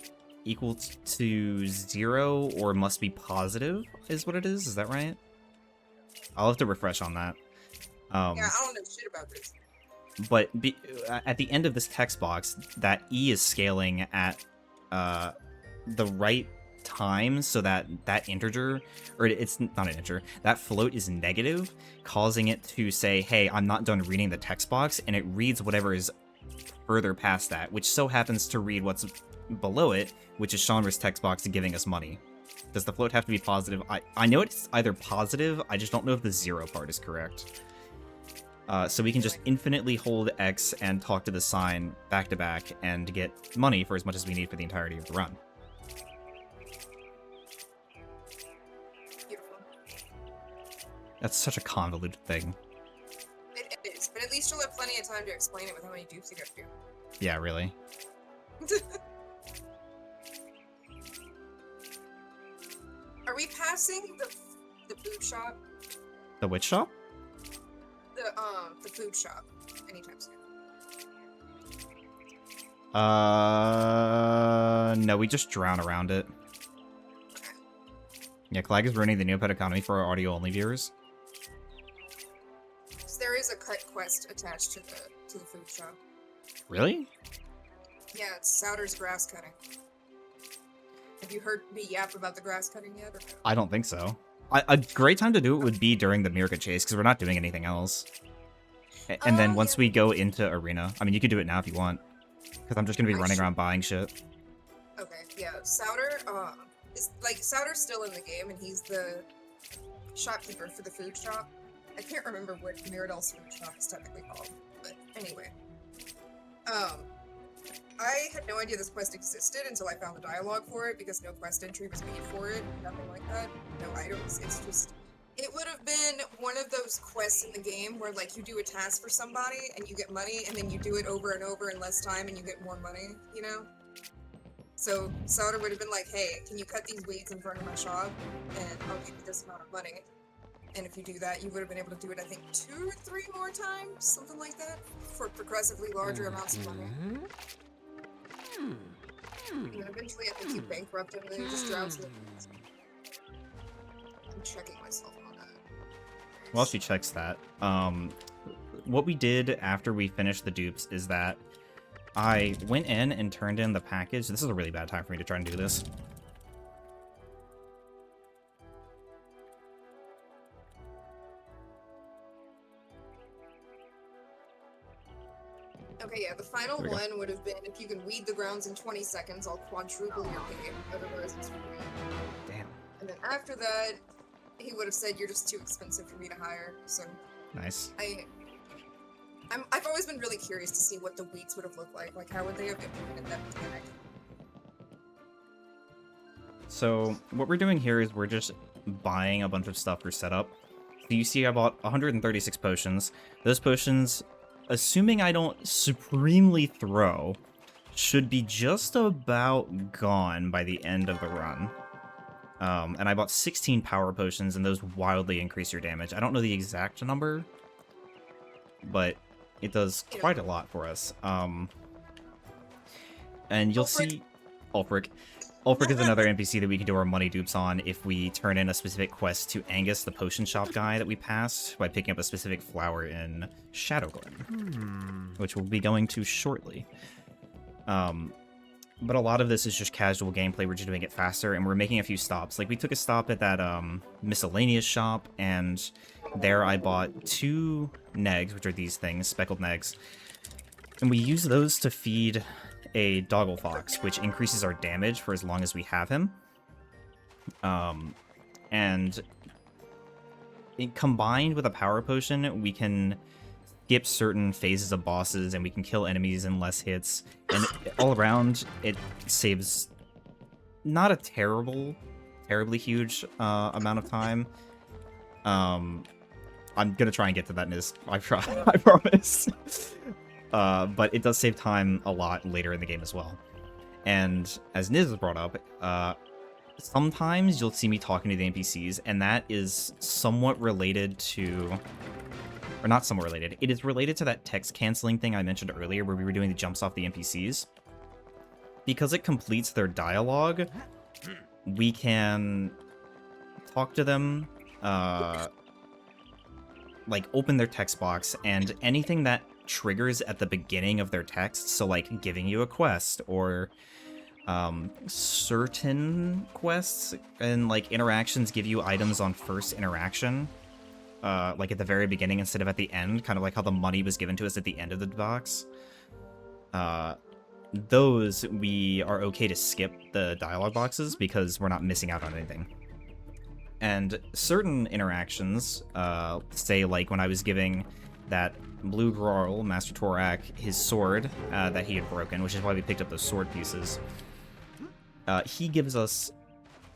equal to 0 or must be positive, is what it is. Is that right? I'll have to refresh on that. Yeah, I don't know shit about this. But at the end of this text box, that E is scaling at the right time so that that integer, or it's not an integer, that float is negative, causing it to say, hey, I'm not done reading the text box, and it reads whatever is further past that, which so happens to read what's below it, which is Chandra's text box giving us money. Does the float have to be positive? I know it's either positive, I just don't know if the 0 part is correct. So we can just infinitely hold X and talk to the sign back to back and get money for as much as we need for the entirety of the run. Beautiful. That's such a convoluted thing. It is, but at least you'll have plenty of time to explain it with how many dupes you go through. Yeah, really. Are we passing the food shop? The witch shop? The food shop anytime soon? No, we just drown around it. Okay. Yeah, Clag is ruining the Neopet economy for our audio-only viewers. So there is a cut quest attached to the food shop. Really? Yeah, it's Souter's grass cutting. Have you heard me yap about the grass cutting yet? Or no? I don't think so. A great time to do it would be during the Mirka chase, because we're not doing anything else. And then once we go into arena, I mean, you could do it now if you want, because I'm just gonna be running around buying shit. Okay, yeah, Souter, Souter's still in the game, and he's the shopkeeper for the food shop. I can't remember what Miradel's food shop is technically called, but anyway. I had no idea this quest existed until I found the dialogue for it, because no quest entry was made for it, nothing like that, no items, it's just... It would have been one of those quests in the game where, like, you do a task for somebody, and you get money, and then you do it over and over in less time, and you get more money, you know? So, Sauter would have been like, hey, can you cut these weeds in front of my shop, and I'll give you this amount of money. And if you do that, you would have been able to do it, I think, 2 or 3 more times, something like that, for progressively larger amounts of money. And eventually, I think you bankrupt him, and then he just drowns in the weeds. I'm checking myself on that. While she checks that, what we did after we finished the dupes is that I went in and turned in the package. This is a really bad time for me to try and do this. Okay, yeah, the final one would have been if you can weed the grounds in 20 seconds, I'll quadruple your pay. Otherwise, it's free. Damn. And then after that, he would have said you're just too expensive for me to hire. So Nice. I've always been really curious to see what the weeds would have looked like. Like, how would they have implemented that mechanic? So what we're doing here is we're just buying a bunch of stuff for setup. So you see I bought 136 potions. Those potions, assuming I don't supremely throw, should be just about gone by the end of the run. And I bought 16 power potions, and those wildly increase your damage. I don't know the exact number, but it does quite a lot for us. And you'll see... Ulfric. Ulfric is another NPC that we can do our money dupes on if we turn in a specific quest to Angus, the potion shop guy that we passed, by picking up a specific flower in Shadowglen, which we'll be going to shortly. But a lot of this is just casual gameplay. We're just doing it faster, and we're making a few stops. Like, we took a stop at that miscellaneous shop, and there I bought 2 negs, which are these things, speckled negs. And we use those to feed a doggle fox, which increases our damage for as long as we have him. And combined with a power potion, we can skip certain phases of bosses, and we can kill enemies in less hits. And all around, it saves not a terribly huge amount of time. I'm gonna try and get to that, Niz. I promise. But it does save time a lot later in the game as well. And as Niz has brought up, sometimes you'll see me talking to the NPCs, and that is somewhat related to... Or not somewhat related. It is related to that text canceling thing I mentioned earlier, where we were doing the jumps off the NPCs. Because it completes their dialogue, we can talk to them, like, open their text box, and anything that triggers at the beginning of their text, so like giving you a quest, or certain quests and like interactions give you items on first interaction, like at the very beginning instead of at the end, kind of like how the money was given to us at the end of the box. Those we are okay to skip the dialogue boxes because we're not missing out on anything. And certain interactions, say like when I was giving that Blue Grorl, Master Torak, his sword that he had broken, which is why we picked up those sword pieces, he gives us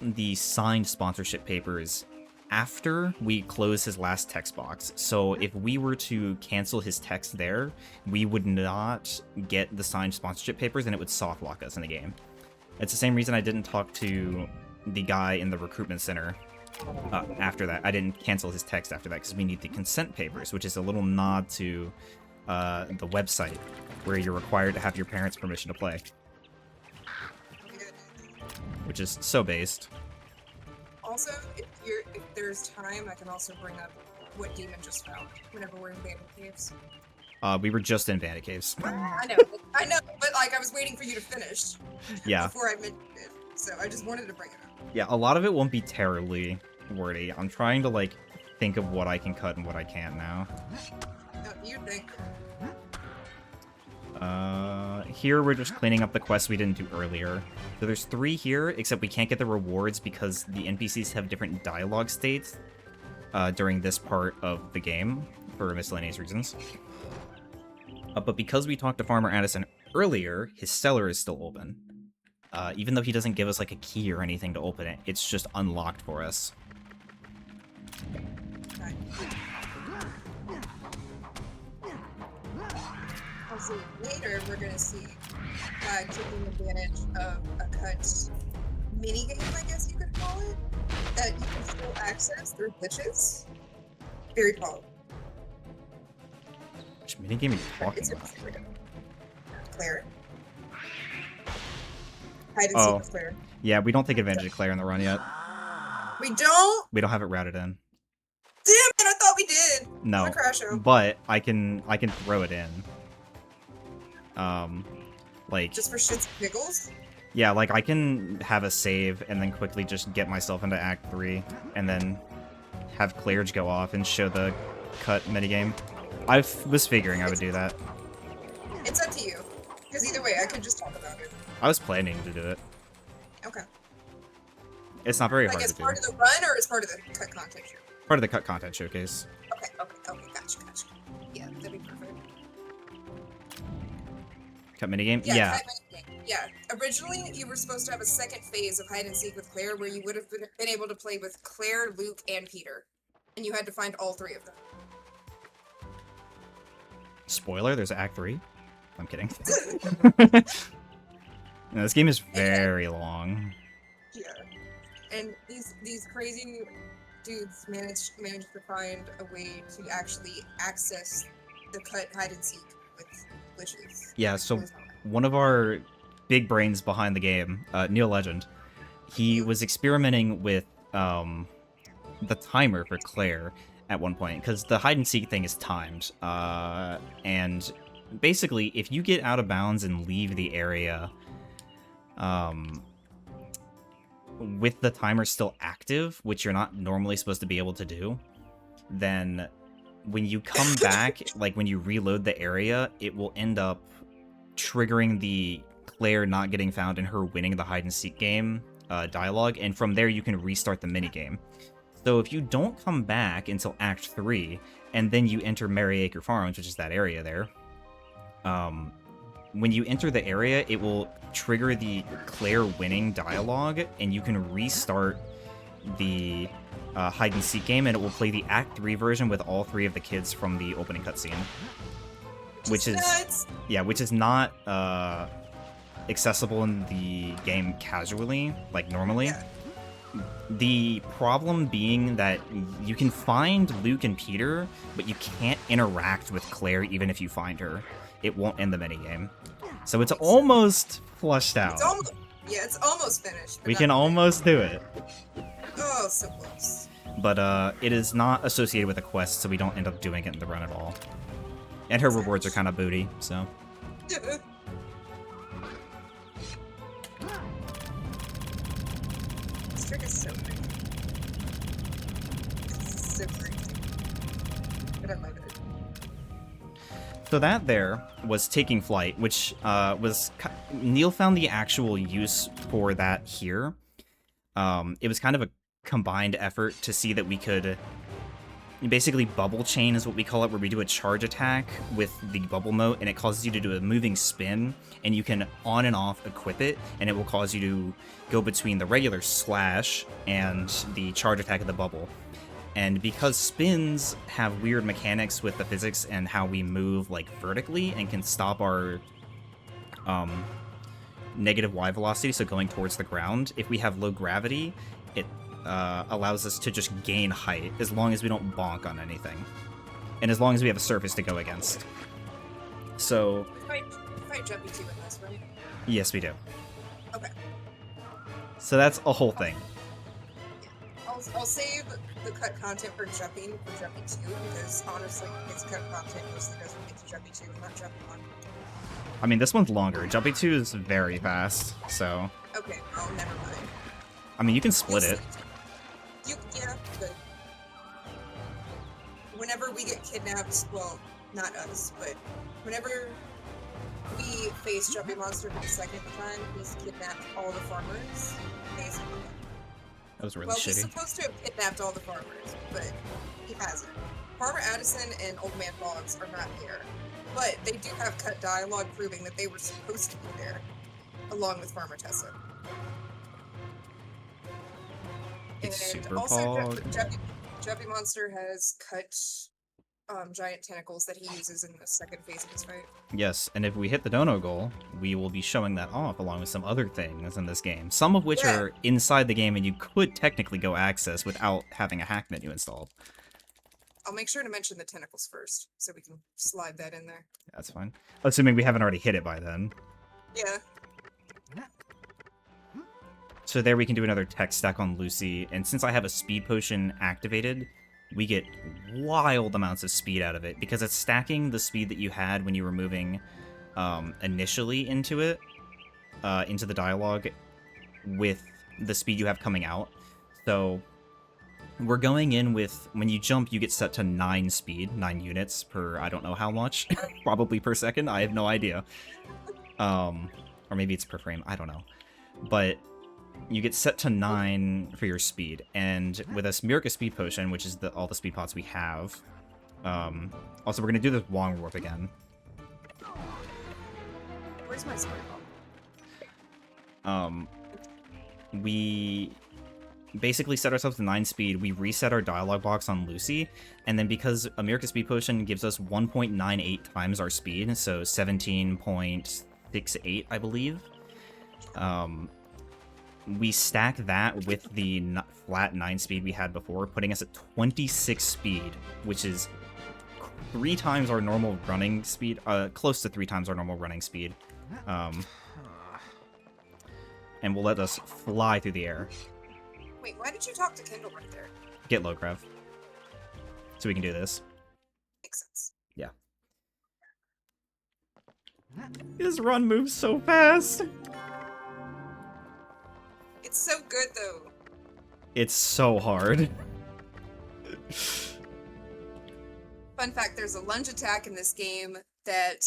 the signed sponsorship papers after we close his last text box. So if we were to cancel his text there, we would not get the signed sponsorship papers, and it would soft lock us in the game. It's the same reason I didn't talk to the guy in the recruitment center after that. I didn't cancel his text after that because we need the consent papers, which is a little nod to the website where you're required to have your parents' permission to play, which is so based. Also, if there's time, I can also bring up what Demon just found whenever we're in Bandit Caves. We were just in Bandit Caves. I know, but like I was waiting for you to finish. Yeah. Before I mentioned it, so I just wanted to bring it up. Yeah, a lot of it won't be terribly wordy. I'm trying to, like, think of what I can cut and what I can't now. You think? Here we're just cleaning up the quests we didn't do earlier. So there's 3 here, except we can't get the rewards because the NPCs have different dialogue states during this part of the game for miscellaneous reasons. But because we talked to Farmer Addison earlier, his cellar is still open. Even though he doesn't give us like a key or anything to open it, it's just unlocked for us. Okay. Also, later we're gonna see taking advantage of a cut minigame, I guess you could call it, that you can still access through glitches. Very powerful. Which minigame are you talking It's about? Claire. Hide and seek Oh. with Claire. Yeah, we don't take advantage of Claire in the run yet. We don't? We don't have it routed in. Damn it, I thought we did! No, I'm gonna crash out. but I can throw it in. Like, Just for shits and giggles? yeah, like I can have a save and then quickly just get myself into Act 3 and then have Clairge go off and show the cut minigame. I was figuring I would do that. It's up to you. Because either way, I could just talk about it. I was planning to do it. Okay. It's not very Like hard as to do. part of the run or as part of the cut content here? Part of the cut content showcase. Okay, gotcha. Yeah, that'd be perfect. Cut minigame? Yeah. Yeah. Cut minigame. Yeah. Originally, you were supposed to have a second phase of hide and seek with Claire where you would have been able to play with Claire, Luke, and Peter. And you had to find all 3 of them. Spoiler, there's Act 3. I'm kidding. No, this game is very long. Yeah. And these crazy dudes managed to find a way to actually access the cut hide and seek with glitches. Yeah, so one of our big brains behind the game, Neil Legend, he was experimenting with the timer for Claire at one point, because the hide and seek thing is timed. And basically, if you get out of bounds and leave the area with the timer still active, which you're not normally supposed to be able to do, then when you come back, like when you reload the area, it will end up triggering the Claire not getting found and her winning the hide and seek game dialogue, and from there you can restart the minigame. So if you don't come back until Act 3, and then you enter Merryacre Farms, which is that area there, when you enter the area, it will trigger the Claire winning dialogue, and you can restart the hide and seek game, and it will play the Act 3 version with all 3 of the kids from the opening cutscene. Which is nuts. Yeah, which is not accessible in the game casually, like normally. Yeah. The problem being that you can find Luke and Peter, but you can't interact with Claire even if you find her. It won't end the minigame. So it's almost flushed out. It's almost finished. but We not can quite. almost do it. Oh, so close. But it is not associated with a quest, so we don't end up doing it in the run at all. And her rewards are kind of booty, so... This trick is so great. It's so great. But I love it. So that there was Taking Flight, which Neil found the actual use for that here. It was kind of a combined effort to see that we could basically bubble chain is what we call it, where we do a charge attack with the bubble mote, and it causes you to do a moving spin, and you can on and off equip it, and it will cause you to go between the regular slash and the charge attack of the bubble. And because spins have weird mechanics with the physics and how we move like vertically and can stop our negative Y velocity, so going towards the ground, if we have low gravity, it allows us to just gain height as long as we don't bonk on anything. And as long as we have a surface to go against. So, Fight Jumpy 2 in this, right? yes, we do. Okay. So that's a whole thing. I'll save the cut content for Jumpy 2, because honestly, it's cut content mostly doesn't get to Jumpy 2 and not Jumpy 1. I mean, this one's longer. Jumpy 2 is very fast, so... Okay, oh, never mind. I mean, you can split it. Yeah, we get kidnapped, well, not us, but whenever we face Jumpy Monster for the second time, he's kidnapped all the farmers, basically. That was really Well, he's shitty. supposed to have kidnapped all the farmers, but he hasn't. Farmer Addison and Old Man Boggs are not there, but they do have cut dialogue proving that they were supposed to be there, along with Farmer Tessa. It's And super also, pog. Jumpy Monster has cut giant tentacles that he uses in the second phase of his fight. Yes, and if we hit the dono goal, we will be showing that off along with some other things in this game. Some of which Yeah. are inside the game and you could technically go access without having a hack menu installed. I'll make sure to mention the tentacles first, so we can slide that in there. That's fine. Assuming we haven't already hit it by then. Yeah. So there we can do another tech stack on Lucy, and since I have a speed potion activated, we get wild amounts of speed out of it, because it's stacking the speed that you had when you were moving initially into it, into the dialogue, with the speed you have coming out. So we're going in with, when you jump, you get set to 9 speed, 9 units per I don't know how much, probably per second, I have no idea. Or maybe it's per frame, I don't know. But you get set to 9 for your speed, and with a Miracle Speed Potion, which is all the speed pots we have. Also, we're gonna do this Wong Warp again. Where's my spray ball? We basically set ourselves to 9 speed, we reset our dialogue box on Lucy, and then because a Miracle Speed Potion gives us 1.98 times our speed, so 17.68, I believe. We stack that with the flat 9 speed we had before, putting us at 26 speed, which is 3 times our normal running speed, close to 3 times our normal running speed. And will let us fly through the air. Wait, why did you talk to Kindle right there? Get low, Crev. So we can do this. Makes sense. Yeah. His run moves so fast! It's so good, though. It's so hard. Fun fact, there's a lunge attack in this game that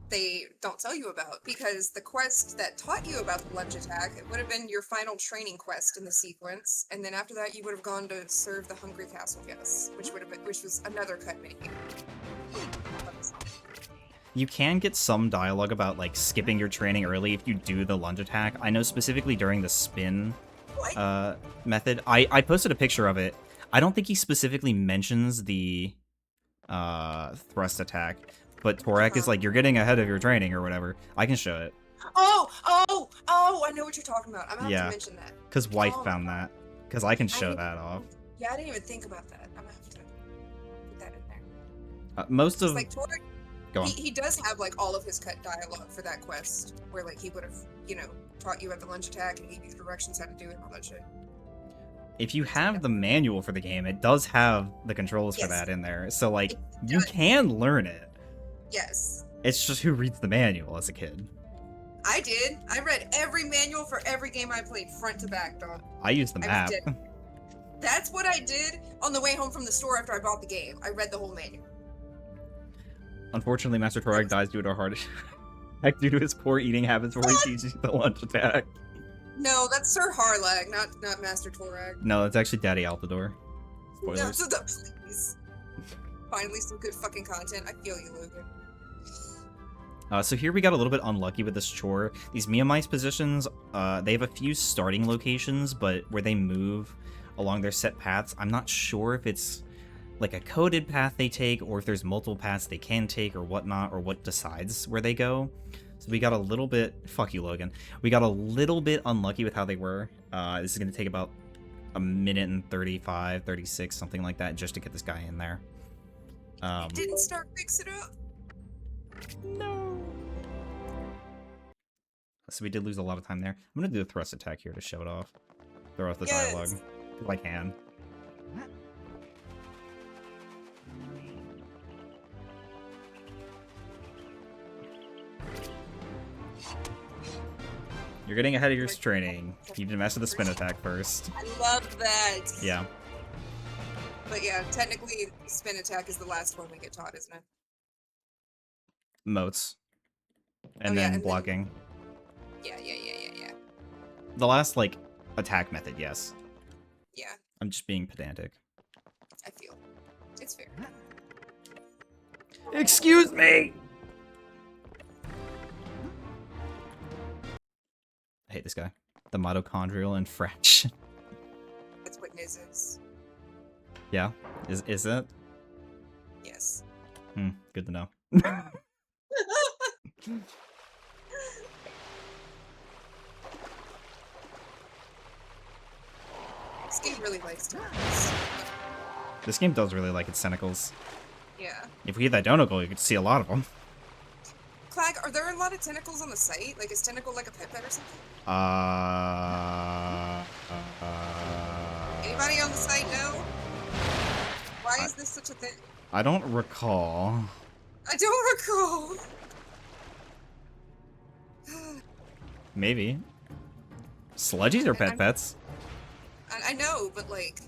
they don't tell you about, because the quest that taught you about the lunge attack, it would have been your final training quest in the sequence, and then after that you would have gone to serve the Hungry Castle guests, which was another cut mini. You can get some dialogue about, like, skipping your training early if you do the lunge attack. I know specifically during the spin method. I posted a picture of it. I don't think he specifically mentions the thrust attack, but Torak is like, you're getting ahead of your training or whatever. I can show it. Oh, I know what you're talking about. I'm gonna have to mention that. Because Wife found that. Because I can show I- that off. Yeah, I didn't even think about that. I'm gonna have to put that in there. Most of... It's like Torak, Go on. he does have like all of his cut dialogue for that quest, where like he would have, taught you about the lunge attack and gave you directions how to do it and all that shit. If you have the manual for the game, it does have the controls for Yes. that in there. So, like, It you does. can learn it. Yes. It's just who reads the manual as a kid. I did. I read every manual for every game I played, front to back, dog. I use the I map. did. That's what I did on the way home from the store after I bought the game. I read the whole manual. Unfortunately, Master Torag dies due to a heart attack due to his poor eating habits where he teaches you the lunge attack. No, that's Sir Harlag, not Master Torag. No, it's actually Daddy Altador. No, Spoilers. so please. Finally, some good fucking content. I feel you, Logan. So here we got a little bit unlucky with this chore. These Mia-Mice positions, they have a few starting locations, but where they move along their set paths, I'm not sure if it's like a coded path they take, or if there's multiple paths they can take, or whatnot, or what decides where they go. So we got a little bit... Fuck you, Logan. We got a little bit unlucky with how they were. This is going to take about a minute and 35, 36, something like that, just to get this guy in there. Didn't Stark fix it up? No. So we did lose a lot of time there. I'm going to do a thrust attack here to show it off. Throw off the dialogue. If I can. You're getting ahead of your training. You need to master the spin attack first. I love that. Yeah. But yeah, technically, spin attack is the last one we get taught, isn't it? Motes. And Oh, yeah, then and then- blocking. Yeah. The last, like, attack method, yes. Yeah, I'm just being pedantic. I feel. It's fair. Excuse me! I hate this guy. The mitochondrial infraction. That's what Niz is. Yeah? Is it? Yes. Good to know. This game really likes tentacles. This game does really like its tentacles. Yeah. If we hit that donacle, you could see a lot of them. Clag, are there a lot of tentacles on the site? Like, is tentacle like a pet or something? Anybody on the site know? Why is this such a thing? I don't recall. I don't recall. Maybe. Sludgies are I'm- pets. I know, but like,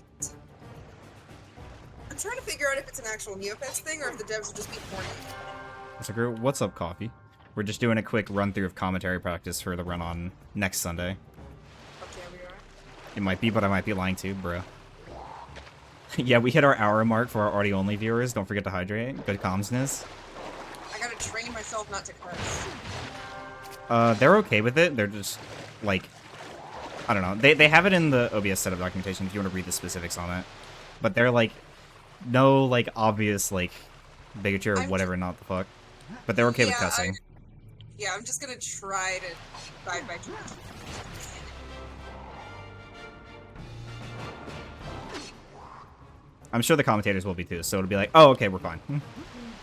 I'm trying to figure out if it's an actual Neopets thing or if the devs would just be horny. It's like, what's up, Coffee? We're just doing a quick run-through of commentary practice for the run on next Sunday. Okay, we are. It might be, but I might be lying too, bro. Yeah, we hit our hour mark for our audio-only viewers. Don't forget to hydrate. Good commsness. I gotta train myself not to curse. They're okay with it. They're just, like... I don't know. They have it in the OBS setup documentation if you want to read the specifics on it. But they're, like... No, like, obvious, like, bigotry or whatever, not the fuck. But they're okay with Yeah, cussing. Yeah, I'm just gonna try to abide by tradition. I'm sure the commentators will be too, so it'll be like, oh, okay, we're fine.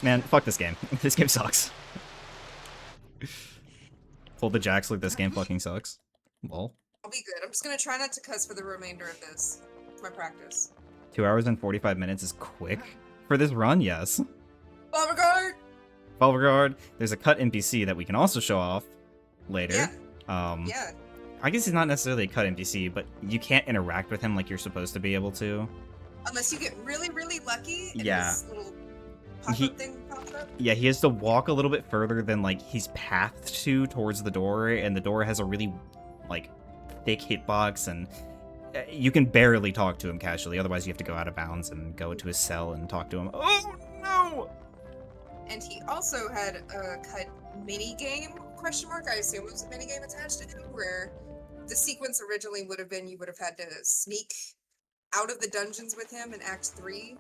Man, fuck this game. This game sucks. Pull the jacks like this game fucking sucks. Lol. I'll be good. I'm just gonna try not to cuss for the remainder of this. It's my practice. 2 hours and 45 minutes is quick for this run, yes. Beauregard! Beauregard, there's a cut NPC that we can also show off later. Yeah. Yeah. I guess he's not necessarily a cut NPC, but you can't interact with him like you're supposed to be able to. Unless you get really, really lucky and Yeah. this little pop-up thing pops up. Yeah, he has to walk a little bit further than, like, he's pathed to towards the door, and the door has a really, like, thick hitbox, and you can barely talk to him casually, otherwise you have to go out of bounds and go into his cell and talk to him. Oh, no! And he also had a cut mini-game, question mark, I assume it was a mini-game attached to him, where the sequence originally would have been you would have had to sneak out of the dungeons with him in Act 3,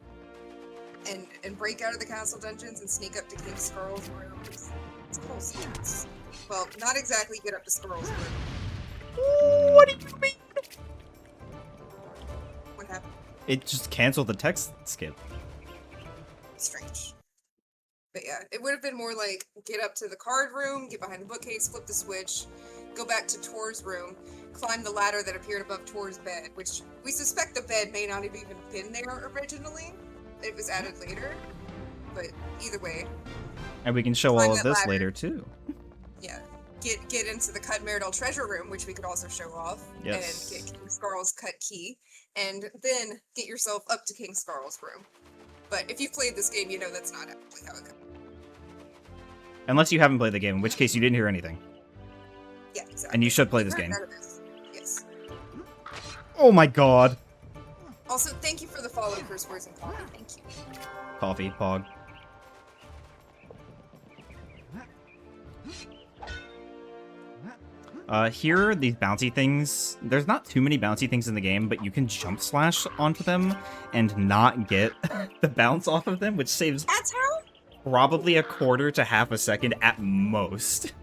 and break out of the castle dungeons and sneak up to King Scarl's room. It's a whole sequence. Well, not exactly get up to Scarl's room. What do you mean? What happened? It just canceled the text skip. Strange. But yeah, it would have been more like get up to the card room, get behind the bookcase, flip the switch, go back to Tor's room, climb the ladder that appeared above Tor's bed, which we suspect the bed may not have even been there originally. It was added later. But either way, And we can show Climb all of that this ladder. later, too. yeah. Get into the Cut Meridol treasure room, which we could also show off, Yes. and get King Scarl's cut key, and then get yourself up to King Scarl's room. But if you've played this game, you know that's not actually how it goes. Unless you haven't played the game, in which case you didn't hear anything. Yeah, exactly. And you should play You've this heard game. none of this. Yes. Oh my god. Also, thank you for the follow, curse words and coffee. Thank you. Coffee, Pog. Here, these bouncy things, there's not too many bouncy things in the game, but you can jump slash onto them and not get the bounce off of them, which saves That's how? probably a quarter to half a second at most.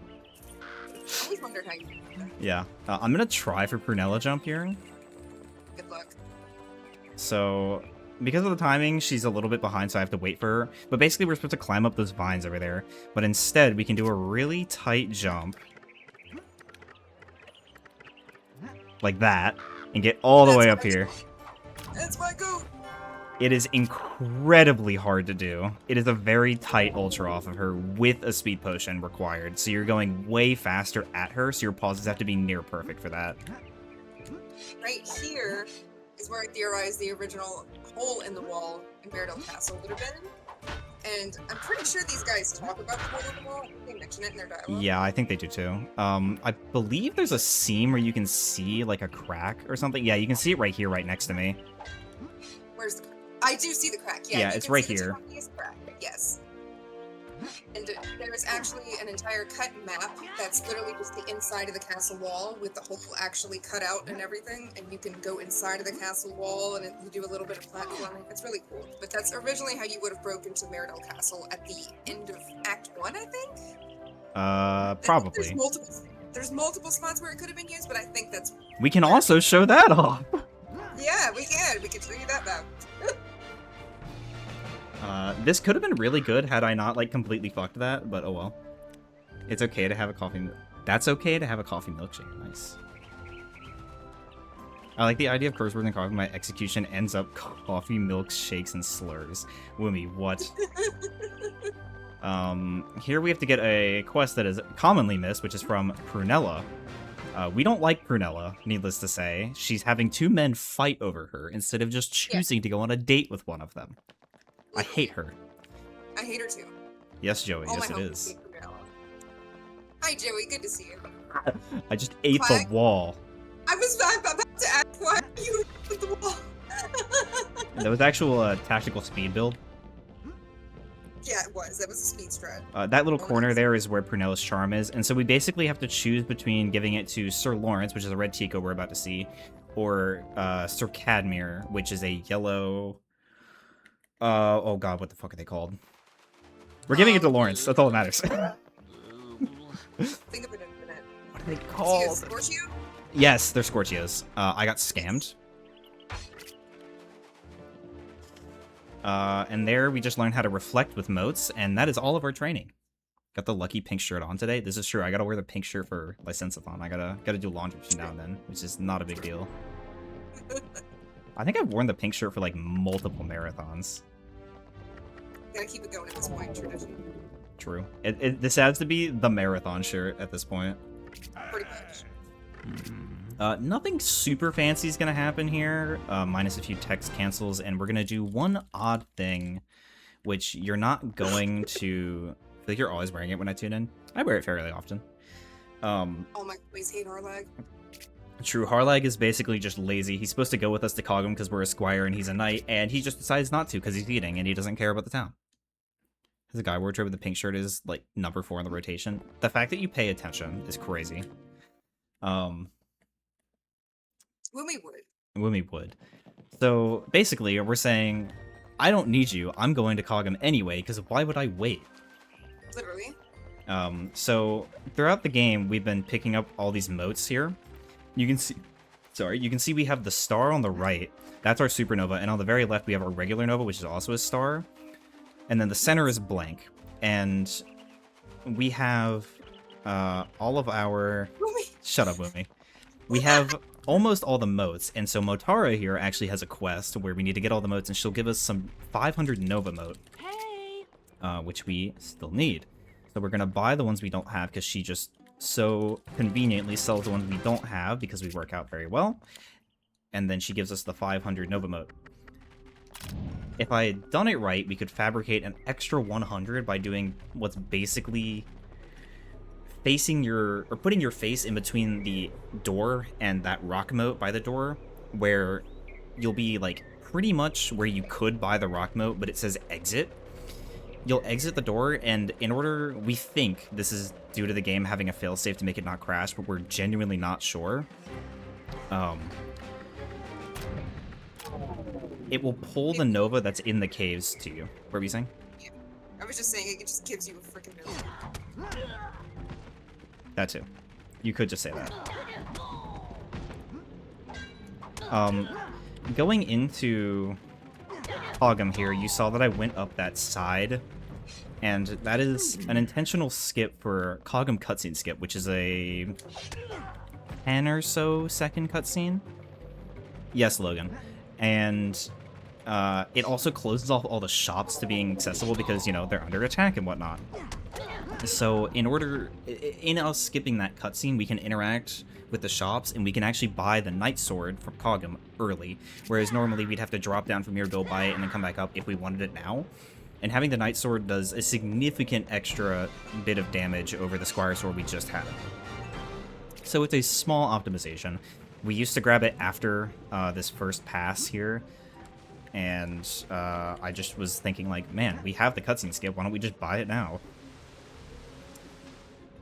I always wondered how you did that. Yeah, I'm gonna try for Prunella jump here. Good luck. So, because of the timing, she's a little bit behind, so I have to wait for her. But basically, we're supposed to climb up those vines over there. But instead, we can do a really tight jump. Like that. And get all the way up here. That's my goat! It is incredibly hard to do. It is a very tight ultra off of her with a speed potion required. So you're going way faster at her, so your pauses have to be near perfect for that. Right here is where I theorize the original hole in the wall in Meredith Castle would have been. And I'm pretty sure these guys talk about the hole in the wall. I think they mention it in their dialogue. Yeah, I think they do too. I believe there's a seam where you can see like a crack or something. Yeah, you can see it right here, right next to me. Where's the crack? I do see the crack. Yeah, Yeah, you it's can right see the here. tiniest crack. Yes. And there is actually an entire cut map that's literally just the inside of the castle wall with the hole actually cut out and everything, and you can go inside of the castle wall and you do a little bit of platforming. It's really cool. But that's originally how you would have broken to Meridell Castle at the end of Act 1, I think? Probably. There's multiple spots where it could have been used, but I think that's... We can also show that off. Yeah, we can. We can show you that map. This could have been really good had I not, like, completely fucked that, but oh well. It's okay to have a coffee... That's okay to have a coffee milkshake. Nice. I like the idea of curse words and coffee. My execution ends up coffee, milkshakes, and slurs. Woomy, what? Here we have to get a quest that is commonly missed, which is from Prunella. We don't like Prunella, needless to say. She's having 2 men fight over her instead of just choosing to go on a date with one of them. I hate her. I hate her too. Yes, Joey, All yes my it homies is. hate Gabriella. Hi, Joey. Good to see you. I just ate the wall. I'm about to ask why you hit the wall. That was actual tactical speed build. Yeah, it was. That was a speed strat. That little corner there is where Prunella's charm is, and so we basically have to choose between giving it to Sir Lawrence, which is a red Tico we're about to see, or Sir Cadmere, which is a yellow... oh god, what the fuck are they called? We're giving it to Lawrence, that's all that matters. Think of it in a minute. What are they Is he a called? Scorchio? Yes, they're Scorchios. I got scammed. And there we just learned how to reflect with motes, and that is all of our training. Got the lucky pink shirt on today. This is true. I gotta wear the pink shirt for Licensathon. I gotta do laundry between now and then, which is not a big deal. I think I've worn the pink shirt for like multiple marathons. Gotta keep it going at this point, tradition. True. This has to be the marathon shirt at this point. Pretty much. Nothing super fancy is gonna happen here, minus a few text cancels, and we're gonna do one odd thing, which you're not going to... I feel like you're always wearing it when I tune in. I wear it fairly often. All my boys hate Harlag. True, Harlag is basically just lazy. He's supposed to go with us to Cogum because we're a squire and he's a knight, and he just decides not to because he's eating and he doesn't care about the town. The guy wardrobe with the pink shirt is like number 4 in the rotation. The fact that you pay attention is crazy. Woomy would. Woomy would. So basically, we're saying, I don't need you. I'm going to Cogum anyway because why would I wait? Literally. So throughout the game, we've been picking up all these motes here. You can see, you can see we have the star on the right. That's our supernova, and on the very left we have our regular nova, which is also a star. And then the center is blank. And we have all of our... Woomy. Shut up, Woomy. We have almost all the motes, and so Motara here actually has a quest where we need to get all the motes, and she'll give us some 500 nova mote. Hey! Which we still need. So we're gonna buy the ones we don't have because she just so conveniently sells the ones we don't have because we work out very well. And then she gives us the 500 nova mote. If I had done it right, we could fabricate an extra 100 by doing what's basically facing your, or putting your face in between the door and that rock moat by the door, where you'll be like pretty much where you could buy the rock moat, but it says exit. You'll exit the door, and in order, we think this is due to the game having a failsafe to make it not crash, but we're genuinely not sure. It will pull the nova that's in the caves to you. What were you saying? Yeah. I was just saying it just gives you a freaking million. That too. You could just say that. Going into Hogum here, you saw that I went up that side, and that is an intentional skip for Cogum cutscene skip, which is a 10 or so second cutscene. Yes, Logan. And it also closes off all the shops to being accessible because, you know, they're under attack and whatnot. So in us skipping that cutscene, we can interact with the shops, and we can actually buy the Night Sword from Kogum early, whereas normally we'd have to drop down from here, go buy it, and then come back up if we wanted it now. And having the Night Sword does a significant extra bit of damage over the Squire Sword we just had. So it's a small optimization. We used to grab it after this first pass here, and I just was thinking like, man, we have the cutscene skip, why don't we just buy it now?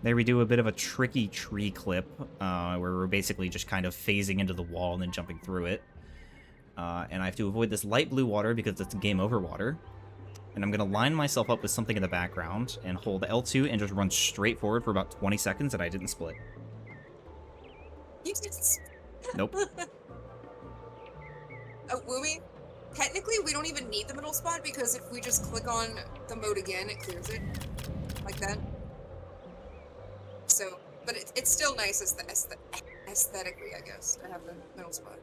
There we do a bit of a tricky tree clip, where we're basically just kind of phasing into the wall and then jumping through it. And I have to avoid this light blue water because it's game over water. And I'm going to line myself up with something in the background and hold L2 and just run straight forward for about 20 seconds, and I didn't split. You just... Nope. Woomy, technically we don't even need the middle spot because if we just click on the mode again, it clears it. Like that. So, but it's still nice aesthetically, I guess, to have the middle spot.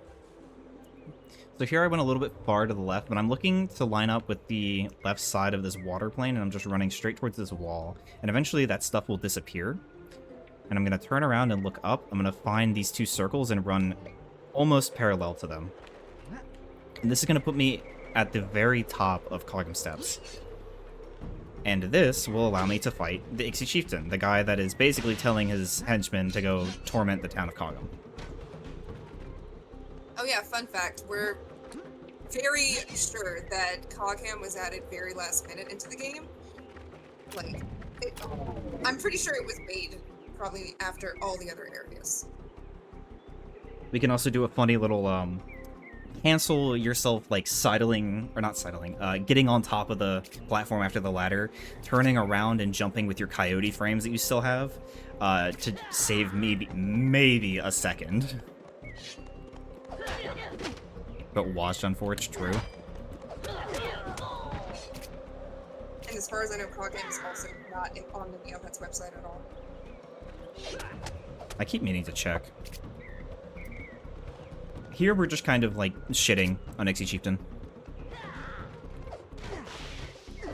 So here I went a little bit far to the left, but I'm looking to line up with the left side of this water plane, and I'm just running straight towards this wall. And eventually that stuff will disappear. And I'm going to turn around and look up. I'm going to find these two circles and run almost parallel to them. And this is going to put me at the very top of Kogum Steps. And this will allow me to fight the Ixie Chieftain, the guy that is basically telling his henchmen to go torment the town of Kogum. Oh yeah, fun fact, we're very sure that Cogham was added very last minute into the game. Like, I'm pretty sure it was made probably after all the other areas. We can also do a funny little, cancel yourself, like, getting on top of the platform after the ladder, turning around and jumping with your coyote frames that you still have, to save maybe a second. But watched Unforged, true. And as far as I know, Cogham is also not on the Neopets website at all. I keep meaning to check. Here we're just kind of like shitting on Ixie Chieftain.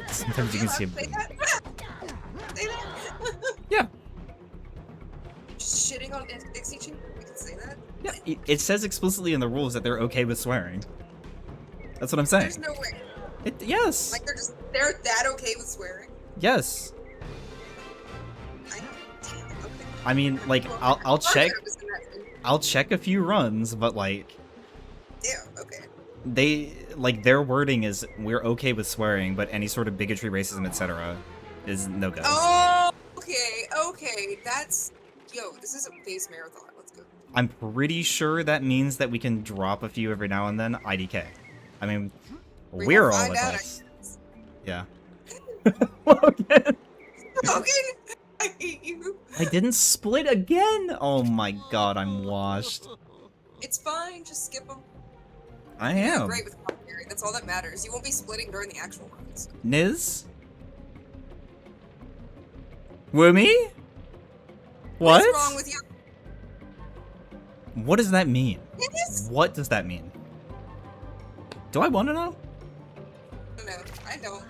Sometimes you can see Say that? Say that? Yeah. Shitting on Ixie Chieftain? We can say that? Yeah. It says explicitly in the rules that they're okay with swearing. That's what I'm saying. There's no way. Yes. Like they're that okay with swearing? Yes. I know. Damn, okay. I mean, like, I'll check. I'll check a few runs, but like, Yeah, okay. their wording is we're okay with swearing, but any sort of bigotry, racism, etc. is no go. Oh, okay. This is a base marathon. Let's go. I'm pretty sure that means that we can drop a few every now and then. IDK. I mean, we're all adults. Yeah. Logan! Logan! I hate you. I didn't split again! Oh my god, I'm washed. It's fine, just skip them. I You're am. great with commentary. That's all that matters. You won't be splitting during the actual runs. Niz? Woomy? What? What's wrong with you? What does that mean? Niz? What does that mean? Do I want to know? No, I don't.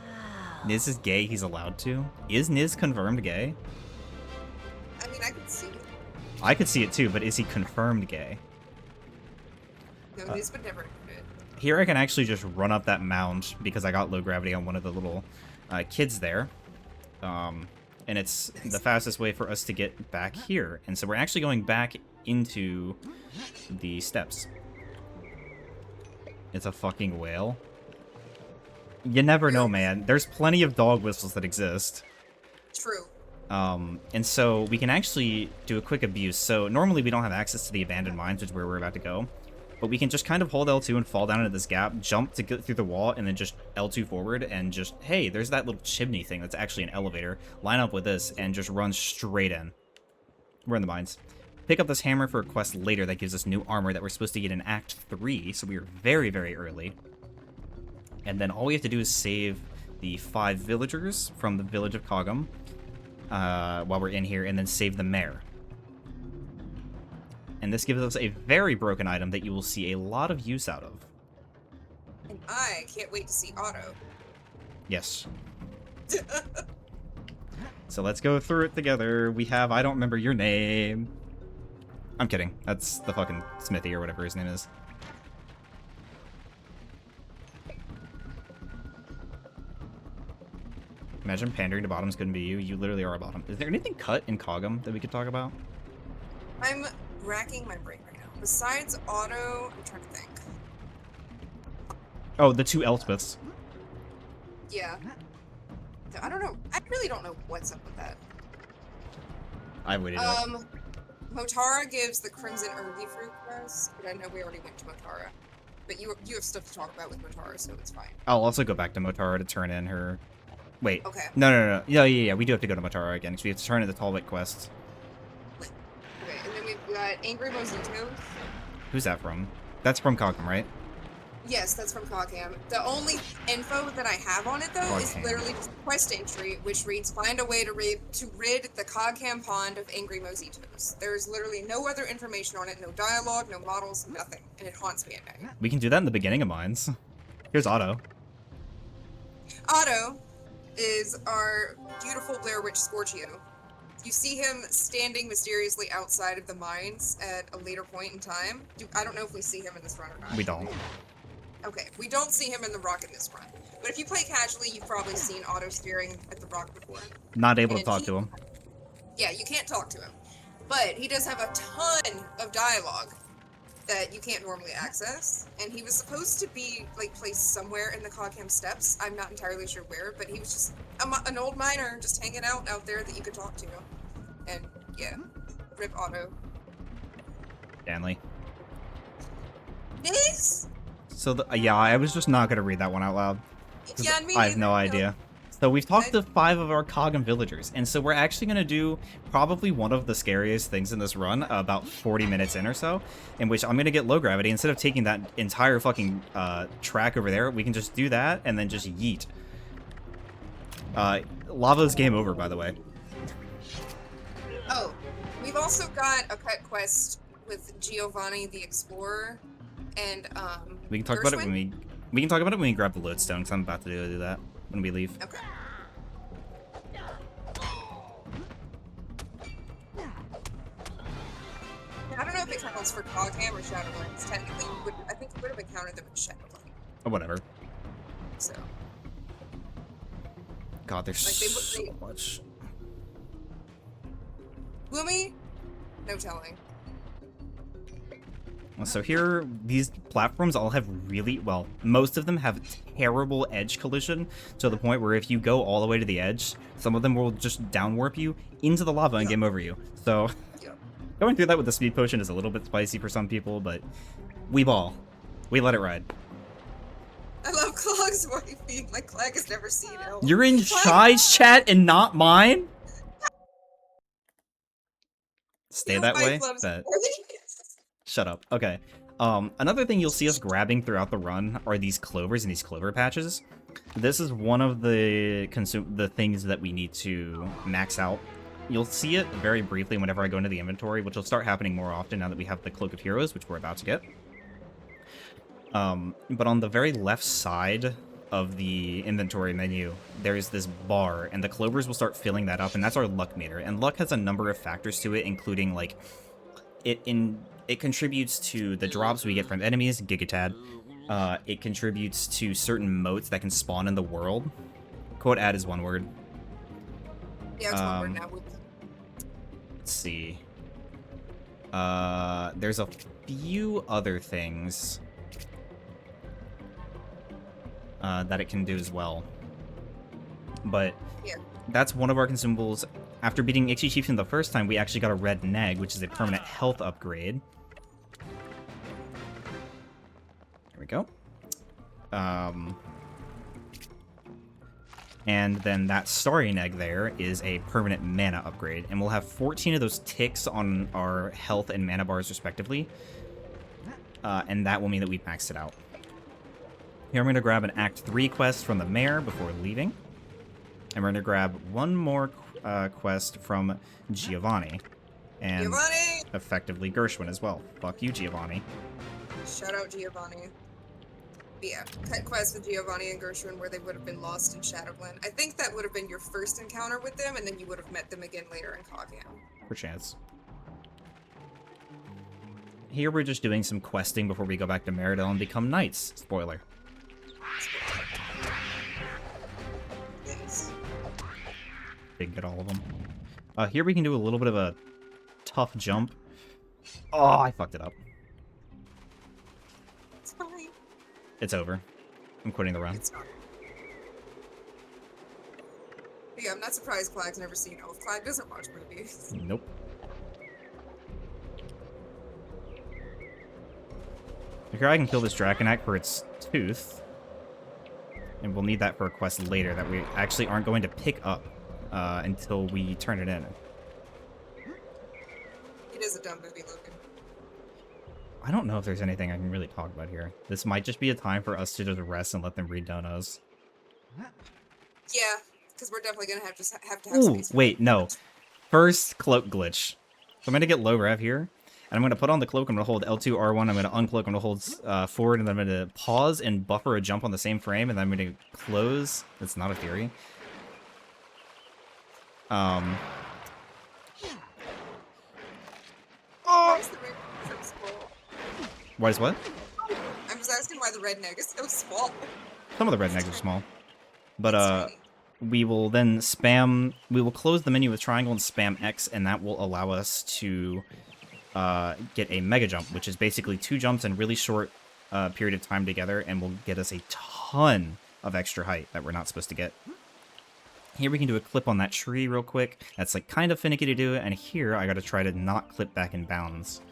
Niz is gay, he's allowed to? Is Niz confirmed gay? I mean, I can see it. I could see it too, but is he confirmed gay? No, Niz would never admit it. Here I can actually just run up that mound because I got low gravity on one of the little kids there. And it's the fastest way for us to get back here. And so we're actually going back into the steps. It's a fucking whale. You never know, man. There's plenty of dog whistles that exist. True. And so we can actually do a quick abuse. So normally we don't have access to the abandoned mines, which is where we're about to go. But we can just kind of hold L2 and fall down into this gap, jump to get through the wall, and then just L2 forward, and just, hey, there's that little chimney thing that's actually an elevator. Line up with this, and just run straight in. We're in the mines. Pick up this hammer for a quest later that gives us new armor that we're supposed to get in Act 3, so we are very, very early. And then all we have to do is save the 5 villagers from the village of Kogum while we're in here, and then save the mayor. And this gives us a very broken item that you will see a lot of use out of. And I can't wait to see Otto. Yes. So let's go through it together. We have I don't remember your name. I'm kidding. That's the fucking Smithy or whatever his name is. Imagine pandering to bottoms couldn't be you. You literally are a bottom. Is there anything cut in Cogum that we could talk about? I'm racking my brain right now. Besides auto, I'm trying to think. Oh, the two Elspeths. Yeah. I don't know. I really don't know what's up with that. I waited up. Motara gives the Crimson Early Fruit quest, but I know we already went to Motara. But you have stuff to talk about with Motara, so it's fine. I'll also go back to Motara to turn in her... Wait. Okay. No. Yeah. We do have to go to Motara again, because we have to turn in the Tallwick quest. Okay, and then we've got Angry Mozitos. Who's that from? That's from Cogum, right? Yes, that's from Cogham. The only info that I have on it, though, is Cogham. literally just a quest entry, which reads, find a way to rid the Cogham Pond of Angry Mozitos. There's literally no other information on it, no dialogue, no models, nothing. And it haunts me at night. We can do that in the beginning of Mines. Here's Otto. Otto is our beautiful Blair Witch Scorchio. You see him standing mysteriously outside of the mines at a later point in time. I don't know if we see him in this run or not. We don't. Okay, we don't see him in the rock in this run. But if you play casually, you've probably seen Otto staring at the rock before. Not able to And talk to him. Yeah, you can't talk to him. But he does have a ton of dialogue that you can't normally access. And he was supposed to be, like, placed somewhere in the Cogham Steps. I'm not entirely sure where, but he was just an old miner just hanging out there that you could talk to. And, yeah, rip Otto. Stanley. This? So, yeah, I was just not going to read that one out loud. 'Cause Yeah, me I have no neither, idea. So we've talked to 5 of our Cogum villagers, and so we're actually going to do probably one of the scariest things in this run, about 40 minutes in or so, in which I'm going to get low gravity. Instead of taking that entire fucking track over there, we can just do that and then just yeet. Lava's game over, by the way. Oh, we've also got a cut quest with Giovanni the Explorer, and We can talk about it Gershwin? when we can talk about it when we grab the lodestone, because I'm about to do that when we leave. Okay. I don't know if it counts for Cogham or Shadowlands. Technically, I think you would have encountered them in Shadowlands. Or whatever. So, God, there's Like, they- so much. Gloomy? No telling. So here, these platforms all have really, well, most of them have terrible edge collision, to the point where if you go all the way to the edge, some of them will just down warp you into the lava and game over you. So, Yeah. going through that with the speed potion is a little bit spicy for some people, but we ball. We let it ride. I love Clog's wife being like, Clag has never seen Elf. You're in Clag- Shy's chat and not mine? Stay Your that wife way? loves Bet. more than he is. Shut up. Okay. Another thing you'll see us grabbing throughout the run are these clovers and these clover patches. This is one of the things that we need to max out. You'll see it very briefly whenever I go into the inventory, which will start happening more often now that we have the Cloak of Heroes, which we're about to get. But on the very left side of the inventory menu, there's this bar, and the clovers will start filling that up, and that's our luck meter. And luck has a number of factors to it, including, like, it contributes to the drops we get from enemies, Gigatad. It contributes to certain motes that can spawn in the world. Quote ad is one word. Yeah, it's one word now. Let's see. There's a few other things that it can do as well. But Yeah. that's one of our consumables. After beating Ixie Chieftain the first time, we actually got a red neg, which is a permanent health upgrade. There we go. And then that starry neg there is a permanent mana upgrade, and we'll have 14 of those ticks on our health and mana bars respectively. And that will mean that we've maxed it out. Here I'm going to grab an Act 3 quest from the mayor before leaving. And we're going to grab one more quest from Giovanni. And Giovanni! effectively Gershwin as well. Fuck you, Giovanni. Shout out Giovanni. But yeah, cut quest with Giovanni and Gershwin where they would have been lost in Shadowglen. I think that would have been your first encounter with them, and then you would have met them again later in Cogham. Perchance. Here we're just doing some questing before we go back to Meridel and become knights. Spoiler. Yes. Didn't get all of them. Here we can do a little bit of a tough jump. Oh, I fucked it up. It's fine. It's over. I'm quitting the run. It's not. But yeah, I'm not surprised Clyde's never seen Elf. Clyde doesn't watch movies. Nope. Here I can kill this Draconac for its tooth. And we'll need that for a quest later that we actually aren't going to pick up until we turn it in. It is a dumb movie, Logan. I don't know if there's anything I can really talk about here. This might just be a time for us to just rest and let them read donos. Yeah, because we're definitely gonna have to have Ooh, space for wait, that. no. First cloak glitch. So I'm gonna get low rev here, and I'm gonna put on the cloak. I'm gonna hold L2 R1. I'm gonna uncloak. I'm gonna hold forward, and then I'm gonna pause and buffer a jump on the same frame, and then I'm gonna close. It's not a theory. Why is the red so small? Why is what? I was asking why the redneck is so small. Some of the rednecks are small, but It's tiny. we will then spam. We will close the menu with triangle and spam X, and that will allow us to get a mega jump, which is basically 2 jumps in really short period of time together, and will get us a ton of extra height that we're not supposed to get. Here we can do a clip on that tree real quick. That's like kind of finicky to do, and here I gotta try to not clip back in bounds.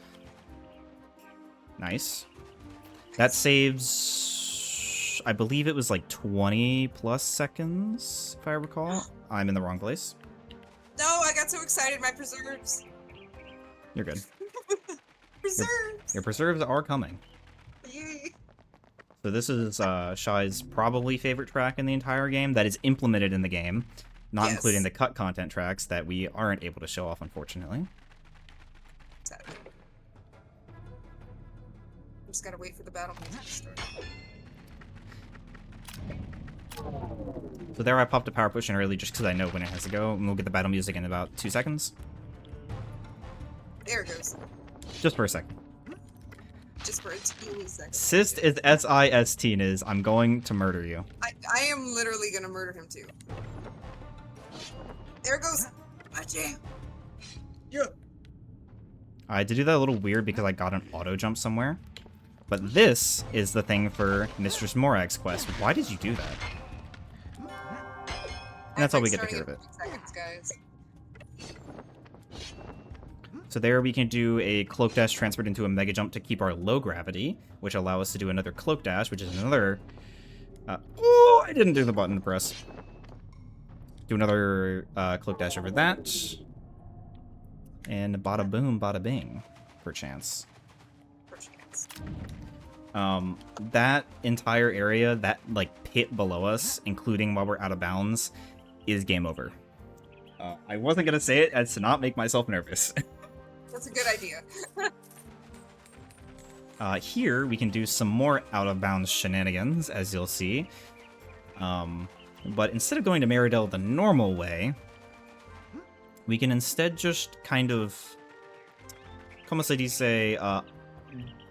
Nice. That saves, I believe it was like 20 plus seconds, if I recall. I'm in the wrong place. No, I got so excited. My preserves. You're good. Preserves. Your preserves are coming. Yay. So this is Shai's probably favorite track in the entire game that is implemented in the game, not Yes. including the cut content tracks that we aren't able to show off, unfortunately. Sadly. I just gotta wait for the battle music to start. So there I popped a power push in early just because I know when it has to go, and we'll get the battle music in about 2 seconds. There it goes. Just for a second. Just for a teeny second. Sist is S-I-S-T is I'm going to murder you. I am literally gonna murder him too. There it goes. My jam. Yeah. I had to do that a little weird because I got an auto jump somewhere. But this is the thing for Mistress Morag's quest. Why did you do that? And that's all we get to hear of it. Seconds, guys. So there we can do a cloak dash transferred into a mega jump to keep our low gravity, which allow us to do another cloak dash, which is another... oh, I didn't do the button to press. Do another cloak dash over that. And bada boom, bada bing, perchance. Perchance. That entire area, that like pit below us, including while we're out of bounds, is game over. I wasn't gonna say it as to not make myself nervous. That's a good idea. Here we can do some more out of bounds shenanigans, as you'll see. But instead of going to Meridel the normal way, we can instead just kind of, como se dice,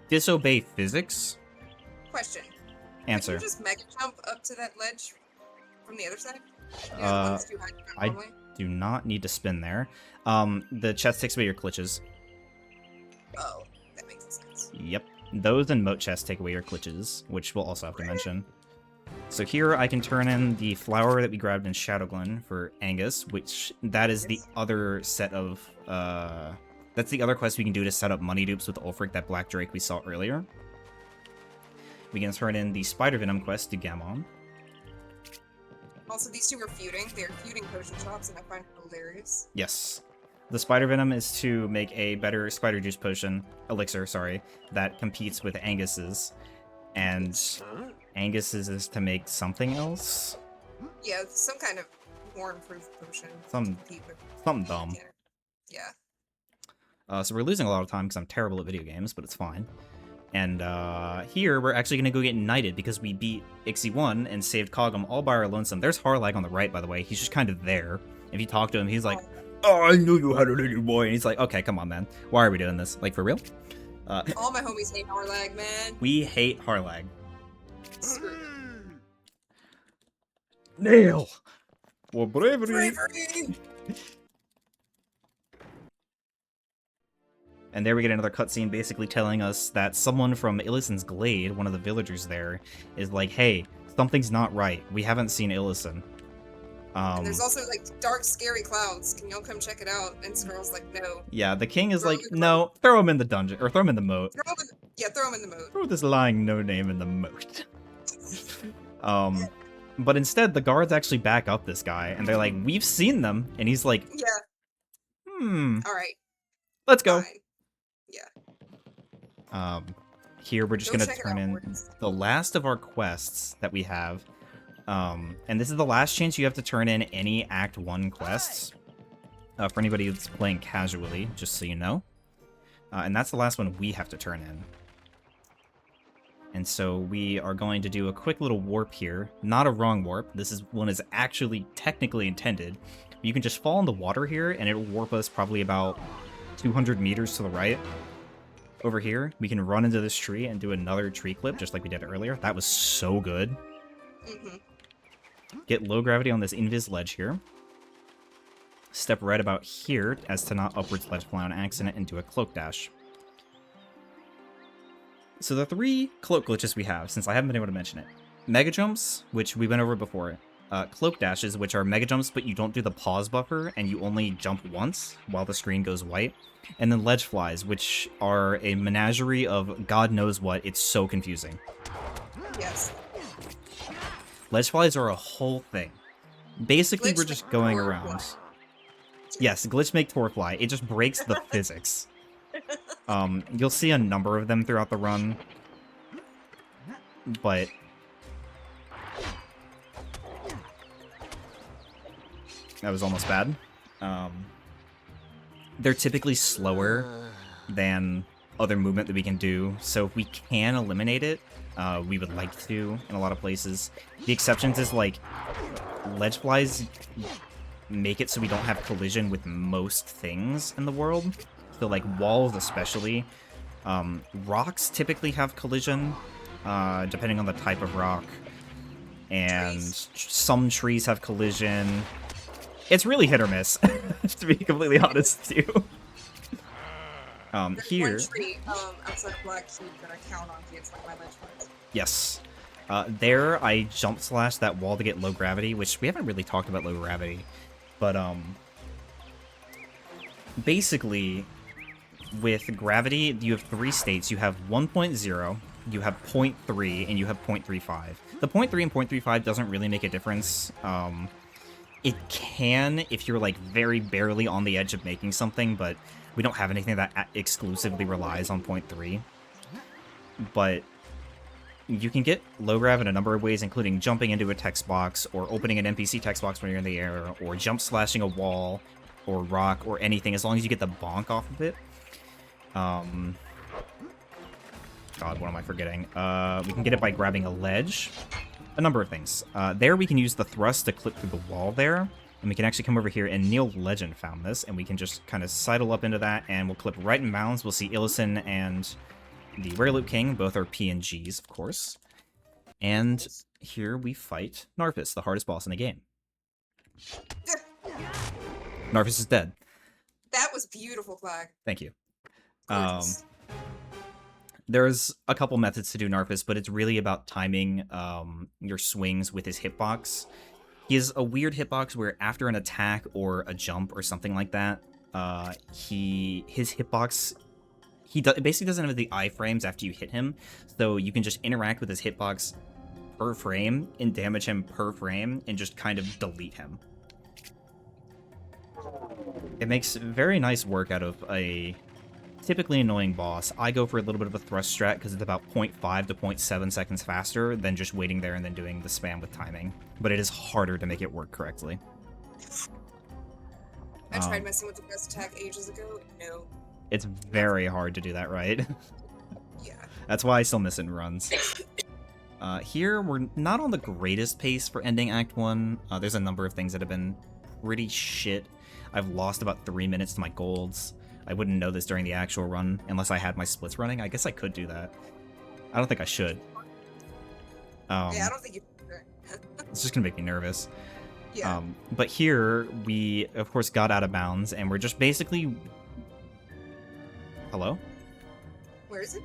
disobey physics. Question. Answer. Can you just mega jump up to that ledge from the other side? Yeah, the Uh, one's too high to jump I normally. do not need to spin there. The chest takes away your glitches. Oh, that makes sense. Yep. Those and moat chests take away your glitches, which we'll also have to mention. So here I can turn in the flower that we grabbed in Shadowglen for Angus, which that is the other set of, that's the other quest we can do to set up money dupes with Ulfric, that Black Drake we saw earlier. We can turn in the Spider Venom quest to Gammon. Also, these two are feuding. They're feuding potion shops, and I find it hilarious. Yes. The Spider Venom is to make a better Spider Juice potion, elixir, sorry, that competes with Angus's. And Angus's is to make something else? Yeah, some kind of more improved potion. Some- to compete with Something dumb. Yeah. So we're losing a lot of time because I'm terrible at video games, but it's fine. And here, we're actually going to go get knighted because we beat Ixie 1 and saved Kog'Maw all by our lonesome. There's Harlag on the right, by the way. He's just kind of there. If you talk to him, he's like, oh, I knew you had a little boy. And he's like, okay, come on, man. Why are we doing this? Like, for real? All my homies hate Harlag, man. We hate Harlag. Screw Nail! For bravery! bravery! And there we get another cutscene basically telling us that someone from Illisan's Glade, one of the villagers there, is like, hey, something's not right. We haven't seen Illisan. And there's also, like, dark, scary clouds. Can y'all come check it out? And Snarl's like, no. Yeah, the king is Throw like, him in the no, throw him in the dungeon, or throw him in the moat. Throw him in the moat. Throw this lying no-name in the moat. But instead, the guards actually back up this guy, and they're like, we've seen them. And he's like, Yeah, alright. let's go. Fine. Here we're just Go gonna check it turn out, in Mortis. the last of our quests that we have. And this is the last chance you have to turn in any Act 1 quests. For anybody that's playing casually, just so you know. And that's the last one we have to turn in. And so we are going to do a quick little warp here. Not a wrong warp. This is one is actually technically intended. You can just fall in the water here, and it'll warp us probably about 200 meters to the right. Over here, we can run into this tree and do another tree clip, just like we did earlier. That was so good. Get low gravity on this invis ledge here. Step right about here as to not upwards ledge fly on accident and do a cloak dash. So the 3 cloak glitches we have, since I haven't been able to mention it. Mega jumps, which we went over before. Cloak dashes, which are mega jumps, but you don't do the pause buffer, and you only jump once while the screen goes white. And then ledge flies, which are a menagerie of God knows what. It's so confusing. Yes. Ledge flies are a whole thing. Basically, Glitch we're just make going Tor around. fly. Yes, glitch make Tor fly. It just breaks the physics. You'll see a number of them throughout the run, but that was almost bad. They're typically slower than other movement that we can do, so if we can eliminate it, we would like to in a lot of places. The exceptions is like ledge flies make it so we don't have collision with most things in the world. So like walls especially. Rocks typically have collision, depending on the type of rock. And some trees have collision. It's really hit or miss, to be completely honest with you. There's Here... one tree outside of Black Cube that I count on against like my ledge flies. Yes. There, I jump slashed that wall to get low gravity, which we haven't really talked about low gravity. But, basically, with gravity, you have 3 states. You have 1.0, you have 0.3, and you have 0.35. The 0.3 and 0.35 doesn't really make a difference. It can if you're, like, very barely on the edge of making something, but we don't have anything that exclusively relies on 0.3. But you can get low grav in a number of ways, including jumping into a text box, or opening an NPC text box when you're in the air, or jump slashing a wall, or rock, or anything, as long as you get the bonk off of it. God, what am I forgetting? We can get it by grabbing a ledge. A number of things. There we can use the thrust to clip through the wall there, and we can actually come over here, and Neil Legend found this, and we can just kind of sidle up into that, and we'll clip right in bounds. We'll see Illisan and the Wereloop King, both are PNGs, of course. And here we fight Narfis, the hardest boss in the game. Narfis is dead. That was beautiful, Flag. Thank you. Gorgeous. There's a couple methods to do Narfis, but it's really about timing your swings with his hitbox. He has a weird hitbox where after an attack or a jump or something like that, his hitbox... It basically doesn't have the iframes after you hit him, so you can just interact with his hitbox per frame and damage him per frame and just kind of delete him. It makes very nice work out of a typically annoying boss. I go for a little bit of a thrust strat because it's about 0.5 to 0.7 seconds faster than just waiting there and then doing the spam with timing. But it is harder to make it work correctly. I tried messing with the best attack ages ago. No. It's very hard to do that right. Yeah. That's why I still miss it in runs. Here, we're not on the greatest pace for ending Act 1. There's a number of things that have been pretty shit. I've lost about 3 minutes to my golds. I wouldn't know this during the actual run unless I had my splits running. I guess I could do that. I don't think I should. Yeah, I don't think you. It's just gonna make me nervous. Yeah. But here, we, of course, got out of bounds, and we're just basically... Hello? Where is it?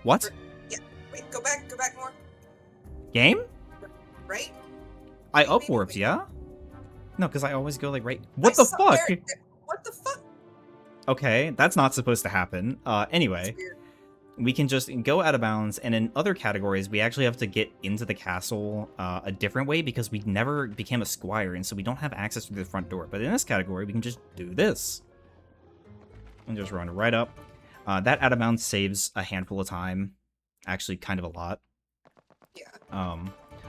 What? Yeah. Wait, go back more. Game? Right? I Maybe, upwarped, maybe. yeah? No, because I always go, like, right... What the fuck? What the fuck? Okay, that's not supposed to happen. Anyway, That's weird. we can just go out of bounds, and in other categories, we actually have to get into the castle a different way because we never became a squire, and so we don't have access to the front door. But in this category, we can just do this. And just run right up. That out of bounds saves a handful of time. Actually, kind of a lot. Yeah.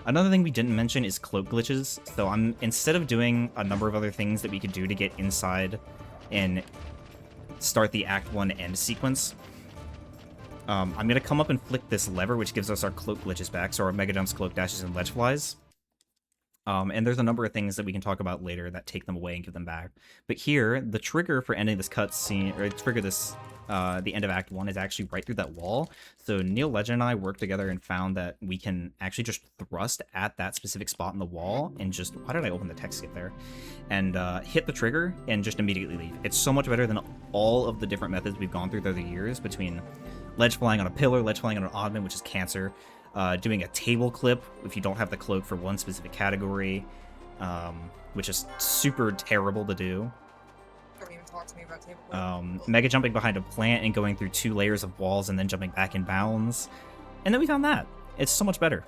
Another thing we didn't mention is cloak glitches. So instead of doing a number of other things that we could do to get inside and start the Act 1 end sequence, I'm going to come up and flick this lever, which gives us our cloak glitches back, so our mega jumps, cloak dashes, and ledge flies. And there's a number of things that we can talk about later that take them away and give them back. But here, the trigger for ending this cutscene, or trigger this, the end of Act 1 is actually right through that wall. So Neil Legend and I worked together and found that we can actually just thrust at that specific spot in the wall and just, why did I open the text skip there? And hit the trigger and just immediately leave. It's so much better than all of the different methods we've gone through the years between ledge flying on a pillar, ledge flying on an oddman, which is cancer, doing a table clip if you don't have the cloak for one specific category, which is super terrible to do. Don't even talk to me about table. Mega jumping behind a plant and going through 2 layers of walls and then jumping back in bounds. And then we found that. It's so much better.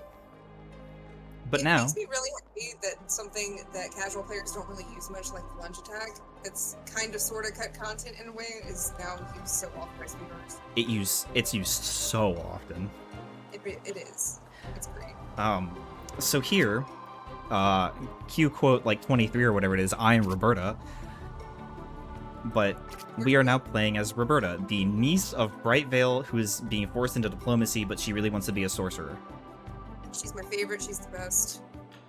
But it now... makes me really happy that something that casual players don't really use much, like the lunge attack, it's kind of sort of cut content in a way, is now used so often by speedrunners. It's used so often. It is. It's great. So here, Q quote like 23 or whatever it is, I am Roberta. But we are now playing as Roberta, the niece of Brightvale, who is being forced into diplomacy, but she really wants to be a sorcerer. She's my favorite. She's the best.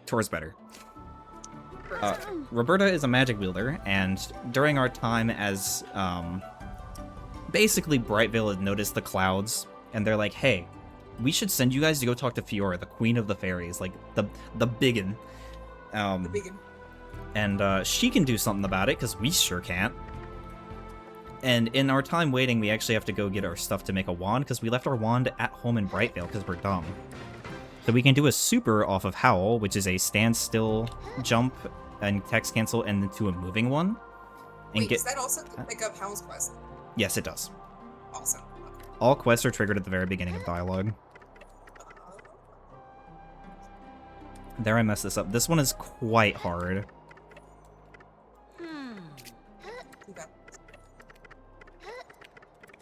Tor's better. First. Roberta is a magic wielder, and during our time as, basically Brightvale had noticed the clouds, and they're like, hey, we should send you guys to go talk to Fiora, the queen of the fairies, like, the biggin. The biggin. And, she can do something about it, because we sure can't. And in our time waiting, we actually have to go get our stuff to make a wand, because we left our wand at home in Brightvale, because we're dumb. So we can do a super off of Howl, which is a standstill jump and text cancel and into a moving one. And Wait, does that also pick up Howl's quest? Yes, it does. Awesome. Okay. All quests are triggered at the very beginning of dialogue. There, I messed this up. This one is quite hard. Too bad.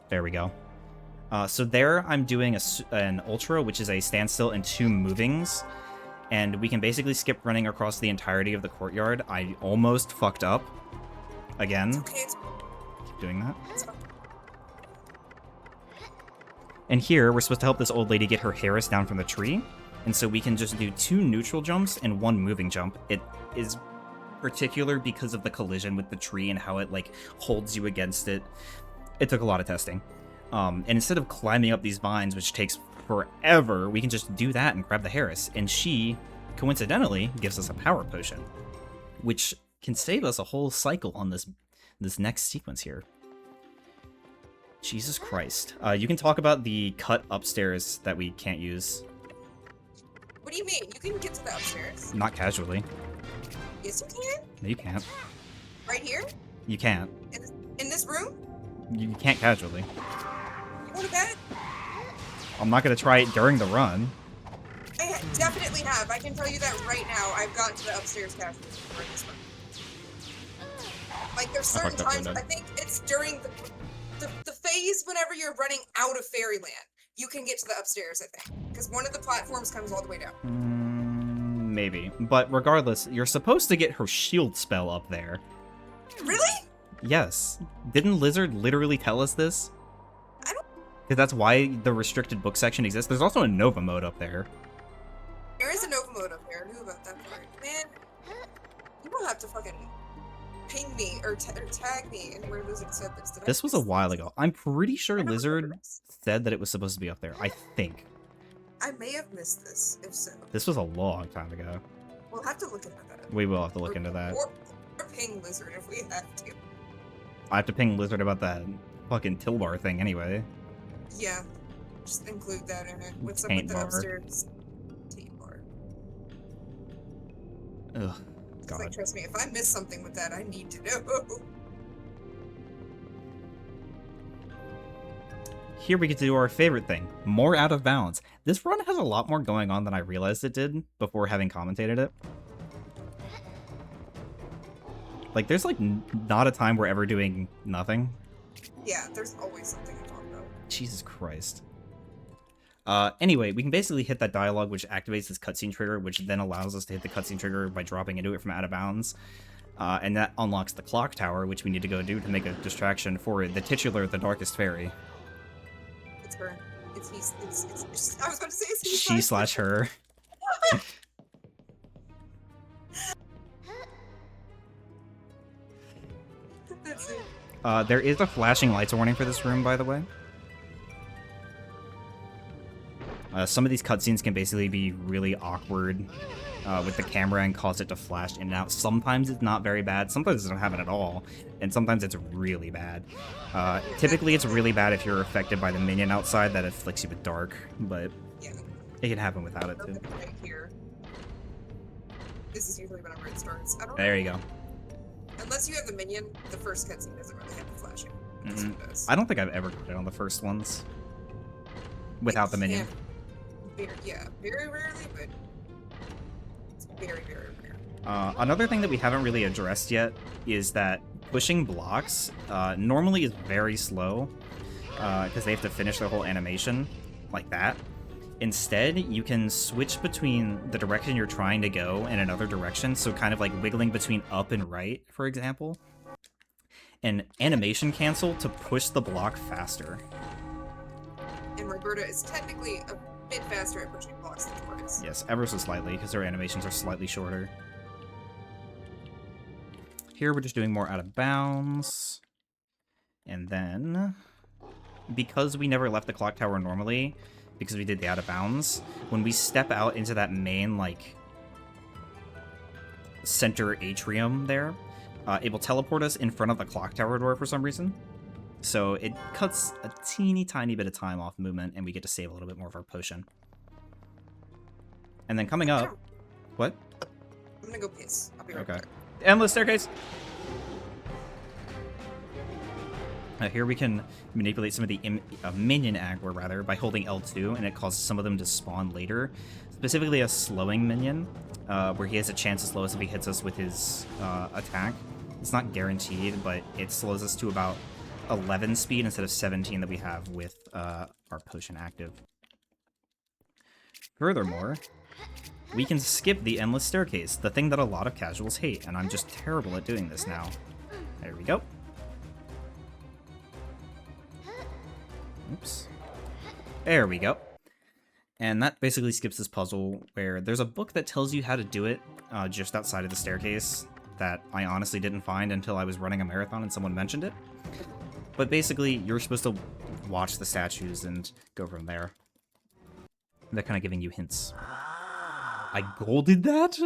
There we go. So there, I'm doing an Ultra, which is a standstill and 2 movings. And we can basically skip running across the entirety of the courtyard. I almost fucked up. Again. Okay, Keep doing that. it's fine. And here, we're supposed to help this old lady get her Harris down from the tree. And so we can just do 2 neutral jumps and 1 moving jump. It is particular because of the collision with the tree and how it, like, holds you against it. It took a lot of testing. And instead of climbing up these vines, which takes forever, we can just do that and grab the Harris. And she, coincidentally, gives us a power potion, which can save us a whole cycle on this next sequence here. Jesus Christ. You can talk about the cut upstairs that we can't use. What do you mean? You can get to the upstairs. Not casually. Yes, you can. No, you can't. Right here? You can't. In this room? You can't casually. You go to bed? I'm not gonna try it during the run. I definitely have. I can tell you that right now. I've gotten to the upstairs casually before in this run. Like, there's certain fucked up, times, Brandon. I think it's during the phase whenever you're running out of Fairyland. You can get to the upstairs, I think. Because one of the platforms comes all the way down. Maybe. But regardless, you're supposed to get her shield spell up there. Really? Yes. Didn't Lizard literally tell us this? Because that's why the restricted book section exists. There's also a Nova mode up there. There is a Nova mode up there. I knew about that part. Man, you don't have to fucking ping me or tag me in where Lizard said this. Did I This was a miss while this? ago. I'm pretty sure I don't remember Lizard this. said that it was supposed to be up there. I think. I may have missed this, if so. This was a long time ago. We'll have to look into that. We will have to look into that. Or ping Lizard if we have to. I have to ping Lizard about that fucking Tilbar thing anyway. Yeah. Just include that in it. What's up Taint with the bar. upstairs taint bar? Ugh. It's like, God. trust me, if I miss something with that, I need to know. Here we get to do our favorite thing. More Out of Bounds. This run has a lot more going on than I realized it did before having commentated it. Like, there's like not a time we're ever doing nothing. Yeah, there's always something to talk about. Jesus Christ. Anyway, we can basically hit that dialogue, which activates this cutscene trigger, which then allows us to hit the cutscene trigger by dropping into it from Out of Bounds. And that unlocks the clock tower, which we need to go do to make a distraction for the titular, the Darkest Fairy. It's her. It's he. It's I was about to say it's he. She/her. That's it. There is a flashing lights warning for this room, by the way. Some of these cutscenes can basically be really awkward with the camera and cause it to flash in and out. Sometimes it's not very bad, sometimes it doesn't happen at all, and sometimes it's really bad. Typically it's really bad if you're affected by the minion outside that afflicts you with dark, but Yeah. it can happen without it too. Nothing right here. This is usually whenever it starts. I don't There know. you go. Unless you have the minion, the first cutscene doesn't really have the flashing. This one does. I don't think I've ever got it on the first ones without the minion. Yeah, very rarely, but it's very, very rare. Another thing that we haven't really addressed yet is that pushing blocks normally is very slow because they have to finish their whole animation like that. Instead, you can switch between the direction you're trying to go and another direction, so kind of like wiggling between up and right, for example. And animation cancel to push the block faster. And Roberta is technically a bit faster at pushing blocks than Tor is. Yes, ever so slightly, because her animations are slightly shorter. Here we're just doing more out of bounds. And then, because we never left the clock tower normally, because we did the out of bounds, when we step out into that main, like, center atrium there, it will teleport us in front of the clock tower door for some reason. So it cuts a teeny tiny bit of time off movement, and we get to save a little bit more of our potion. And then coming up... What? I'm gonna go piss. I'll be right Okay. back. Endless staircase! Here we can manipulate some of the minion aggro, rather, by holding L2, and it causes some of them to spawn later. Specifically a slowing minion, where he has a chance to slow us if he hits us with his attack. It's not guaranteed, but it slows us to about 11 speed instead of 17 that we have with our potion active. Furthermore, we can skip the endless staircase, the thing that a lot of casuals hate, and I'm just terrible at doing this now. There we go. Oops. There we go. And that basically skips this puzzle where there's a book that tells you how to do it just outside of the staircase that I honestly didn't find until I was running a marathon and someone mentioned it. But basically, you're supposed to watch the statues and go from there. They're kind of giving you hints. I golded that?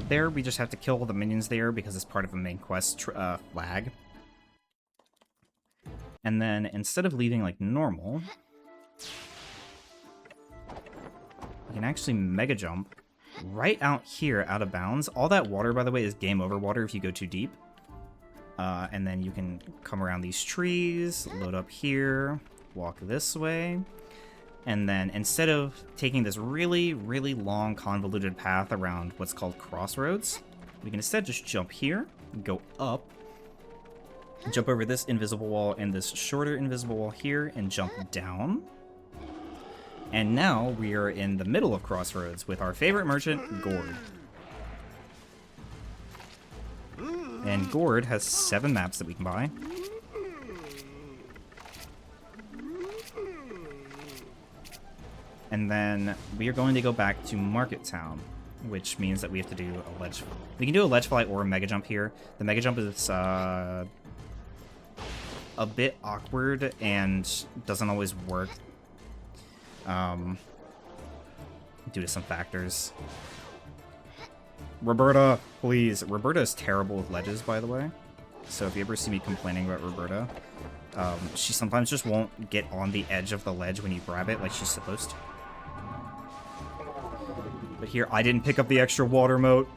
There, we just have to kill all the minions there because it's part of a main quest flag. And then, instead of leaving like normal, you can actually mega jump right out here, out of bounds. All that water, by the way, is game over water if you go too deep. And then you can come around these trees, load up here, walk this way. And then instead of taking this really, really long convoluted path around what's called crossroads, we can instead just jump here, go up, jump over this invisible wall and this shorter invisible wall here, and jump down. And now we are in the middle of crossroads with our favorite merchant, Gord. And Gord has 7 maps that we can buy. And then we are going to go back to Market Town, which means that we have to do a ledge. We can do a ledge fly or a mega jump here. The mega jump is a bit awkward and doesn't always work due to some factors. Roberta, please. Roberta is terrible with ledges, by the way. So if you ever see me complaining about Roberta, she sometimes just won't get on the edge of the ledge when you grab it like she's supposed to. But here, I didn't pick up the extra water moat.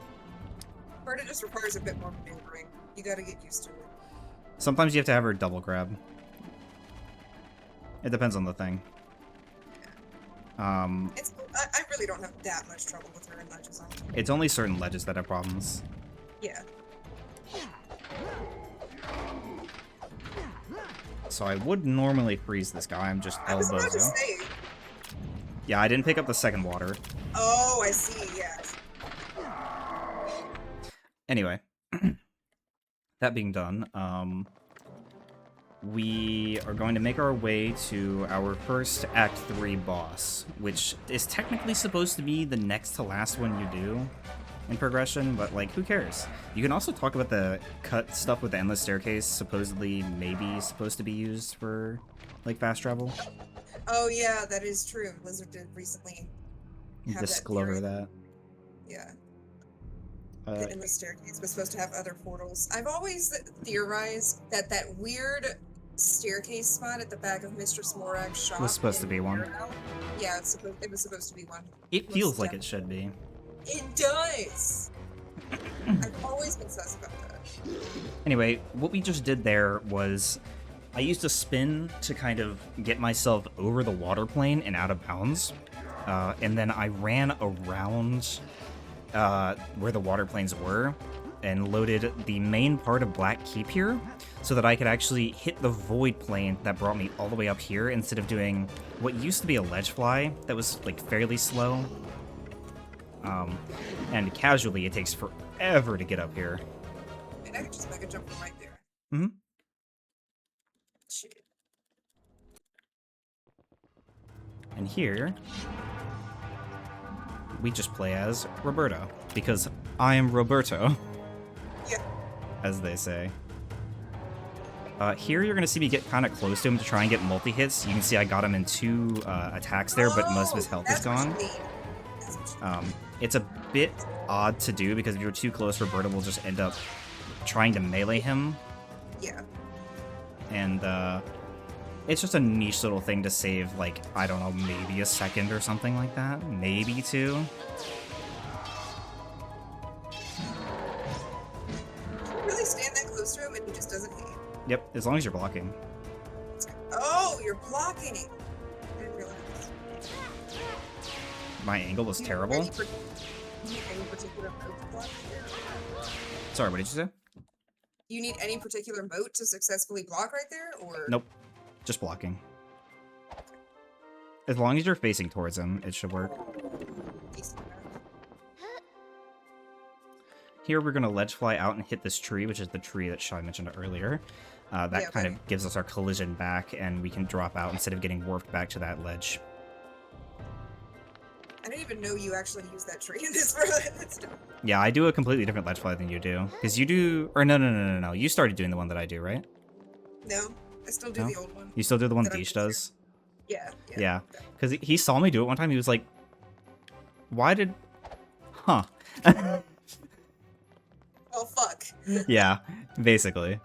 Roberta just requires a bit more maneuvering. You gotta get used to it. Sometimes you have to have her double grab. It depends on the thing. I really don't have that much trouble with her in ledges. It's only certain ledges that have problems. Yeah. So I would normally freeze this guy. I'm just I was about to elbozo. say. Yeah, I didn't pick up the second water. Oh, I see. Yes. Anyway, that being done, we are going to make our way to our first Act 3 boss, which is technically supposed to be the next to last one you do in progression, but, like, who cares? You can also talk about the cut stuff with the Endless Staircase, supposedly maybe supposed to be used for, like, fast travel. Oh, yeah, that is true. Blizzard did recently have Disclose that. that. Yeah. The Endless Staircase was supposed to have other portals. I've always theorized that that weird staircase spot at the back of Mistress Morak's shop Was supposed to be one. Yeah, it was supposed to be one. It feels like it should be. It does! I've always been sus about that. Anyway, what we just did there was I used a spin to kind of get myself over the water plane and out of bounds. And then I ran around where the water planes were and loaded the main part of Black Keep here so that I could actually hit the void plane that brought me all the way up here instead of doing what used to be a ledge fly that was like fairly slow. And casually it takes forever to get up here. And I could just mega jump from right there. Mm-hmm. Shit. And here, we just play as Roberto, because I am Roberto, Yeah. as they say. Here you're going to see me get kind of close to him to try and get multi-hits. You can see I got him in 2 attacks there, but most of his health is gone. It's a bit odd to do, because if you're too close, Roberto will just end up trying to melee him. Yeah. And it's just a niche little thing to save, like, I don't know, maybe a second or something like that. Maybe 2. You really stand that close to him and he just doesn't hit you. Yep, as long as you're blocking. Oh, you're blocking! I didn't realize. My angle was terrible. Any particular moat to block here? Sorry, what did you say? You need any particular moat to successfully block right there, or? Nope. Just blocking. As long as you're facing towards him, it should work. Decent enough. Here we're going to ledge fly out and hit this tree, which is the tree that Shai mentioned earlier. That kind of gives us our collision back, and we can drop out instead of getting warped back to that ledge. I didn't even know you actually used that tree in this version. That's dumb. Yeah, I do a completely different ledge fly than you do. Because you do... Or no. You started doing the one that I do, right? No, I still do No? the old one. You still do the one That I'm Deesh does? Yeah. Yeah. Because he saw me do it one time, he was like... Why did... Huh. Oh, fuck. Yeah, basically.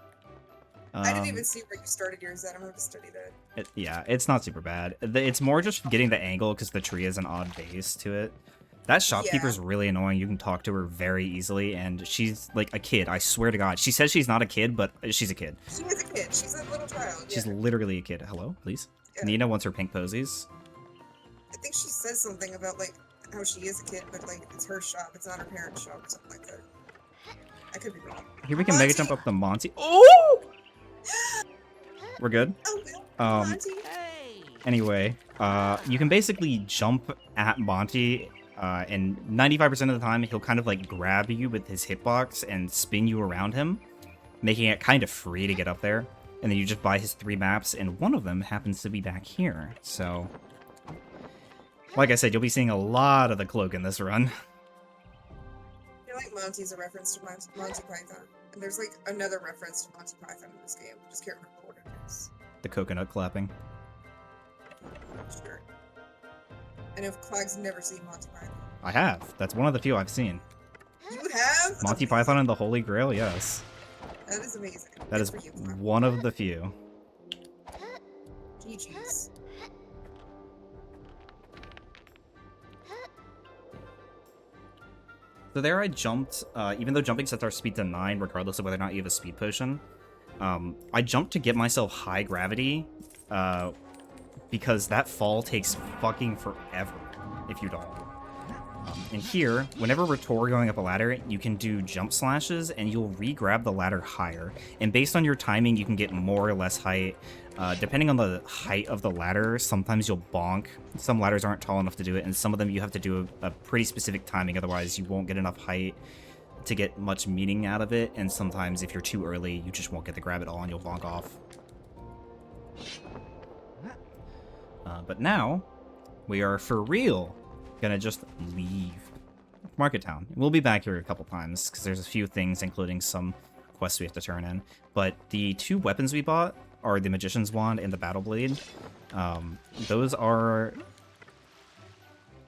I didn't even see where you started yours at. I'm going to study that. Yeah, it's not super bad. It's more just getting the angle because the tree has an odd base to it. That shopkeeper's really annoying. You can talk to her very easily, and she's like a kid. I swear to God. She says she's not a kid, but she's a kid. She is a kid. She's a little child. She's yeah. literally a kid. Hello, please. Yeah. Nina wants her pink posies. I think she says something about, like, how she is a kid, but, like, it's her shop. It's not her parents' shop or something like that. I could be wrong. Here we can Monty! mega jump up to Monty. Oh! We're good. Oh, well, Monty. Anyway, you can basically jump at Monty, and 95% of the time he'll kind of like grab you with his hitbox and spin you around him, making it kind of free to get up there. And then you just buy his 3 maps, and one of them happens to be back here. So, like I said, you'll be seeing a lot of the cloak in this run. I feel like Monty's a reference to Monty Python. And there's, like, another reference to Monty Python in this game. I just can't remember what it is. The coconut clapping. Sure. I know Clag's never seen Monty Python. I have. That's one of the few I've seen. You have? Monty Python and the Holy Grail, yes. That is amazing. That Good is for you, Clag. one of the few. GG's. So there I jumped, even though jumping sets our speed to 9, regardless of whether or not you have a speed potion. I jumped to get myself high gravity, because that fall takes fucking forever if you don't. And here, whenever we're going up a ladder, you can do jump slashes and you'll re-grab the ladder higher. And based on your timing, you can get more or less height. Depending on the height of the ladder, sometimes you'll bonk. Some ladders aren't tall enough to do it, and some of them you have to do a pretty specific timing, otherwise you won't get enough height to get much meaning out of it. And sometimes if you're too early, you just won't get to grab it all and you'll bonk off. But now, we are for real gonna just leave Market Town. We'll be back here a couple times, because there's a few things, including some quests we have to turn in. But the 2 weapons we bought are the Magician's Wand and the Battle Blade. Those are...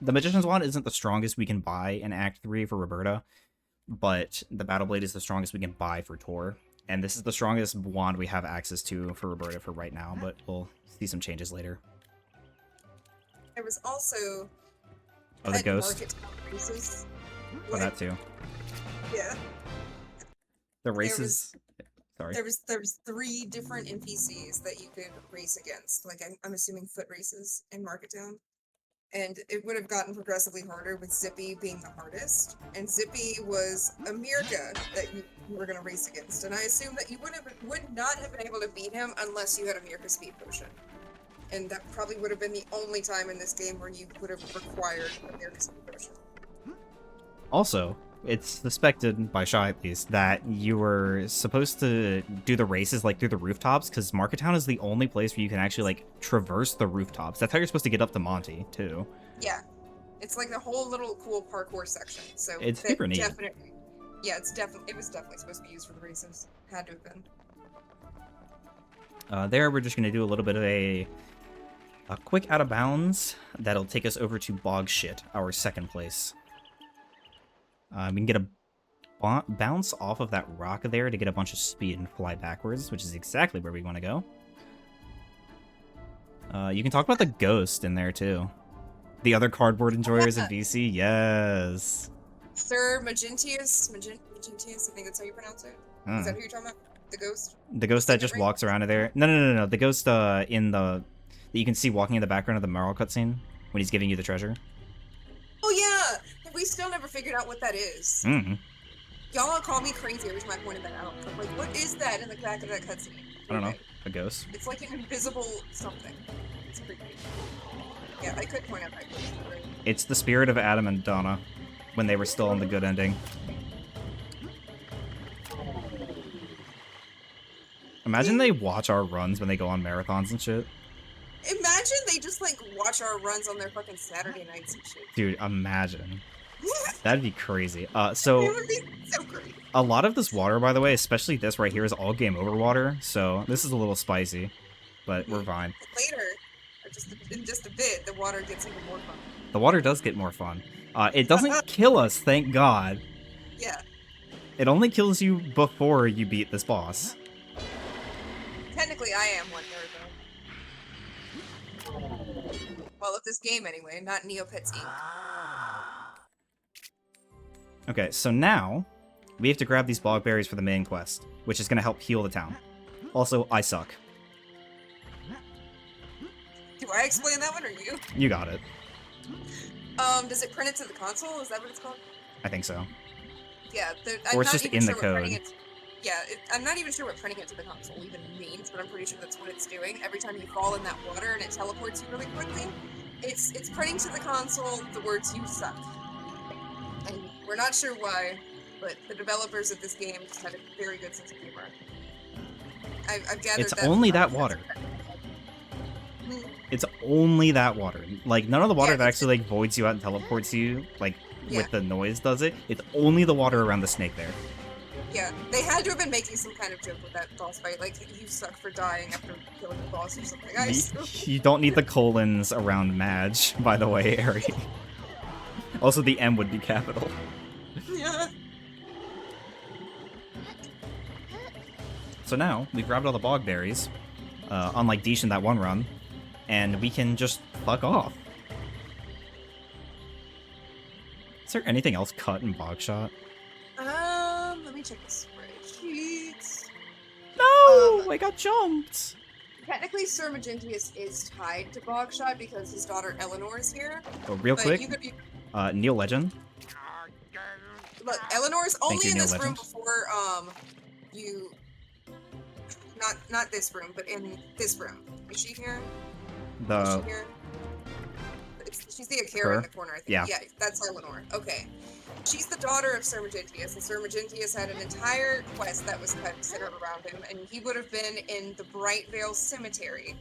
The Magician's Wand isn't the strongest we can buy in Act 3 for Roberta, but the Battle Blade is the strongest we can buy for Tor. And this is the strongest wand we have access to for Roberta for right now, but we'll see some changes later. There was also... Oh, the ghost? Market Town races. Oh, that too. Yeah. The races... Sorry. There was 3 different NPCs that you could race against. Like, I'm assuming foot races in Market Town. And it would have gotten progressively harder with Zippy being the hardest. And Zippy was a Mirka that you were going to race against. And I assume that you would not have been able to beat him unless you had a Mirka speed potion. And that probably would have been the only time in this game where you would have required a Mirka speed potion. Also, it's suspected, by Shy at least, that you were supposed to do the races like through the rooftops, because Market Town is the only place where you can actually like traverse the rooftops. That's how you're supposed to get up to Monty, too. Yeah. It's like the whole little cool parkour section. So It's super neat. Definitely, yeah, it was definitely supposed to be used for the races. Had to have been. There, we're just going to do a little bit of a quick out of bounds that'll take us over to Bog Shit, our second place. We can get a bounce off of that rock there to get a bunch of speed and fly backwards, which is exactly where we want to go. You can talk about the ghost in there, too. The other cardboard enjoyers in BC, yes. Sir Magentius, I think that's how you pronounce it. Is that who you're talking about? The ghost? The ghost that just walks around in there. No. The ghost in the... that you can see walking in the background of the Merle cutscene when he's giving you the treasure. Oh, yeah! We still never figured out what that is. Mm-hmm. Y'all call me crazy every time I pointed that out. I'm like, what is that in the back of that cutscene? I don't know. A ghost? It's like an invisible something. It's creepy. Yeah, I could point out that ghost. Right? It's the spirit of Adam and Donna when they were still on the good ending. Imagine they watch our runs when they go on marathons and shit. Imagine they just, like, watch our runs on their fucking Saturday nights and shit. Dude, imagine. That'd be crazy. So It would be so great. a lot of this water, by the way, especially this right here, is all game over water. So this is a little spicy, but we're fine. Later, or in just a bit, the water gets even more fun. The water does get more fun. It doesn't kill us, thank God. Yeah. It only kills you before you beat this boss. Technically, I am one nerd, though. Well, of this game, anyway, not Neopets Inc. Okay, so now we have to grab these bog berries for the main quest, which is going to help heal the town. Also, I suck. Do I explain that one, or you? You got it. Does it print it to the console? Is that what it's called? I think so. Yeah. Or it's just in the code. I'm not even sure what printing it to the console even means, but I'm pretty sure that's what it's doing. Every time you fall in that water and it teleports you really quickly, it's printing to the console the words "you suck." And we're not sure why, but the developers of this game just had a very good sense of humor. I've gathered It's that only that water. It's only that water. Like, none of the water that actually, like, voids you out and teleports you, like, with the noise does it. It's only the water around the snake there. Yeah, they had to have been making some kind of joke with that boss fight, like, you suck for dying after killing the boss or something. You don't need the colons around Madge, by the way, Ari. Also, the M would be capital. Yeah. So now, we've grabbed all the bog berries, unlike Deesh in that one run, and we can just fuck off. Is there anything else cut in Bogshot? Let me check the spreadsheets. No! I got jumped! Technically, Sir Magentius is tied to Bogshot because his daughter Eleanor is here. Oh, real quick, You could be... Neil Legend. Look, Eleanor's only in Neil this room Legend. before, you... Not this room, but in this room. Is she here? Is she here? She's the Akira in the corner, I think. Yeah. Yeah, that's Eleanor. Okay. She's the daughter of Sir Magentius, and Sir Magentius had an entire quest that was kind of centered around him, and he would have been in the Brightvale Cemetery,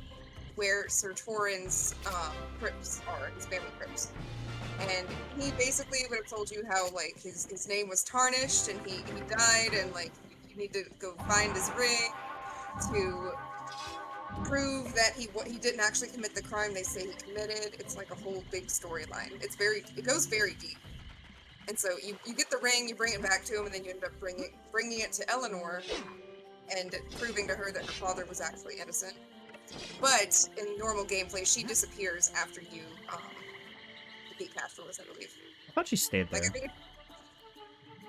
where Sir Torin's crypts are, his family crypts. And he basically would have told you how, like, his name was tarnished, and he died, and, like, you need to go find his ring to prove that he didn't actually commit the crime they say he committed. It's like a whole big storyline. It goes very deep. And so you get the ring, you bring it back to him, and then you end up bringing it to Eleanor and proving to her that her father was actually innocent. But in normal gameplay, she disappears after you defeat Castrolis, I believe. I thought she stayed there. Like,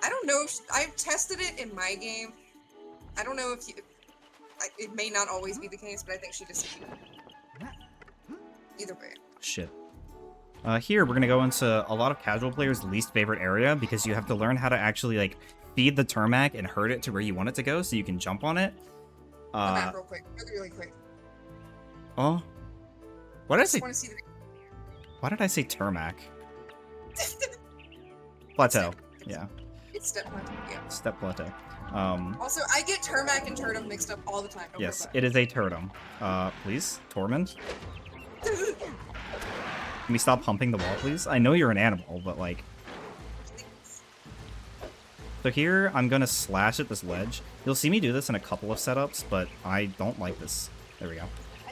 I don't know if I've tested it in my game. I don't know if it may not always be the case, but I think she disappeared. Either way. Shit. Here, we're gonna go into a lot of casual players' least favorite area, because you have to learn how to actually, like, feed the Termac and herd it to where you want it to go, so you can jump on it. Come back real quick. Really quick. Oh? What did I say? Want to see the... Why did I say Termac? Plateau. Yeah. It's Step Plateau, yeah. Step Plateau. Also, I get Termac and Turdum mixed up all the time. Don't Yes, worry it is a Turdum. Please? Tormund? Can we stop humping the wall, please? I know you're an animal, but, like... So here, I'm gonna slash at this ledge. You'll see me do this in a couple of setups, but I don't like this. There we go.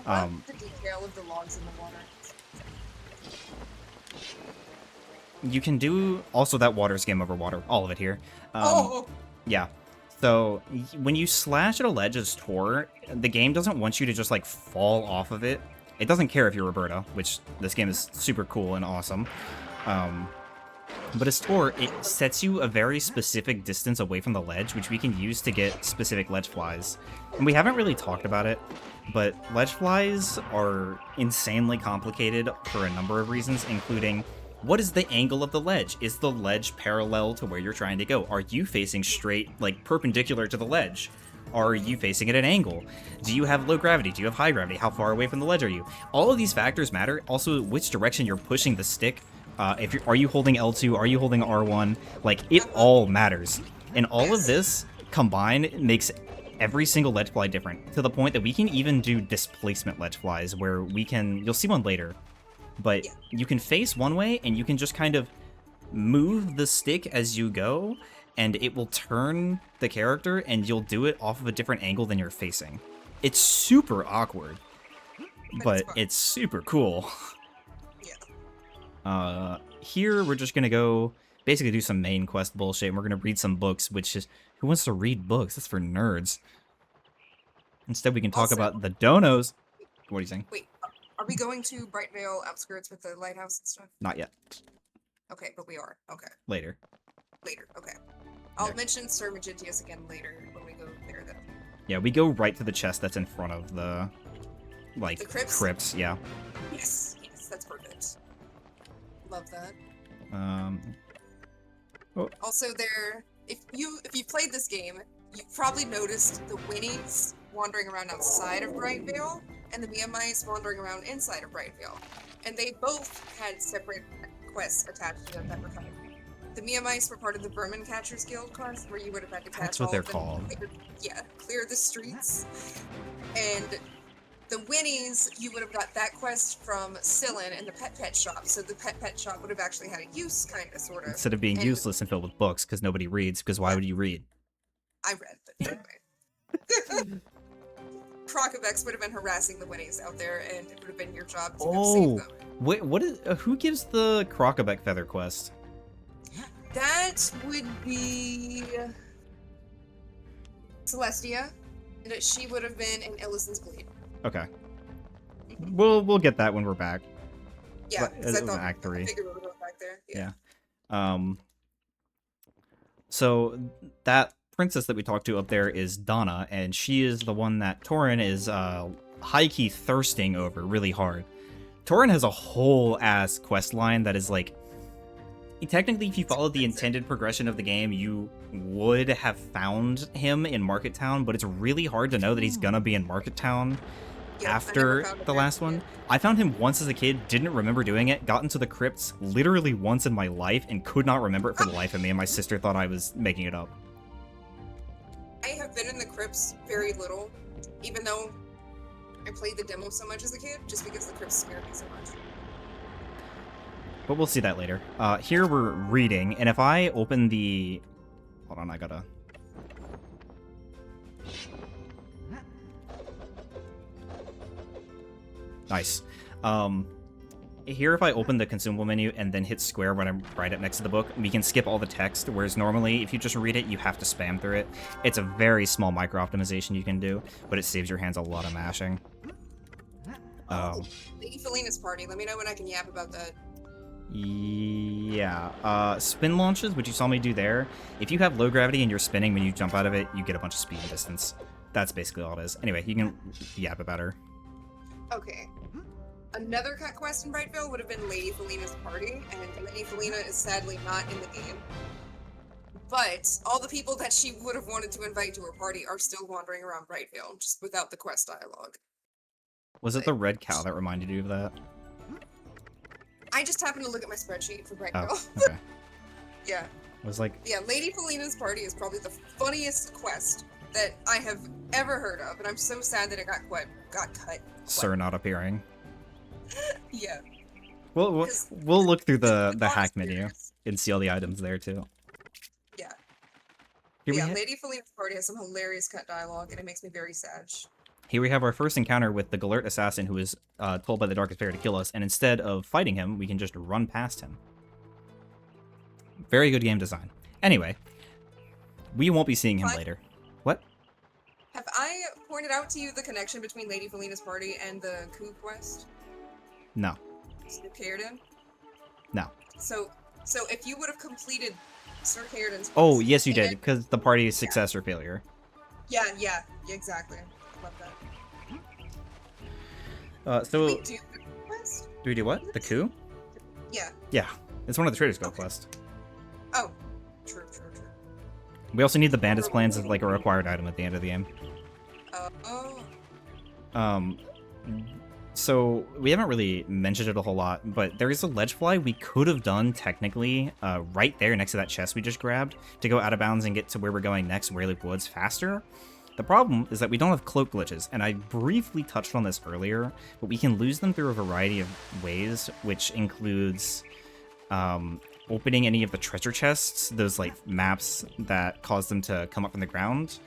I love the detail of the logs in the water. You can do... Also, that water's game over water. All of it here. Oh! Yeah. So, when you slash at a ledge as Tor, the game doesn't want you to just, like, fall off of it. It doesn't care if you're Roberta, which this game is super cool and awesome. But as Tor, it sets you a very specific distance away from the ledge, which we can use to get specific ledge flies. And we haven't really talked about it, but ledge flies are insanely complicated for a number of reasons, including... What is the angle of the ledge? Is the ledge parallel to where you're trying to go? Are you facing straight, like, perpendicular to the ledge? Are you facing at an angle? Do you have low gravity? Do you have high gravity? How far away from the ledge are you? All of these factors matter. Also, which direction you're pushing the stick. Are you holding L2? Are you holding R1? Like, it all matters. And all of this combined makes every single ledge fly different, to the point that we can even do displacement ledge flies, where we can... You'll see one later. But you can face one way, and you can just kind of move the stick as you go, and it will turn the character, and you'll do it off of a different angle than you're facing. It's super awkward, but it's super cool. Yeah. Here, we're just gonna go basically do some main quest bullshit, and we're gonna read some books, which is... Who wants to read books? That's for nerds. Instead, we can talk about the donos. What are you saying? Wait. Are we going to Brightvale outskirts with the lighthouse and stuff? Not yet. Okay, but we are. Okay. Later. Later, okay. I'll mention Sir Magentius again later when we go there, then. Yeah, we go right to the chest that's in front of the, like, The crypts? crypts, yeah. Yes, that's perfect. Love that. Oh, Also, if you've played this game, you've probably noticed the Winnies wandering around outside of Brightvale and the Mia Mice wandering around inside of Brightvale. And they both had separate quests attached to them that were kind of. The Mia Mice were part of the Vermin Catchers Guild quest, where you would have had to catch That's what all they're of them. called. Clear the streets. And the Winnies, you would have got that quest from Sillin in the pet shop. So the pet shop would have actually had a use, kind of, sort of. Instead of being useless and filled with books, because nobody reads, because why would you read? I read, but anyway. Crocobex would have been harassing the Winnies out there, and it would have been your job to go save them. Wait, what is? Who gives the Crocobeck feather quest? That would be Celestia, and she would have been in Illison's Bleed. Okay. We'll get that when we're back. Yeah, As I an thought Act 3. I figured we were back there. Yeah. So that princess that we talked to up there is Donna, and she is the one that Torin is high-key thirsting over really hard. Torin has a whole ass quest line that is like, technically if you followed the intended progression of the game, you would have found him in Market Town, but it's really hard to know that he's gonna be in Market Town after the last one. I found him once as a kid, didn't remember doing it, got into the crypts literally once in my life, and could not remember it for the life of me, and my sister thought I was making it up. I have been in the crypts very little, even though I played the demo so much as a kid, just because the crypts scared me so much. But we'll see that later. Here we're reading, and if I open the... Hold on, I gotta... Nice. Here if I open the consumable menu and then hit square when I'm right up next to the book, we can skip all the text, whereas normally if you just read it, you have to spam through it. It's a very small micro-optimization you can do, but it saves your hands a lot of mashing. Lady Felina's party, let me know when I can yap about that. Yeah. Spin launches, which you saw me do there. If you have low gravity and you're spinning when you jump out of it, you get a bunch of speed and distance. That's basically all it is. Anyway, you can yap about her. Okay. Another cut quest in Brightvale would have been Lady Felina's party, and Lady Felina is sadly not in the game. But all the people that she would have wanted to invite to her party are still wandering around Brightvale, just without the quest dialogue. Was it the red cow that reminded you of that? I just happened to look at my spreadsheet for Brightvale. Oh, okay. Yeah. It was like... Yeah, Lady Felina's party is probably the funniest quest that I have ever heard of, and I'm so sad that it got cut. Sir not appearing. Yeah. We'll look through the hack menu and see all the items there too. Yeah. Here Lady Felina's party has some hilarious cut dialogue, and it makes me very sad. Here we have our first encounter with the Galert assassin who is told by the Darkest Fairy to kill us, and instead of fighting him, we can just run past him. Very good game design. Anyway, we won't be seeing him later. What? Have I pointed out to you the connection between Lady Felina's party and the coup quest? No. Sir Cairden? No. So if you would have completed Sir Cairden's quest... Oh, yes you did, because the party is success or failure. Yeah, exactly. Love that. So... Did we do the quest? Do we do what? The coup? Yeah. Yeah. It's one of the Trader's Guild quests. Oh. True. We also need the Bandit's Plans as like a required item at the end of the game. So we haven't really mentioned it a whole lot, but there is a ledge fly we could have done technically right there next to that chest we just grabbed to go out of bounds and get to where we're going next, Whaley Woods, faster. The problem is that we don't have cloak glitches, and I briefly touched on this earlier, but we can lose them through a variety of ways, which includes opening any of the treasure chests, those like maps that cause them to come up from the ground,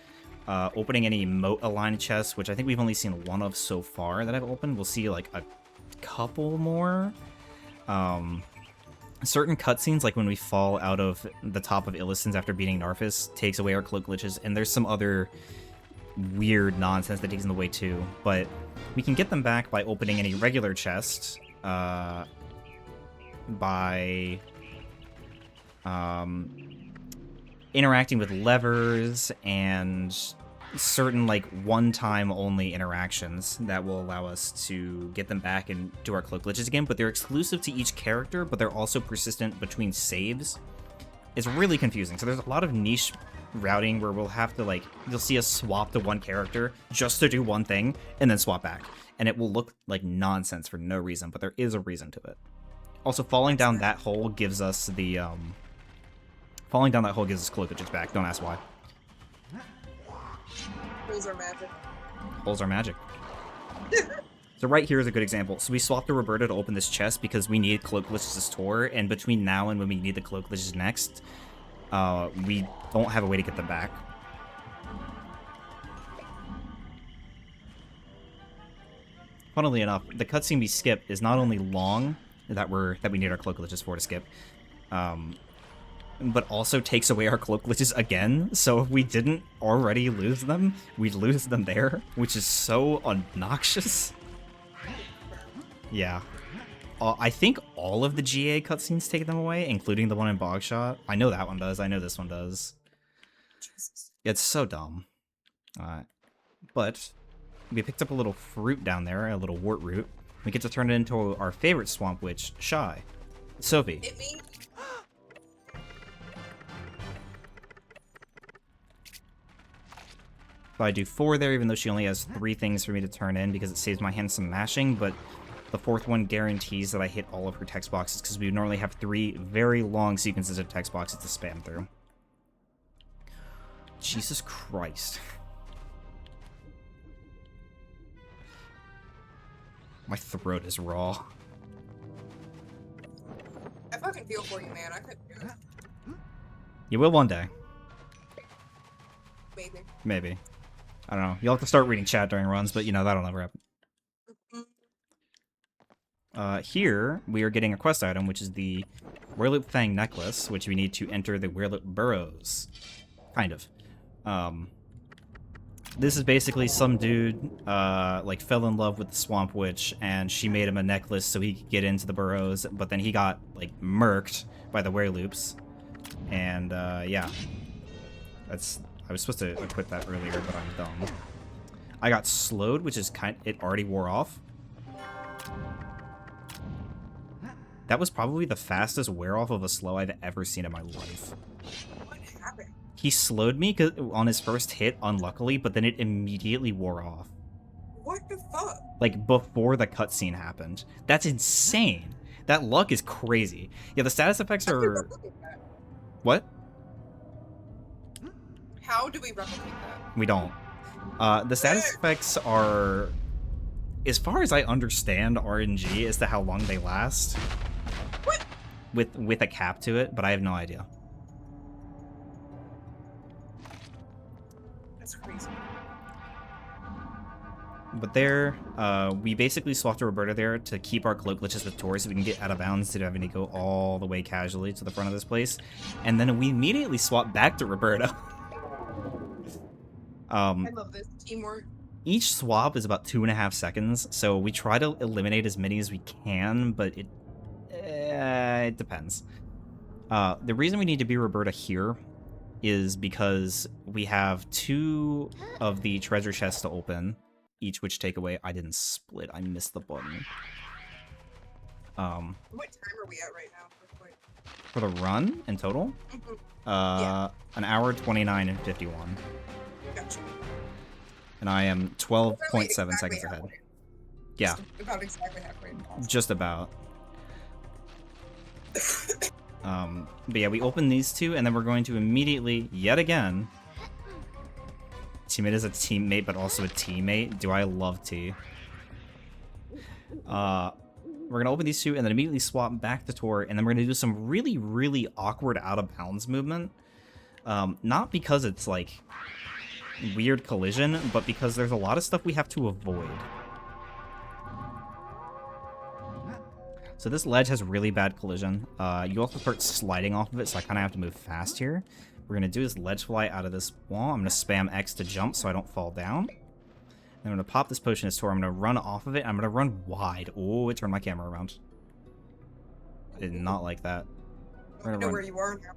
opening any moat-aligned chests, which I think we've only seen one of so far that I've opened. We'll see like a couple more. Certain cutscenes, like when we fall out of the top of Illison's after beating Narfis, takes away our cloak glitches, and there's some other weird nonsense that takes in the way too. But we can get them back by opening any regular chest, by interacting with levers and certain like one-time only interactions that will allow us to get them back and do our cloak glitches again, but they're exclusive to each character, but they're also persistent between saves. It's really confusing. So there's a lot of niche routing where we'll have to like, you'll see us swap to one character just to do one thing and then swap back. And it will look like nonsense for no reason, but there is a reason to it. Also, falling down that hole gives us the, falling down that hole gives us cloak glitches back. Don't ask why. Holes are magic. Holes are magic. So right here is a good example. So we swapped to Roberta to open this chest because we need cloak glitches this tour, and between now and when we need the cloak glitches next, we don't have a way to get them back. Funnily enough, the cutscene we skip is not only long that we need our cloak glitches for to skip, but also takes away our cloak glitches again. So if we didn't already lose them, we'd lose them there, which is so obnoxious. Yeah. I think all of the GA cutscenes take them away, including the one in Bogshot. I know that one does. I know this one does. Jesus. It's so dumb. But we picked up a little fruit down there, a little wart root. We get to turn it into our favorite swamp witch, Shy. Sophie. Hit me. So I do 4 there, even though she only has 3 things for me to turn in because it saves my hand some mashing, but the 4th one guarantees that I hit all of her text boxes because we normally have 3 very long sequences of text boxes to spam through. Jesus Christ. My throat is raw. I fucking feel for you, man. I couldn't do it. You will one day. Maybe. Maybe. I don't know. You'll have to start reading chat during runs, but you know, that'll never happen. Here, we are getting a quest item, which is the Wereloop Fang Necklace, which we need to enter the Wereloop Burrows. Kind of. This is basically some dude, like, fell in love with the Swamp Witch, and she made him a necklace so he could get into the burrows, but then he got, like, murked by the wereloops. And, yeah. I was supposed to equip that earlier, but I'm dumb. I got slowed, which is it already wore off. That was probably the fastest wear-off of a slow I've ever seen in my life. What happened? He slowed me on his first hit, unluckily, but then it immediately wore off. What the fuck? Like, before the cutscene happened. That's insane. That luck is crazy. Yeah, the status effects How do we are... replicate that? What? How do we replicate that? We don't. The status effects are... As far as I understand RNG as to how long they last. What? With a cap to it, but I have no idea. That's crazy. But there, we basically swapped to Roberta there to keep our cloak glitches with Tori so we can get out of bounds instead of having to go all the way casually to the front of this place. And then we immediately swapped back to Roberta. I love this teamwork. Each swap is about 2.5 seconds, so we try to eliminate as many as we can, but it depends. The reason we need to be Roberta here is because we have 2 of the treasure chests to open, each which take away... I didn't split, I missed the button. What time are we at right now? For the run in total? Yeah. An hour, 29, and 51. Gotcha. And I am 12.7 Exactly seconds ahead. halfway. Yeah, About exactly halfway. just about. But yeah, we open these 2, and then we're going to immediately, yet again... Teammate is a teammate, but also a teammate. Do I love T? We're gonna open these 2, and then immediately swap back to Tor, and then we're gonna do some really, really awkward out-of-bounds movement. Not because it's, like... weird collision, but because there's a lot of stuff we have to avoid. So this ledge has really bad collision. You also start sliding off of it, so I kind of have to move fast here. We're going to do is ledge fly out of this wall. I'm going to spam X to jump so I don't fall down. And I'm going to pop this potion as Tor. I'm going to run off of it. I'm going to run wide. Oh, it turned my camera around. I did not like that. I know where you are now.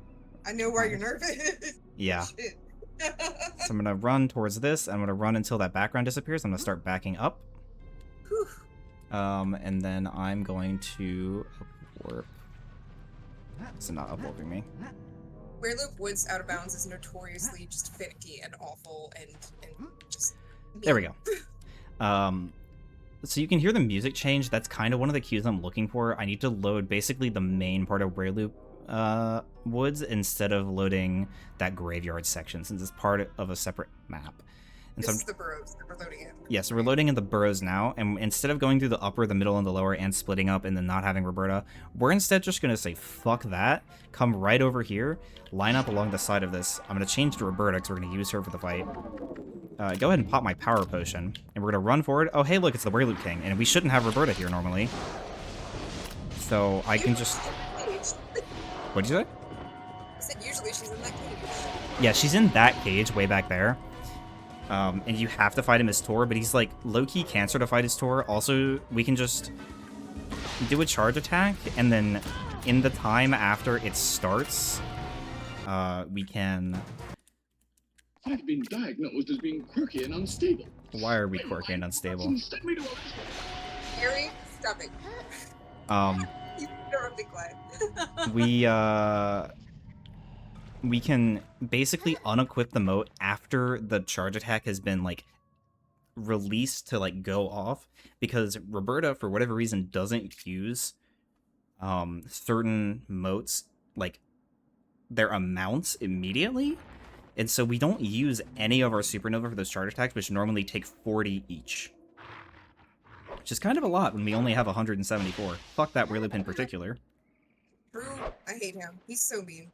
I know where your nerve is. Yeah. Shit. So I'm gonna run towards this. I'm gonna run until that background disappears. I'm gonna start backing up. Whew. And then I'm going to upwarp. It's not upwarping me. Wereloop Woods Out of Bounds is notoriously just finicky and awful and just mean. There we go. So you can hear the music change. That's kind of one of the cues I'm looking for. I need to load basically the main part of Wereloop Woods instead of loading that graveyard section, since it's part of a separate map. And This so is the burrows that we're loading in. yeah, so we're loading in the burrows now, and instead of going through the upper, the middle, and the lower, and splitting up and then not having Roberta, we're instead just going to say, fuck that, come right over here, line up along the side of this. I'm going to change to Roberta because we're going to use her for the fight. Go ahead and pop my power potion, and we're going to run forward. Oh, hey, look, it's the Wereloop King, and we shouldn't have Roberta here normally. So I can just... What'd you say? I said usually she's in that cage. Yeah, she's in that cage way back there. And you have to fight him as Tor, but he's like low-key cancer to fight as Tor. Also, we can just do a charge attack, and then in the time after it starts, we can... I've been diagnosed as being quirky and unstable. Why are we quirky and unstable? Send me to a Gary, stop it. You never be quiet. We can basically unequip the moat after the charge attack has been, like, released to, like, go off, because Roberta, for whatever reason, doesn't use certain moats, like, their amounts immediately, and so we don't use any of our supernova for those charge attacks, which normally take 40 each. Which is kind of a lot when we only have 174. Fuck that Wereloop in particular. Drew, I hate him. He's so mean.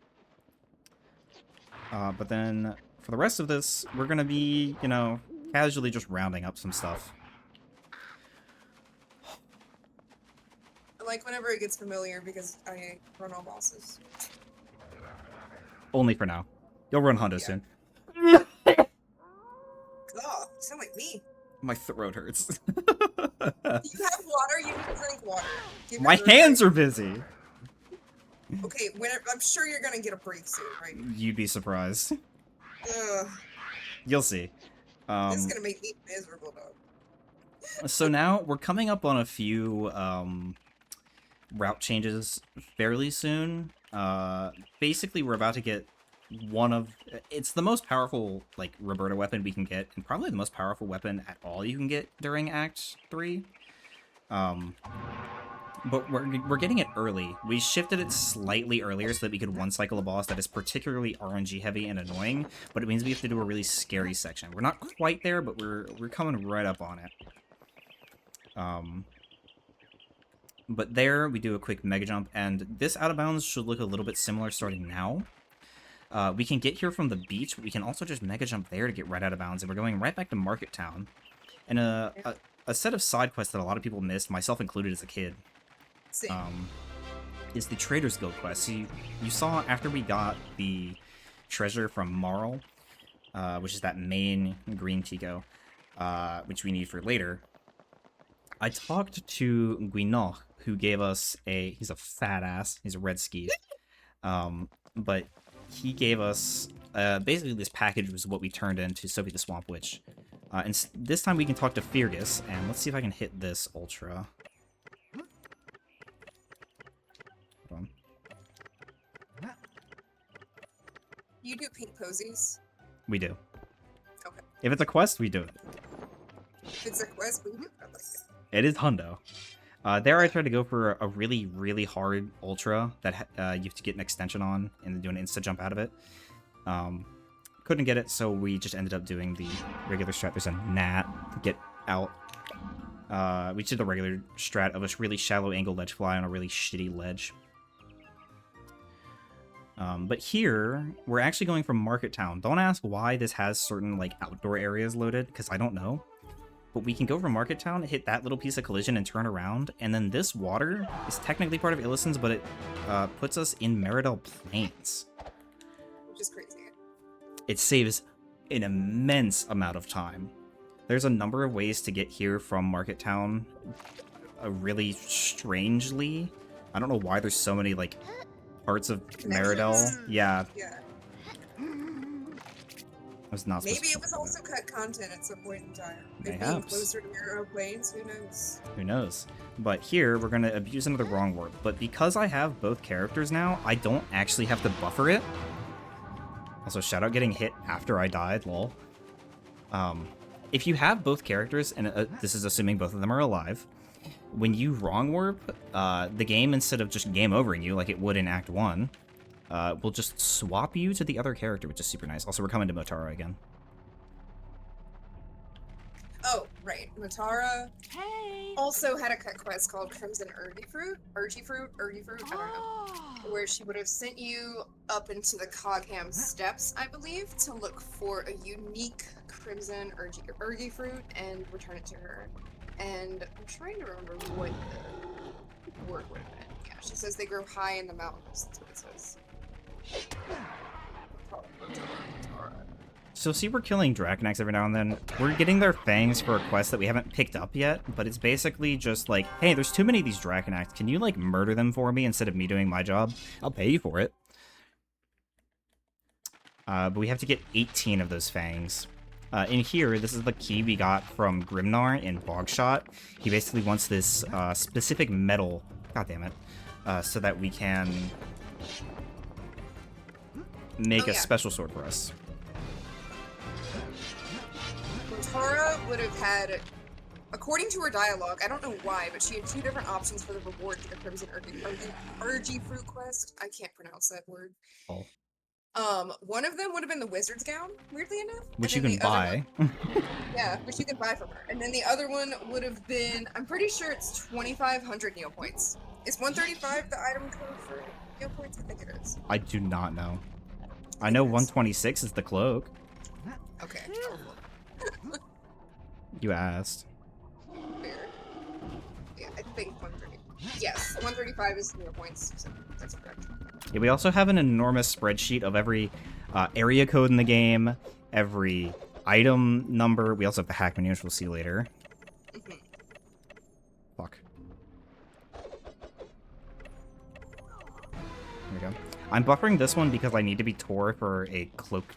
But then, for the rest of this, we're gonna be, you know, casually just rounding up some stuff. I like whenever it gets familiar because I run all bosses. Only for now. You'll run Hondo soon. God, you sound like me. My throat hurts. You have water, you need to drink water. Give My her a hands break. are busy! Okay, I'm sure you're gonna get a break soon, right? You'd be surprised. Ugh, You'll see. this is gonna make me miserable, dog. So now, we're coming up on a few, route changes fairly soon. Basically, we're about to get it's the most powerful, like, Roberta weapon we can get, and probably the most powerful weapon at all you can get during Act 3. But we're getting it early. We shifted it slightly earlier so that we could one-cycle a boss that is particularly RNG heavy and annoying, but it means we have to do a really scary section. We're not quite there, but we're coming right up on it. But there, we do a quick mega jump, and this out of bounds should look a little bit similar starting now. We can get here from the beach, but we can also just mega jump there to get right out of bounds, and we're going right back to Market Town. And a set of side quests that a lot of people missed, myself included as a kid, Same. is the Traders Guild quest. So you saw after we got the treasure from Marl, which is that main green Tico, which we need for later. I talked to Guinoch, who gave us he's a fat ass, he's a red ski, but he gave us, basically this package was what we turned into Sophie the Swamp Witch. And this time we can talk to Fergus, and let's see if I can hit this Ultra. Hold on. You do pink posies. We do. Okay. If it's a quest, we do it. If it's a quest, we do. I like it. It is hundo. There I tried to go for a really, really hard Ultra that you have to get an extension on and then do an insta jump out of it. Couldn't get it, so we just ended up doing the regular strat. There's a gnat to get out. We did the regular strat of a really shallow angle ledge fly on a really shitty ledge. But here, we're actually going from Market Town. Don't ask why this has certain, like, outdoor areas loaded, because I don't know. But we can go from Market Town, hit that little piece of collision, and turn around. And then this water is technically part of Illison's, but it puts us in Meridel Plains. Which is crazy. It saves an immense amount of time. There's a number of ways to get here from Market Town really strangely. I don't know why there's so many, like, parts of Meridel. Yeah. Yeah. was not supposed Maybe to it was do also cut content at some point in time. It being Mayhaps. closer to Mirror Planes, who knows? that. Who knows? But here, we're going to abuse another wrong word. But because I have both characters now, I don't actually have to buffer it. Also, shout out getting hit after I died, lol. If you have both characters, and this is assuming both of them are alive, when you wrong warp, the game, instead of just game overing you like it would in Act 1, will just swap you to the other character, which is super nice. Also, we're coming to Motara again. Oh, right. Motara Hey. also had a cut quest called Crimson Urgy Fruit, I don't know. Oh. Where she would have sent you up into the Cogham Steppes, I believe, to look for a unique Crimson Urgy Fruit and return it to her. And I'm trying to remember what the word would have been. Yeah, she says they grow high in the mountains. That's what it says. So see, we're killing Draconax every now and then. We're getting their fangs for a quest that we haven't picked up yet, but it's basically just like, hey, there's too many of these Draconax. Can you, like, murder them for me instead of me doing my job? I'll pay you for it. But we have to get 18 of those fangs. In here, this is the key we got from Grimnar in Bogshot. He basically wants this specific metal, god damn it, so that we can make a special sword for us. Tara would have had, according to her dialogue, I don't know why, but she had 2 different options for the reward for the Crimson Urgy Fruit quest. I can't pronounce that word. Oh. One of them would have been the Wizard's Gown, weirdly enough. Which you and then can the other buy. one- yeah, which you can buy from her. And then the other one would have been, I'm pretty sure it's 2,500 Neo Points. Is 135 the item code for Neo Points? I think it is. I do not know. I know 126 is the cloak. Okay. You asked. Fair. Yeah, I think 130. Yes, 135 is Neo Points, so that's correct. Yeah, we also have an enormous spreadsheet of every area code in the game, every item number. We also have the hack menu, which we'll see later. Mhm. Fuck. There we go. I'm buffering this one because I need to be Tor for a cloak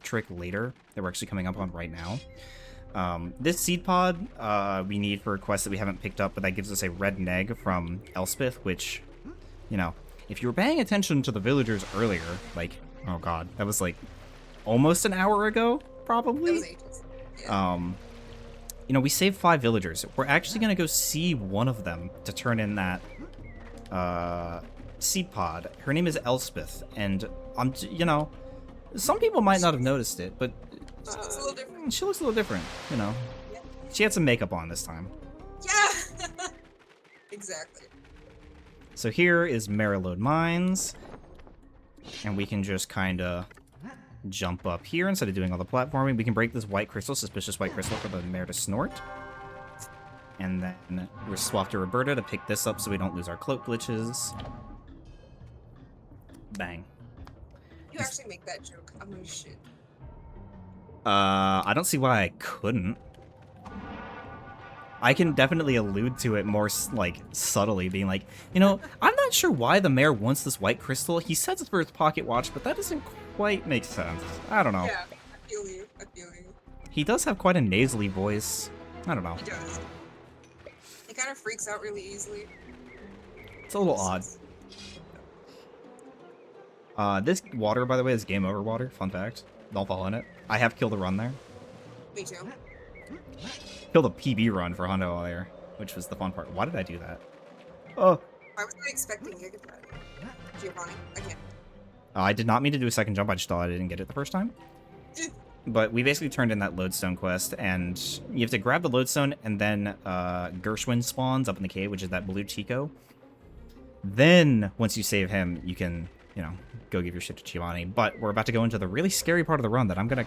trick later that we're actually coming up on right now. This seed pod we need for a quest that we haven't picked up, but that gives us a red neg from Elspeth, which, you know, if you were paying attention to the villagers earlier, like, oh god, that was like almost an hour ago, probably. That was ages. Yeah. You know, we saved 5 villagers. We're actually gonna go see one of them to turn in that seed pod. Her name is Elspeth, and you know, some people might not have noticed it, but She looks a little different. she looks a little different, you know. She had some makeup on this time. Yeah! Exactly. So here is Marilode Mines, and we can just kind of jump up here instead of doing all the platforming. We can break this white crystal, suspicious white crystal, for the mare to snort. And then we're swap to Roberta to pick this up so we don't lose our cloak glitches. Bang. You actually make that joke. I'm gonna shit. I don't see why I couldn't. I can definitely allude to it more, like, subtly, being like, you know, I'm not sure why the mayor wants this white crystal. He says it's for his pocket watch, but that doesn't quite make sense. I don't know. Yeah, I feel you. I feel you. He does have quite a nasally voice. I don't know. He does. He kind of freaks out really easily. It's a little odd. This water, by the way, is game over water. Fun fact. Don't fall in it. I have killed a run there. Me too. Killed a PB run for Hondo there, which was the fun part. Why did I do that? Oh. I was not expecting Gigathread. Giovanni, again. I did not mean to do a second jump. I just thought I didn't get it the first time. But we basically turned in that lodestone quest, and you have to grab the lodestone, and then Gershwin spawns up in the cave, which is that blue Chico. Then, once you save him, you can, you know, go give your shit to Giovanni. But we're about to go into the really scary part of the run that I'm gonna,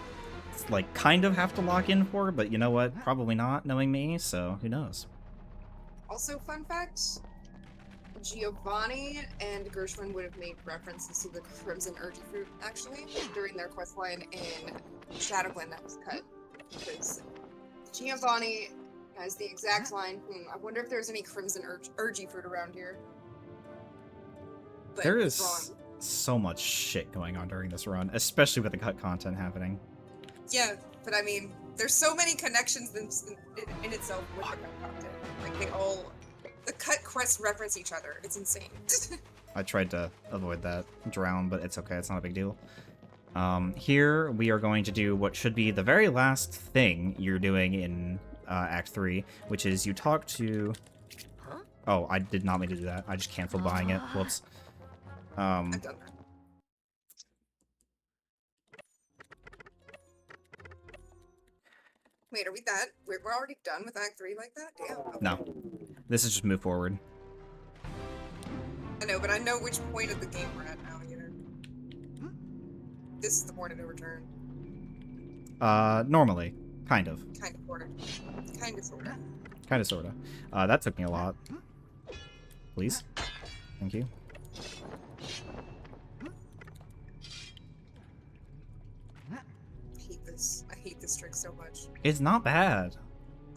like, kind of have to lock in for, but you know what? Probably not, knowing me, so who knows? Also, fun fact, Giovanni and Gershwin would have made references to the Crimson Urgy Fruit, actually, during their questline in Shadowglen that was cut. Because Giovanni has the exact line, I wonder if there's any Crimson Urgy Fruit around here. But There it's is wrong. so much shit going on during this run, especially with the cut content happening. Yeah, but I mean, there's so many connections in itself with the cut content. Like the cut quests reference each other. It's insane. I tried to avoid that drown, but it's okay. It's not a big deal. Here we are going to do what should be the very last thing you're doing in Act 3, which is you talk to... Oh, I did not mean to do that. I just canceled buying it. Whoops. I've done that. Wait, are we that? We're already done with Act 3 like that? Damn. Okay. No. This is just move forward. I know, but I know which point of the game we're at now, you know? This is the point of no return. Normally. Kind of. Kind of, sorta. Kind of, sorta. Kind of, sorta. That took me a lot. Please. Thank you. I hate this trick so much. It's not bad.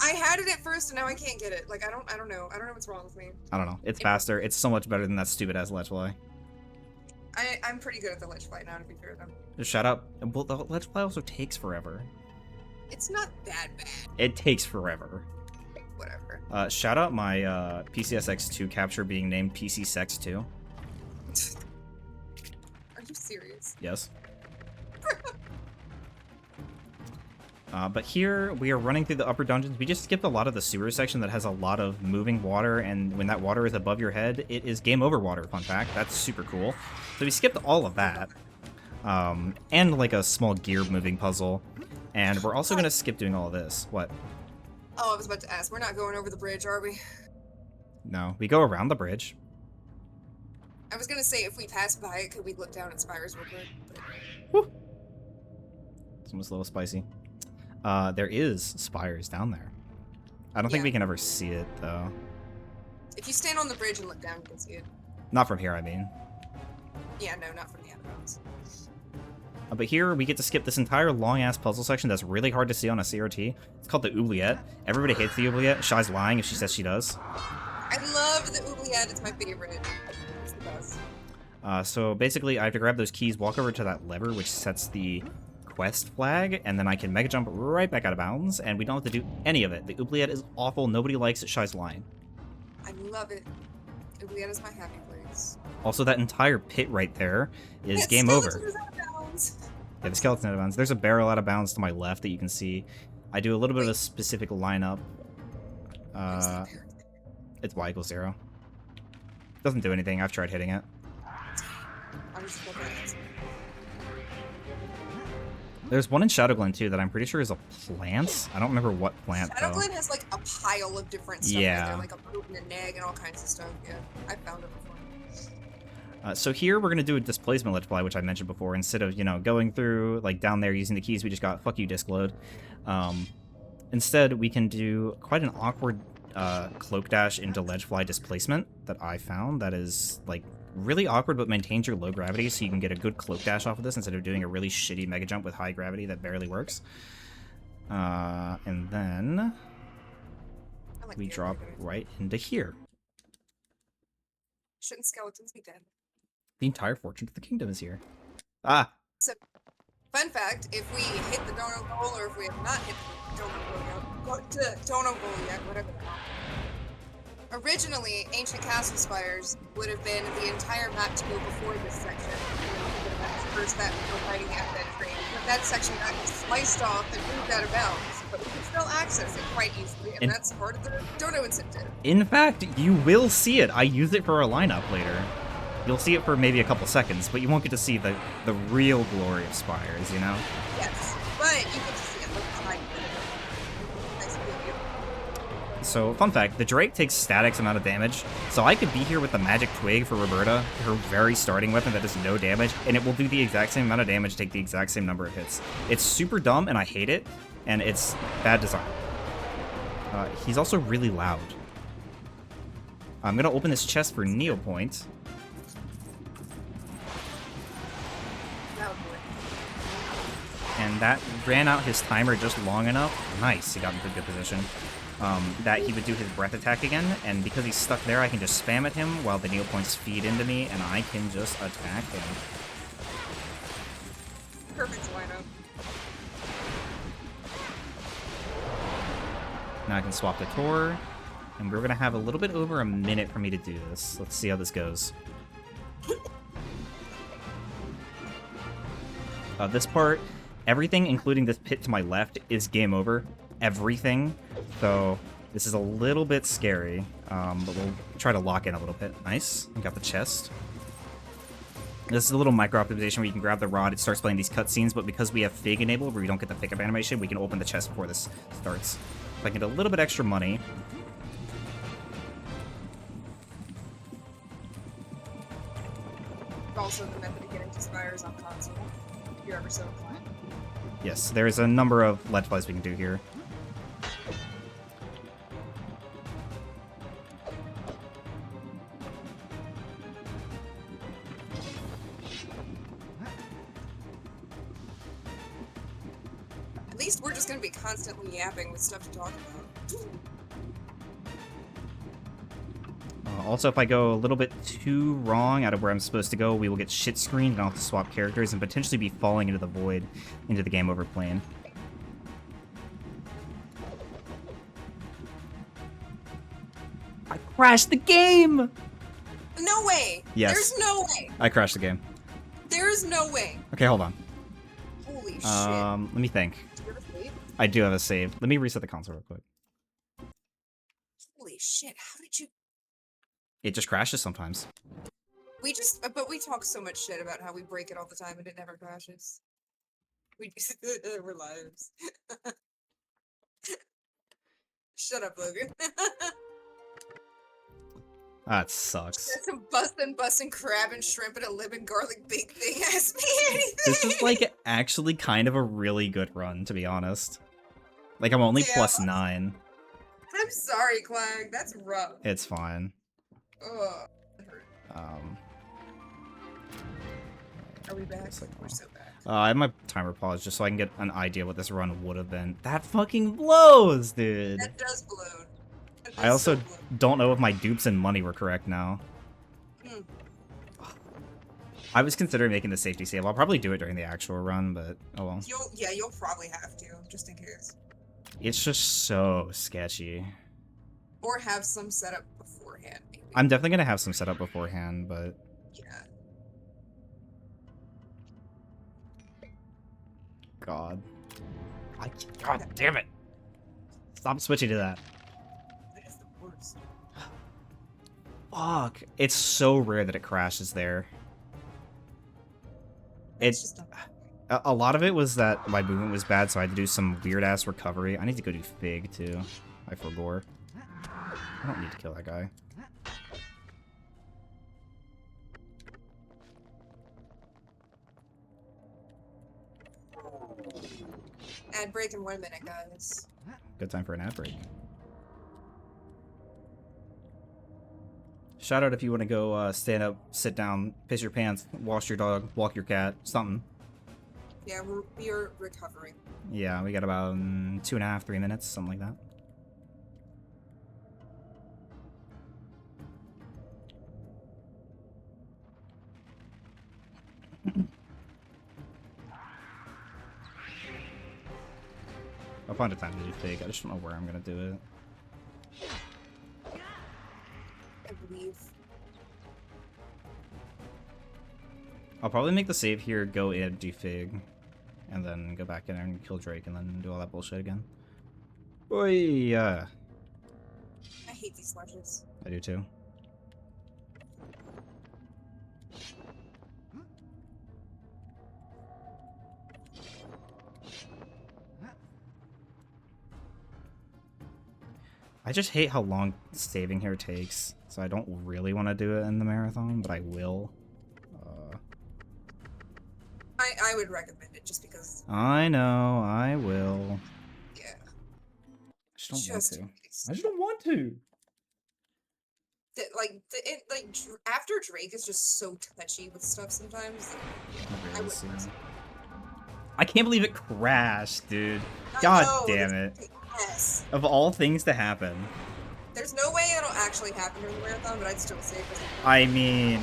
I had it at first and now I can't get it. Like, I don't know. I don't know what's wrong with me. I don't know. It's faster. It's so much better than that stupid-ass ledge fly. I'm pretty good at the ledge fly now, to be fair, though. Just shut up. Well, the ledge fly also takes forever. It's not that bad. It takes forever. Whatever. Shout out my PCSX2 capture being named PCSX2. Are you serious? Yes. But here, we are running through the upper dungeons. We just skipped a lot of the sewer section that has a lot of moving water, and when that water is above your head, it is game over water, fun fact. That's super cool. So we skipped all of that. And like a small gear moving puzzle. And we're also going to skip doing all of this. What? Oh, I was about to ask. We're not going over the bridge, are we? No, we go around the bridge. I was gonna say, if we pass by it, could we look down at spires real quick? But... Woo! It's almost a little spicy. There is spires down there. I don't think Yeah. we can ever see it, though. If you stand on the bridge and look down, you can see it. Not from here, I mean. Yeah, no, not from the animals. But here, we get to skip this entire long-ass puzzle section that's really hard to see on a CRT. It's called the oubliette. Everybody hates the oubliette. Shy's lying if she says she does. I love the oubliette. It's my favorite. It's the best. So basically, I have to grab those keys, walk over to that lever, which sets the quest flag, and then I can mega jump right back out of bounds, and we don't have to do any of it. The oubliette is awful. Nobody likes it. Shy's lying. I love it. Oubliette is my happy place. Also, that entire pit right there is Yeah, game skeleton over. is out of bounds. Yeah, the skeleton out of bounds. There's a barrel out of bounds to my left that you can see. I do a little bit of a Wait. specific lineup. Where's that bear? It's Y = 0. Doesn't do anything. I've tried hitting it. I was just looking at it. There's one in Shadowglen too that I'm pretty sure is a plant. I don't remember what plant though. Shadowglen has like a pile of different stuff. Yeah. Right there, like a poop and a nag and all kinds of stuff. Yeah, I found it before. So here we're gonna do a displacement ledge fly, which I mentioned before. Instead of going through like down there using the keys we just got, fuck you disc load. Instead we can do quite an awkward cloak dash into ledge fly displacement that I found that is like really awkward but maintains your low gravity, so you can get a good cloak dash off of this instead of doing a really shitty mega jump with high gravity that barely works. And then I like we the drop idea. right into here. Shouldn't skeletons be dead? The entire fortune of the kingdom is here. Ah! Fun fact, if we hit the dono goal, or if we have not hit the dono goal yet, whatever the hell. Originally, Ancient Castle Spires would have been the entire map to go before this section. First that we were fighting at that train. But that section got sliced off and moved out of bounds. But we can still access it quite easily, and that's part of the dono incentive. In fact, you will see it. I use it for a lineup later. You'll see it for maybe a couple seconds, but you won't get to see the real glory of Spires, you know? Yes, but you get to see it look behind it. Nice video. So, fun fact, the Drake takes static amount of damage, so I could be here with the Magic Twig for Roberta, her very starting weapon that does no damage, and it will do the exact same amount of damage, take the exact same number of hits. It's super dumb, and I hate it, and it's bad design. He's also really loud. I'm gonna open this chest for Neopoint. Loud boy. And that ran out his timer just long enough. Nice, he got into a good position. That he would do his breath attack again, and because he's stuck there, I can just spam at him while the Neopoints feed into me, and I can just attack him. Perfect lineup. Now I can swap the tour, and we're gonna have a little bit over a minute for me to do this. Let's see how this goes. This part, everything, including this pit to my left, is game over. Everything. So this is a little bit scary, but we'll try to lock in a little bit. Nice. We got the chest. This is a little micro-optimization where you can grab the rod, it starts playing these cutscenes, but because we have Fig enabled, where we don't get the pickup animation, we can open the chest before this starts. So I can get a little bit extra money. Also, the method of getting to spires on console, if you're ever so inclined. Yes, there's a number of Let's Plays we can do here. At least we're just gonna be constantly yapping with stuff to talk about. Also, if I go a little bit too wrong out of where I'm supposed to go, we will get shit screened and I'll have to swap characters and potentially be falling into the void, into the game over plane. I crashed the game! No way! Yes. There's no way! I crashed the game. There's no way! Okay, hold on. Holy shit. Let me think. Do you have a save? I do have a save. Let me reset the console real quick. Holy shit, how did you... It just crashes sometimes. But we talk so much shit about how we break it all the time and it never crashes. We're liars. Shut up, Logan. That sucks. That's some bustin' crab and shrimp and a lemon garlic big thing. Ask me anything. This is like actually kind of a really good run, to be honest. Like I'm only Yeah. +9. I'm sorry, Clang. That's rough. It's fine. Ugh. That hurt. Are we back? We're so back. I have my timer paused just so I can get an idea what this run would have been. That fucking blows, dude. That does blow. That I does also so blow. don't know if my dupes and money were correct now. Hmm. I was considering making the safety save. I'll probably do it during the actual run, but oh well. You'll probably have to, just in case. It's just so sketchy. Or have some setup beforehand, maybe. I'm definitely gonna have some setup beforehand, but Yeah. God. God damn it. Stop switching to that. That is the worst. Fuck. It's so rare that it crashes there. It's It's just not... a lot of it was that my movement was bad, so I had to do some weird ass recovery. I need to go do Fig too. I forbore. I don't need to kill that guy. Ad break in 1 minute, guys. Good time for an ad break. Shout out if you want to go stand up, sit down, piss your pants, wash your dog, walk your cat, something. Yeah, we are recovering. Yeah, we got about 2.5, 3 minutes, something like that. I'll find a time to do Fig. I just don't know where I'm gonna do it. I believe. I'll probably make the save here, go in, do Fig, and then go back in there and kill Drake, and then do all that bullshit again. Oi, yeah. I hate these ledges. I do too. I just hate how long saving here takes, so I don't really want to do it in the marathon, but I will. I would recommend it just because. I know, I will. Yeah. I just don't Just in want to. case. I just don't want to. After Drake is just so touchy with stuff sometimes. It I really would is, yeah. personally- I can't believe it crashed, dude. I God know, damn it. Yes. Of all things to happen. There's no way it'll actually happen during the marathon, but I'd still say it. I mean,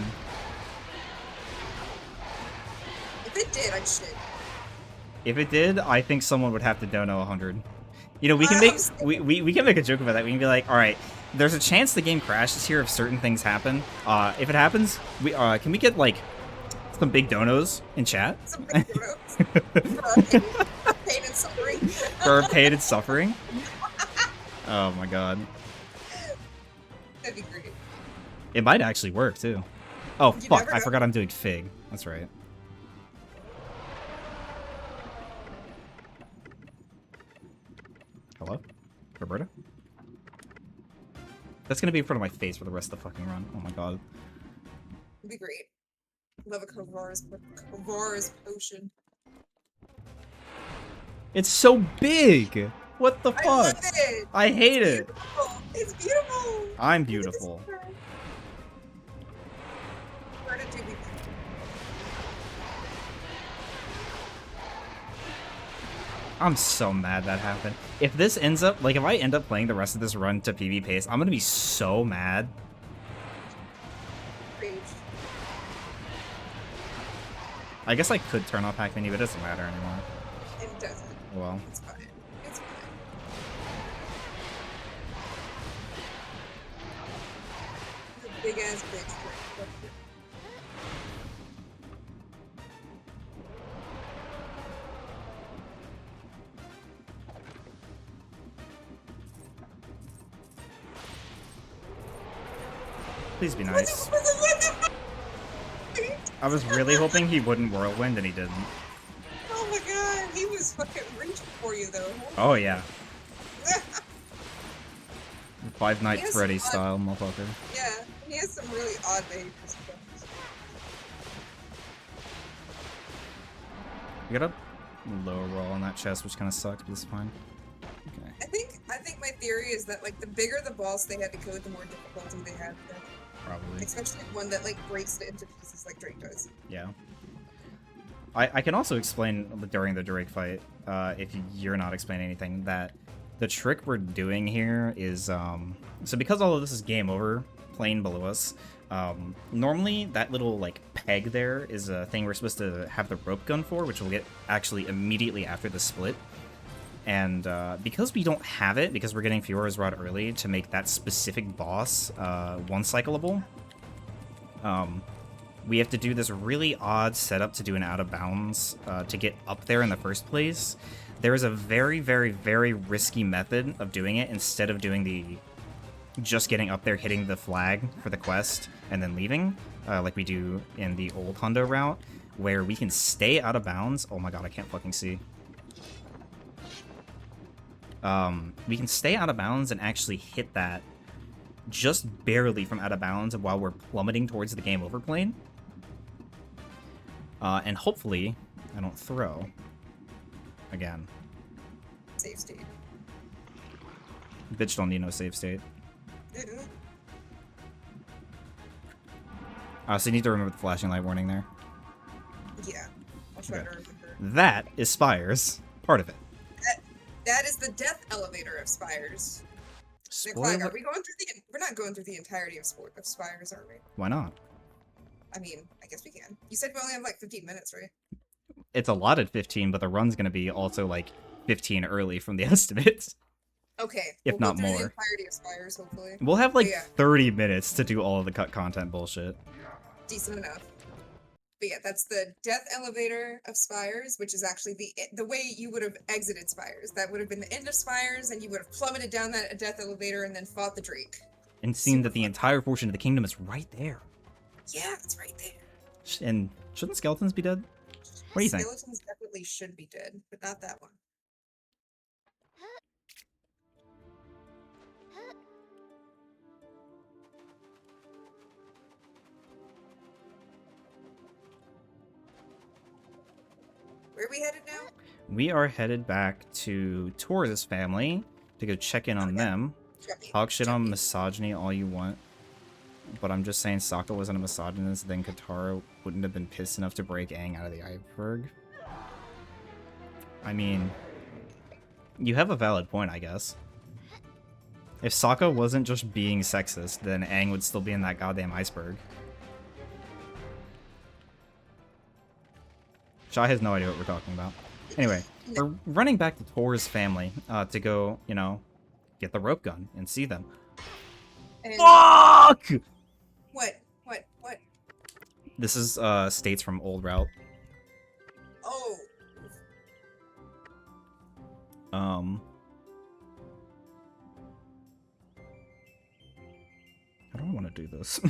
If it did, I'd shit. if it did, I think someone would have to dono 100. You know, we can make we can make a joke about that. We can be like, all right, there's a chance the game crashes here if certain things happen. If it happens, we can we get like some big donos in chat? Some big donos. For pain and suffering. For our pain and suffering? Oh my god. That'd be great. It might actually work too. Oh You fuck, never I know. forgot I'm doing Fig. That's right. Hello? Roberta? That's gonna be in front of my face for the rest of the fucking run. Oh my god. It'd be great. Love a Kavara's potion. It's so big! What the I love fuck? it! I hate it! Beautiful. It's beautiful! I'm Look at this beautiful. bird. Bird and Jubilee. I'm so mad that happened. If this ends up, like, if I end up playing the rest of this run to PB pace, I'm gonna be so mad. Rage. I guess I could turn off Hack Mini, but it doesn't matter anymore. It doesn't. Well, It's fine. It's fine. It's a big ass bitch. please be nice. I was really hoping he wouldn't Whirlwind, and he didn't. Oh my god, he was fucking reaching for you though. Oh, yeah. Five Nights Yes, Freddy but- style, motherfucker. Yeah, he has some really odd behaviors. sometimes. You got a low roll on that chest, which kind of sucks, but it's fine. Okay. I think my theory is that like the bigger the boss they had to code, the more difficulty they had. with it. Probably. Especially one that like breaks it into pieces like Drake does. Yeah. I can also explain during the Drake fight, if you're not explaining anything, that the trick we're doing here is, so because all of this is game over, plane below us, normally that little, like, peg there is a thing we're supposed to have the rope gun for, which we'll get actually immediately after the split. And because we don't have it, because we're getting Fiora's Rod early to make that specific boss one-cycleable, we have to do this really odd setup to do an out-of-bounds to get up there in the first place. There is a very, very, very risky method of doing it instead of doing the just getting up there, hitting the flag for the quest, and then leaving, like we do in the old Hundo route, where we can stay out of bounds. Oh my god, I can't fucking see. We can stay out of bounds and actually hit that just barely from out of bounds while we're plummeting towards the game over plane. And hopefully, I don't throw again. Save state. Bitch don't need no save state. So you need to remember the flashing light warning there. Yeah. I'll try Okay. to remember. That is Spires. Part of it. That is the death elevator of Spires. Nick Flag, Spoiler. are we going through the? We're not going through the entirety of Spires, are we? Why not? I mean, I guess we can. You said we only have like 15 minutes, right? It's allotted 15, but the run's gonna be also like 15 early from the estimates. Okay. If we'll not go through more. the entirety of Spires, hopefully. We'll have like Yeah. 30 minutes to do all of the cut content bullshit. Decent enough. But yeah, that's the death elevator of Spires, which is actually the way you would have exited Spires. That would have been the end of Spires, and you would have plummeted down that death elevator and then fought the Drake. And seeing that the entire portion of the kingdom is right there. Yeah, it's right there. And shouldn't skeletons be dead? What do you think? Skeletons definitely should be dead, but not that one. Where are we headed now? We are headed back to Taurus' family to go check in on them. Chucky. Talk shit on misogyny all you want. But I'm just saying Sokka wasn't a misogynist, then Katara wouldn't have been pissed enough to break Aang out of the iceberg. I mean, you have a valid point, I guess. If Sokka wasn't just being sexist, then Aang would still be in that goddamn iceberg. Shai has no idea what we're talking about. Anyway, we're running back to Tor's family to go, you know, get the rope gun and see them. And Fuck! what? This is states from Old Route. Oh, I don't want to do this.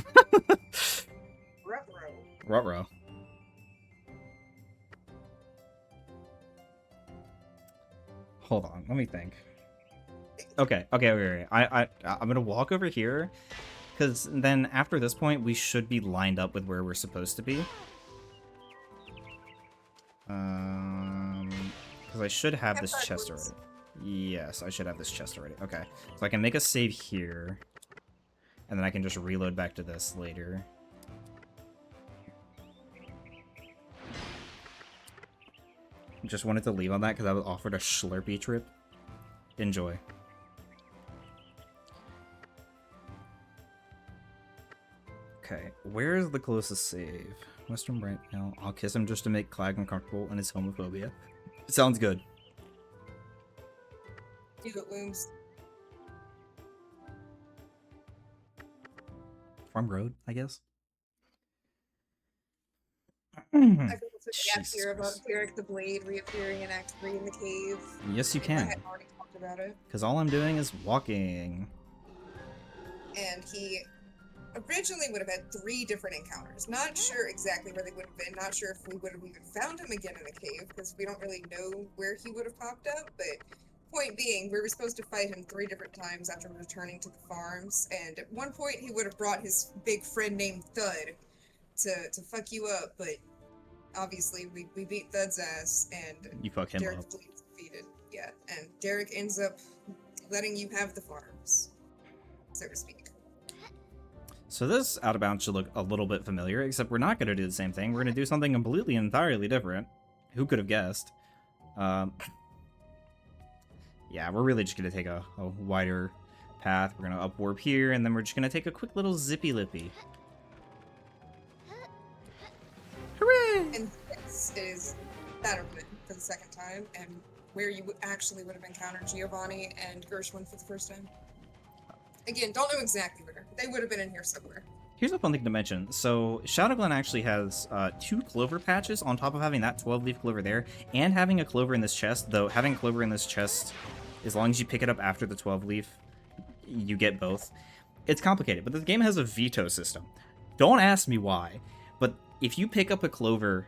Ruh-roh. Ruh-roh. Hold on, let me think. Okay. I'm gonna walk over here, because then after this point, we should be lined up with where we're supposed to be. Because I should have this chest already. Yes, I should have this chest already. Okay, so I can make a save here, and then I can just reload back to this later. Just wanted to leave on that because I was offered a Slurpee trip. Enjoy. Okay, where's the closest save? Western Bright Hill. I'll kiss him just to make Clag uncomfortable and his homophobia. Sounds good. You got wounds. Farm Road, I guess. I can also react Jesus here about Christ. Derek the Blade reappearing in Act 3 in the cave. Yes, you I can. had already talked about it. Because all I'm doing is walking. And he originally would have had 3 different encounters. Not sure exactly where they would have been. Not sure if we would have even found him again in the cave, because we don't really know where he would have popped up. But point being, we were supposed to fight him 3 different times after returning to the farms. And at one point, he would have brought his big friend named Thud to fuck you up. But obviously, we beat Thud's ass, and You fuck him Derek up. Bleed's defeated. Yeah, and Derek ends up letting you have the farms, so to speak. So this Out of Bounds should look a little bit familiar, except we're not going to do the same thing. We're going to do something completely entirely different. Who could have guessed? Yeah, we're really just going to take a wider path. We're going to up warp here, and then we're just going to take a quick little zippy lippy. Hooray! And this is Battlefield for the second time, and where you actually would have encountered Giovanni and Gershwin for the first time. Again, don't know exactly where. They would have been in here somewhere. Here's a fun thing to mention. So Shadow Glen actually has 2 clover patches on top of having that 12-leaf clover there, and having a clover in this chest, though having a clover in this chest, as long as you pick it up after the 12-leaf, you get both. It's complicated, but the game has a veto system. Don't ask me why, but if you pick up a clover,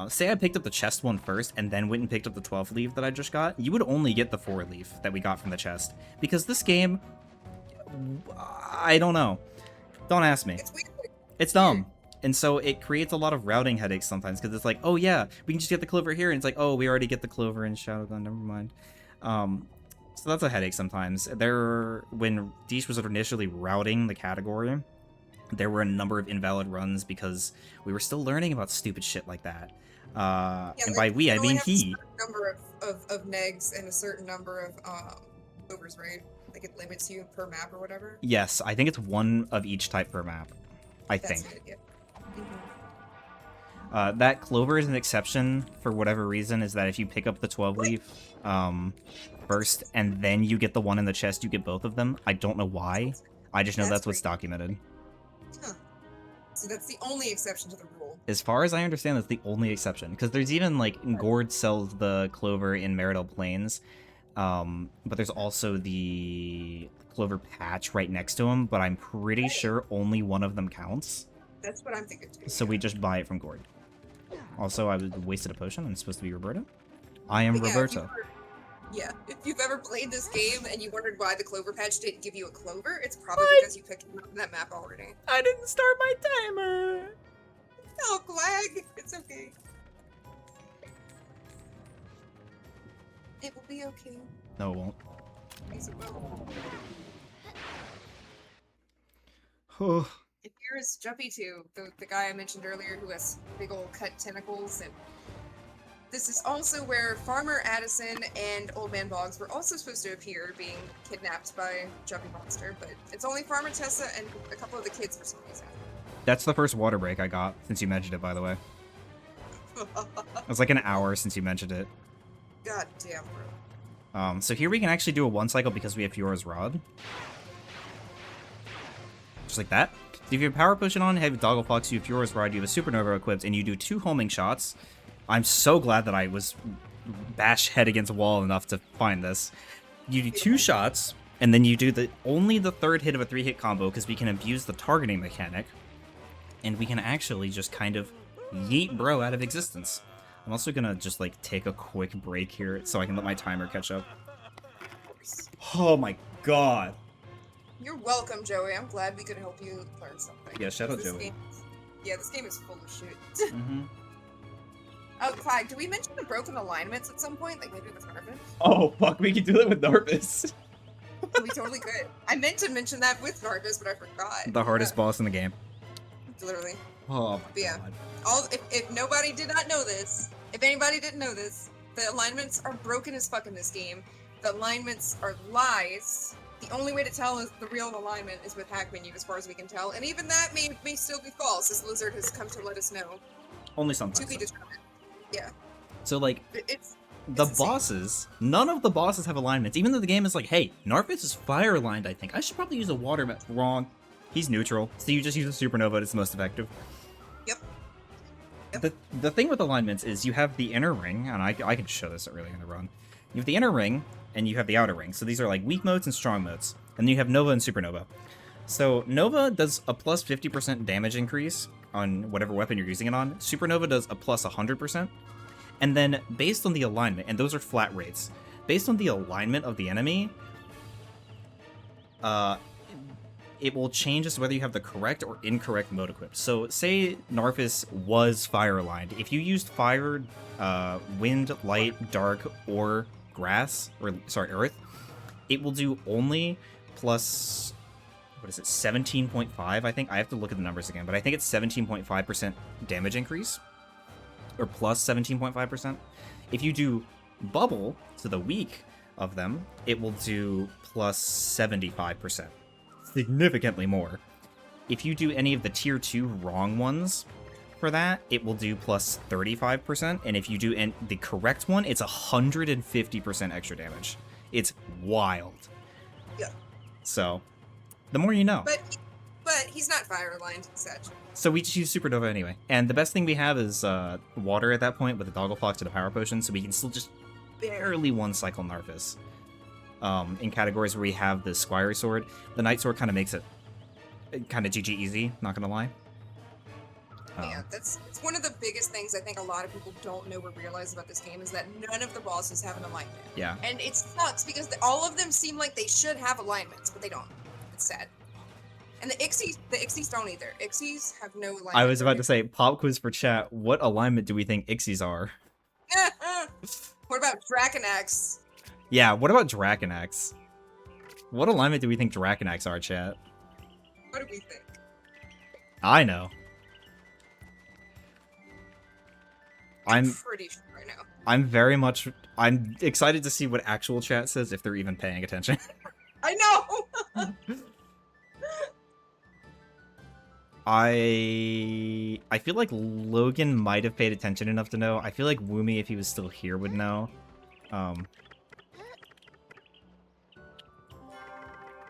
say I picked up the chest one first and then went and picked up the 12-leaf that I just got, you would only get the 4-leaf that we got from the chest. Because this game, I don't know. Don't ask me. It's weird. It's dumb. And so it creates a lot of routing headaches sometimes, because it's like, oh yeah, we can just get the clover here, and it's like, oh, we already get the clover in Shadowgun, never mind. So that's a headache sometimes. When Deesh was initially routing the category, there were a number of invalid runs because we were still learning about stupid shit like that. And by we, I mean he. A certain number of negs and a certain number of clovers, right? Like it limits you per map or whatever. Yes, I think it's 1 of each type per map. I That's think. it, yeah. Mm-hmm. That clover is an exception for whatever reason, is that if you pick up the 12-leaf first and then you get the one in the chest, you get both of them. I don't know why. I just know that's what's documented. Huh. So that's the only exception to the rule. As far as I understand, that's the only exception. Because there's even, like, Gord sells the clover in Meridel Plains, but there's also the clover patch right next to him, but I'm pretty sure only one of them counts. That's what I'm thinking too. So we just buy it from Gord. Also, I wasted a potion. I'm supposed to be Roberto. I am But Roberto. if you've ever played this game and you wondered why the clover patch didn't give you a clover, it's probably because you picked up that map already. I didn't start my timer. Oh, Glag! It's okay. It will be okay. No, it won't. Yes, it will. Oh. And here is Jumpy 2, the guy I mentioned earlier who has big old cut tentacles, and this is also where Farmer Addison and Old Man Boggs were also supposed to appear, being kidnapped by Jumpy Monster, but it's only Farmer Tessa and a couple of the kids for some reason. That's the first water break I got since you mentioned it, by the way. It was like an hour since you mentioned it. God damn, bro. So here we can actually do a 1 cycle because we have Fiora's Rod. Just like that. So if you have Power Potion on, have Doggle Fox, you have Fiora's Rod, you have a Supernova equipped, and you do 2 homing shots. I'm so glad that I was bash head against a wall enough to find this. You do 2 shots, and then you do only the 3rd hit of a 3-hit combo because we can abuse the targeting mechanic. And we can actually just kind of yeet bro out of existence. I'm also gonna just like take a quick break here so I can let my timer catch up. Oh my god. You're welcome, Joey. I'm glad we could help you learn something. Yeah, shout out Joey. This game is full of shit. Mm-hmm. Oh, Clyde, did we mention the broken alignments at some point? Like maybe with Narvis? Oh fuck, we can do that with Narvis. We totally could. I meant to mention that with Narvis, but I forgot. The hardest boss in the game. Literally. Oh my Yeah. god. If nobody did not know this, if anybody didn't know this, the alignments are broken as fuck in this game. The alignments are lies. The only way to tell is the real alignment is with hack menu, as far as we can tell, and even that may still be false, as Lizard has come to let us know. Only sometimes. To be determined. Yeah. So like It's the insane. bosses, none of the bosses have alignments. Even though the game is like, hey, Narvis is fire aligned, I think. I should probably use a water map. Wrong. He's neutral. So you just use a supernova, it's the most effective. Yep. The thing with alignments is you have the inner ring, and I can show this early in the run. You have the inner ring, and you have the outer ring. So these are like weak modes and strong modes. And then you have Nova and Supernova. So Nova does a plus 50% damage increase on whatever weapon you're using it on. Supernova does a plus 100%. And then based on the alignment, and those are flat rates, based on the alignment of the enemy, it will change as to whether you have the correct or incorrect mode equipped. So say Narvis was fire aligned. If you used fire, wind, light, dark, or grass, or sorry, earth, it will do only plus, what is it, 17.5, I think? I have to look at the numbers again, but I think it's 17.5% damage increase, or plus 17.5%. If you do bubble, to the weak of them, it will do plus 75%. Significantly more. If you do any of the tier 2 wrong ones for that, it will do plus 35%, and if you do the correct one, it's 150% extra damage. It's wild. Yeah. So, the more you know. But he's not fire aligned, such. So we just use Supernova anyway. And the best thing we have is water at that point with the Doggle Fox and a Power Potion, so we can still just barely 1 cycle Narvis. In categories where we have the Squire Sword, the Night Sword kind of makes it kind of GG easy, not gonna lie. Yeah, it's one of the biggest things I think a lot of people don't know or realize about this game is that none of the bosses have an alignment. Yeah. And it sucks because all of them seem like they should have alignments, but they don't. It's sad. And the Ixies don't either. Ixies have no alignment. I was about to say, pop quiz for chat, what alignment do we think Ixies are? What about Draconax? Yeah, what about Draconax? What alignment do we think Draconax are, chat? What do we think? I know. I'm pretty sure I know. I'm excited to see what actual chat says if they're even paying attention. I know! I feel like Logan might have paid attention enough to know. I feel like Woomy, if he was still here, would know.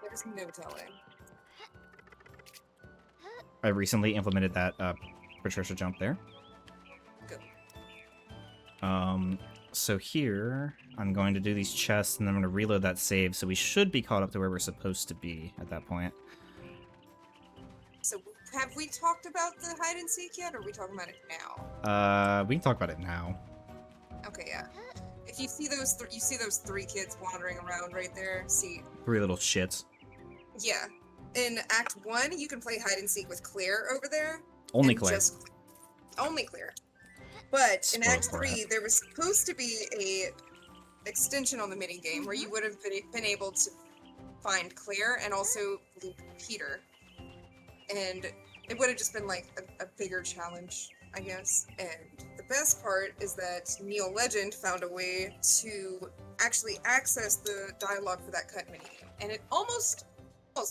There's no telling. I recently implemented that Patricia jump there. Good. So here, I'm going to do these chests, and then I'm going to reload that save, so we should be caught up to where we're supposed to be at that point. So, have we talked about the hide and seek yet, or are we talking about it now? We can talk about it now. Okay, yeah. If you see those, you see those 3 kids wandering around right there. See, 3 little shits. yeah. In Act 1, you can play hide and seek with Claire over there. Only and Claire. Only Claire. But in Act Spoiled for 3, there was supposed to be a extension on the minigame where you would have been able to find Claire and also loop Peter. And it would have just been like a bigger challenge, I guess. And the best part is that Neil Legend found a way to actually access the dialogue for that cut minigame. And it almost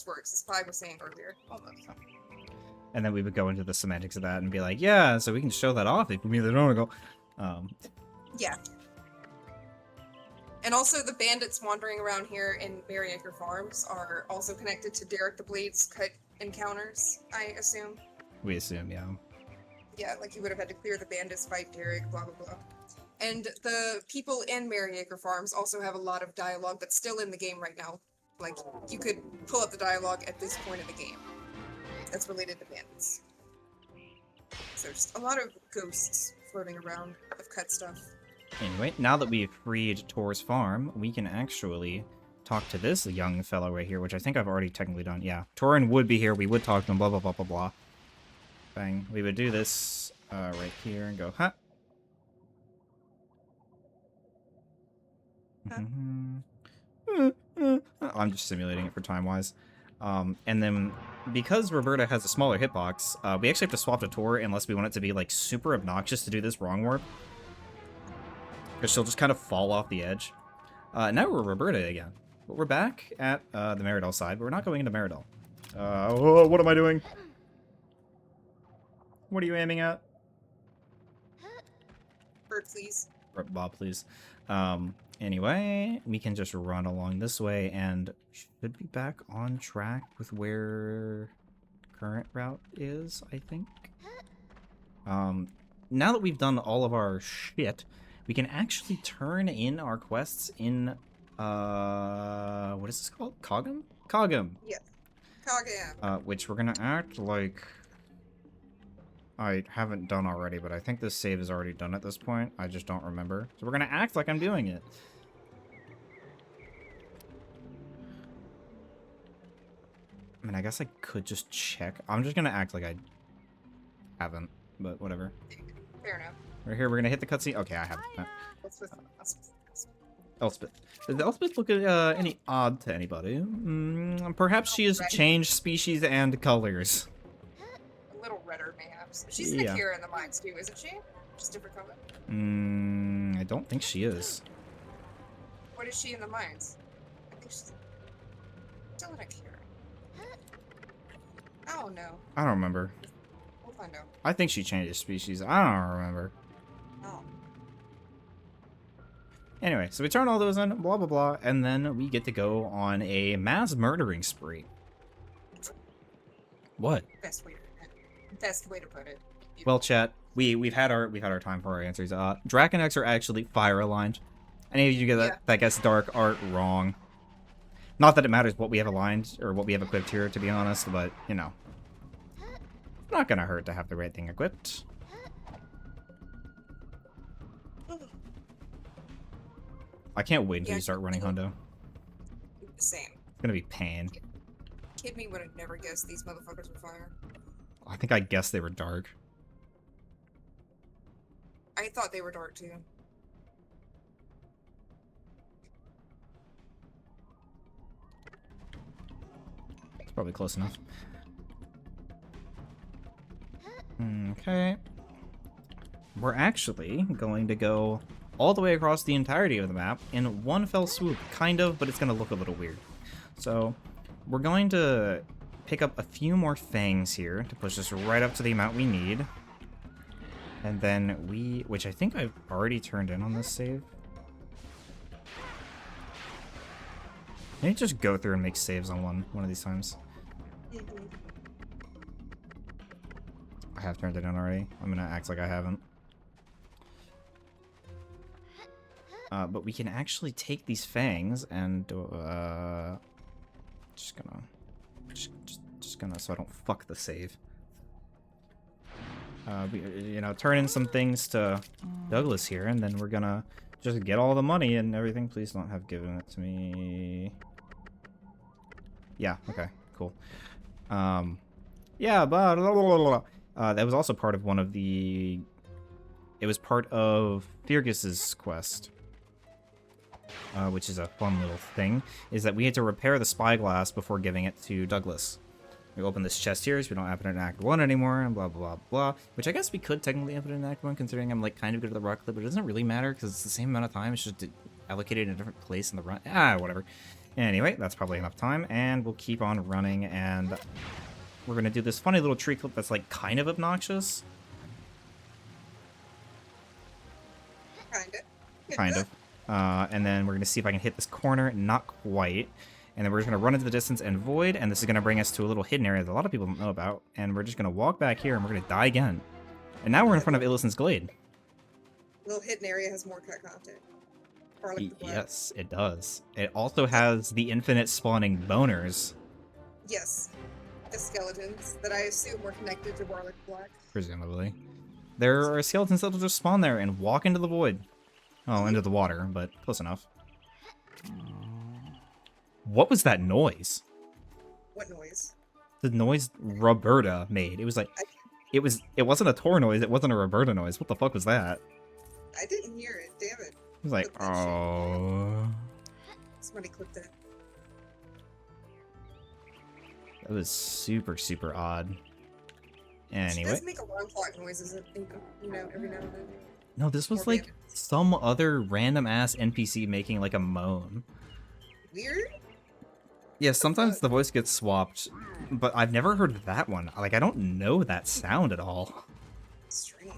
works, as Pi was saying earlier. Almost. And then we would go into the semantics of that and be like, yeah, so we can show that off if we really don't want to go. Yeah. And also the bandits wandering around here in Berryacre Farms are also connected to Derek the Blade's cut encounters, I assume. We assume, yeah. Yeah, like you would have had to clear the bandits, fight Derek, blah, blah, blah. And the people in Berryacre Farms also have a lot of dialogue that's still in the game right now. Like, you could pull up the dialogue at this point in the game that's related to bandits. So just a lot of ghosts floating around of cut stuff. Anyway, now that we've freed Tor's farm, we can actually talk to this young fellow right here, which I think I've already technically done. Yeah, Torin would be here. We would talk to him, blah, blah, blah, blah, blah. Bang. We would do this right here and go, huh? I'm just simulating it for time-wise. And then, because Roberta has a smaller hitbox, we actually have to swap to Tor unless we want it to be, like, super obnoxious to do this wrong warp. Because she'll just kind of fall off the edge. Now we're Roberta again. But we're back at the Meridel side, but we're not going into Meridel. Oh, what am I doing? What are you aiming at? Bird, please. Bob, please. Anyway, we can just run along this way and should be back on track with where current route is, I think. Now that we've done all of our shit, we can actually turn in our quests in, what is this called? Cogum? Cogum! Yes. Kagam. Which we're gonna act like I haven't done already, but I think this save is already done at this point. I just don't remember. So we're gonna act like I'm doing it. I mean, I guess I could just check. I'm just gonna act like I haven't, but whatever. Fair enough. Right here, we're gonna hit the cutscene. Okay, I haven't. Elspeth. Elspeth. Does Elspeth look any odd to anybody? Perhaps she has changed species and colors. A little redder, perhaps. She's an Akira in the mines, too, isn't she? Just different color. I don't think she is. What is she in the mines? I think she's still an Akira. I don't know. I don't remember. We'll find out. I think she changed species. I don't remember. Oh. Anyway, so we turn all those in, blah, blah, blah, and then we get to go on a mass murdering spree. What? Best way to put it. Well, chat, we've had our time for our answers. Draconex are actually fire aligned. Any of you that guess dark are wrong. Not that it matters what we have aligned or what we have equipped here, to be honest, but you know, it's not gonna hurt to have the right thing equipped. I can't wait until you start running Hundo. Same. It's gonna be pain. Kid me would have never guessed these motherfuckers were fire. I think I guessed they were dark. I thought they were dark too. It's probably close enough. Okay. We're actually going to go all the way across the entirety of the map in one fell swoop, kind of, but it's going to look a little weird. So, we're going to pick up a few more fangs here to push us right up to the amount we need. And then which I think I've already turned in on this save. Maybe just go through and make saves on one of these times. I have turned it in already. I'm gonna act like I haven't. But we can actually take these fangs and just gonna so I don't fuck the save. You know, turn in some things to Douglas here, and then we're gonna just get all the money and everything. Please don't have given it to me. Yeah. Okay. Cool. Yeah, but that was also part of one of the. It was part of Fergus's quest. Which is a fun little thing, is that we had to repair the spyglass before giving it to Douglas. We open this chest here, so we don't happen in Act 1 anymore, and blah, blah, blah, blah. Which I guess we could technically open in Act 1, considering I'm, like, kind of good at the rock clip, but it doesn't really matter, because it's the same amount of time, it's just allocated in a different place in the run. Whatever. Anyway, that's probably enough time, and we'll keep on running, and we're gonna do this funny little tree clip that's, like, kind of obnoxious. Kinda. Kind of. And then we're going to see if I can hit this corner. Not quite. And then we're just going to run into the distance and void, and this is going to bring us to a little hidden area that a lot of people don't know about. And we're just going to walk back here, and we're going to die again. And now we're in front of Illison's Glade. Little hidden area has more cut content. Garlic the Black. Yes, it does. It also has the infinite spawning boners. Yes. The skeletons that I assume were connected to Garlic the Black. Presumably. There are skeletons that will just spawn there and walk into the void. Oh, into the water, but close enough. What was that noise? What noise? The noise Roberta made. It was like... It wasn't a Tor noise, it wasn't a Roberta noise. What the fuck was that? I didn't hear it, damn it. It was like, Clip that shit. oh... Somebody clipped that. That was super, super odd. She Anyway. does make alarm clock noises, you know, every now and then. No, this was like some other random ass NPC making like a moan. Weird? Yeah, sometimes the voice gets swapped, but I've never heard that one. Like, I don't know that sound at all. Strange.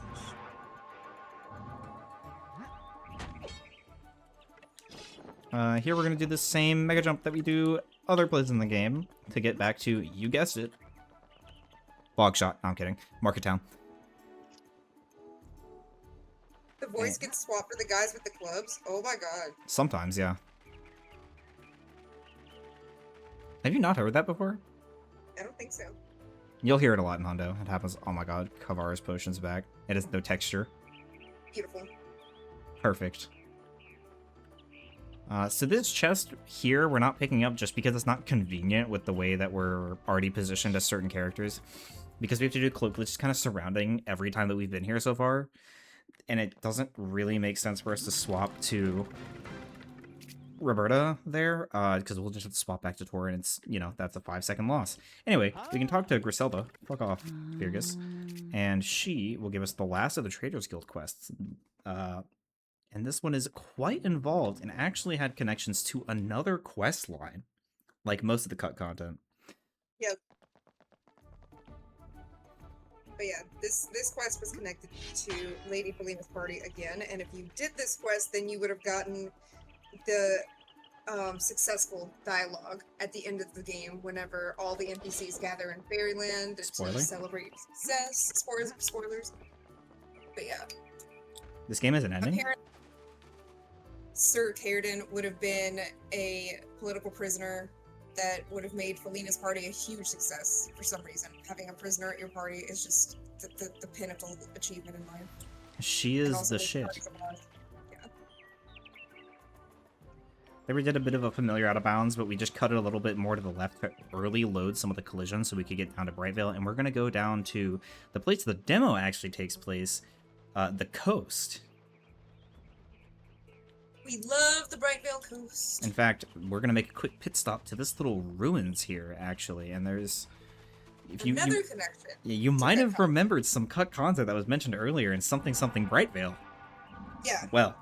Here we're gonna do the same mega jump that we do other places in the game to get back to, you guessed it, Bog Shot. No, I'm kidding. Market Town. The voice gets swapped for the guys with the clubs? Oh my god. Sometimes, yeah. Have you not heard that before? I don't think so. You'll hear it a lot in Hondo. It happens. Oh my god, Kavara's potion's back. It has no texture. Beautiful. Perfect. So this chest here, we're not picking up just because it's not convenient with the way that we're already positioned as certain characters. Because we have to do cloak glitches kind of surrounding every time that we've been here so far. And it doesn't really make sense for us to swap to Roberta there, because we'll just have to swap back to Tor, and it's, you know, that's a 5-second loss. Anyway, we can talk to Griselda. Fuck off, Virgus. And she will give us the last of the Traders Guild quests. And this one is quite involved and actually had connections to another quest line, like most of the cut content. Yep. But yeah, this quest was connected to Lady Felina's party again, and if you did this quest, then you would have gotten the successful dialogue at the end of the game whenever all the NPCs gather in Fairyland Spoiler? to celebrate success. Spoilers. But yeah. This game has an ending? Apparently, Sir Cairden would have been a political prisoner that would have made Felina's party a huge success for some reason. Having a prisoner at your party is just the pinnacle achievement in life. She And is also the the shit. parties of life. Yeah. There we did a bit of a familiar out of bounds, but we just cut it a little bit more to the left to early load some of the collisions so we could get down to Brightvale, and we're going to go down to the place the demo actually takes place, the coast. We love the Brightvale coast. In fact, we're going to make a quick pit stop to this little ruins here, actually, and there's... Another connection. You might have remembered some cut content that was mentioned earlier in something Brightvale. Yeah. Well,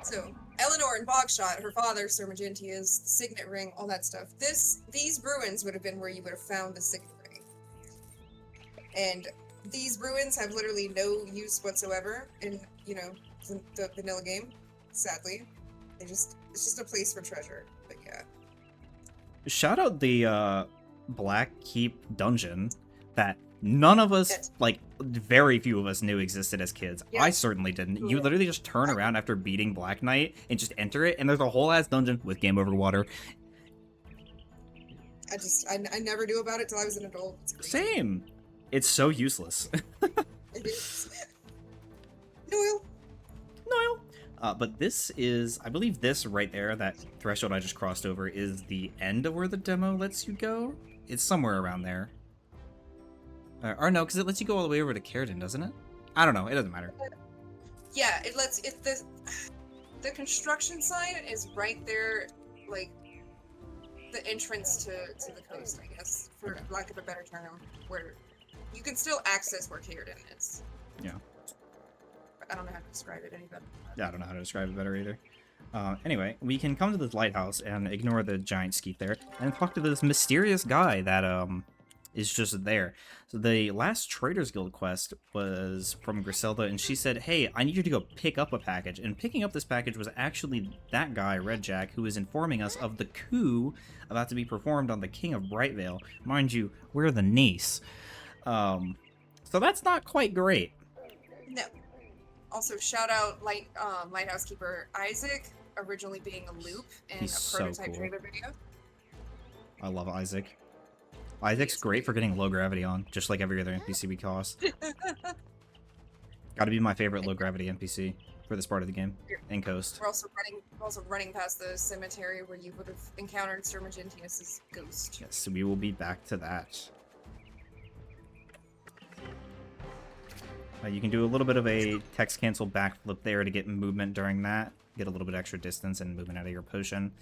So, Eleanor and Bogshot, her father, Sir Magentius, the signet ring, all that stuff. These ruins would have been where you would have found the signet ring. And these ruins have literally no use whatsoever in, you know, the vanilla game, sadly. It's just a place for treasure, but yeah. shout out the Black Keep dungeon that none of us, like, very few of us knew existed as kids. Yeah. I certainly didn't. You literally just turn around after beating Black Knight and just enter it, and there's a whole ass dungeon with game over water. I never knew about it till I was an adult. It's crazy. Same. It's so useless. It is. Noel. But this is, I believe this right there, that threshold I just crossed over, is the end of where the demo lets you go. It's somewhere around there. Or no, because it lets you go all the way over to Cairden, doesn't it? I don't know. It doesn't matter. Yeah, the construction sign is right there, like the entrance to the coast, I guess, for lack of a better term, where you can still access where Cairden is. Yeah. But I don't know how to describe it any better. Yeah, I don't know how to describe it better either. Anyway, we can come to this lighthouse and ignore the giant skeet there and talk to this mysterious guy that is just there. So the last Traders Guild quest was from Griselda, and she said, hey, I need you to go pick up a package. And picking up this package was actually that guy, Red Jack, who was informing us of the coup about to be performed on the King of Brightvale. Mind you, we're the niece. So that's not quite great. No. Also, shout out Lighthouse Keeper Isaac, originally being a loop in He's a so prototype cool. trader video. I love Isaac. Isaac's great for getting low gravity on, just like every other NPC we cost. Gotta be my favorite low gravity NPC for this part of the game, and Coast. We're also running past the cemetery where you would have encountered Sir Magentius's ghost. Yes, so we will be back to that. You can do a little bit of a text cancel backflip there to get movement during that. Get a little bit extra distance and movement out of your potion.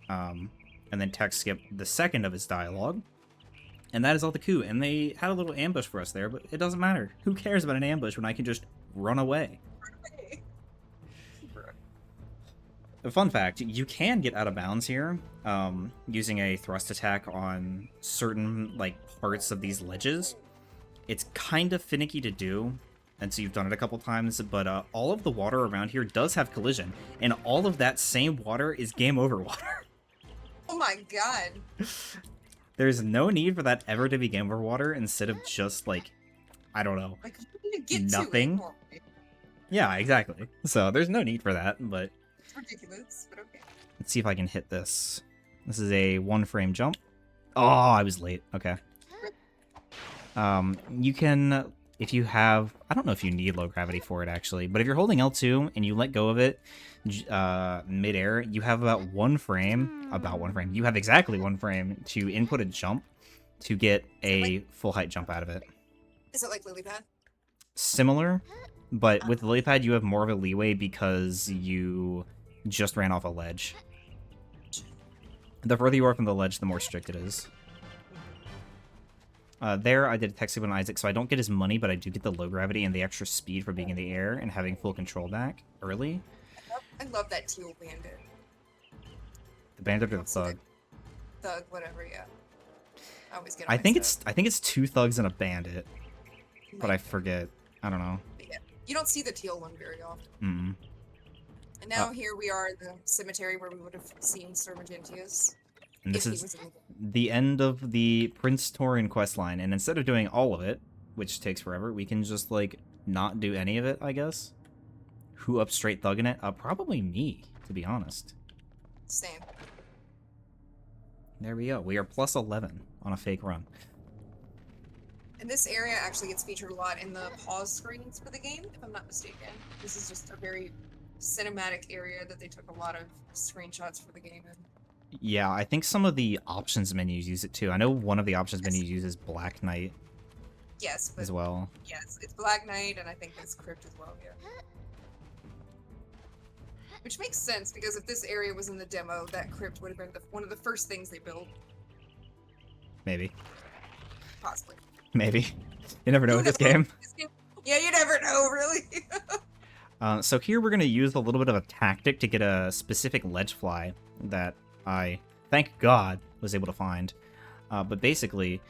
And then text skip the second of his dialogue. And that is all the coup. And they had a little ambush for us there, but it doesn't matter. Who cares about an ambush when I can just run away? A fun fact, you can get out of bounds here using a thrust attack on certain parts of these ledges. It's kind of finicky to do, and so you've done it a couple times, but all of the water around here does have collision, and all of that same water is game over water. Oh my god. There's no need for that ever to be game over water instead of just, I don't know, You need to get nothing. To it. Yeah, exactly. So there's no need for that, but It's ridiculous, but okay. let's see if I can hit this. This is a 1-frame jump. Oh, I was late. Okay. You can, if you have, I don't know if you need low gravity for it actually, but if you're holding L2 and you let go of it mid-air, you have about 1 frame, you have exactly 1 frame to input a jump to get a full height jump out of it. Is it like lily pad? Similar, but with the lily pad you have more of a leeway because you just ran off a ledge. The further you are from the ledge, the more strict it is. There, I did a text on Isaac, so I don't get his money, but I do get the low gravity and the extra speed for being in the air and having full control back early. I love that teal bandit. The bandit or the thug? Thug, whatever, yeah. I always get. I think it's 2 thugs and a bandit, but I forget. I don't know. But yeah, you don't see the teal one very often. Mm. And now here we are at the cemetery where we would have seen Sir Magentius. And this if he is was in the game. the end of the Prince Torin questline, and instead of doing all of it, which takes forever, we can just not do any of it, I guess. Who up straight thugging it? Probably me, to be honest. Same. There we go. We are plus 11 on a fake run. And this area actually gets featured a lot in the pause screens for the game, if I'm not mistaken. This is just a very cinematic area that they took a lot of screenshots for the game in. Yeah, I think some of the options menus use it too. I know one of the options menus uses Black Knight Yes, but as well. yes, it's Black Knight, and I think it's Crypt as well, yeah. Which makes sense, because if this area was in the demo, that Crypt would have been one of the first things they built. Maybe. Possibly. Maybe. You never know with this game. Yeah, you never know, really. So here we're going to use a little bit of a tactic to get a specific ledge fly that I, thank God, was able to find. But basically,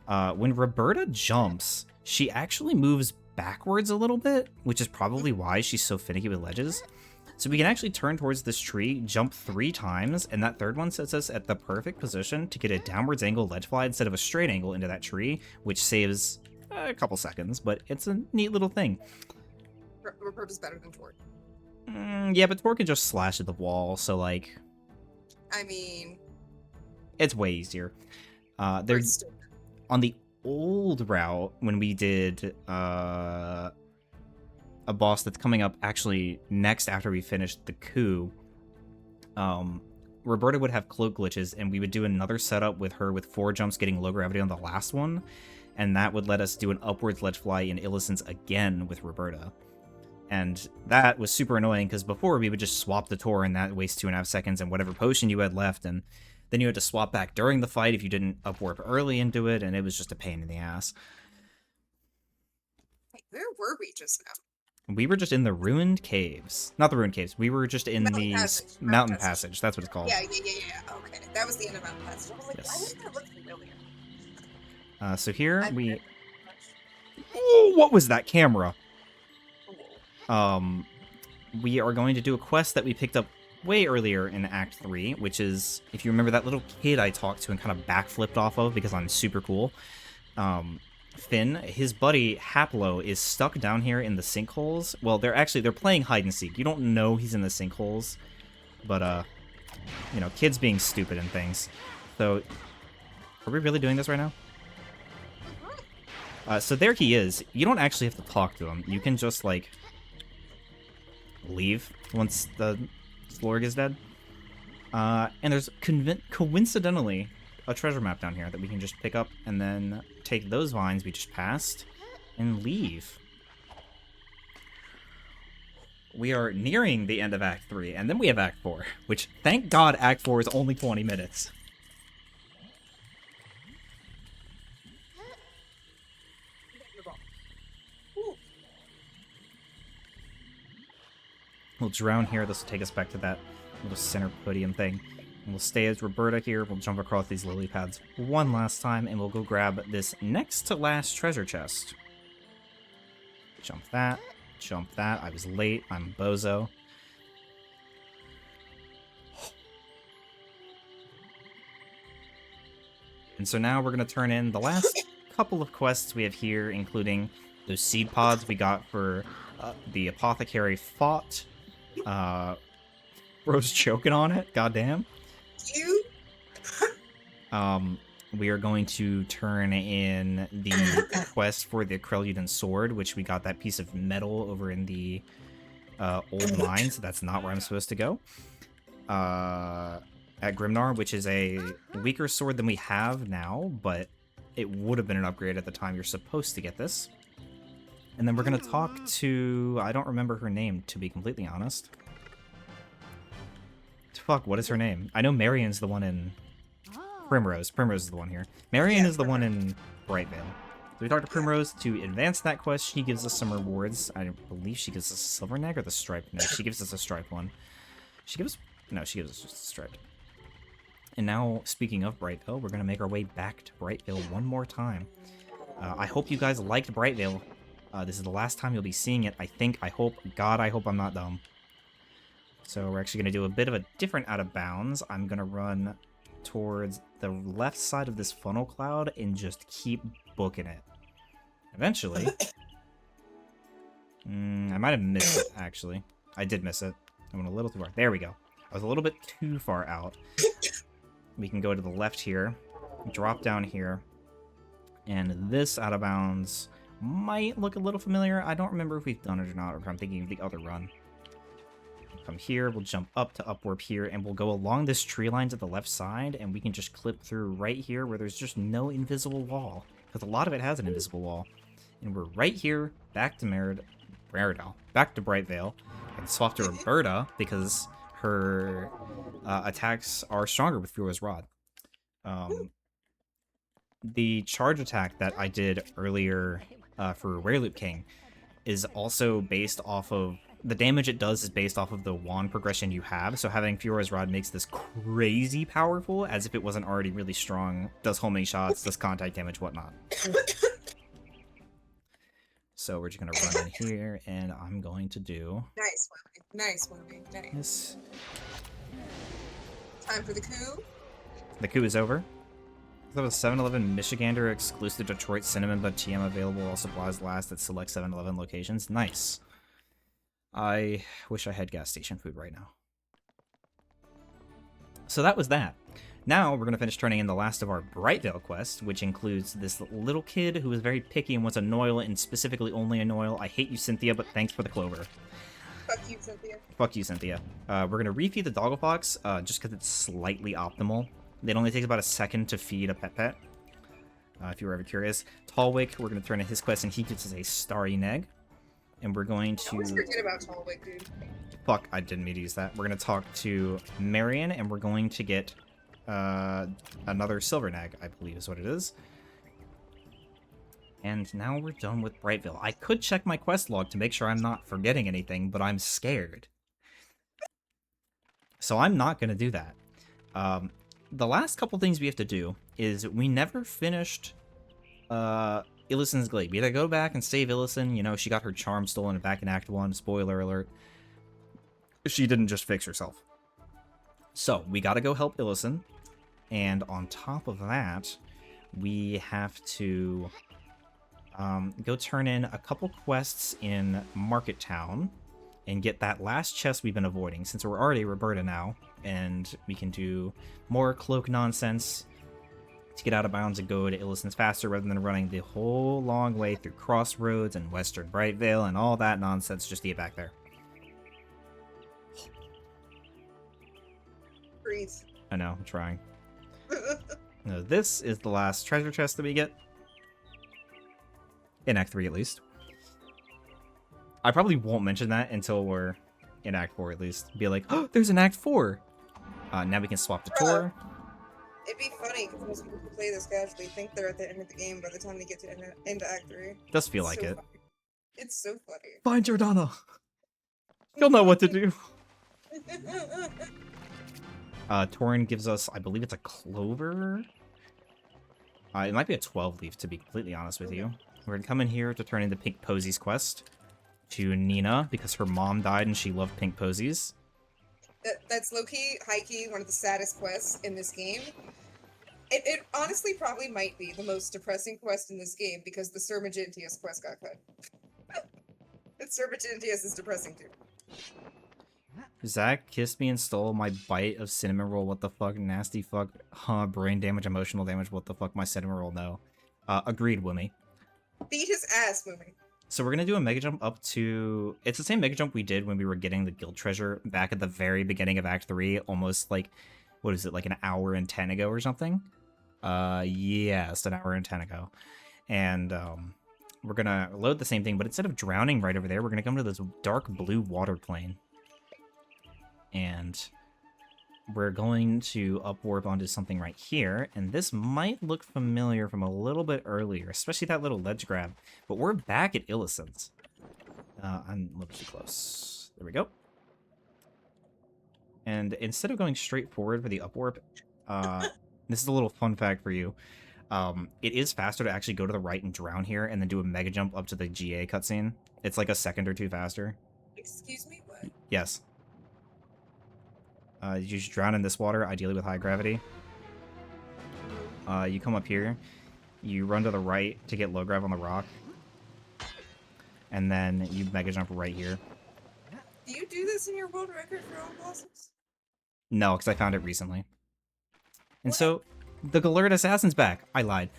when Roberta jumps, she actually moves backwards a little bit, which is probably why she's so finicky with ledges. So we can actually turn towards this tree, jump 3 times, and that third one sets us at the perfect position to get a downwards angle ledge fly instead of a straight angle into that tree, which saves a couple seconds, but it's a neat little thing. Roberta's better than Tor. Yeah, but Tor can just slash at the wall, so I mean, it's way easier. There's on the old route when we did a boss that's coming up actually next after we finished the coup. Roberta would have cloak glitches, and we would do another setup with her with 4 jumps getting low gravity on the last one, and that would let us do an upwards ledge fly in Illisen's again with Roberta. And that was super annoying, because before we would just swap the Tor, and that wastes 2.5 seconds and whatever potion you had left, and then you had to swap back during the fight if you didn't upwarp early into it, and it was just a pain in the ass. wait, where were we just now? We were just in the ruined caves. Not the ruined caves. We were just in Mountain the Passage. mountain passage. That's what it's called. Yeah. Okay, that was the end of Mountain Passage. I was like, Yes. why does that look familiar? So here we... Oh, what was that camera? We are going to do a quest that we picked up way earlier in Act 3, which is, if you remember that little kid I talked to and kind of backflipped off of because I'm super cool, Finn, his buddy Haplo is stuck down here in the sinkholes. Well, they're playing hide and seek. You don't know he's in the sinkholes, but, you know, kids being stupid and things. So, are we really doing this right now? So there he is. You don't actually have to talk to him. You can just, like, leave once the Slorg is dead. And there's coincidentally a treasure map down here that we can just pick up and then take those vines we just passed and leave. We are nearing the end of Act 3, and then we have Act 4, which, thank God, Act 4 is only 20 minutes. We'll drown here. This will take us back to that little center podium thing. And we'll stay as Roberta here. We'll jump across these lily pads one last time, and we'll go grab this next to last treasure chest. Jump that. Jump that. I was late. I'm bozo. And so now we're going to turn in the last couple of quests we have here, including those seed pods we got for the apothecary fought. Bro's choking on it. Goddamn. You? We are going to turn in the quest for the Kreluden sword, which we got that piece of metal over in the old mine, so that's not where I'm supposed to go. At Grimnar, which is a weaker sword than we have now, but it would have been an upgrade at the time you're supposed to get this. And then we're going to talk to... I don't remember her name, to be completely honest. Fuck, what is her name? I know Marion's the one in Primrose. Primrose is the one here. Marion is the one in Brightvale. So we talked to Primrose to advance that quest. She gives us some rewards. I believe she gives us a silver neg or the striped neg. She gives us a striped one. She gives us... No, she gives us just a striped. And now, speaking of Brightvale, we're going to make our way back to Brightvale one more time. I hope you guys liked Brightvale. This is the last time you'll be seeing it, I think. I hope. God, I hope I'm not dumb. So we're actually going to do a bit of a different out of bounds. I'm going to run towards the left side of this funnel cloud and just keep booking it. Eventually. I might have missed it, actually. I did miss it. I went a little too far. There we go. I was a little bit too far out. We can go to the left here, drop down here, and this out of bounds might look a little familiar. I don't remember if we've done it or not, or if I'm thinking of the other run. Come here, we'll jump up to upwarp here, and we'll go along this tree line to the left side, and we can just clip through right here where there's just no invisible wall, because a lot of it has an invisible wall. And we're right here, back to Meridal, back to Brightvale, and swap to Roberta, because her attacks are stronger with Fiora's Rod. The charge attack that I did earlier for Wereloop King is also based off of... The damage it does is based off of the wand progression you have, so having Fiora's Rod makes this crazy powerful, as if it wasn't already really strong. Does homing shots, does contact damage, whatnot. So we're just going to run in here, and I'm going to do... Nice, Webby. Nice, Webby. Nice. This. Time for the coup. The coup is over. That was 7-Eleven Michigander exclusive Detroit Cinnamon Bun TM available. All supplies last at select 7-Eleven locations. Nice. I wish I had gas station food right now. So that was that. Now we're going to finish turning in the last of our Brightvale quest, which includes this little kid who is very picky and wants a Noil, and specifically only a Noil. I hate you, Cynthia, but thanks for the clover. Fuck you, Cynthia. Fuck you, Cynthia. We're going to refeed the Dogglefox, just because it's slightly optimal. It only takes about a second to feed a pet. If you were ever curious. Tallwick, we're going to turn in his quest, and he gets us a Starry Neg. And we're going to... I always forget about Tallwick, dude. Fuck, I didn't mean to use that. We're going to talk to Marion, and we're going to get another Silver Nag, I believe is what it is. And now we're done with Brightvale. I could check my quest log to make sure I'm not forgetting anything, but I'm scared. So I'm not going to do that. The last couple things we have to do is we never finished Illisen's Glade. We gotta go back and save Illisen. You know, she got her charm stolen back in Act 1. Spoiler alert. She didn't just fix herself. So, we gotta go help Illisen. And on top of that, we have to go turn in a couple quests in Market Town and get that last chest we've been avoiding, since we're already Roberta now, and we can do more cloak nonsense to get out of bounds and go to Illisen's faster rather than running the whole long way through Crossroads and Western Brightvale and all that nonsense just to get back there. Breathe. I know, I'm trying. No, this is the last treasure chest that we get. In Act 3, at least. I probably won't mention that until we're in Act 4, at least. Be like, oh, there's an Act 4! Now we can swap to Tor. It'd be funny, because most people who play this casually think they're at the end of the game by the time they get to end of Act 3. Does feel like it. Funny. It's so funny. Find Jordana! You'll know what to do! Torin gives us, I believe it's a clover? It might be a 12 leaf, to be completely honest with you. We're gonna come in here to turn in the Pink Posies quest to Nina, because her mom died and she loved pink posies. That's low-key, high-key, one of the saddest quests in this game. It honestly probably might be the most depressing quest in this game, because the Sir Magentius quest got cut. And Sir Magentius is depressing too. Zach kissed me and stole my bite of cinnamon roll. What the fuck? Nasty fuck. Huh, brain damage, emotional damage. What the fuck? My cinnamon roll, no. Agreed, Woomy. Beat his ass, Woomy. So we're gonna do a mega jump up to... It's the same mega jump we did when we were getting the guild treasure back at the very beginning of Act 3. Almost like, what is it, like an hour and 10 ago or something? Yes, an hour and 10 ago. And, we're gonna load the same thing, but instead of drowning right over there, we're gonna come to this dark blue water plane. And we're going to upwarp onto something right here, and this might look familiar from a little bit earlier, especially that little ledge grab, but we're back at Illisen's. I'm a little too close. There we go. And instead of going straight forward for the upwarp, this is a little fun fact for you. It is faster to actually go to the right and drown here, and then do a mega jump up to the GA cutscene. It's like a second or two faster. Excuse me, what? Yes. You just drown in this water, ideally with high gravity. You come up here, you run to the right to get low grav on the rock, and then you mega jump right here. Do you do this in your world record for all bosses? No, because I found it recently. And so, the Galerd Assassin's back. I lied.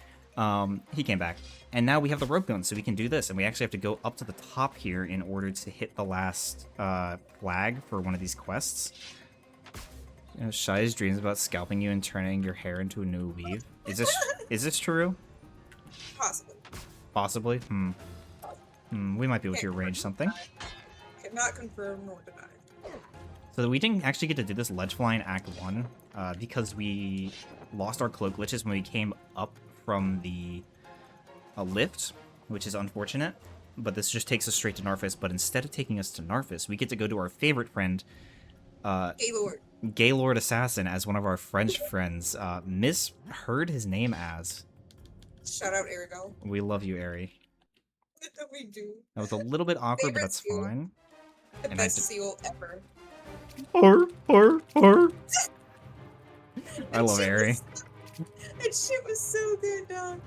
He came back. And now we have the rope gun, so we can do this, and we actually have to go up to the top here in order to hit the last flag for one of these quests. You know, Shai's dreams about scalping you and turning your hair into a new weave. Is this true? Possibly. Possibly? We might be able to arrange something. Cannot confirm nor deny. So we didn't actually get to do this ledge fly in Act 1 because we lost our cloak glitches when we came up from the lift, which is unfortunate. But this just takes us straight to Narfis. But instead of taking us to Narfis, we get to go to our favorite friend, Gaylord. Gaylord Assassin, as one of our French friends. Misheard his name as. Shout out Aragel. We love you, Ari. We do. That was a little bit awkward, Favorite but that's seal. fine. The And best seal ever. I love Ari. That shit was so good, dog.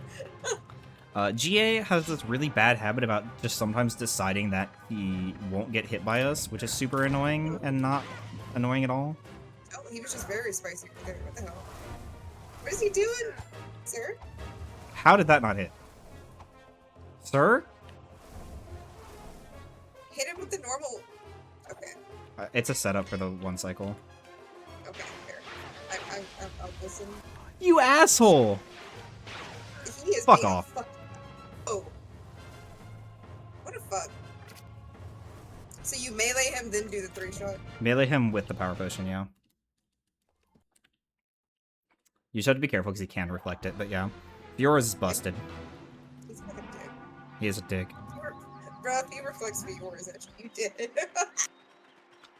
GA has this really bad habit about just sometimes deciding that he won't get hit by us, which is super annoying and not annoying at all. Oh, he was just very spicy right there. What the hell? What is he doing, sir? How did that not hit? Sir? Hit him with the normal. Okay. It's a setup for the one cycle. Okay, fair. I'll listen. You asshole! He is Fuck being off. Oh. What a fuck. So you melee him, then do the 3-shot? Melee him with the power potion, yeah. You just have to be careful because he can reflect it, but yeah. Yours is busted. He's a fucking dick. He is a dick. Bruh, if he reflects yours, actually, you did.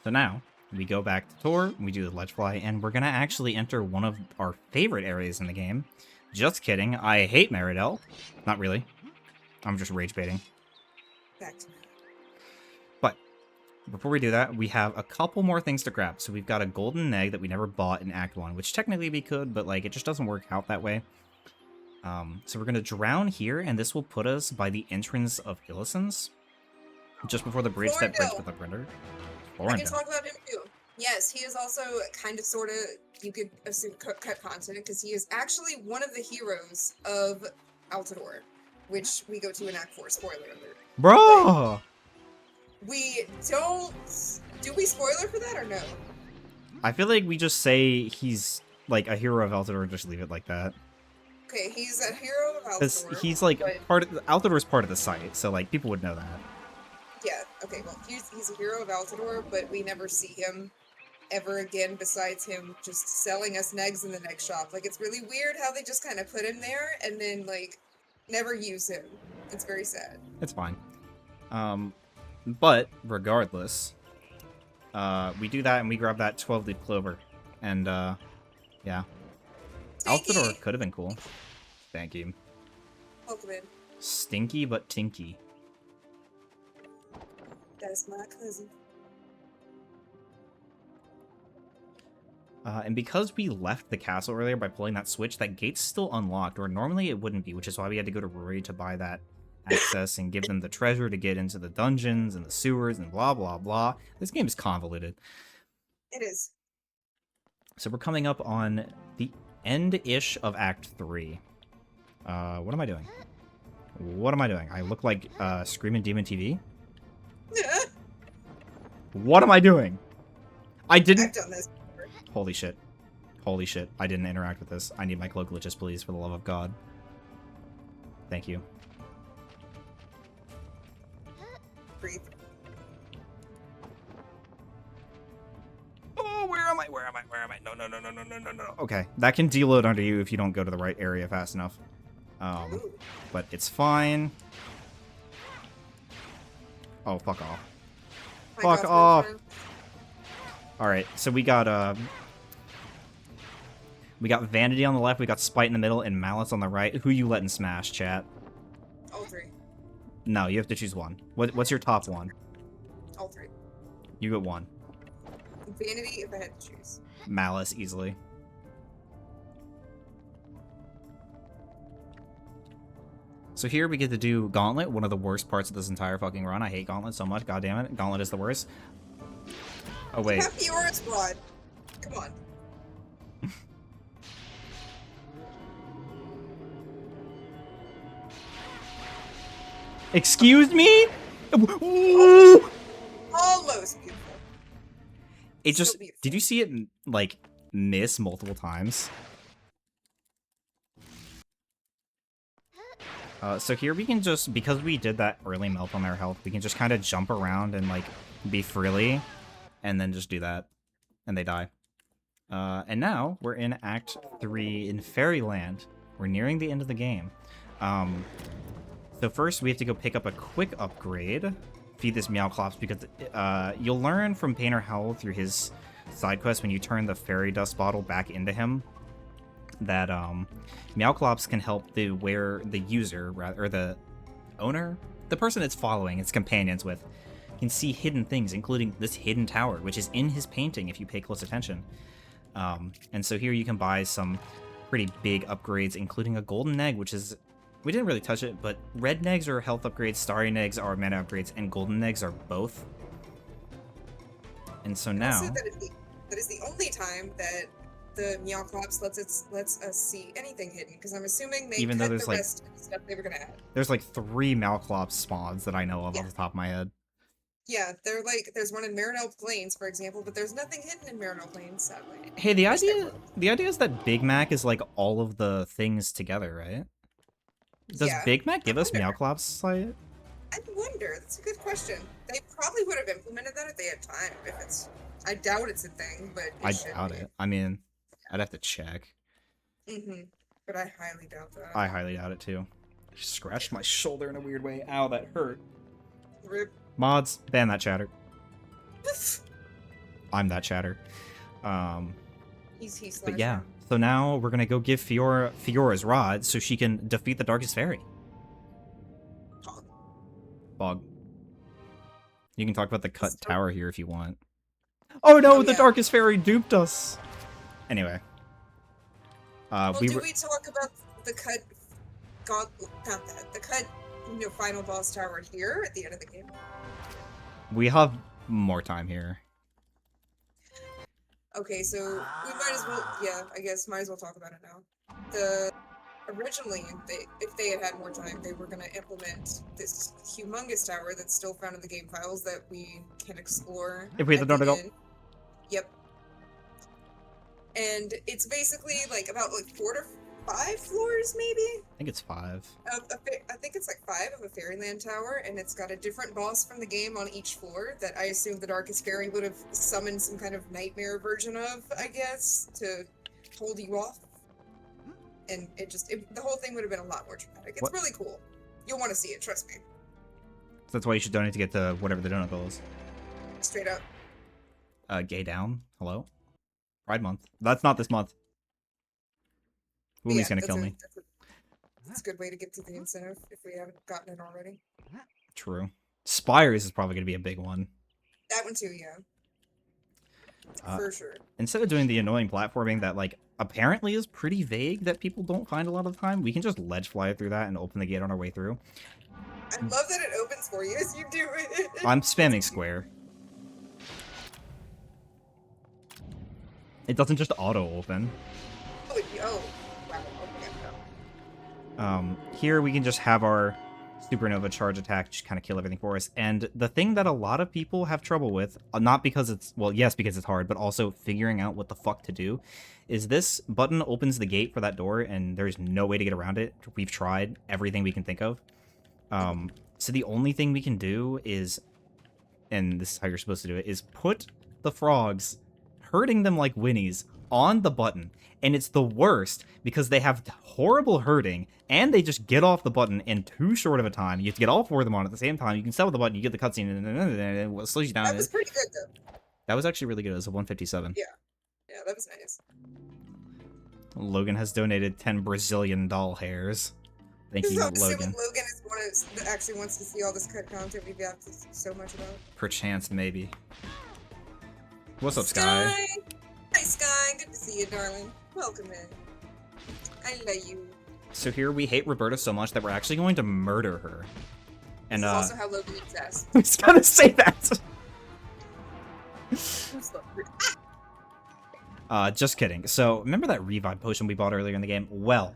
So now, we go back to Tor, we do the ledge fly, and we're gonna actually enter one of our favorite areas in the game, Just kidding. I hate Meridel. Not really. I'm just rage baiting. Back to But before we do that, we have a couple more things to grab. So we've got a golden egg that we never bought in Act 1, which technically we could, but like it just doesn't work out that way. So we're going to drown here, and this will put us by the entrance of Illison's, just before the bridge that breaks with the printer. I can talk about him too. Yes, he is also kind of, sort of, you could assume cut content, because he is actually one of the heroes of Altador, which we go to in Act 4, spoiler alert. Bro! But we don't... Do we spoiler for that or no? I feel like we just say he's like a hero of Altador and just leave it like that. Okay, he's a hero of Because Altador. he's like but... part of Altador is part of the site, so like people would know that. Yeah, okay, well, he's a hero of Altador, but we never see him ever again besides him just selling us negs in the neg shop. Like, it's really weird how they just kind of put him there and then, like, never use him. It's very sad. It's fine. But regardless, we do that and we grab that 12-leaf clover. And, yeah. Stinky! Altador could have been cool. Thank you. Welcome in. Stinky but tinky. That's my cousin. And because we left the castle earlier by pulling that switch, that gate's still unlocked, or normally it wouldn't be, which is why we had to go to Rory to buy that access and give them the treasure to get into the dungeons and the sewers and blah, blah, blah. This game is convoluted. It is. So we're coming up on the end-ish of Act 3. What am I doing? What am I doing? I look like Screaming Demon TV? What am I doing? I didn't... I've done this. Holy shit. Holy shit. I didn't interact with this. I need my cloak glitches, please, for the love of God. Thank you. Breathe. Oh, where am I? Where am I? Where am I? No, no, no, no, no, no, no, no. Okay, that can deload under you if you don't go to the right area fast enough. But it's fine. Oh, fuck off. Fuck off. Alright, so we got Vanity on the left, we got Spite in the middle, and Malice on the right. Who you letting smash, chat? All three. No, you have to choose one. What's your top one? All three. You get one. Vanity if I had to choose. Malice, easily. So here we get to do Gauntlet, one of the worst parts of this entire fucking run. I hate Gauntlet so much, god damn it. Gauntlet is the worst. Oh, wait. You have the Aura Squad. Come on. Excuse me? Almost beautiful. It just... So beautiful. Did you see it, like, miss multiple times? So here we can just... Because we did that early melt on their health, we can just kind of jump around and, like, be frilly. And then just do that. And they die. And now, we're in Act 3 in Fairyland. We're nearing the end of the game. So first, we have to go pick up a quick upgrade. Feed this Meowclops, because you'll learn from Painter Howl through his side quest when you turn the fairy dust bottle back into him that Meowclops can help the user, or the owner, the person it's following, its companions with, can see hidden things, including this hidden tower, which is in his painting if you pay close attention. And so here you can buy some pretty big upgrades, including a golden egg, which is... We didn't really touch it, but red negs are health upgrades, starry negs are mana upgrades, and golden negs are both. And so now... Also, that is the only time that the Meowclops lets us see anything hidden, because I'm assuming they Even though cut there's, the like, rest of the stuff they were going to add. There's like 3 Meowclops spawns that I know of off the top of my head. Yeah, they're like, there's one in Marinelle Plains, for example, but there's nothing hidden in Marinelle Plains, sadly. Hey, the idea is that Big Mac is like all of the things together, right? Does Yeah, Big Mac give I us wonder. Meowclops? Like... I wonder. That's a good question. They probably would have implemented that if they had time. If it's, I doubt it's a thing, but I doubt it. I mean, I'd have to check. But I highly doubt that. I highly doubt it too. I scratched my shoulder in a weird way. Ow, that hurt. Rip. Mods, ban that chatter. I'm that chatter. Yeah, He's But yeah, so now we're gonna go give Fiora's rod so she can defeat the Darkest Fairy. Fog. You can talk about the cut tower here if you want. Oh no, the Darkest Fairy duped us! Anyway. Well, do we talk about the cut... not that. The cut, final boss tower here at the end of the game? We have more time here. Okay, so we might as well... Yeah, I guess might as well talk about it now. Originally, if they had more time, they were going to implement this humongous tower that's still found in the game files that we can explore. If we hit the door to go. Yep. And it's basically like about 4 to 5 floors, maybe? I think it's 5. I think it's like 5 of a Fairyland tower, and it's got a different boss from the game on each floor that I assume the Darkest Fairy would have summoned some kind of nightmare version of, I guess, to hold you off. And the whole thing would have been a lot more dramatic. It's really cool. You'll want to see it, trust me. So that's why you should donate to get to whatever the donut goal is. Straight up. Gay down. Hello? Pride month. That's not this month. Umi's gonna kill me. That's a good way to get to the incentive if we haven't gotten it already. True. Spires is probably gonna be a big one. That one too, yeah. For sure. Instead of doing the annoying platforming that, apparently is pretty vague that people don't find a lot of the time, we can just ledge fly through that and open the gate on our way through. I love that it opens for you as you do it. I'm spamming square. It doesn't just auto-open. Oh, wow. Here we can just have our supernova charge attack just kind of kill everything for us. And the thing that a lot of people have trouble with, not because it's, well, yes, because it's hard, but also figuring out what the fuck to do, is this button opens the gate for that door, and there's no way to get around it. We've tried everything we can think of. So the only thing we can do is, and this is how you're supposed to do it, is put the frogs, hurting them like Winnies, on the button. And it's the worst because they have horrible hurting and they just get off the button in too short of a time. You have to get all 4 of them on at the same time. You can start with the button, you get the cutscene, and it slows you down. That was pretty good, though. That was actually really good. It was a 157. Yeah. Yeah, that was nice. Logan has donated 10 Brazilian doll hairs. Thank you, Logan. Logan is one that actually wants to see all this cut content we've got so much about. Perchance, maybe. What's up, Sky? Hi, Sky. Good to see you, darling. Welcome in. I love you. So here we hate Roberta so much that we're actually going to murder her. And this is also how Logan eats ass. I was gonna say that. Just kidding. So remember that revive potion we bought earlier in the game? Well,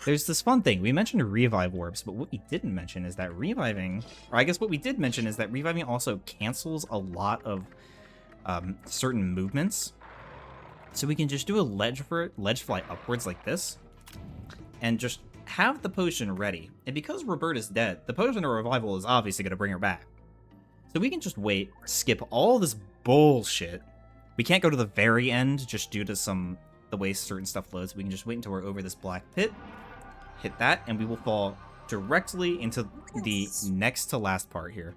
there's this fun thing. We mentioned revive orbs, but what we didn't mention is that reviving, or I guess what we did mention is that reviving also cancels a lot of certain movements. So we can just do a ledge fly upwards like this, and just have the potion ready. And because Roberta's dead, the potion of revival is obviously going to bring her back. So we can just wait, skip all this bullshit. We can't go to the very end just due to the way certain stuff loads. We can just wait until we're over this black pit, hit that, and we will fall directly into the next to last part here.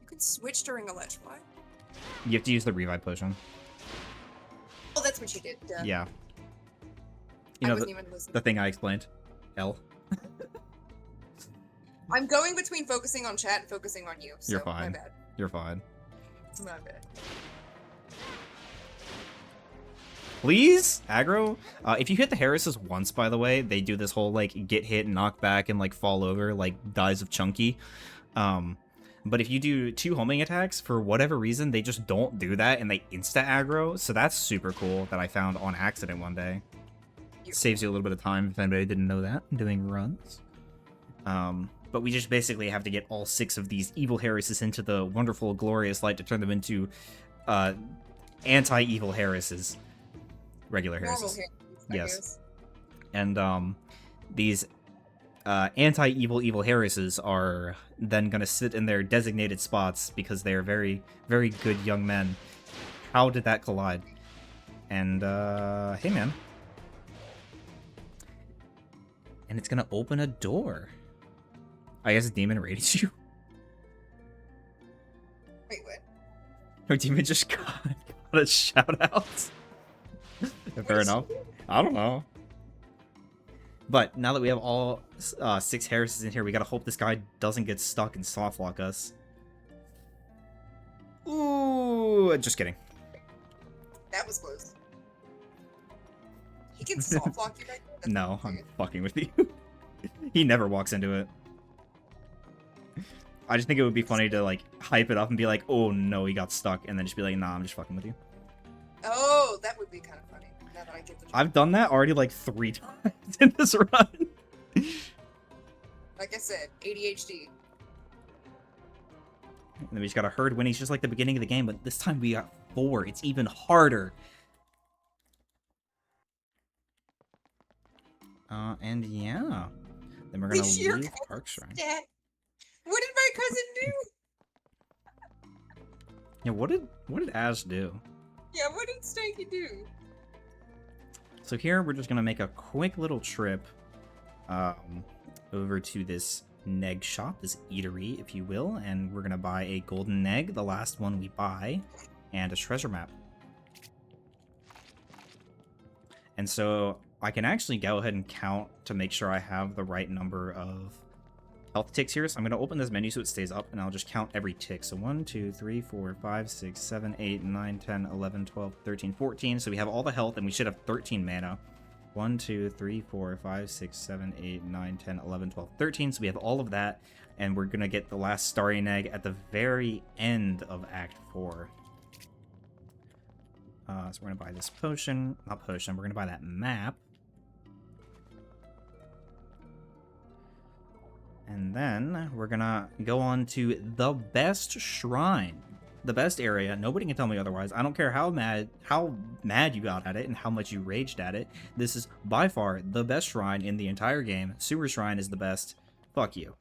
You can switch during a ledge fly. You have to use the revive potion. Oh, that's what you did. Duh. Yeah. You know, wasn't even listening. the thing I explained. L. I'm going between focusing on chat and focusing on you. So You're fine. My bad. You're fine. My bad. Please? Aggro? If you hit the Harrises once, by the way, they do this whole, get hit, knock back, and, fall over, Dies of Chunky. But if you do 2 homing attacks, for whatever reason, they just don't do that, and they insta-aggro, so that's super cool that I found on accident one day. Saves you a little bit of time if anybody didn't know that, doing runs. But we just basically have to get all 6 of these evil Harrises into the wonderful, glorious light to turn them into anti-evil Harrises. Regular Harrises. Yes. And these anti-evil evil Harrises are then going to sit in their designated spots because they are very, very good young men. How did that collide? And, hey man. And it's going to open a door. I guess Demon raided you. Wait, what? Or Demon just got a shout out. Fair enough. I don't know. But now that we have all 6 Harrises in here, we gotta hope this guy doesn't get stuck and softlock us. Ooh, just kidding. That was close. He can soft lock you right there? That's No, okay. I'm fucking with you. He never walks into it. I just think it would be funny to, like, hype it up and be like, oh no, he got stuck, and then just be like, nah, I'm just fucking with you. Oh, that would be kind of funny. Now that I get the joke. I've done that already, like, 3 times in this run. Like I said, ADHD. And then we just got a herd win. He's just like the beginning of the game, but this time we got 4. It's even harder. And yeah. Then we're gonna The sheer leave Park Shrine. Dad, what did my cousin do? Yeah, what did Ash do? Yeah, what did Stanky do? So here we're just gonna make a quick little trip over to this Neg shop, this eatery, if you will, and we're gonna buy a golden egg, the last one we buy, and a treasure map. And so I can actually go ahead and count to make sure I have the right number of health ticks here. So I'm gonna open this menu so it stays up, and I'll just count every tick. So 1, 2, 3, 4, 5, 6, 7, 8, 9, 10, 11, 12, 13, 14. So we have all the health, and we should have 13 mana. 1, 2, 3, 4, 5, 6, 7, 8, 9, 10, 11, 12, 13. So we have all of that, and we're gonna get the last starry egg at the very end of Act 4. So we're gonna buy this potion, not potion, we're gonna buy that map. And then we're gonna go on to the best shrine, the best area. Nobody can tell me otherwise. I don't care how mad you got at it and how much you raged at it. This is by far the best shrine in the entire game. Sewer Shrine is the best. Fuck you.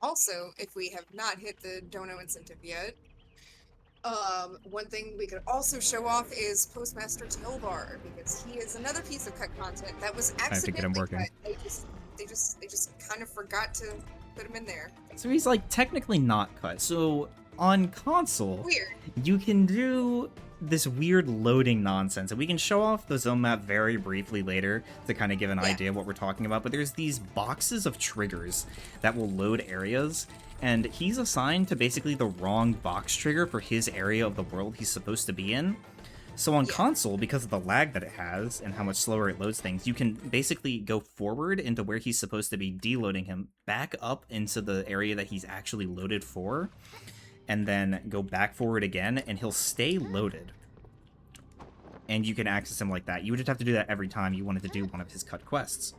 Also, if we have not hit the dono incentive yet, one thing we could also show off is Postmaster Telbar, because he is another piece of cut content that was have to get him accidentally working. cut. They just kind of forgot to put him in there. So he's like technically not cut. So on console, Weird. you can do this weird loading nonsense, and we can show off the zone map very briefly later to kind of give an idea of what we're talking about. But there's these boxes of triggers that will load areas, and he's assigned to basically the wrong box trigger for his area of the world he's supposed to be in. So on console, because of the lag that it has and how much slower it loads things, you can basically go forward into where he's supposed to be deloading him, back up into the area that he's actually loaded for, and then go back forward again, and he'll stay loaded. And you can access him like that. You would just have to do that every time you wanted to do one of his cut quests.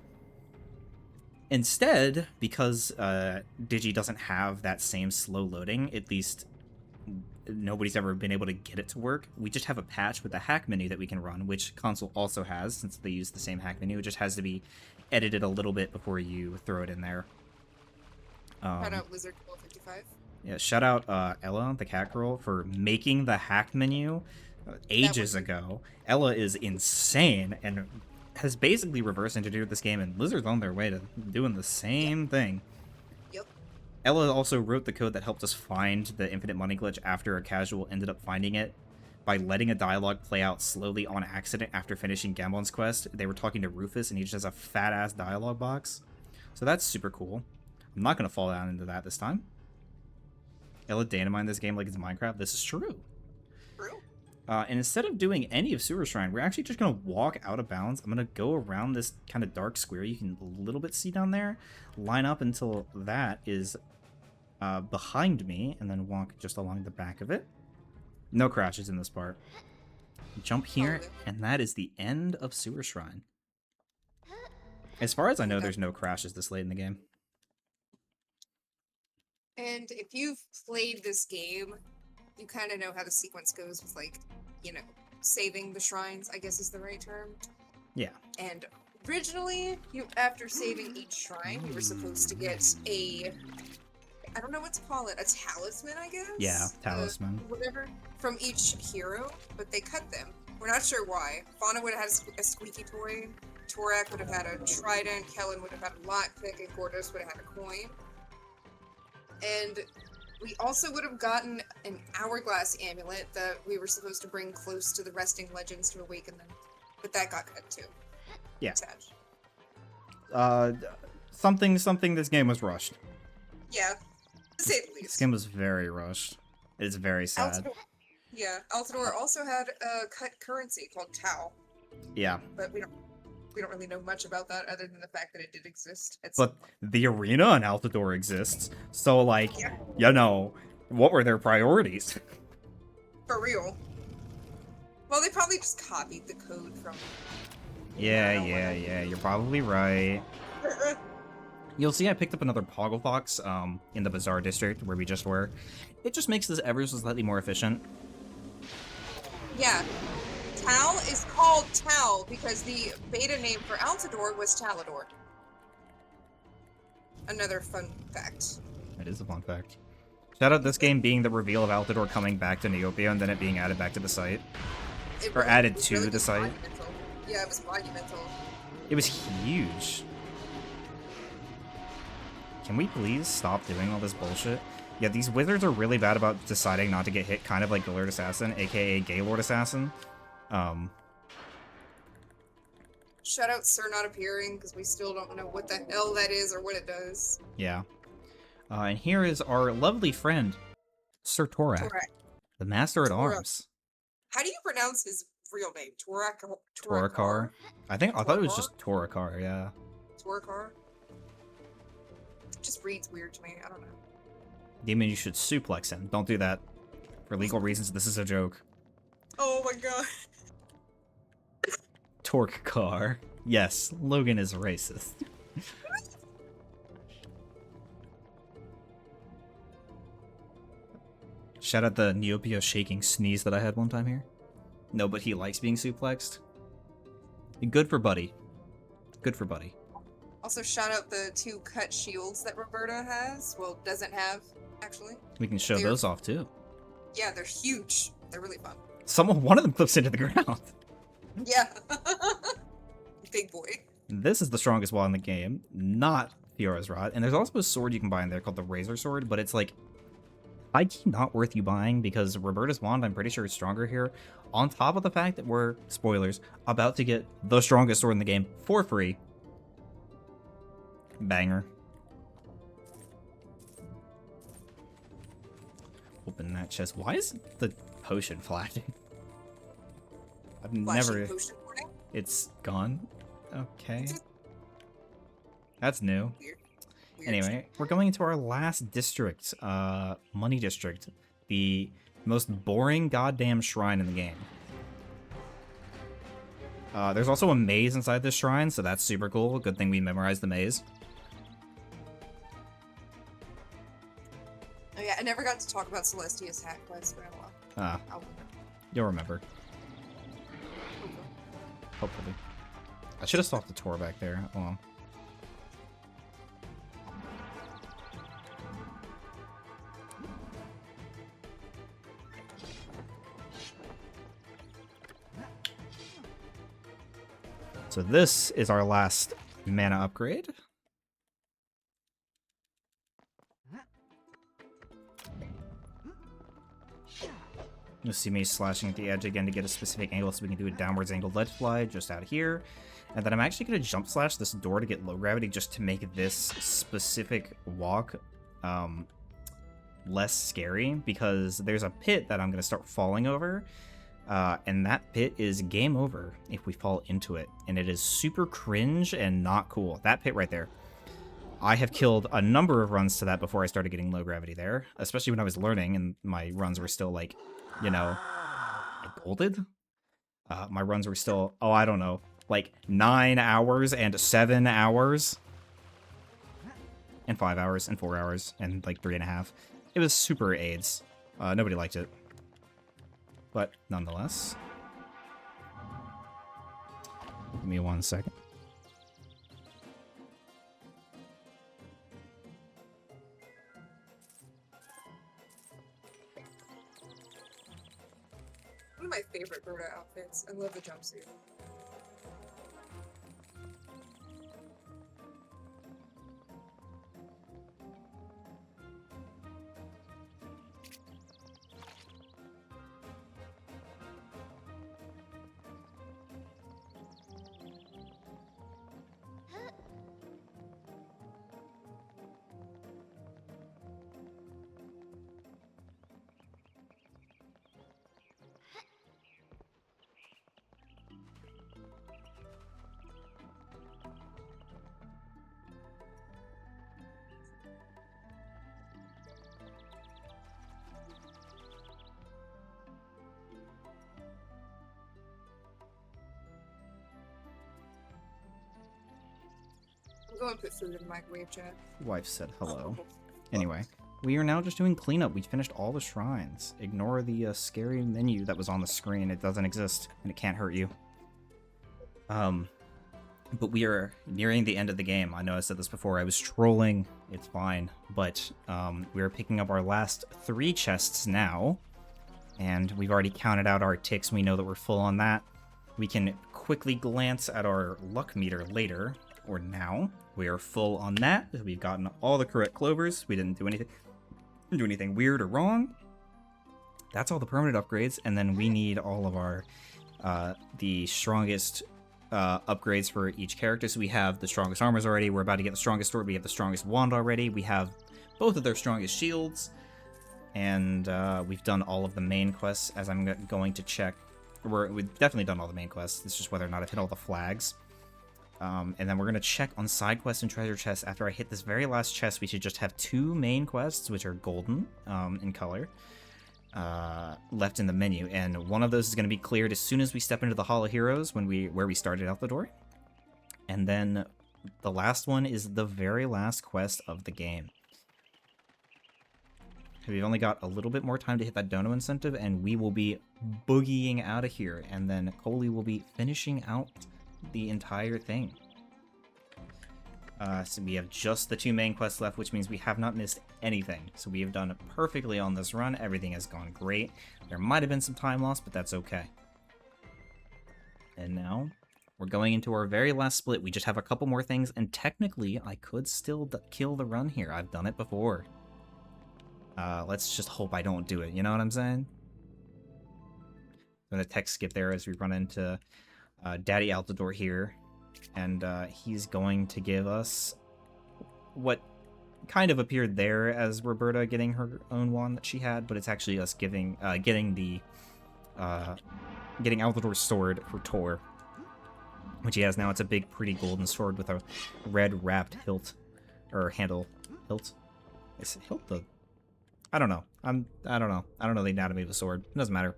Instead, because Digi doesn't have that same slow loading, at least nobody's ever been able to get it to work, we just have a patch with a hack menu that we can run, which console also has, since they use the same hack menu. It just has to be edited a little bit before you throw it in there. Shout out Lizard 1255. Yeah, shout out Ella, the cat girl, for making the hack menu ages ago. Ella is insane and has basically reverse engineered this game, and Blizzard's on their way to doing the same thing. Yep. Ella also wrote the code that helped us find the infinite money glitch after a casual ended up finding it by letting a dialogue play out slowly on accident after finishing Gambon's quest. They were talking to Rufus, and he just has a fat-ass dialogue box. So that's super cool. I'm not going to fall down into that this time. Ella dynamite this game like it's Minecraft. This is true. True. And instead of doing any of Sewer Shrine, we're actually just going to walk out of bounds. I'm going to go around this kind of dark square you can a little bit see down there, line up until that is behind me, and then walk just along the back of it. No crashes in this part. Jump here, and that is the end of Sewer Shrine. As far as I know, there's no crashes this late in the game. And if you've played this game, you kind of know how the sequence goes with, like, you know, saving the shrines, I guess is the right term. Yeah. And originally, after saving each shrine, you were supposed to get a, I don't know what to call it, a talisman, I guess? Yeah, talisman. Whatever, from each hero, but they cut them. We're not sure why. Fauna would have had a squeaky toy, Torak would have had a trident, Kellen would have had a lockpick, and Gordos would have had a coin. And we also would have gotten an hourglass amulet that we were supposed to bring close to the resting legends to awaken them. But that got cut too. Yeah. Sad. Something this game was rushed. Yeah, to say the This least. game was very rushed. It's very sad. Altador also had a cut currency called Tau, Yeah. but we don't really know much about that other than the fact that it did exist. But the arena on Altador exists. So, like, Yeah. you know, what were their priorities? For real. Well, they probably just copied the code from. Yeah, you're probably right. You'll see I picked up another Poggle Fox in the Bazaar District where we just were. It just makes this ever so slightly more efficient. Yeah. Tal is called Tal because the beta name for Altador was Talador. Another fun fact. It is a fun fact. Shout out this game being the reveal of Altador coming back to Neopia and then it being added back to the site. It Or added it to the was site. monumental. Yeah, it was monumental. It was huge. Can we please stop doing all this bullshit? Yeah, these wizards are really bad about deciding not to get hit, kind of like Gaylord Assassin, aka Gaylord Assassin. Shout out Sir Not Appearing, because we still don't know what the hell that is or what it does. Yeah. And here is our lovely friend, Sir Torak, Torak. the Master at Torak. Arms. How do you pronounce his real name? Torakar. I thought it was just Torakar, yeah. Torakar? Just reads weird to me. I don't know. Demon, you should suplex him. Don't do that. For legal reasons, this is a joke. Oh my god. Torque car. Yes, Logan is racist. Shout out the Neopia shaking sneeze that I had one time here. No, but he likes being suplexed. Good for Buddy. Good for Buddy. Also, shout out the 2 cut shields that Roberta has. Well, doesn't have, actually. We can show They're- those off too. Yeah, they're huge. They're really fun. One of them clips into the ground. Yeah. Big boy. This is the strongest wand in the game, not Fiora's Rod. And there's also a sword you can buy in there called the Razor Sword, but it's like high-key not worth you buying because Roberta's wand, I'm pretty sure, is stronger here. On top of the fact that we're, spoilers, about to get the strongest sword in the game for free. Banger. Open that chest. Why is the potion flashing? I've Flashing never... potion warning. It's gone? Okay. That's new. Weird. Anyway, we're going into our last district, Money District. The most boring goddamn shrine in the game. There's also a maze inside this shrine, so that's super cool. Good thing we memorized the maze. Oh yeah, I never got to talk about Celestia's hat quest, but I'll You'll remember. Hopefully. I should have stopped the tour back there. Hold on. So this is our last mana upgrade. You'll see me slashing at the edge again to get a specific angle so we can do a downwards angled ledge fly just out here. And then I'm actually going to jump slash this door to get low gravity just to make this specific walk less scary, because there's a pit that I'm going to start falling over. And that pit is game over if we fall into it. And it is super cringe and not cool. That pit right there. I have killed a number of runs to that before I started getting low gravity there. Especially when I was learning and my runs were still like, you know, golded. My runs were still, oh, I don't know, like 9 hours and 7 hours. And 5 hours and 4 hours and like 3.5. It was super AIDS. Nobody liked it. But nonetheless. Give me 1 second. One of my favorite Broda outfits. I love the jumpsuit. go and put food in the microwave, chat. Wife said hello. Anyway, we are now just doing cleanup. We finished all the shrines. Ignore the scary menu that was on the screen. It doesn't exist, and it can't hurt you. But we are nearing the end of the game. I know I said this before. I was trolling. It's fine. But we are picking up our last 3 chests now. And we've already counted out our ticks. We know that we're full on that. We can quickly glance at our luck meter later, or now. We are full on that. We've gotten all the correct clovers. We didn't do anything weird or wrong. That's all the permanent upgrades. And then we need all of our the strongest upgrades for each character. So we have the strongest armors already. We're about to get the strongest sword. We have the strongest wand already. We have both of their strongest shields. And we've done all of the main quests, as I'm going to check. We've definitely done all the main quests. It's just whether or not I've hit all the flags. And then we're going to check on side quests and treasure chests. After I hit this very last chest, we should just have 2 main quests, which are golden in color, left in the menu. And one of those is going to be cleared as soon as we step into the Hall of Heroes, where we started out the door. And then the last one is the very last quest of the game. We've only got a little bit more time to hit that dono incentive, and we will be boogieing out of here. And then Coley will be finishing out the entire thing. So we have just the 2 main quests left, which means we have not missed anything. So we have done perfectly on this run. Everything has gone great. There might have been some time loss, but that's okay. And now we're going into our very last split. We just have a couple more things, and technically I could still kill the run here. I've done it before. Let's just hope I don't do it, you know what I'm saying? I'm gonna text skip there as we run into Daddy out the door here, and he's going to give us what kind of appeared there as Roberta getting her own wand that she had, but it's actually us getting Altador's sword for Tor, which he has now. It's a big, pretty golden sword with a red wrapped hilt, or handle. Hilt? Is it hilt the? I don't know. I don't know. I don't know the anatomy of the sword. It doesn't matter.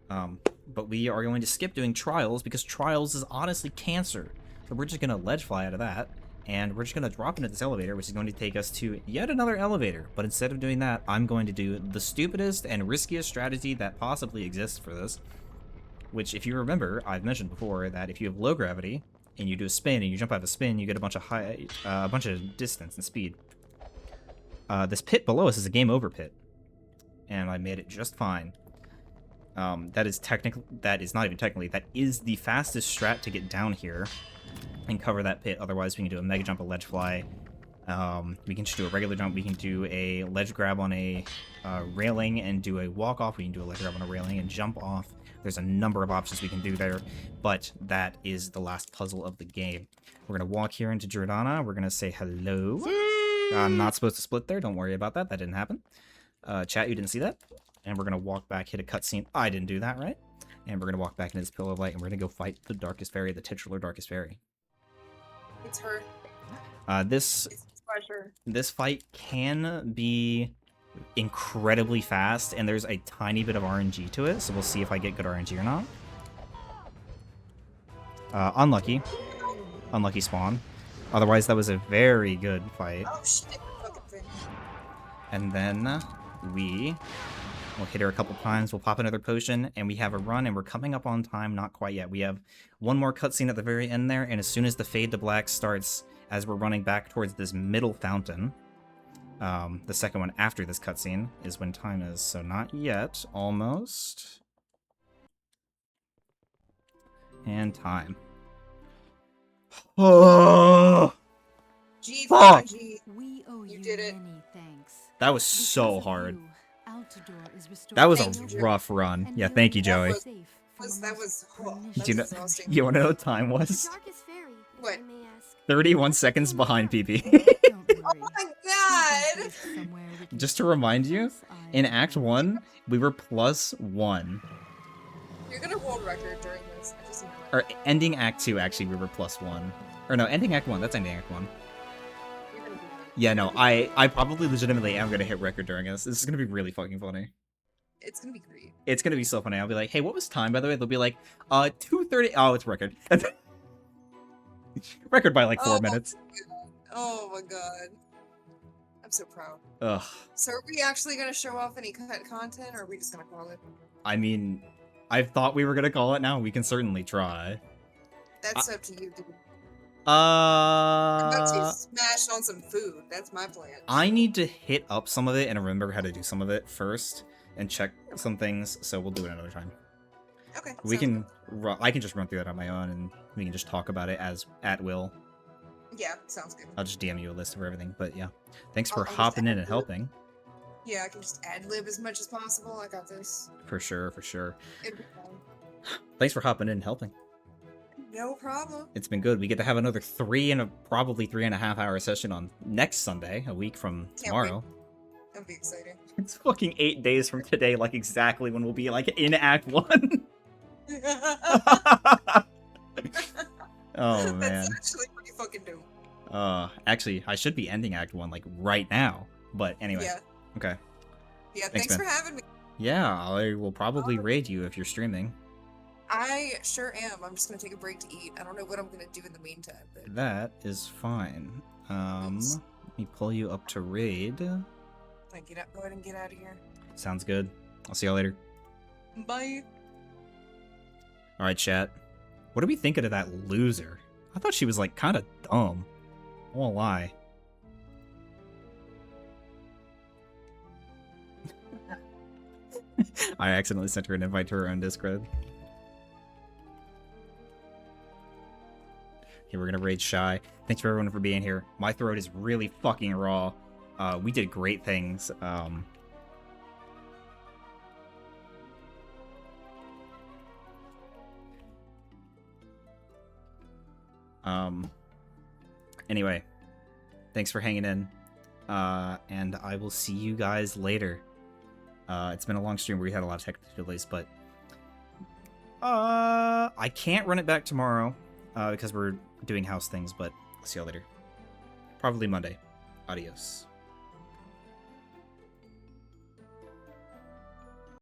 But we are going to skip doing trials because trials is honestly cancer. So we're just gonna ledge fly out of that, and we're just gonna drop into this elevator, which is going to take us to yet another elevator. But instead of doing that, I'm going to do the stupidest and riskiest strategy that possibly exists for this. Which, if you remember, I've mentioned before that if you have low gravity and you do a spin and you jump out of a spin, you get a bunch of distance and speed. This pit below us is a game over pit, and I made it just fine. That is not even technically, that is the fastest strat to get down here and cover that pit. Otherwise, we can do a mega jump, a ledge fly. We can just do a regular jump. We can do a ledge grab on a railing and do a walk off. We can do a ledge grab on a railing and jump off. There's a number of options we can do there, but that is the last puzzle of the game. We're going to walk here into Jordana. We're going to say hello. I'm not supposed to split there. Don't worry about that. That didn't happen. Chat, you didn't see that. And we're going to walk back, hit a cutscene. I didn't do that, right? And we're going to walk back into this Pillar of Light, and we're going to go fight the Darkest Fairy, the titular Darkest Fairy. It's her. This fight can be incredibly fast, and there's a tiny bit of RNG to it, so we'll see if I get good RNG or not. Unlucky. Unlucky spawn. Otherwise, that was a very good fight. Oh shit, fucking thing. And then we'll hit her a couple times, we'll pop another potion, and we have a run, and we're coming up on time. Not quite yet. We have one more cutscene at the very end there, and as soon as the fade to black starts, as we're running back towards this middle fountain, the second one after this cutscene is when time is, so not yet, almost. And time. Oh! G Fuck! G. We owe You you did it. many thanks. That was Because so of hard. you, Altador is restored That was Thank a you. rough run. and Yeah, you thank you, are Joey. safe from That a was pernicious Do you know- exhausting. You wanna know what time was? Darkest fairy, if What? I may ask. 31 seconds behind PP. Don't worry. Oh my god! He's somewhere we can Just to remind you, close eyes in and Act 1, we were +1. You're gonna world record during this. I just know it. Or ending Act 2, actually, we were +1. Or no, ending Act 1, that's ending Act 1. You're gonna do that. Yeah, no, I probably legitimately am gonna hit record during this. This is gonna be really fucking funny. It's gonna be great. It's gonna be so funny. I'll be like, hey, what was time, by the way? They'll be like, 2:30. Oh, it's record. Record by like 4 Oh, minutes. Oh my god. I'm so proud. Ugh. So are we actually gonna show off any cut content, or are we just gonna call it? I mean, I thought we were gonna call it now. We can certainly try. That's up to you, dude. I'm about to Uh, smash on some food. That's my plan. I need to hit up some of it and remember how to do some of it first and check some things, so we'll do it another time. Okay. We sounds can, I can just run through that on my own, and we can just talk about it as at will. good. Yeah, sounds good. I'll just DM you a list of everything, but yeah. Thanks for I'll just hopping in and ad-lib. helping. Yeah, I can just ad lib as much as possible. I got this. For sure, for sure. It'll be fine. Thanks for hopping in and helping. No problem. It's been good. We get to have another probably 3.5 hour session on next Sunday, a week from tomorrow. That'll be exciting. It's fucking 8 days from today, like exactly when we'll be like in Act 1. Oh man. That's actually pretty fucking dope. Actually, I should be ending Act 1 like right now. But anyway. Yeah. Okay. Yeah, Thanks, thanks for man. having me. Yeah, I will probably raid you if you're streaming. I sure am. I'm just gonna take a break to eat. I don't know what I'm gonna do in the meantime, but That is fine. Oops. Let me pull you up to raid. like, go ahead and get out of here. Sounds good. I'll see y'all later. Bye. Alright, chat. What are we thinking of that loser? I thought she was like kind of dumb. I won't lie. I accidentally sent her an invite to her own Discord. Okay, we're gonna raid Shy. Thanks for everyone for being here. My throat is really fucking raw. We did great things. Anyway, thanks for hanging in. And I will see you guys later. It's been a long stream where we had a lot of technical delays, but I can't run it back tomorrow because we're doing house things, but I'll see y'all later. Probably Monday. Adios.